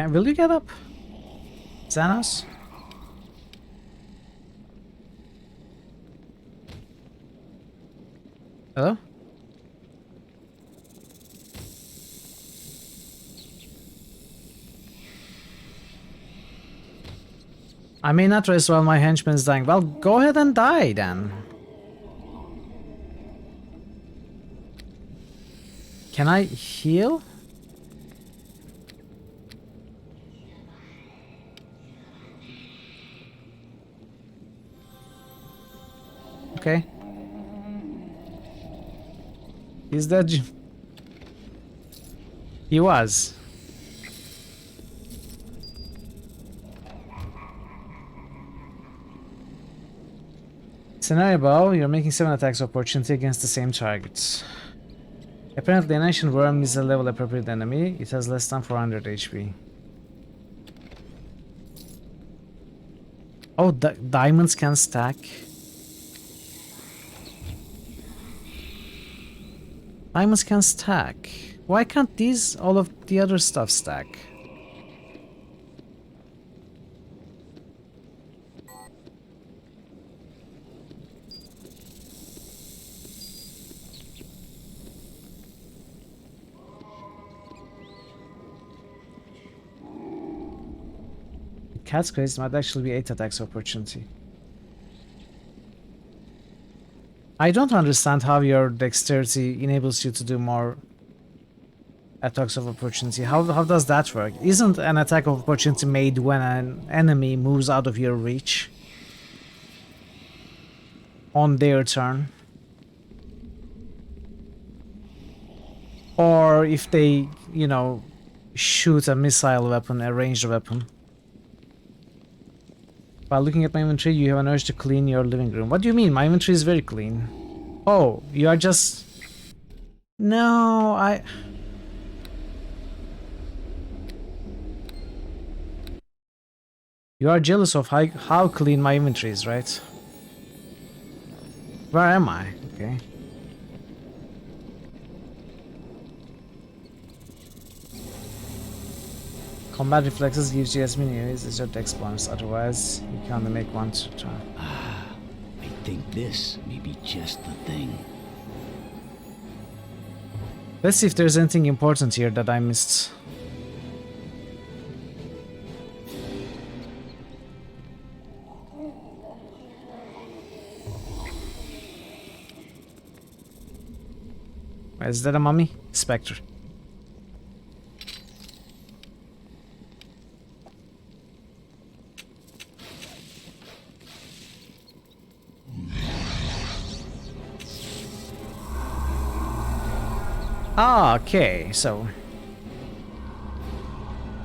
Will you get up? Xanos? Hello? I may not rest while my henchman is dying. Well, go ahead and die then. Can I heal? Okay. Is that... He was. Scenario bow, you're making 7 attacks of opportunity against the same targets. Apparently an ancient worm is a level appropriate enemy. It has less than 400 HP. Oh, diamonds can stack. Diamonds can stack. Why can't all of the other stuff stack? Cat's craze might actually be 8 attacks of opportunity. I don't understand how your dexterity enables you to do more attacks of opportunity. How does that work? Isn't an attack of opportunity made when an enemy moves out of your reach? On their turn? Or if they, you know, shoot a missile weapon, a ranged weapon. While looking at my inventory, you have an urge to clean your living room. What do you mean? My inventory is very clean. Oh, you are just... No, You are jealous of how clean my inventory is, right? Where am I? Okay. Combat reflexes gives you as many areas as your dex bonus, otherwise you can only make one turn. I think this may be just the thing. Let's see if there's anything important here that I missed. Is that a mummy? Spectre. Ah, okay, so...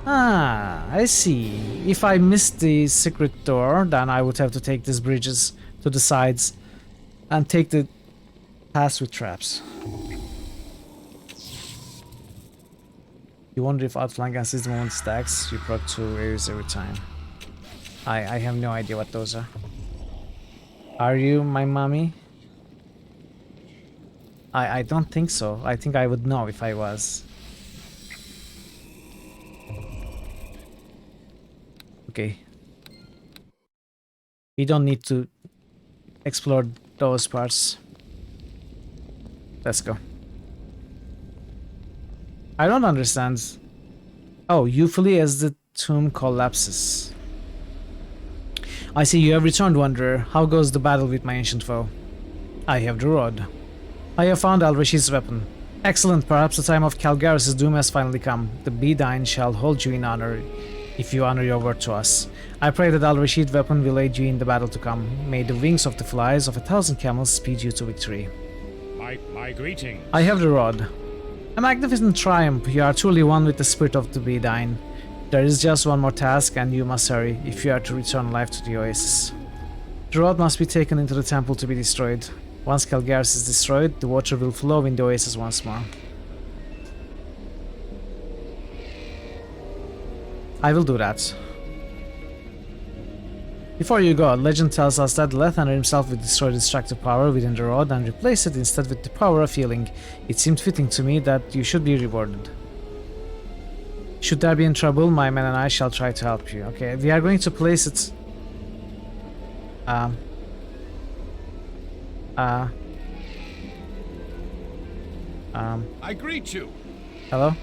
I see. If I missed the secret door, then I would have to take these bridges to the sides and take the pass with traps. You wonder if outflank and system moment stacks, you proc 2 areas every time. I have no idea what those are. Are you my mommy? I don't think so. I think I would know if I was. Okay. We don't need to explore those parts. Let's go. I don't understand. Oh, youthfully as the tomb collapses. I see you have returned, Wanderer. How goes the battle with my ancient foe? I have the rod. I have found Al-Rashid's weapon. Excellent, perhaps the time of Calgaris' doom has finally come. The Bedyne shall hold you in honor, if you honor your word to us. I pray that Al-Rashid's weapon will aid you in the battle to come. May the wings of the flies of 1,000 camels speed you to victory. My greetings. I have the rod. A magnificent triumph, you are truly one with the spirit of the Bedyne. There is just one more task, and you must hurry, if you are to return alive to the oasis. The rod must be taken into the temple to be destroyed. Once Calgaris is destroyed, the water will flow in the oasis once more. I will do that. Before you go, legend tells us that the Lathander himself will destroy the destructive power within the rod and replace it instead with the power of healing. It seemed fitting to me that you should be rewarded. Should there be in trouble, my men and I shall try to help you. Okay, we are going to place it... I greet you. Hello?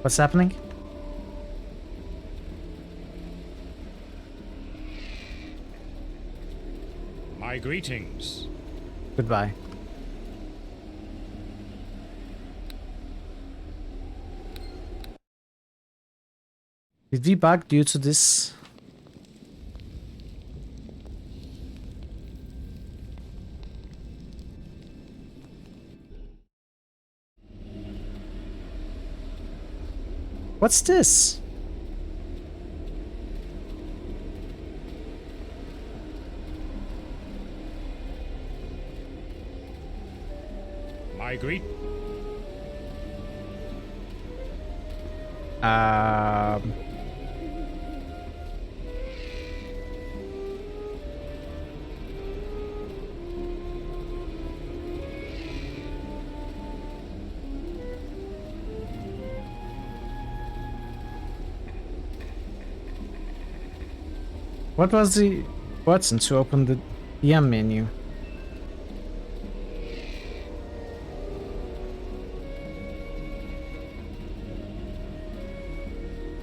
What's happening? My greetings. Goodbye. Did we bug due to this? What's this? Migrate. What was the button to open the DM menu?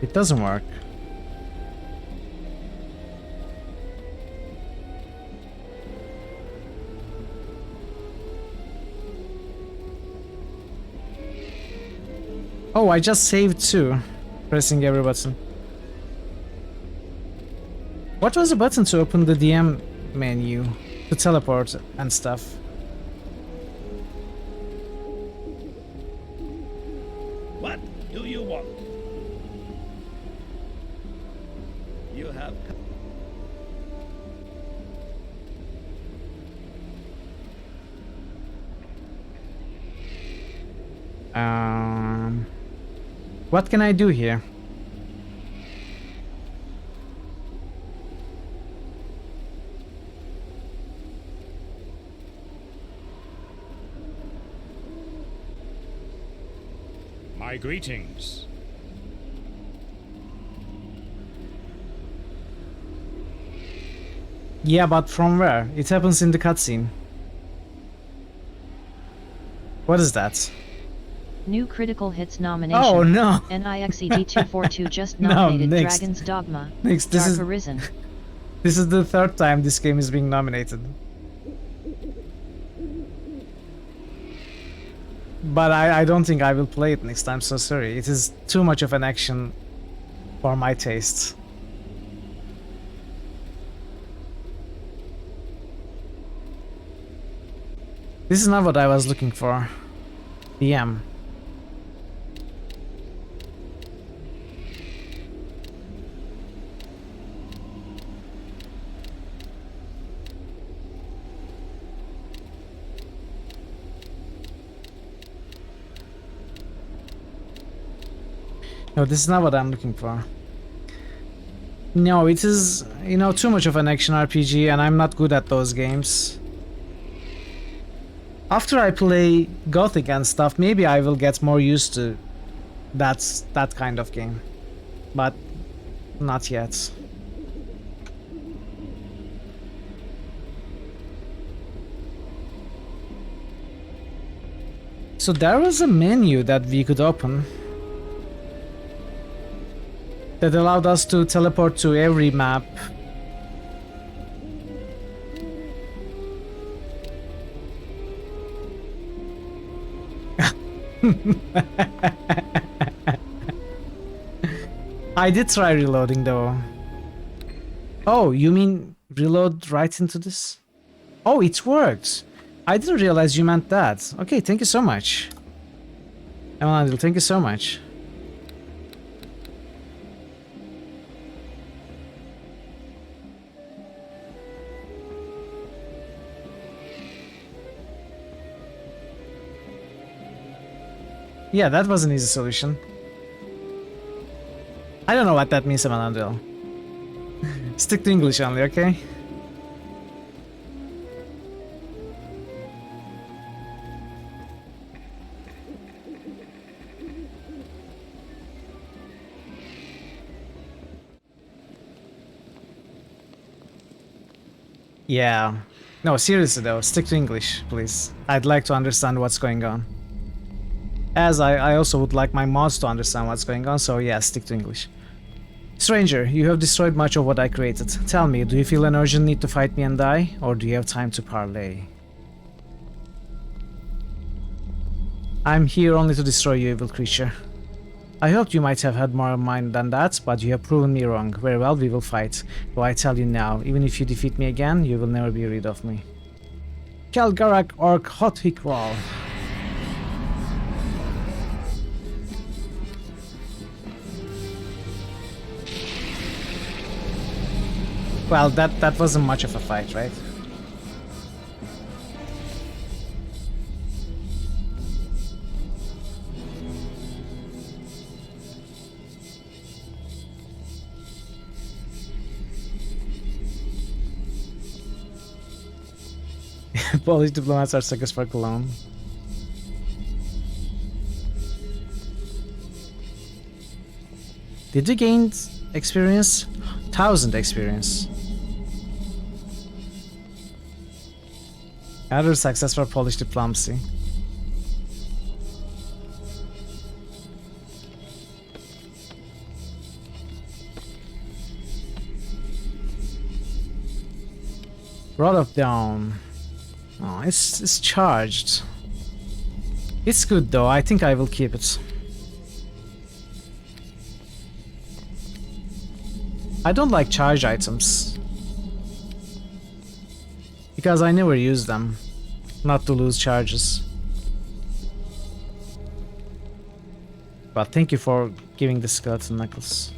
It doesn't work. Oh, I just saved too, pressing every button. What was the button to open the DM menu? To teleport and stuff. What do you want? You have... What can I do here? My greetings. Yeah, but from where? It happens in the cutscene. What is that? New critical hits nomination. Oh no! NIXED242 just No, nominated next. Dragon's Dogma. Next, this Dark is Arisen. this is the third time this game is being nominated. But I don't think I will play it next time, so sorry. It is too much of an action for my taste. This is not what I was looking for. DM. No, this is not what I'm looking for. No, it is, you know, too much of an action RPG, and I'm not good at those games. After I play Gothic and stuff, maybe I will get more used to that kind of game. But not yet. So there was a menu that we could open that allowed us to teleport to every map. I did try reloading though. Oh, you mean reload right into this? Oh, it worked. I didn't realize you meant that. Okay, thank you so much. Emanadil, thank you so much. Yeah, that was an easy solution. I don't know what that means, Emanadil. Stick to English only, okay? Yeah. No, seriously though, stick to English, please. I'd like to understand what's going on. As I also would like my mods to understand what's going on, so yeah, stick to English. Stranger, you have destroyed much of what I created. Tell me, do you feel an urgent need to fight me and die, or do you have time to parley? I'm here only to destroy you, evil creature. I hoped you might have had more in mind than that, but you have proven me wrong. Very well, we will fight. Though I tell you now, even if you defeat me again, you will never be rid of me. Kelgarak Orc Hothikral. Well, that wasn't much of a fight, right? Polish diplomats are suckers for cologne. Did you gain experience? 1000 experience. Another success for Polish diplomacy. Rod of Dawn. Oh, it's charged. It's good though. I think I will keep it. I don't like charge items because I never use them, not to lose charges. But thank you for giving the skeleton necklace.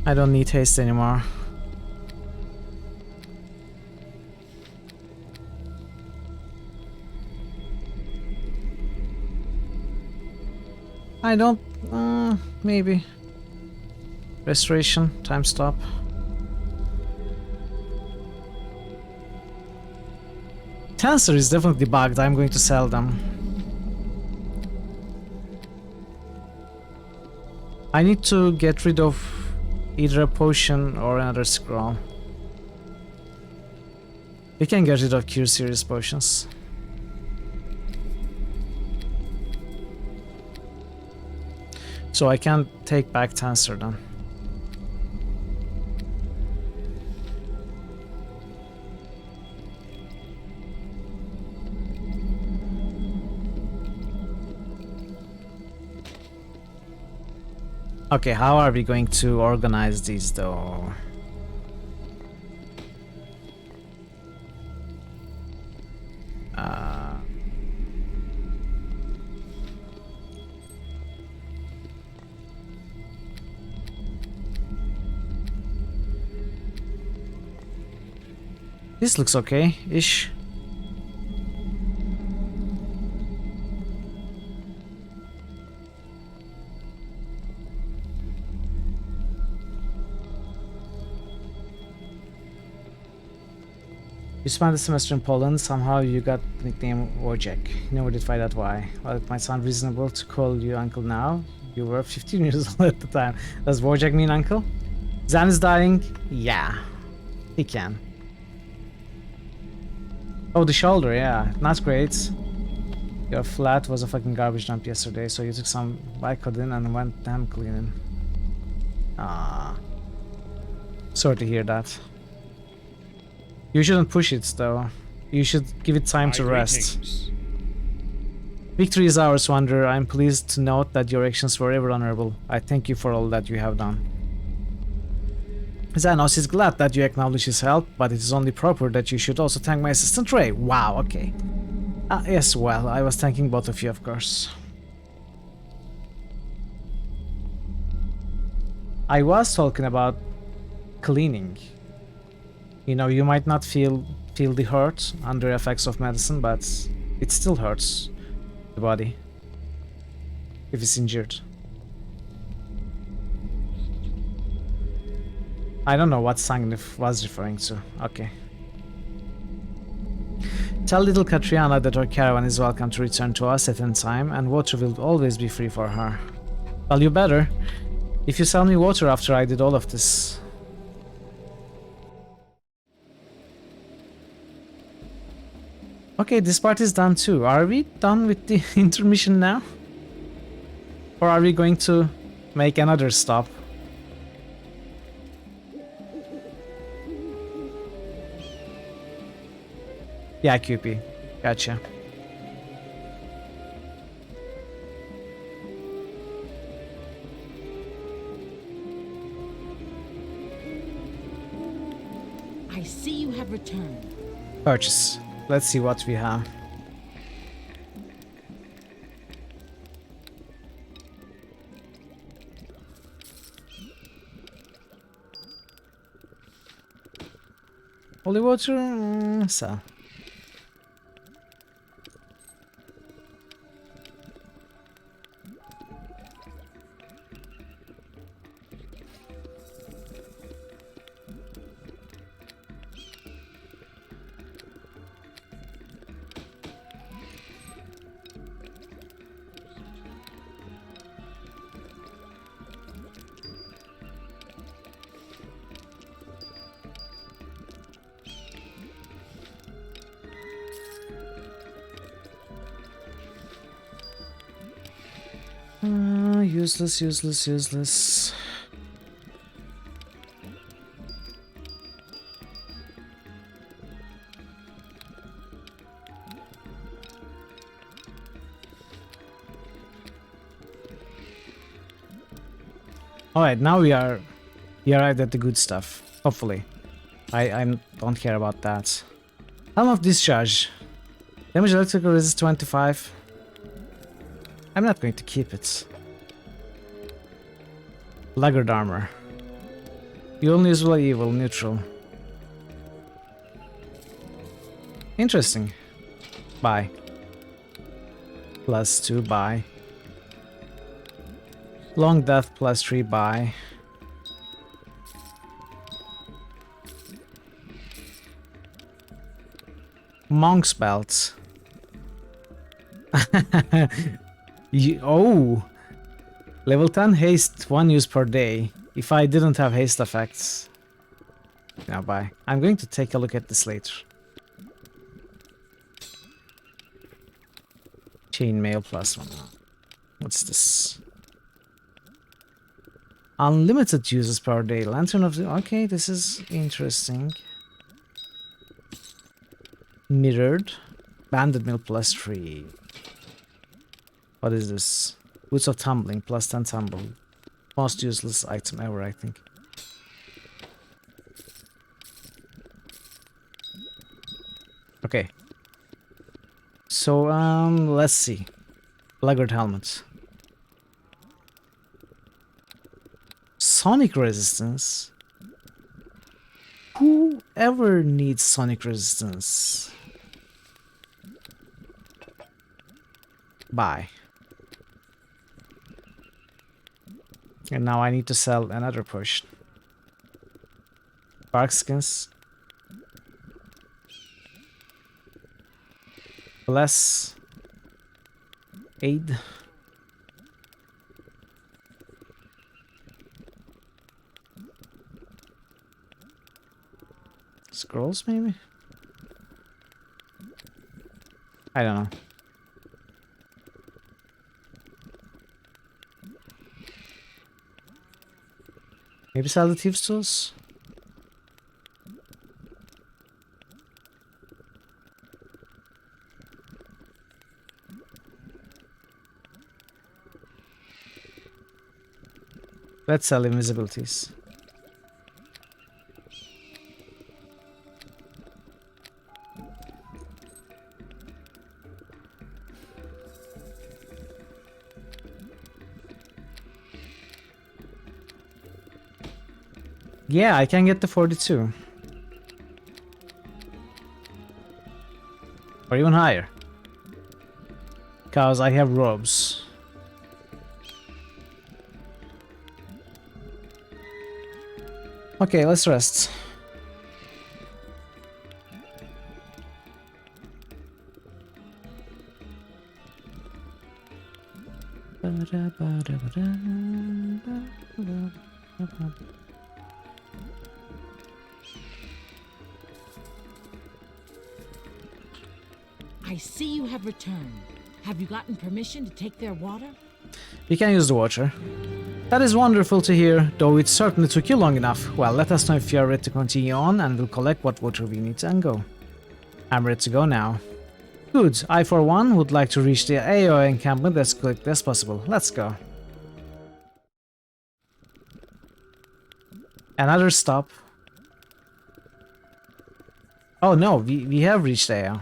I don't need haste anymore. I don't... maybe. Restoration, time stop. Tensor is definitely bugged, I'm going to sell them. I need to get rid of either a potion or another scroll. We can get rid of Cure Series potions. So I can take back Tensor then. Okay, how are we going to organize these though? This looks okay-ish. You spent the semester in Poland, somehow you got the nickname Wojciech. Never did find out why. While it might sound reasonable to call you uncle now, you were 15 years old at the time. Does Wojciech mean uncle? Zan is dying? Yeah, he can. Oh, the shoulder, yeah, not great. Your flat was a fucking garbage dump yesterday, so you took some Vicodin and went damn cleaning. Ah, sorry to hear that. You shouldn't push it though. You should give it time to rest. Victory is ours, Wanderer. I'm pleased to note that your actions were ever honorable. I thank you for all that you have done. Xanos is glad that you acknowledge his help, but it is only proper that you should also thank my assistant Ray. Wow, okay. Yes, well, I was thanking both of you, of course. I was talking about cleaning. You know, you might not feel the hurt under effects of medicine, but it still hurts the body if it's injured. I don't know what Sangnif was referring to. Okay. Tell little Katriana that her caravan is welcome to return to us at any time, and water will always be free for her. Well, you better. If you sell me water after I did all of this. Okay, this part is done too. Are we done with the intermission now? Or are we going to make another stop? Yeah, QP. Gotcha. see you have returned. Purchase. Let's see what we have. Holy water, sell. Useless, useless, useless. Alright, now we are right at the good stuff. Hopefully. I don't care about that. Helm of Discharge. Damage electrical resist 25. I'm not going to keep it. Laggard armor. You only use evil, neutral. Interesting. Buy. +2, buy. Long death +3, buy. Monk's belt. Oh! Level 10 haste, 1 use per day. If I didn't have haste effects. Now bye. I'm going to take a look at this later. Chainmail +1. What's this? Unlimited uses per day. Lantern of the... Okay, this is interesting. Mirrored. Banded Mill +3. What is this? Boots of Tumbling, +10 tumble. Most useless item ever, I think. Okay. So, let's see. Laggard helmet. Sonic resistance? Who ever needs sonic resistance? Buy. And now I need to sell another potion. Bark skins. Less aid. Scrolls maybe? I don't know. Maybe sell the thieves tools? Let's sell invisibilities. Yeah, I can get the 42. Or even higher. Because I have robes. Okay, let's rest. I see you have returned. Have you gotten permission to take their water? We can use the water. That is wonderful to hear, though it certainly took you long enough. Well, let us know if you are ready to continue on, and we'll collect what water we need and go. I'm ready to go now. Good, I for one would like to reach the AO encampment as quickly as possible. Let's go. Another stop. Oh no, we have reached Ao.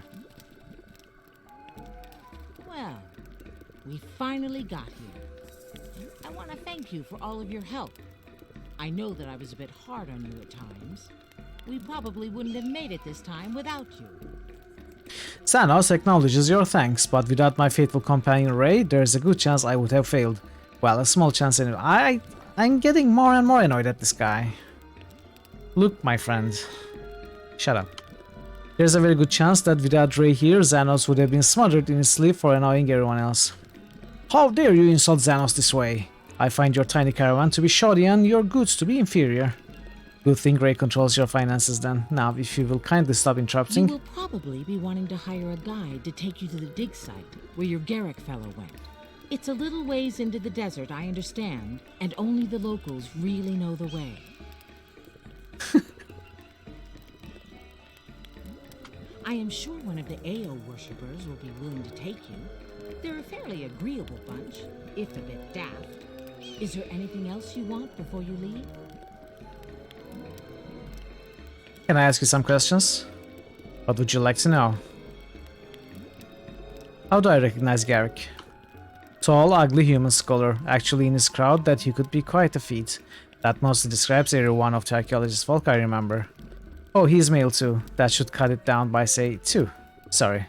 Well, we finally got here. I want to thank you for all of your help. I know that I was a bit hard on you at times. We probably wouldn't have made it this time without you. Xanos acknowledges your thanks, but without my faithful companion Ray, there's a good chance I would have failed. Well, a small chance anyway. I'm getting more and more annoyed at this guy. Look, my friend. Shut up. There's a very good chance that without Ray here, Xanos would have been smothered in his sleep for annoying everyone else. How dare you insult Xanos this way? I find your tiny caravan to be shoddy and your goods to be inferior. Good thing Ray controls your finances then. Now, if you will kindly stop interrupting... You will probably be wanting to hire a guide to take you to the dig site, where your Garrick fellow went. It's a little ways into the desert, I understand, and only the locals really know the way. I am sure one of the Ao worshippers will be willing to take you. They're a fairly agreeable bunch, if a bit daft. Is there anything else you want before you leave? Can I ask you some questions? What would you like to know? How do I recognize Garrick? Tall, ugly human scholar, actually in his crowd that he could be quite a feat. That mostly describes every one of the archaeologist's folk I remember. Oh, he's male too. That should cut it down by, say, 2. Sorry.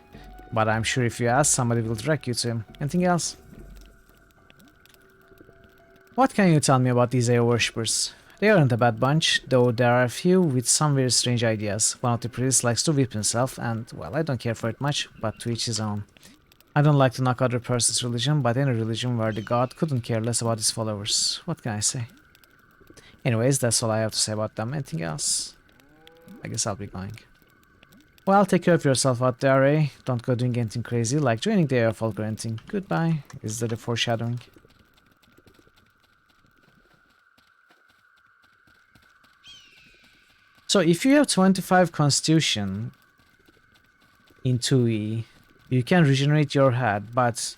But I'm sure if you ask, somebody will direct you to him. Anything else? What can you tell me about these Ao worshippers? They aren't a bad bunch, though there are a few with some very strange ideas. One of the priests likes to whip himself, and, well, I don't care for it much, but to each his own. I don't like to knock other person's religion, but any religion where the god couldn't care less about his followers. What can I say? Anyways, that's all I have to say about them. Anything else? I guess I'll be going. Well, take care of yourself out there, eh? Don't go doing anything crazy, like joining the Ao folk or anything. Goodbye. Is that a foreshadowing? So if you have 25 constitution in 2E, you can regenerate your head, but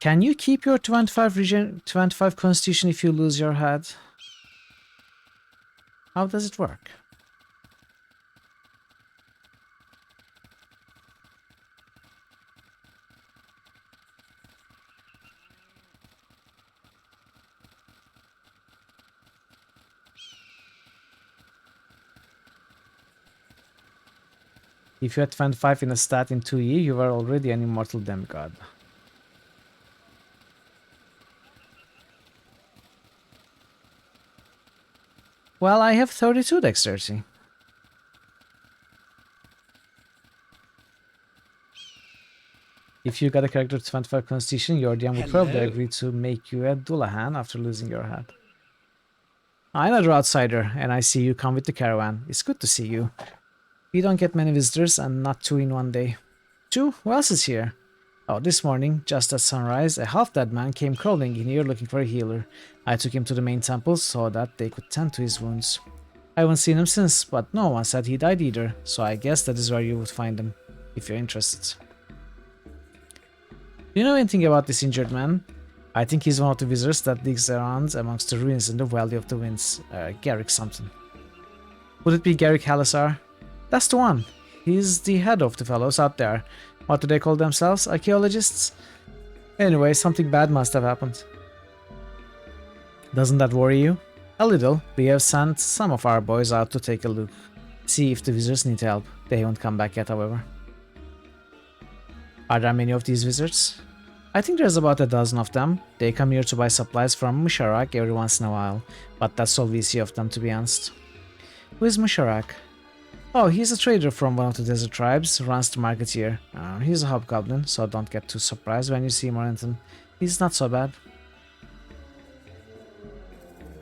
can you keep your 25 constitution if you lose your head? How does it work? If you had 25 in a stat in 2E, you were already an immortal demigod. Well, I have 32 dexterity. If you got a character with 25 constitution, your DM would probably agree to make you a Dullahan after losing your head. Another outsider, and I see you come with the caravan. It's good to see you. We don't get many visitors, and not 2 in one day. 2? Who else is here? Oh, this morning, just at sunrise, a half-dead man came crawling in here looking for a healer. I took him to the main temple so that they could tend to his wounds. I haven't seen him since, but no one said he died either, so I guess that is where you would find him, if you're interested. Do you know anything about this injured man? I think he's one of the visitors that digs around amongst the ruins in the Valley of the Winds. Garrick something. Would it be Garrick Halasar? That's the one. He's the head of the fellows out there. What do they call themselves? Archaeologists? Anyway, something bad must have happened. Doesn't that worry you? A little. We have sent some of our boys out to take a look. See if the visitors need help. They haven't come back yet, however. Are there many of these visitors? I think there's about a dozen of them. They come here to buy supplies from Musharak every once in a while. But that's all we see of them, to be honest. Who is Musharak? Oh, he's a trader from one of the desert tribes, runs the market here. He's a hobgoblin, so don't get too surprised when you see him or anything. He's not so bad.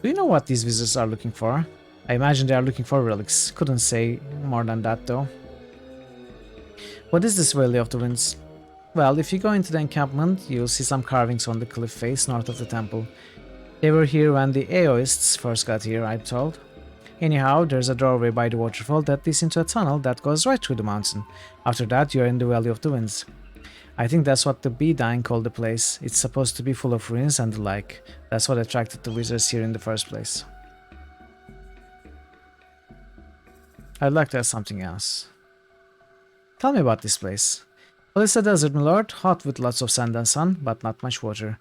Do you know what these visitors are looking for? I imagine they are looking for relics. Couldn't say more than that though. What is this Valley of the Winds? Well, if you go into the encampment, you'll see some carvings on the cliff face north of the temple. They were here when the Aoists first got here, I'm told. Anyhow, there's a doorway by the waterfall that leads into a tunnel that goes right through the mountain. After that, you're in the Valley of the Winds. I think that's what the Bedying called the place. It's supposed to be full of ruins and the like. That's what attracted the wizards here in the first place. I'd like to ask something else. Tell me about this place. Well, it's a desert, my lord, hot with lots of sand and sun, but not much water.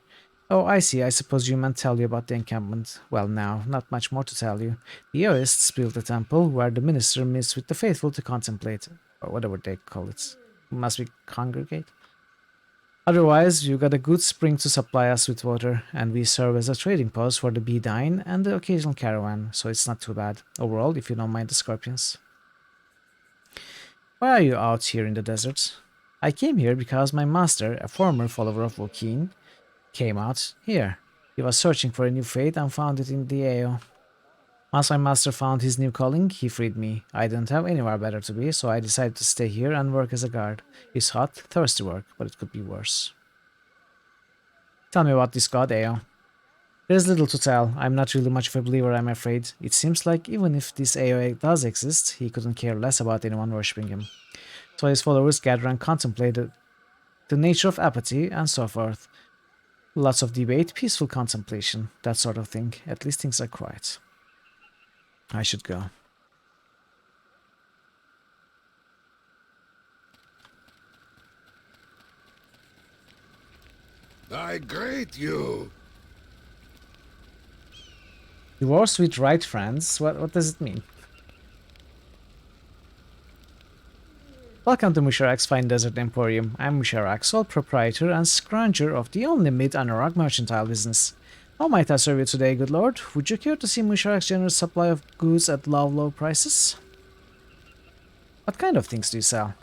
Oh, I see. I suppose you meant tell you about the encampment. Well, now, not much more to tell you. The Eoists built a temple where the minister meets with the faithful to contemplate, or whatever they call it. Must we congregate? Otherwise, you got a good spring to supply us with water, and we serve as a trading post for the Beedine and the occasional caravan, so it's not too bad. Overall, if you don't mind the scorpions. Why are you out here in the desert? I came here because my master, a former follower of Wokeen, came out here. He was searching for a new fate and found it in the AO. Once my master found his new calling, he freed me. I didn't have anywhere better to be, so I decided to stay here and work as a guard. It's hot, thirsty work, but it could be worse. Tell me about this god, AO. There's little to tell. I'm not really much of a believer, I'm afraid. It seems like even if this AO does exist, he couldn't care less about anyone worshipping him. So his followers gather and contemplate the nature of apathy and so forth. Lots of debate, peaceful contemplation, that sort of thing. At least things are quiet. I should go. I greet you. Divorce with right friends? What does it mean? Welcome to Musharak's Fine Desert Emporium. I'm Musharak, sole proprietor and scrounger of the only mid-Anorak mercantile business. How might I serve you today, good lord? Would you care to see Musharak's generous supply of goods at low prices? What kind of things do you sell?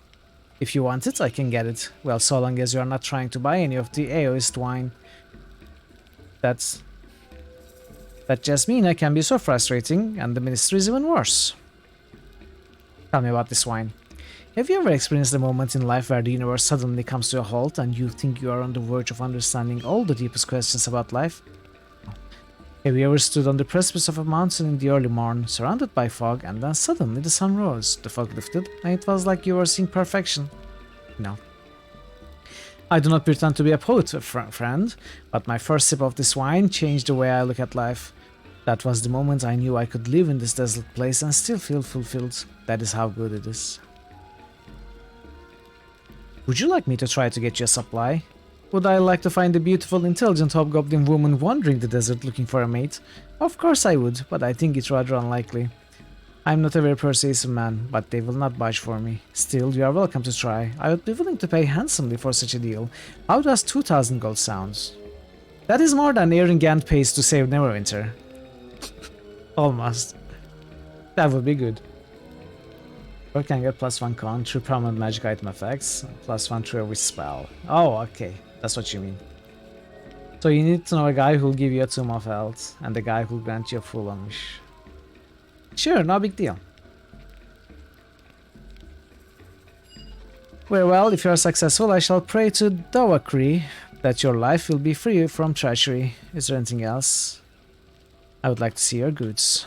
If you want it, I can get it. Well, so long as you are not trying to buy any of the Aoist wine. That Jasmina can be so frustrating, and the ministry is even worse. Tell me about this wine. Have you ever experienced a moment in life where the universe suddenly comes to a halt and you think you are on the verge of understanding all the deepest questions about life? Have you ever stood on the precipice of a mountain in the early morn, surrounded by fog, and then suddenly the sun rose, the fog lifted, and it was like you were seeing perfection? No. I do not pretend to be a poet, friend, but my first sip of this wine changed the way I look at life. That was the moment I knew I could live in this desolate place and still feel fulfilled. That is how good it is. Would you like me to try to get you a supply? Would I like to find a beautiful, intelligent hobgoblin woman wandering the desert looking for a mate? Of course I would, but I think it's rather unlikely. I'm not a very persuasive man, but they will not budge for me. Still, you are welcome to try. I would be willing to pay handsomely for such a deal. How does 2,000 gold sound? That is more than Aaron Gant pays to save Neverwinter. Almost. That would be good. Or can get +1 con through permanent magic item effects, +1 through every spell. Oh, okay. That's what you mean. So you need to know a guy who'll give you a Tomb of Health, and the guy who'll grant you a full unleash. Sure, no big deal. Very well, if you are successful, I shall pray to Dawakri that your life will be free from treachery. Is there anything else? I would like to see your goods.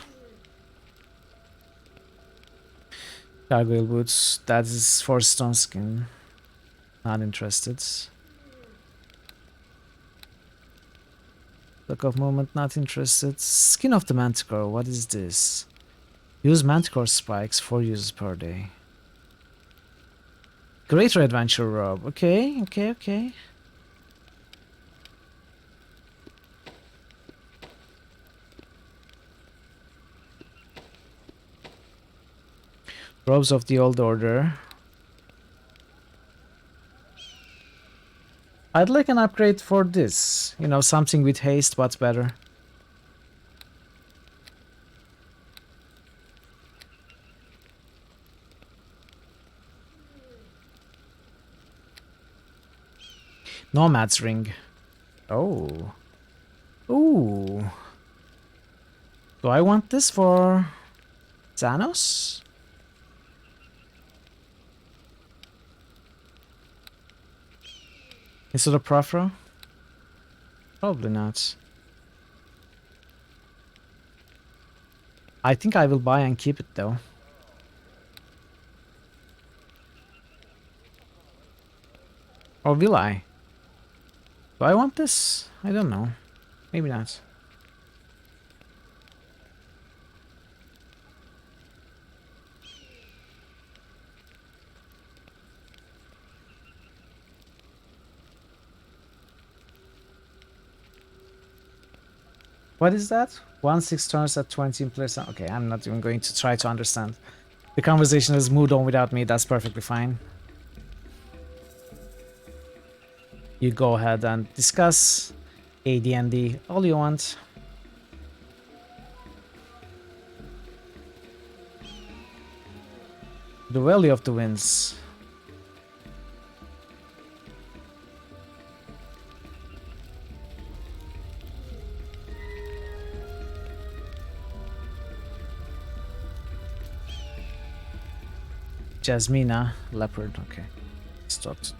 Gargoyle boots, that is for stone skin. Not interested. Look of movement, not interested. Skin of the Manticore, what is this? Use Manticore spikes 4 uses per day. Greater Adventure Robe, okay. Robes of the Old Order. I'd like an upgrade for this. You know, something with haste, but better. Nomad's Ring. Oh. Ooh. Do I want this for Xanos? Is it a Profro? Probably not. I think I will buy and keep it though. Or will I? Do I want this? I don't know. Maybe not. What is that? 1-6 turns at 20 in place. Okay, I'm not even going to try to understand. The conversation has moved on without me, that's perfectly fine. You go ahead and discuss AD&D all you want. The Valley of the Winds. Jasmina, leopard, okay. Stopped.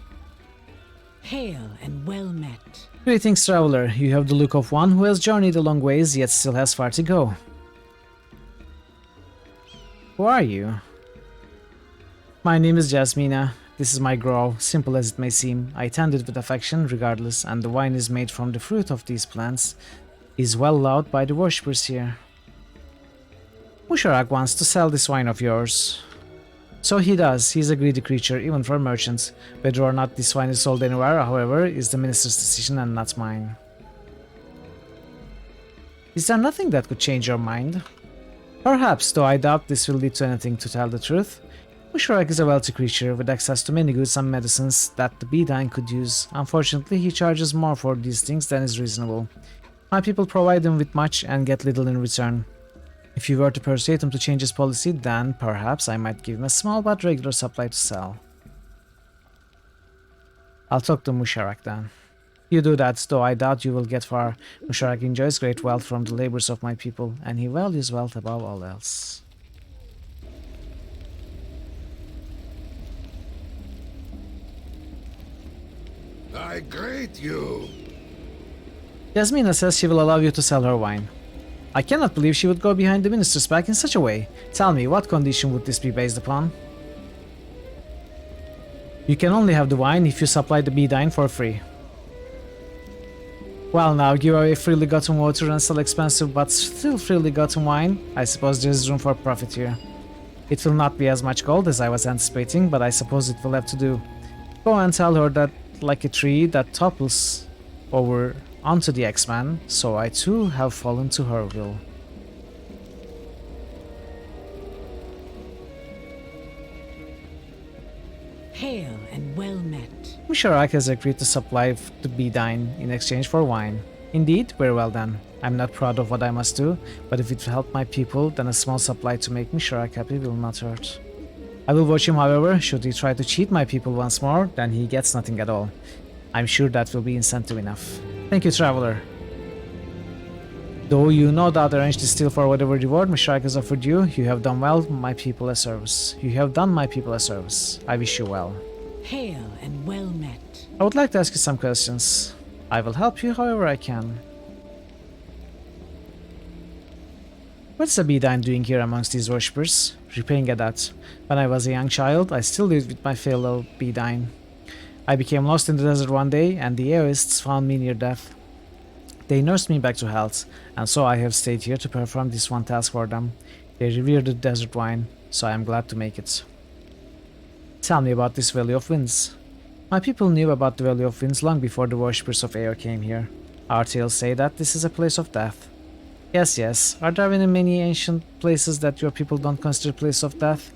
Hail and well met. Greetings, traveler. You have the look of one who has journeyed a long ways yet still has far to go. Who are you? My name is Jasmina. This is my grove, simple as it may seem. I tend it with affection regardless, and the wine is made from the fruit of these plants. Is well loved by the worshippers here. Musharak wants to sell this wine of yours. So he does. He's a greedy creature, even for merchants. Whether or not this wine is sold anywhere, however, is the minister's decision and not mine. Is there nothing that could change your mind? Perhaps, though I doubt this will lead to anything, to tell the truth. Musharak is a wealthy creature with access to many goods and medicines that the Bedine could use. Unfortunately, he charges more for these things than is reasonable. My people provide him with much and get little in return. If you were to persuade him to change his policy, then perhaps I might give him a small but regular supply to sell. I'll talk to Musharak then. You do that, though I doubt you will get far. Musharak enjoys great wealth from the labors of my people, and he values wealth above all else. I greet you. Yasmina says she will allow you to sell her wine. I cannot believe she would go behind the minister's back in such a way. Tell me, what condition would this be based upon? You can only have the wine if you supply the Bedine for free. Well now, give away freely gotten water and sell expensive but still freely gotten wine. I suppose there is room for profit here. It will not be as much gold as I was anticipating, but I suppose it will have to do. Go and tell her that, like a tree that topples over onto the X-Man, so I too have fallen to her will. Hail and well met. Musharak has agreed to supply the Bedine in exchange for wine. Indeed, very well then. I'm not proud of what I must do, but if it will help my people, then a small supply to make Musharak happy will not hurt. I will watch him, however. Should he try to cheat my people once more, then he gets nothing at all. I'm sure that will be incentive enough. Thank you, traveler. Though you no doubt arranged this deal for whatever reward Musharak has offered you, you have done well my people a service. You have done my people a service. I wish you well. Hail and well met. I would like to ask you some questions. I will help you however I can. What's a Bedine doing here amongst these worshippers? Repaying a debt. When I was a young child, I still lived with my fellow Bedine. I became lost in the desert one day, and the Aoists found me near death. They nursed me back to health, and so I have stayed here to perform this one task for them. They revere the desert wine, so I am glad to make it. Tell me about this Valley of Winds. My people knew about the Valley of Winds long before the worshippers of Air came here. Our tales say that this is a place of death. Yes, yes. Are there any many ancient places that your people don't consider a place of death?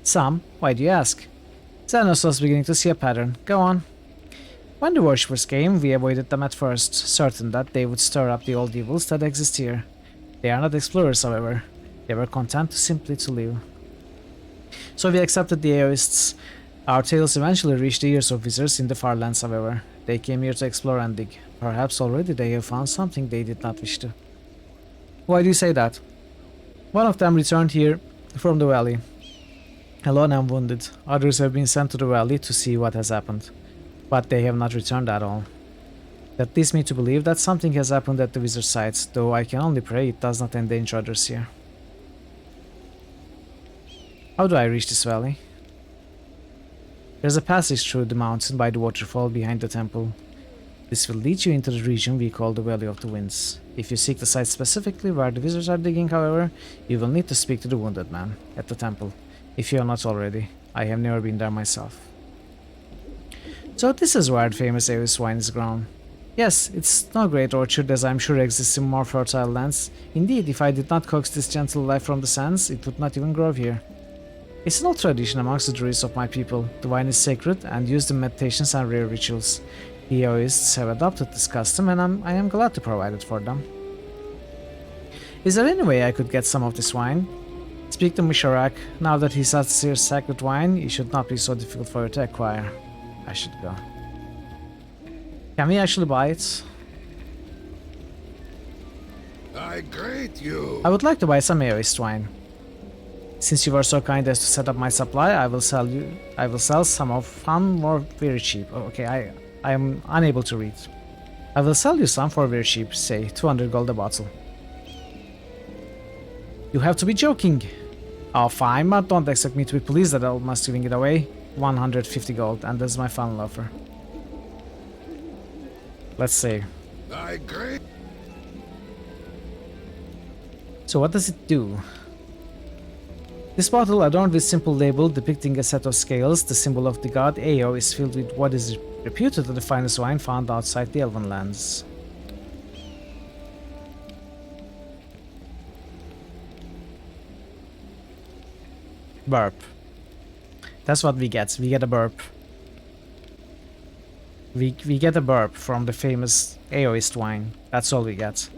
Some. Why do you ask? Xenos was beginning to see a pattern. Go on. When the worshippers came, we avoided them at first, certain that they would stir up the old evils that exist here. They are not explorers, however. They were content to simply to live. So we accepted the Aoists. Our tales eventually reached the ears of visitors in the far lands, however. They came here to explore and dig. Perhaps already they have found something they did not wish to. Why do you say that? One of them returned here from the valley, alone and wounded. Others have been sent to the valley to see what has happened, but they have not returned at all. That leads me to believe that something has happened at the wizard sites, though I can only pray it does not endanger others here. How do I reach this valley? There's a passage through the mountain by the waterfall behind the temple. This will lead you into the region we call the Valley of the Winds. If you seek the site specifically where the wizards are digging, however, you will need to speak to the wounded man at the temple, if you are not already. I have never been there myself. So this is where the famous Aois wine is grown. Yes, it's no great orchard as I'm sure exists in more fertile lands. Indeed, if I did not coax this gentle life from the sands, it would not even grow here. It's an old tradition amongst the druids of my people. The wine is sacred and used in meditations and rare rituals. The Eoists have adopted this custom and I am glad to provide it for them. Is there any way I could get some of this wine? Speak to Misharak. Now that he has here sacred wine, it should not be so difficult for you to acquire. I should go. Can we actually buy it? I greet you. I would like to buy some Eoist wine. Since you were so kind as to set up my supply, I will sell some of some for very cheap. Okay, I am unable to read. I will sell you some for very cheap, say 200 gold a bottle. You have to be joking. Oh, fine, but don't expect me to be pleased that I must giving it away. 150 gold, and that's my final offer. Let's see. I agree. So what does it do? This bottle, adorned with simple label depicting a set of scales, the symbol of the god Eo, is filled with what is reputed to the finest wine found outside the Elven lands. Burp. That's what we get. We get a burp. We get a burp from the famous Eoist wine. That's all we get.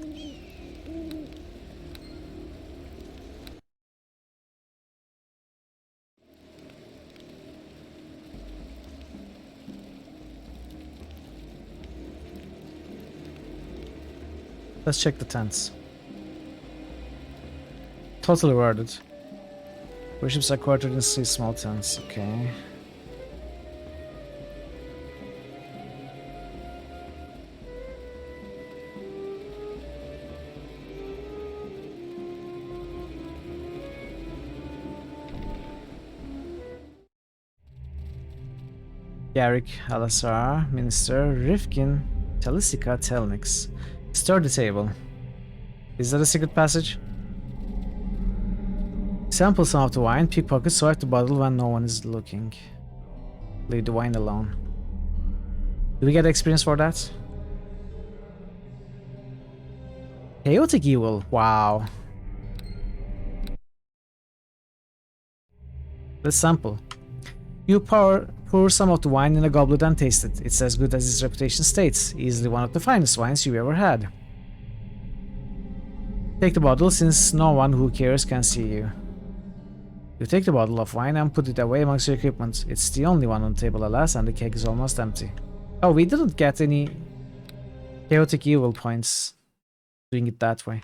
Let's check the tents. Totally worded. Worships are quartered in 3 small tents. Okay. Garrick, Alasar, Minister, Rifkin, Telisica, Telnix. Stir the table. Is that a secret passage? Sample some of the wine, pickpocket, swipe the bottle when no one is looking. Leave the wine alone. Do we get experience for that? Chaotic evil, wow. Let's sample. You pour some of the wine in a goblet and taste it. It's as good as its reputation states. Easily one of the finest wines you ever had. Take the bottle since no one who cares can see you. You take the bottle of wine and put it away amongst your equipment. It's the only one on the table, alas, and the keg is almost empty. Oh, we didn't get any chaotic evil points doing it that way.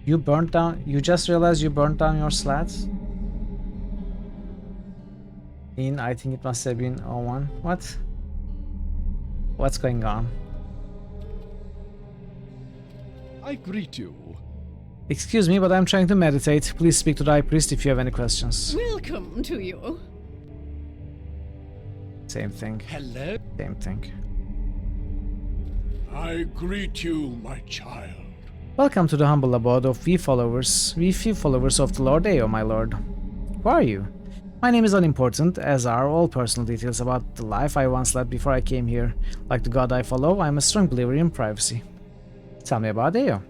You burnt down... You just realized you burnt down your slats? I think it must have been 01. What? What's going on? I greet you. Excuse me, but I'm trying to meditate. Please speak to the High Priest if you have any questions. Welcome to you. Same thing. Hello? Same thing. I greet you, my child. Welcome to the humble abode of we few followers of the Lord Eo, my lord. Who are you? My name is unimportant, as are all personal details about the life I once led before I came here. Like the god I follow, I am a strong believer in privacy. Tell me about Eo.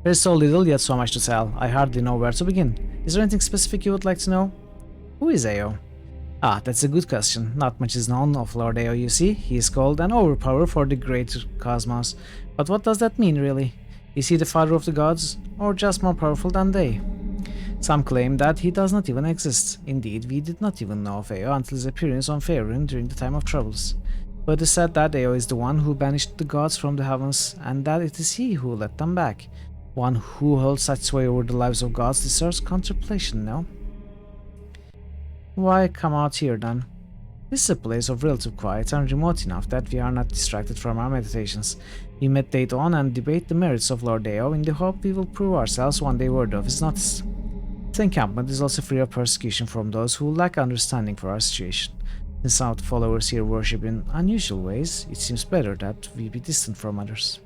There's so little, yet so much to tell. I hardly know where to begin. Is there anything specific you would like to know? Who is Eo? Ah, that's a good question. Not much is known of Lord Eo, you see. He is called an overpower for the greater cosmos. But what does that mean, really? Is he the father of the gods, or just more powerful than they? Some claim that he does not even exist. Indeed, we did not even know of Eo until his appearance on Faerun during the time of troubles. But it is said that Eo is the one who banished the gods from the heavens, and that it is he who let them back. One who holds such sway over the lives of gods deserves contemplation, no? Why come out here then? This is a place of relative quiet and remote enough that we are not distracted from our meditations. We meditate on and debate the merits of Lord Eo in the hope we will prove ourselves one day worthy of his notice. The encampment is also free of persecution from those who lack understanding for our situation. Since some of the followers here worship in unusual ways, it seems better that we be distant from others.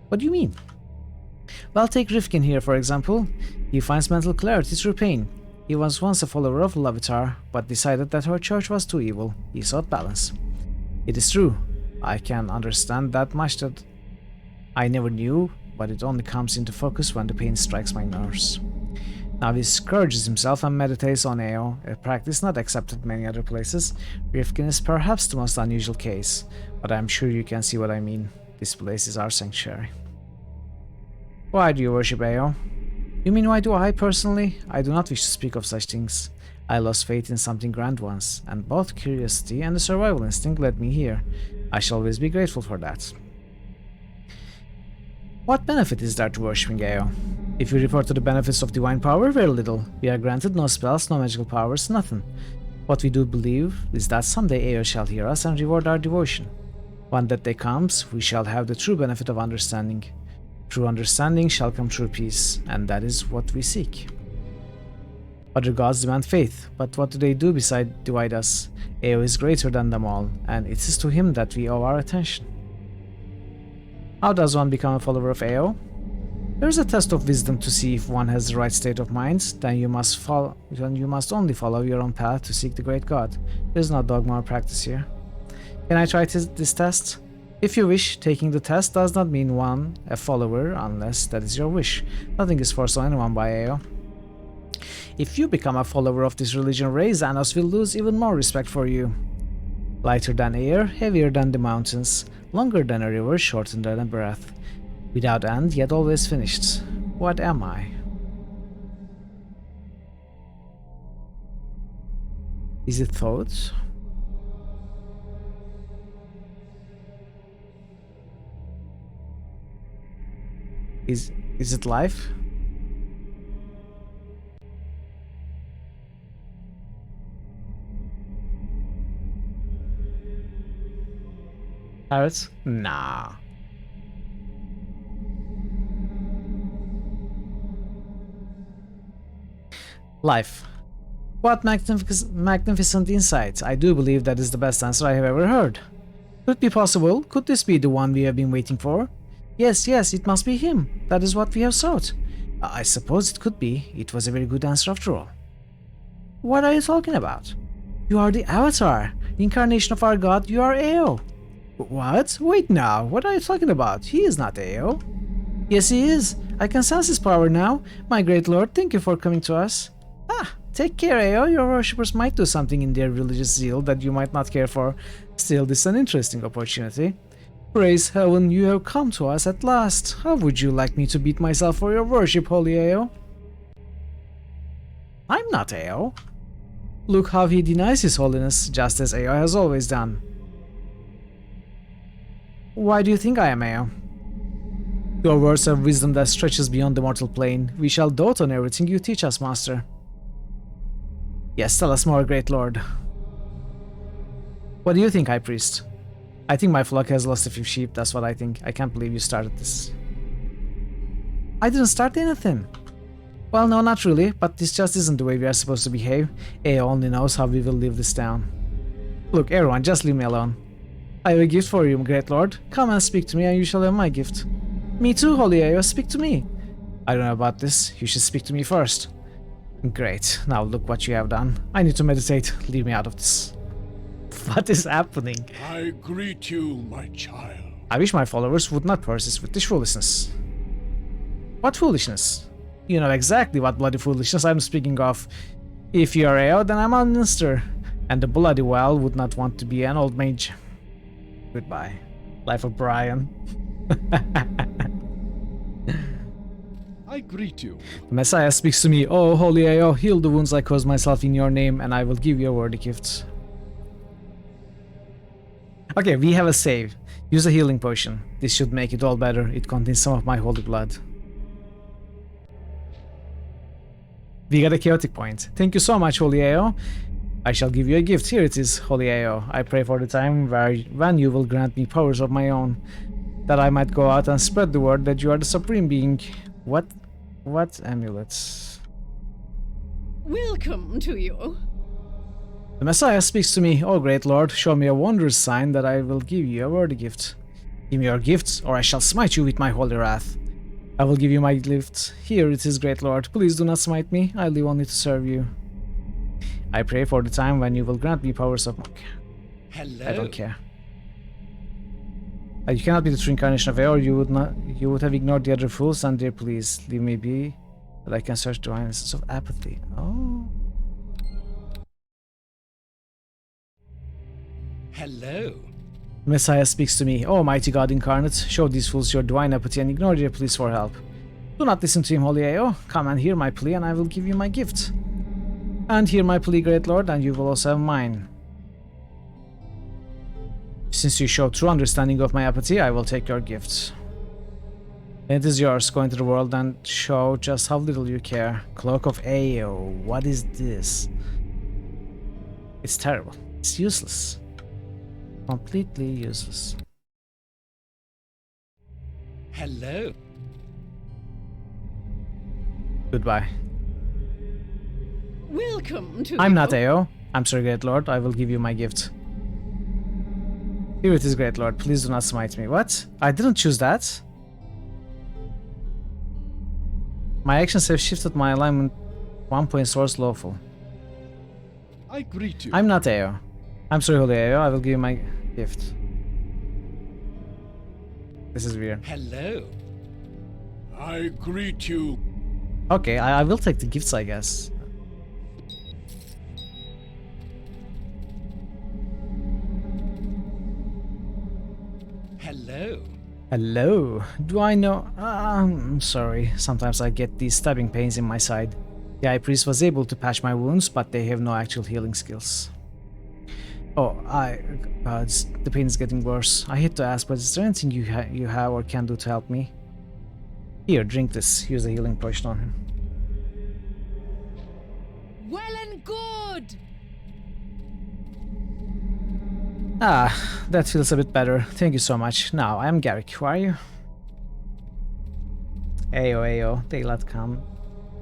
What do you mean? Well, take Rifkin here, for example. He finds mental clarity through pain. He was once a follower of Lavitar, but decided that her church was too evil. He sought balance. It is true. I can understand that much that I never knew, but it only comes into focus when the pain strikes my nerves. Now he scourges himself and meditates on Ao, a practice not accepted many other places. Rifkin is perhaps the most unusual case, but I am sure you can see what I mean. This place is our sanctuary. Why do you worship Ao? You mean why do I personally? I do not wish to speak of such things. I lost faith in something grand once, and both curiosity and the survival instinct led me here. I shall always be grateful for that. What benefit is there to worshipping Ao? If you refer to the benefits of divine power, very little. We are granted no spells, no magical powers, nothing. What we do believe is that someday Ao shall hear us and reward our devotion. When that day comes, we shall have the true benefit of understanding. True understanding shall come true peace, and that is what we seek. Other gods demand faith, but what do they do beside divide us? Ao is greater than them all, and it is to him that we owe our attention. How does one become a follower of Ao? There is a test of wisdom to see if one has the right state of mind. Then you must only follow your own path to seek the great God. There is no dogma or practice here. Can I try this test? If you wish, taking the test does not mean one a follower unless that is your wish. Nothing is forced on anyone by Ao. If you become a follower of this religion, Xanos will lose even more respect for you. Lighter than air, heavier than the mountains, longer than a river, shorter than a breath. Without end, yet always finished. What am I? Is it thought? Is it life? Parrots? Nah. Life. What magnificent insight. I do believe that is the best answer I have ever heard. Could it be possible? Could this be the one we have been waiting for? Yes, it must be him. That is what we have sought. I suppose it could be. It was a very good answer after all. What are you talking about? You are the Avatar, the incarnation of our god. You are Ao. What? Wait now. What are you talking about? He is not Ao. Yes, he is. I can sense his power now. My great lord, thank you for coming to us. Take care, Ao. Your worshippers might do something in their religious zeal that you might not care for. Still, this is an interesting opportunity. Praise heaven, you have come to us at last. How would you like me to beat myself for your worship, holy Ao? I'm not Ao. Look how he denies his holiness, just as Ao has always done. Why do you think I am Ao? Your words have wisdom that stretches beyond the mortal plane. We shall dote on everything you teach us, master. Yes, tell us more, great lord. What do you think, high priest? I think my flock has lost a few sheep, that's what I think. I can't believe you started this. I didn't start anything. Well, no, not really, but this just isn't the way we are supposed to behave. Ao only knows how we will leave this town. Look, everyone, just leave me alone. I have a gift for you, great lord. Come and speak to me and you shall have my gift. Me too, holy Ao, speak to me. I don't know about this, you should speak to me first. Great, now look what you have done. I need to meditate, leave me out of this. What is happening? I greet you, my child. I wish my followers would not persist with this foolishness. What foolishness? You know exactly what bloody foolishness I'm speaking of. If you are Ao, then I'm a minister, and the bloody well would not want to be an old mage. Goodbye. Life of Brian. I greet you. The Messiah speaks to me. Oh, holy Ao, heal the wounds I caused myself in your name, and I will give you a worthy gift. Okay, we have a save. Use a healing potion. This should make it all better. It contains some of my holy blood. We got a chaotic point. Thank you so much, holy Ao. I shall give you a gift. Here it is, holy Ao. I pray for the time when you will grant me powers of my own, that I might go out and spread the word that you are the supreme being. What amulets? Welcome to you. The Messiah speaks to me. Oh, great lord, show me a wondrous sign that I will give you a worthy gift. Give me your gifts, or I shall smite you with my holy wrath. I will give you my gift. Here it is, great lord. Please do not smite me. I live only to serve you. I pray for the time when you will grant me powers of monk. Hello. I don't care. You cannot be the true incarnation of air, or you would have ignored the other fools, and dear please, leave me be, that I can search the innocence of apathy. Oh. Hello. Messiah speaks to me. Oh, mighty God incarnate, show these fools your divine apathy and ignore their pleas for help. Do not listen to him, holy Ao. Come and hear my plea, and I will give you my gift. And hear my plea, great lord, and you will also have mine. Since you show true understanding of my apathy, I will take your gift. It is yours. Go into the world and show just how little you care. Cloak of Ao. What is this? It's terrible. It's useless. Completely useless. Hello. Goodbye. Welcome to I'm not Ao. I'm sorry, great lord. I will give you my gift. Here it is, great lord. Please do not smite me. What? I didn't choose that. My actions have shifted my alignment 1 point source lawful. I greet you. I'm not Ao. I'm sorry, holy Ao. I will give you my gift. This is weird. Hello. I greet you. Okay, I will take the gifts, I guess. Hello. Hello. Do I know? I'm sorry. Sometimes I get these stabbing pains in my side. The high priest was able to patch my wounds, but they have no actual healing skills. Oh, the pain is getting worse. I hate to ask, but is there anything you have or can do to help me? Here, drink this. Use a healing potion on him. Well and good. Ah, that feels a bit better. Thank you so much. Now, I'm Garrick. Who are you? Ayo, daylight come.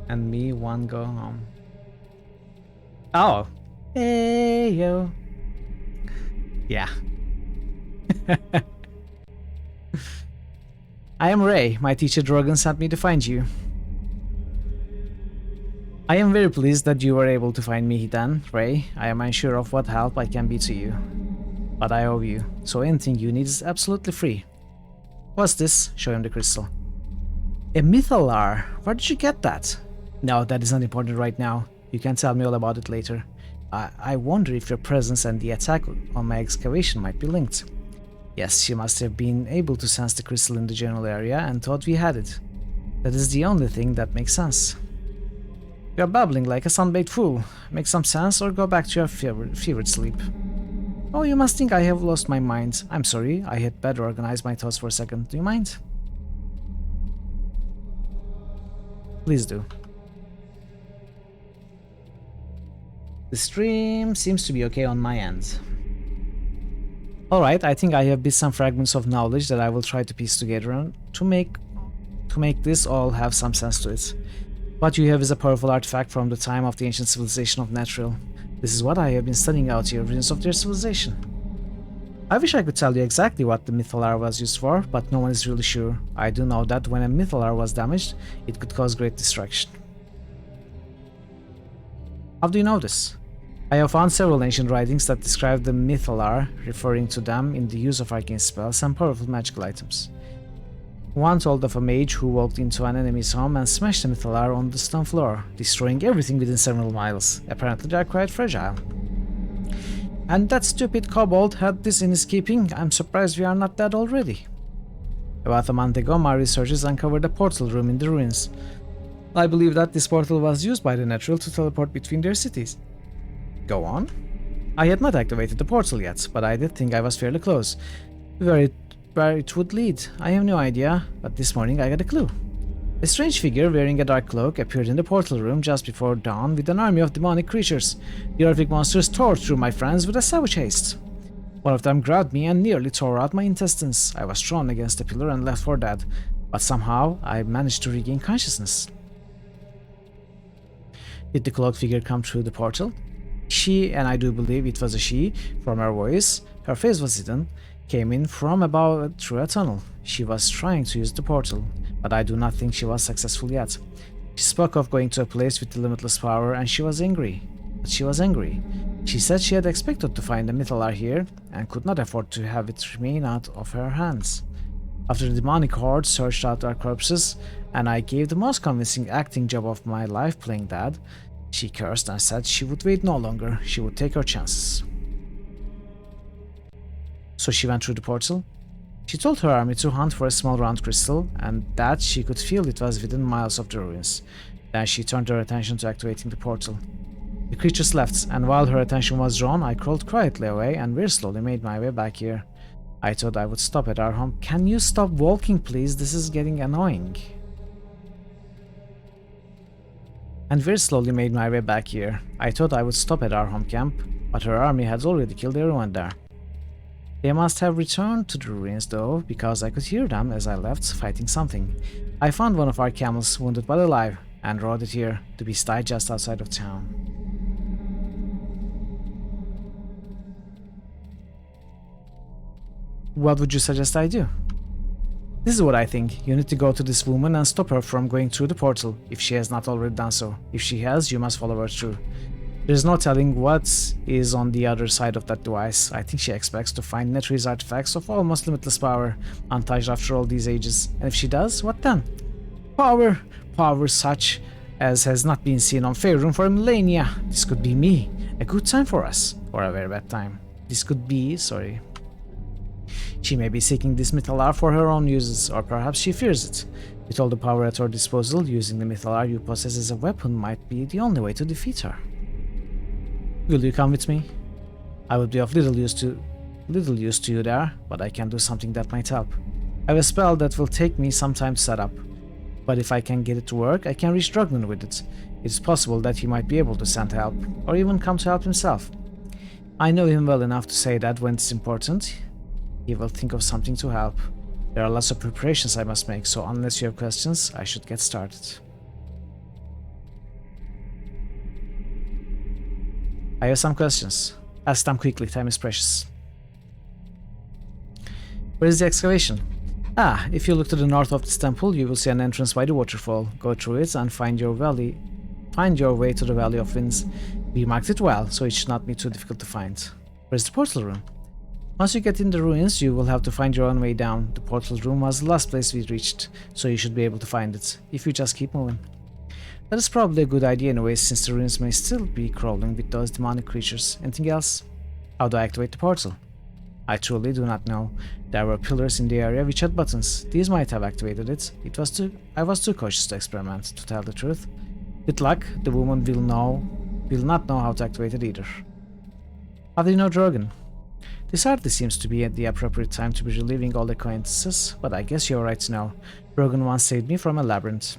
And me, one go home. Oh. Ayo. Yeah. I am Ray. My teacher Drogon sent me to find you. I am very pleased that you were able to find me then, Ray. I am unsure of what help I can be to you. But I owe you, so anything you need is absolutely free. What's this? Show him the crystal. A mythalar. Where did you get that? No, that is not important right now. You can tell me all about it later. I wonder if your presence and the attack on my excavation might be linked. Yes, you must have been able to sense the crystal in the general area and thought we had it. That is the only thing that makes sense. You are babbling like a sunbaked fool. Make some sense or go back to your fevered sleep. Oh, you must think I have lost my mind. I'm sorry, I had better organize my thoughts for a second. Do you mind? Please do. The stream seems to be okay on my end. Alright, I think I have bit some fragments of knowledge that I will try to piece together to make this all have some sense to it. What you have is a powerful artifact from the time of the ancient civilization of Natural. This is what I have been studying out here, evidence of their civilization. I wish I could tell you exactly what the mythalar was used for, but no one is really sure. I do know that when a mythalar was damaged, it could cause great destruction. How do you know this? I have found several ancient writings that describe the mythalar, referring to them in the use of arcane spells and powerful magical items. One told of a mage who walked into an enemy's home and smashed the mythalar on the stone floor, destroying everything within several miles. Apparently they are quite fragile. And that stupid kobold had this in his keeping. I'm surprised we are not dead already. About a month ago, my researchers uncovered a portal room in the ruins. I believe that this portal was used by the Natural to teleport between their cities. Go on. I had not activated the portal yet, but I did think I was fairly close. Where it would lead, I have no idea, but this morning I got a clue. A strange figure wearing a dark cloak appeared in the portal room just before dawn with an army of demonic creatures. The horrific monsters tore through my friends with a savage haste. One of them grabbed me and nearly tore out my intestines. I was thrown against a pillar and left for dead, but somehow I managed to regain consciousness. Did the cloaked figure come through the portal? She, and I do believe it was a she, from her voice, her face was hidden, came in from above through a tunnel. She was trying to use the portal, but I do not think she was successful yet. She spoke of going to a place with limitless power, and she was angry. But she was angry. She said she had expected to find a Mythalar here, and could not afford to have it remain out of her hands. After the demonic horde searched out our corpses, and I gave the most convincing acting job of my life playing Dad, she cursed and said she would wait no longer, she would take her chances. So she went through the portal. She told her army to hunt for a small round crystal, and that she could feel it was within miles of the ruins. Then she turned her attention to activating the portal. The creatures left, and while her attention was drawn, I crawled quietly away and very slowly made my way back here. I thought I would stop at our home. Can you stop walking, please? This is getting annoying. And very slowly made my way back here. I thought I would stop at our home camp, but her army had already killed everyone there. They must have returned to the ruins though, because I could hear them as I left fighting something. I found one of our camels, wounded but alive, and rode it here. The beast died just outside of town. What would you suggest I do? This is what I think. You need to go to this woman and stop her from going through the portal, if she has not already done so. If she has, you must follow her through. There is no telling what is on the other side of that device. I think she expects to find Netherese artifacts of almost limitless power, untouched after all these ages. And if she does, what then? Power! Power such as has not been seen on Faerun for millennia. This could be me. A good time for us. Or a very bad time. This could be... sorry. She may be seeking this Mythalar for her own uses, or perhaps she fears it. With all the power at her disposal, using the Mythalar you possess as a weapon might be the only way to defeat her. Will you come with me? I would be of little use to you there, but I can do something that might help. I have a spell that will take me some time to set up, but if I can get it to work, I can reach Drugman with it. It's possible that he might be able to send help, or even come to help himself. I know him well enough to say that when it's important, he will think of something to help. There are lots of preparations I must make, so unless you have questions, I should get started. I have some questions. Ask them quickly, time is precious. Where is the excavation? Ah, if you look to the north of this temple, you will see an entrance by the waterfall. Go through it and find your way to the Valley of Winds. We marked it well, so it should not be too difficult to find. Where's the portal room? Once you get in the ruins, you will have to find your own way down. The portal room was the last place we reached, so you should be able to find it, if you just keep moving. That is probably a good idea anyway, since the ruins may still be crawling with those demonic creatures. Anything else? How do I activate the portal? I truly do not know. There were pillars in the area which had buttons. These might have activated it. I was too cautious to experiment, to tell the truth. With luck, the woman will not know how to activate it either. How do you know Drogon? This hardly seems to be at the appropriate time to be relieving old acquaintances, but I guess you're right to know. Drogon once saved me from a labyrinth.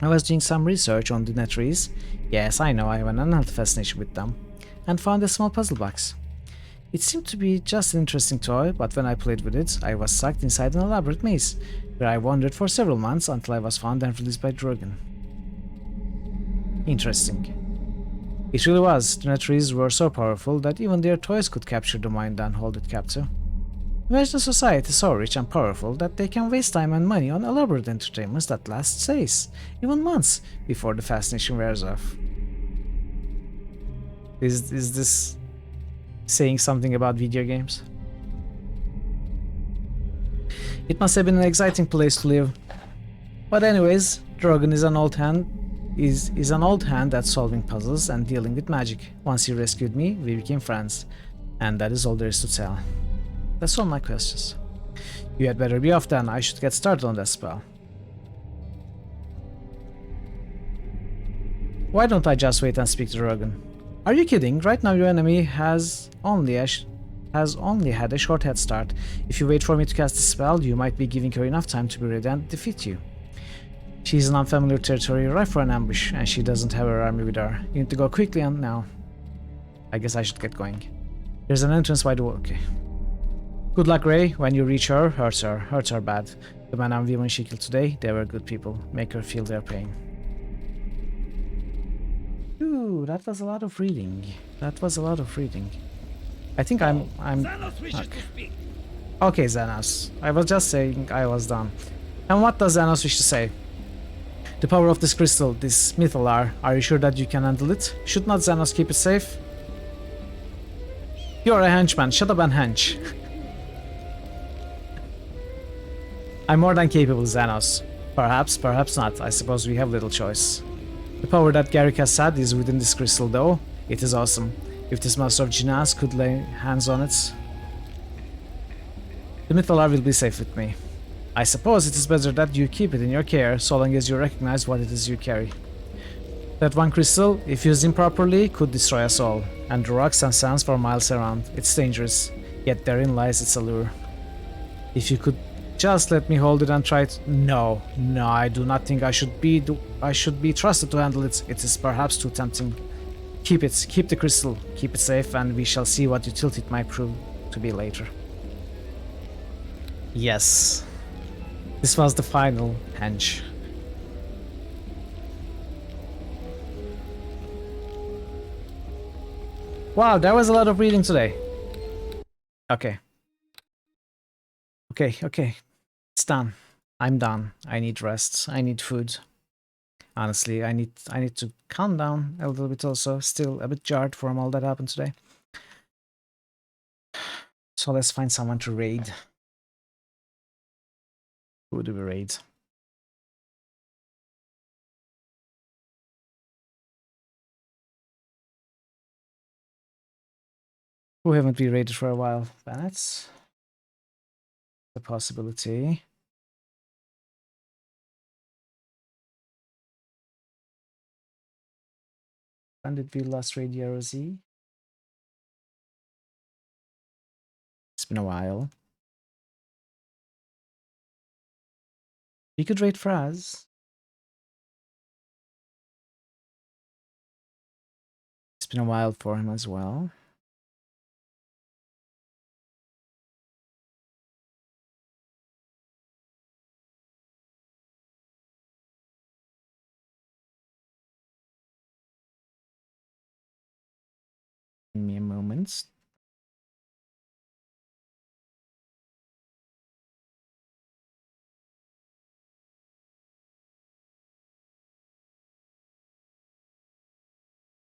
I was doing some research on the Netherese. Yes, I know, I have an unhealthy fascination with them. And found a small puzzle box. It seemed to be just an interesting toy, but when I played with it, I was sucked inside an elaborate maze, where I wandered for several months until I was found and released by Drogon. Interesting. It really was. The Netherese were so powerful that even their toys could capture the mind and hold it captive. Imagine a society so rich and powerful that they can waste time and money on elaborate entertainments that last days, even months, before the fascination wears off. Is this saying something about video games? It must have been an exciting place to live. But anyways, Drogon is an old hand at solving puzzles and dealing with magic. Once he rescued me, we became friends. And that is all there is to tell. That's all my questions. You had better be off then. I should get started on that spell. Why don't I just wait and speak to Drogon? Are you kidding? Right now your enemy has only had a short head start. If you wait for me to cast the spell, you might be giving her enough time to be ready and defeat you. She's in unfamiliar territory, ripe for an ambush, and she doesn't have her army with her. You need to go quickly and now. I guess I should get going. There's an entrance by the wall. Okay. Good luck, Ray. When you reach her, hurts her bad. The man and women she killed today, they were good people. Make her feel their pain. Ooh, that was a lot of reading. I think I'm Xanos wishes to speak. Okay, Xanos. I was just saying I was done. And what does Xanos wish to say? The power of this crystal, this mythalar, are you sure that you can handle it? Should not Xanos keep it safe? You're a henchman, shut up and hench. I'm more than capable, Xanos. Perhaps, perhaps not. I suppose we have little choice. The power that Garrick has had is within this crystal, though. It is awesome. If this master of Jinas could lay hands on it, the mythalar will be safe with me. I suppose it is better that you keep it in your care, so long as you recognize what it is you carry. That one crystal, if used improperly, could destroy us all, and the rocks and sands for miles around. It's dangerous, yet therein lies its allure. If you could just let me hold it and try it. No, I do not think I should be trusted to handle it. It is perhaps too tempting. Keep it, keep the crystal, keep it safe, and we shall see what utility it might prove to be later. Yes. This was the final hench. Wow, there was a lot of reading today. Okay. Okay. It's done. I'm done. I need rest. I need food. Honestly, I need to calm down a little bit also. Still a bit jarred from all that happened today. So let's find someone to raid. Who do we raid? Who haven't we raided for a while? That's a possibility. When did we last raid Yerozi? It's been a while. We could raid Fraz. It's been a while for him as well. Give me a moment.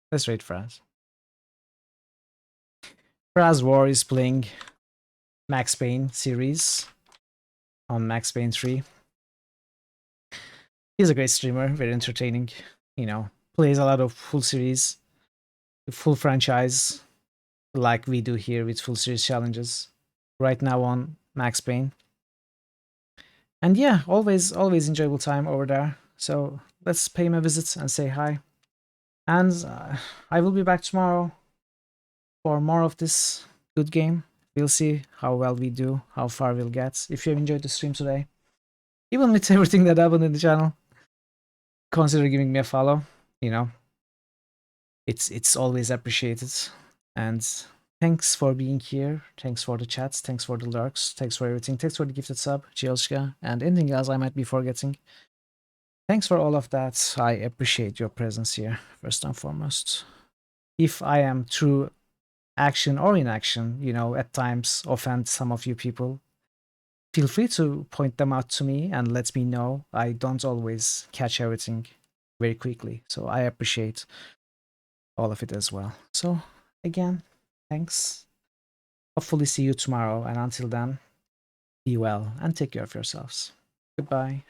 Let's raid Fraz. Fraz War is playing Max Payne series on Max Payne 3. He's a great streamer, very entertaining. You know, plays a lot of full series, full franchise, like we do here with full series challenges. Right now on Max Payne. And yeah, always enjoyable time over there. So let's pay him a visit and say hi. And I will be back tomorrow for more of this good game. We'll see how well we do, how far we'll get. If you have enjoyed the stream today, even with everything that happened in the channel, consider giving me a follow. You know, it's always appreciated. And thanks for being here. Thanks for the chats. Thanks for the lurks. Thanks for everything. Thanks for the gifted sub, Chioshka, and anything else I might be forgetting. Thanks for all of that. I appreciate your presence here, first and foremost. If I am through action or inaction, you know, at times offend some of you people, feel free to point them out to me and let me know. I don't always catch everything very quickly, so I appreciate all of it as well. So again, thanks. Hopefully see you tomorrow, and until then, be well and take care of yourselves. Goodbye.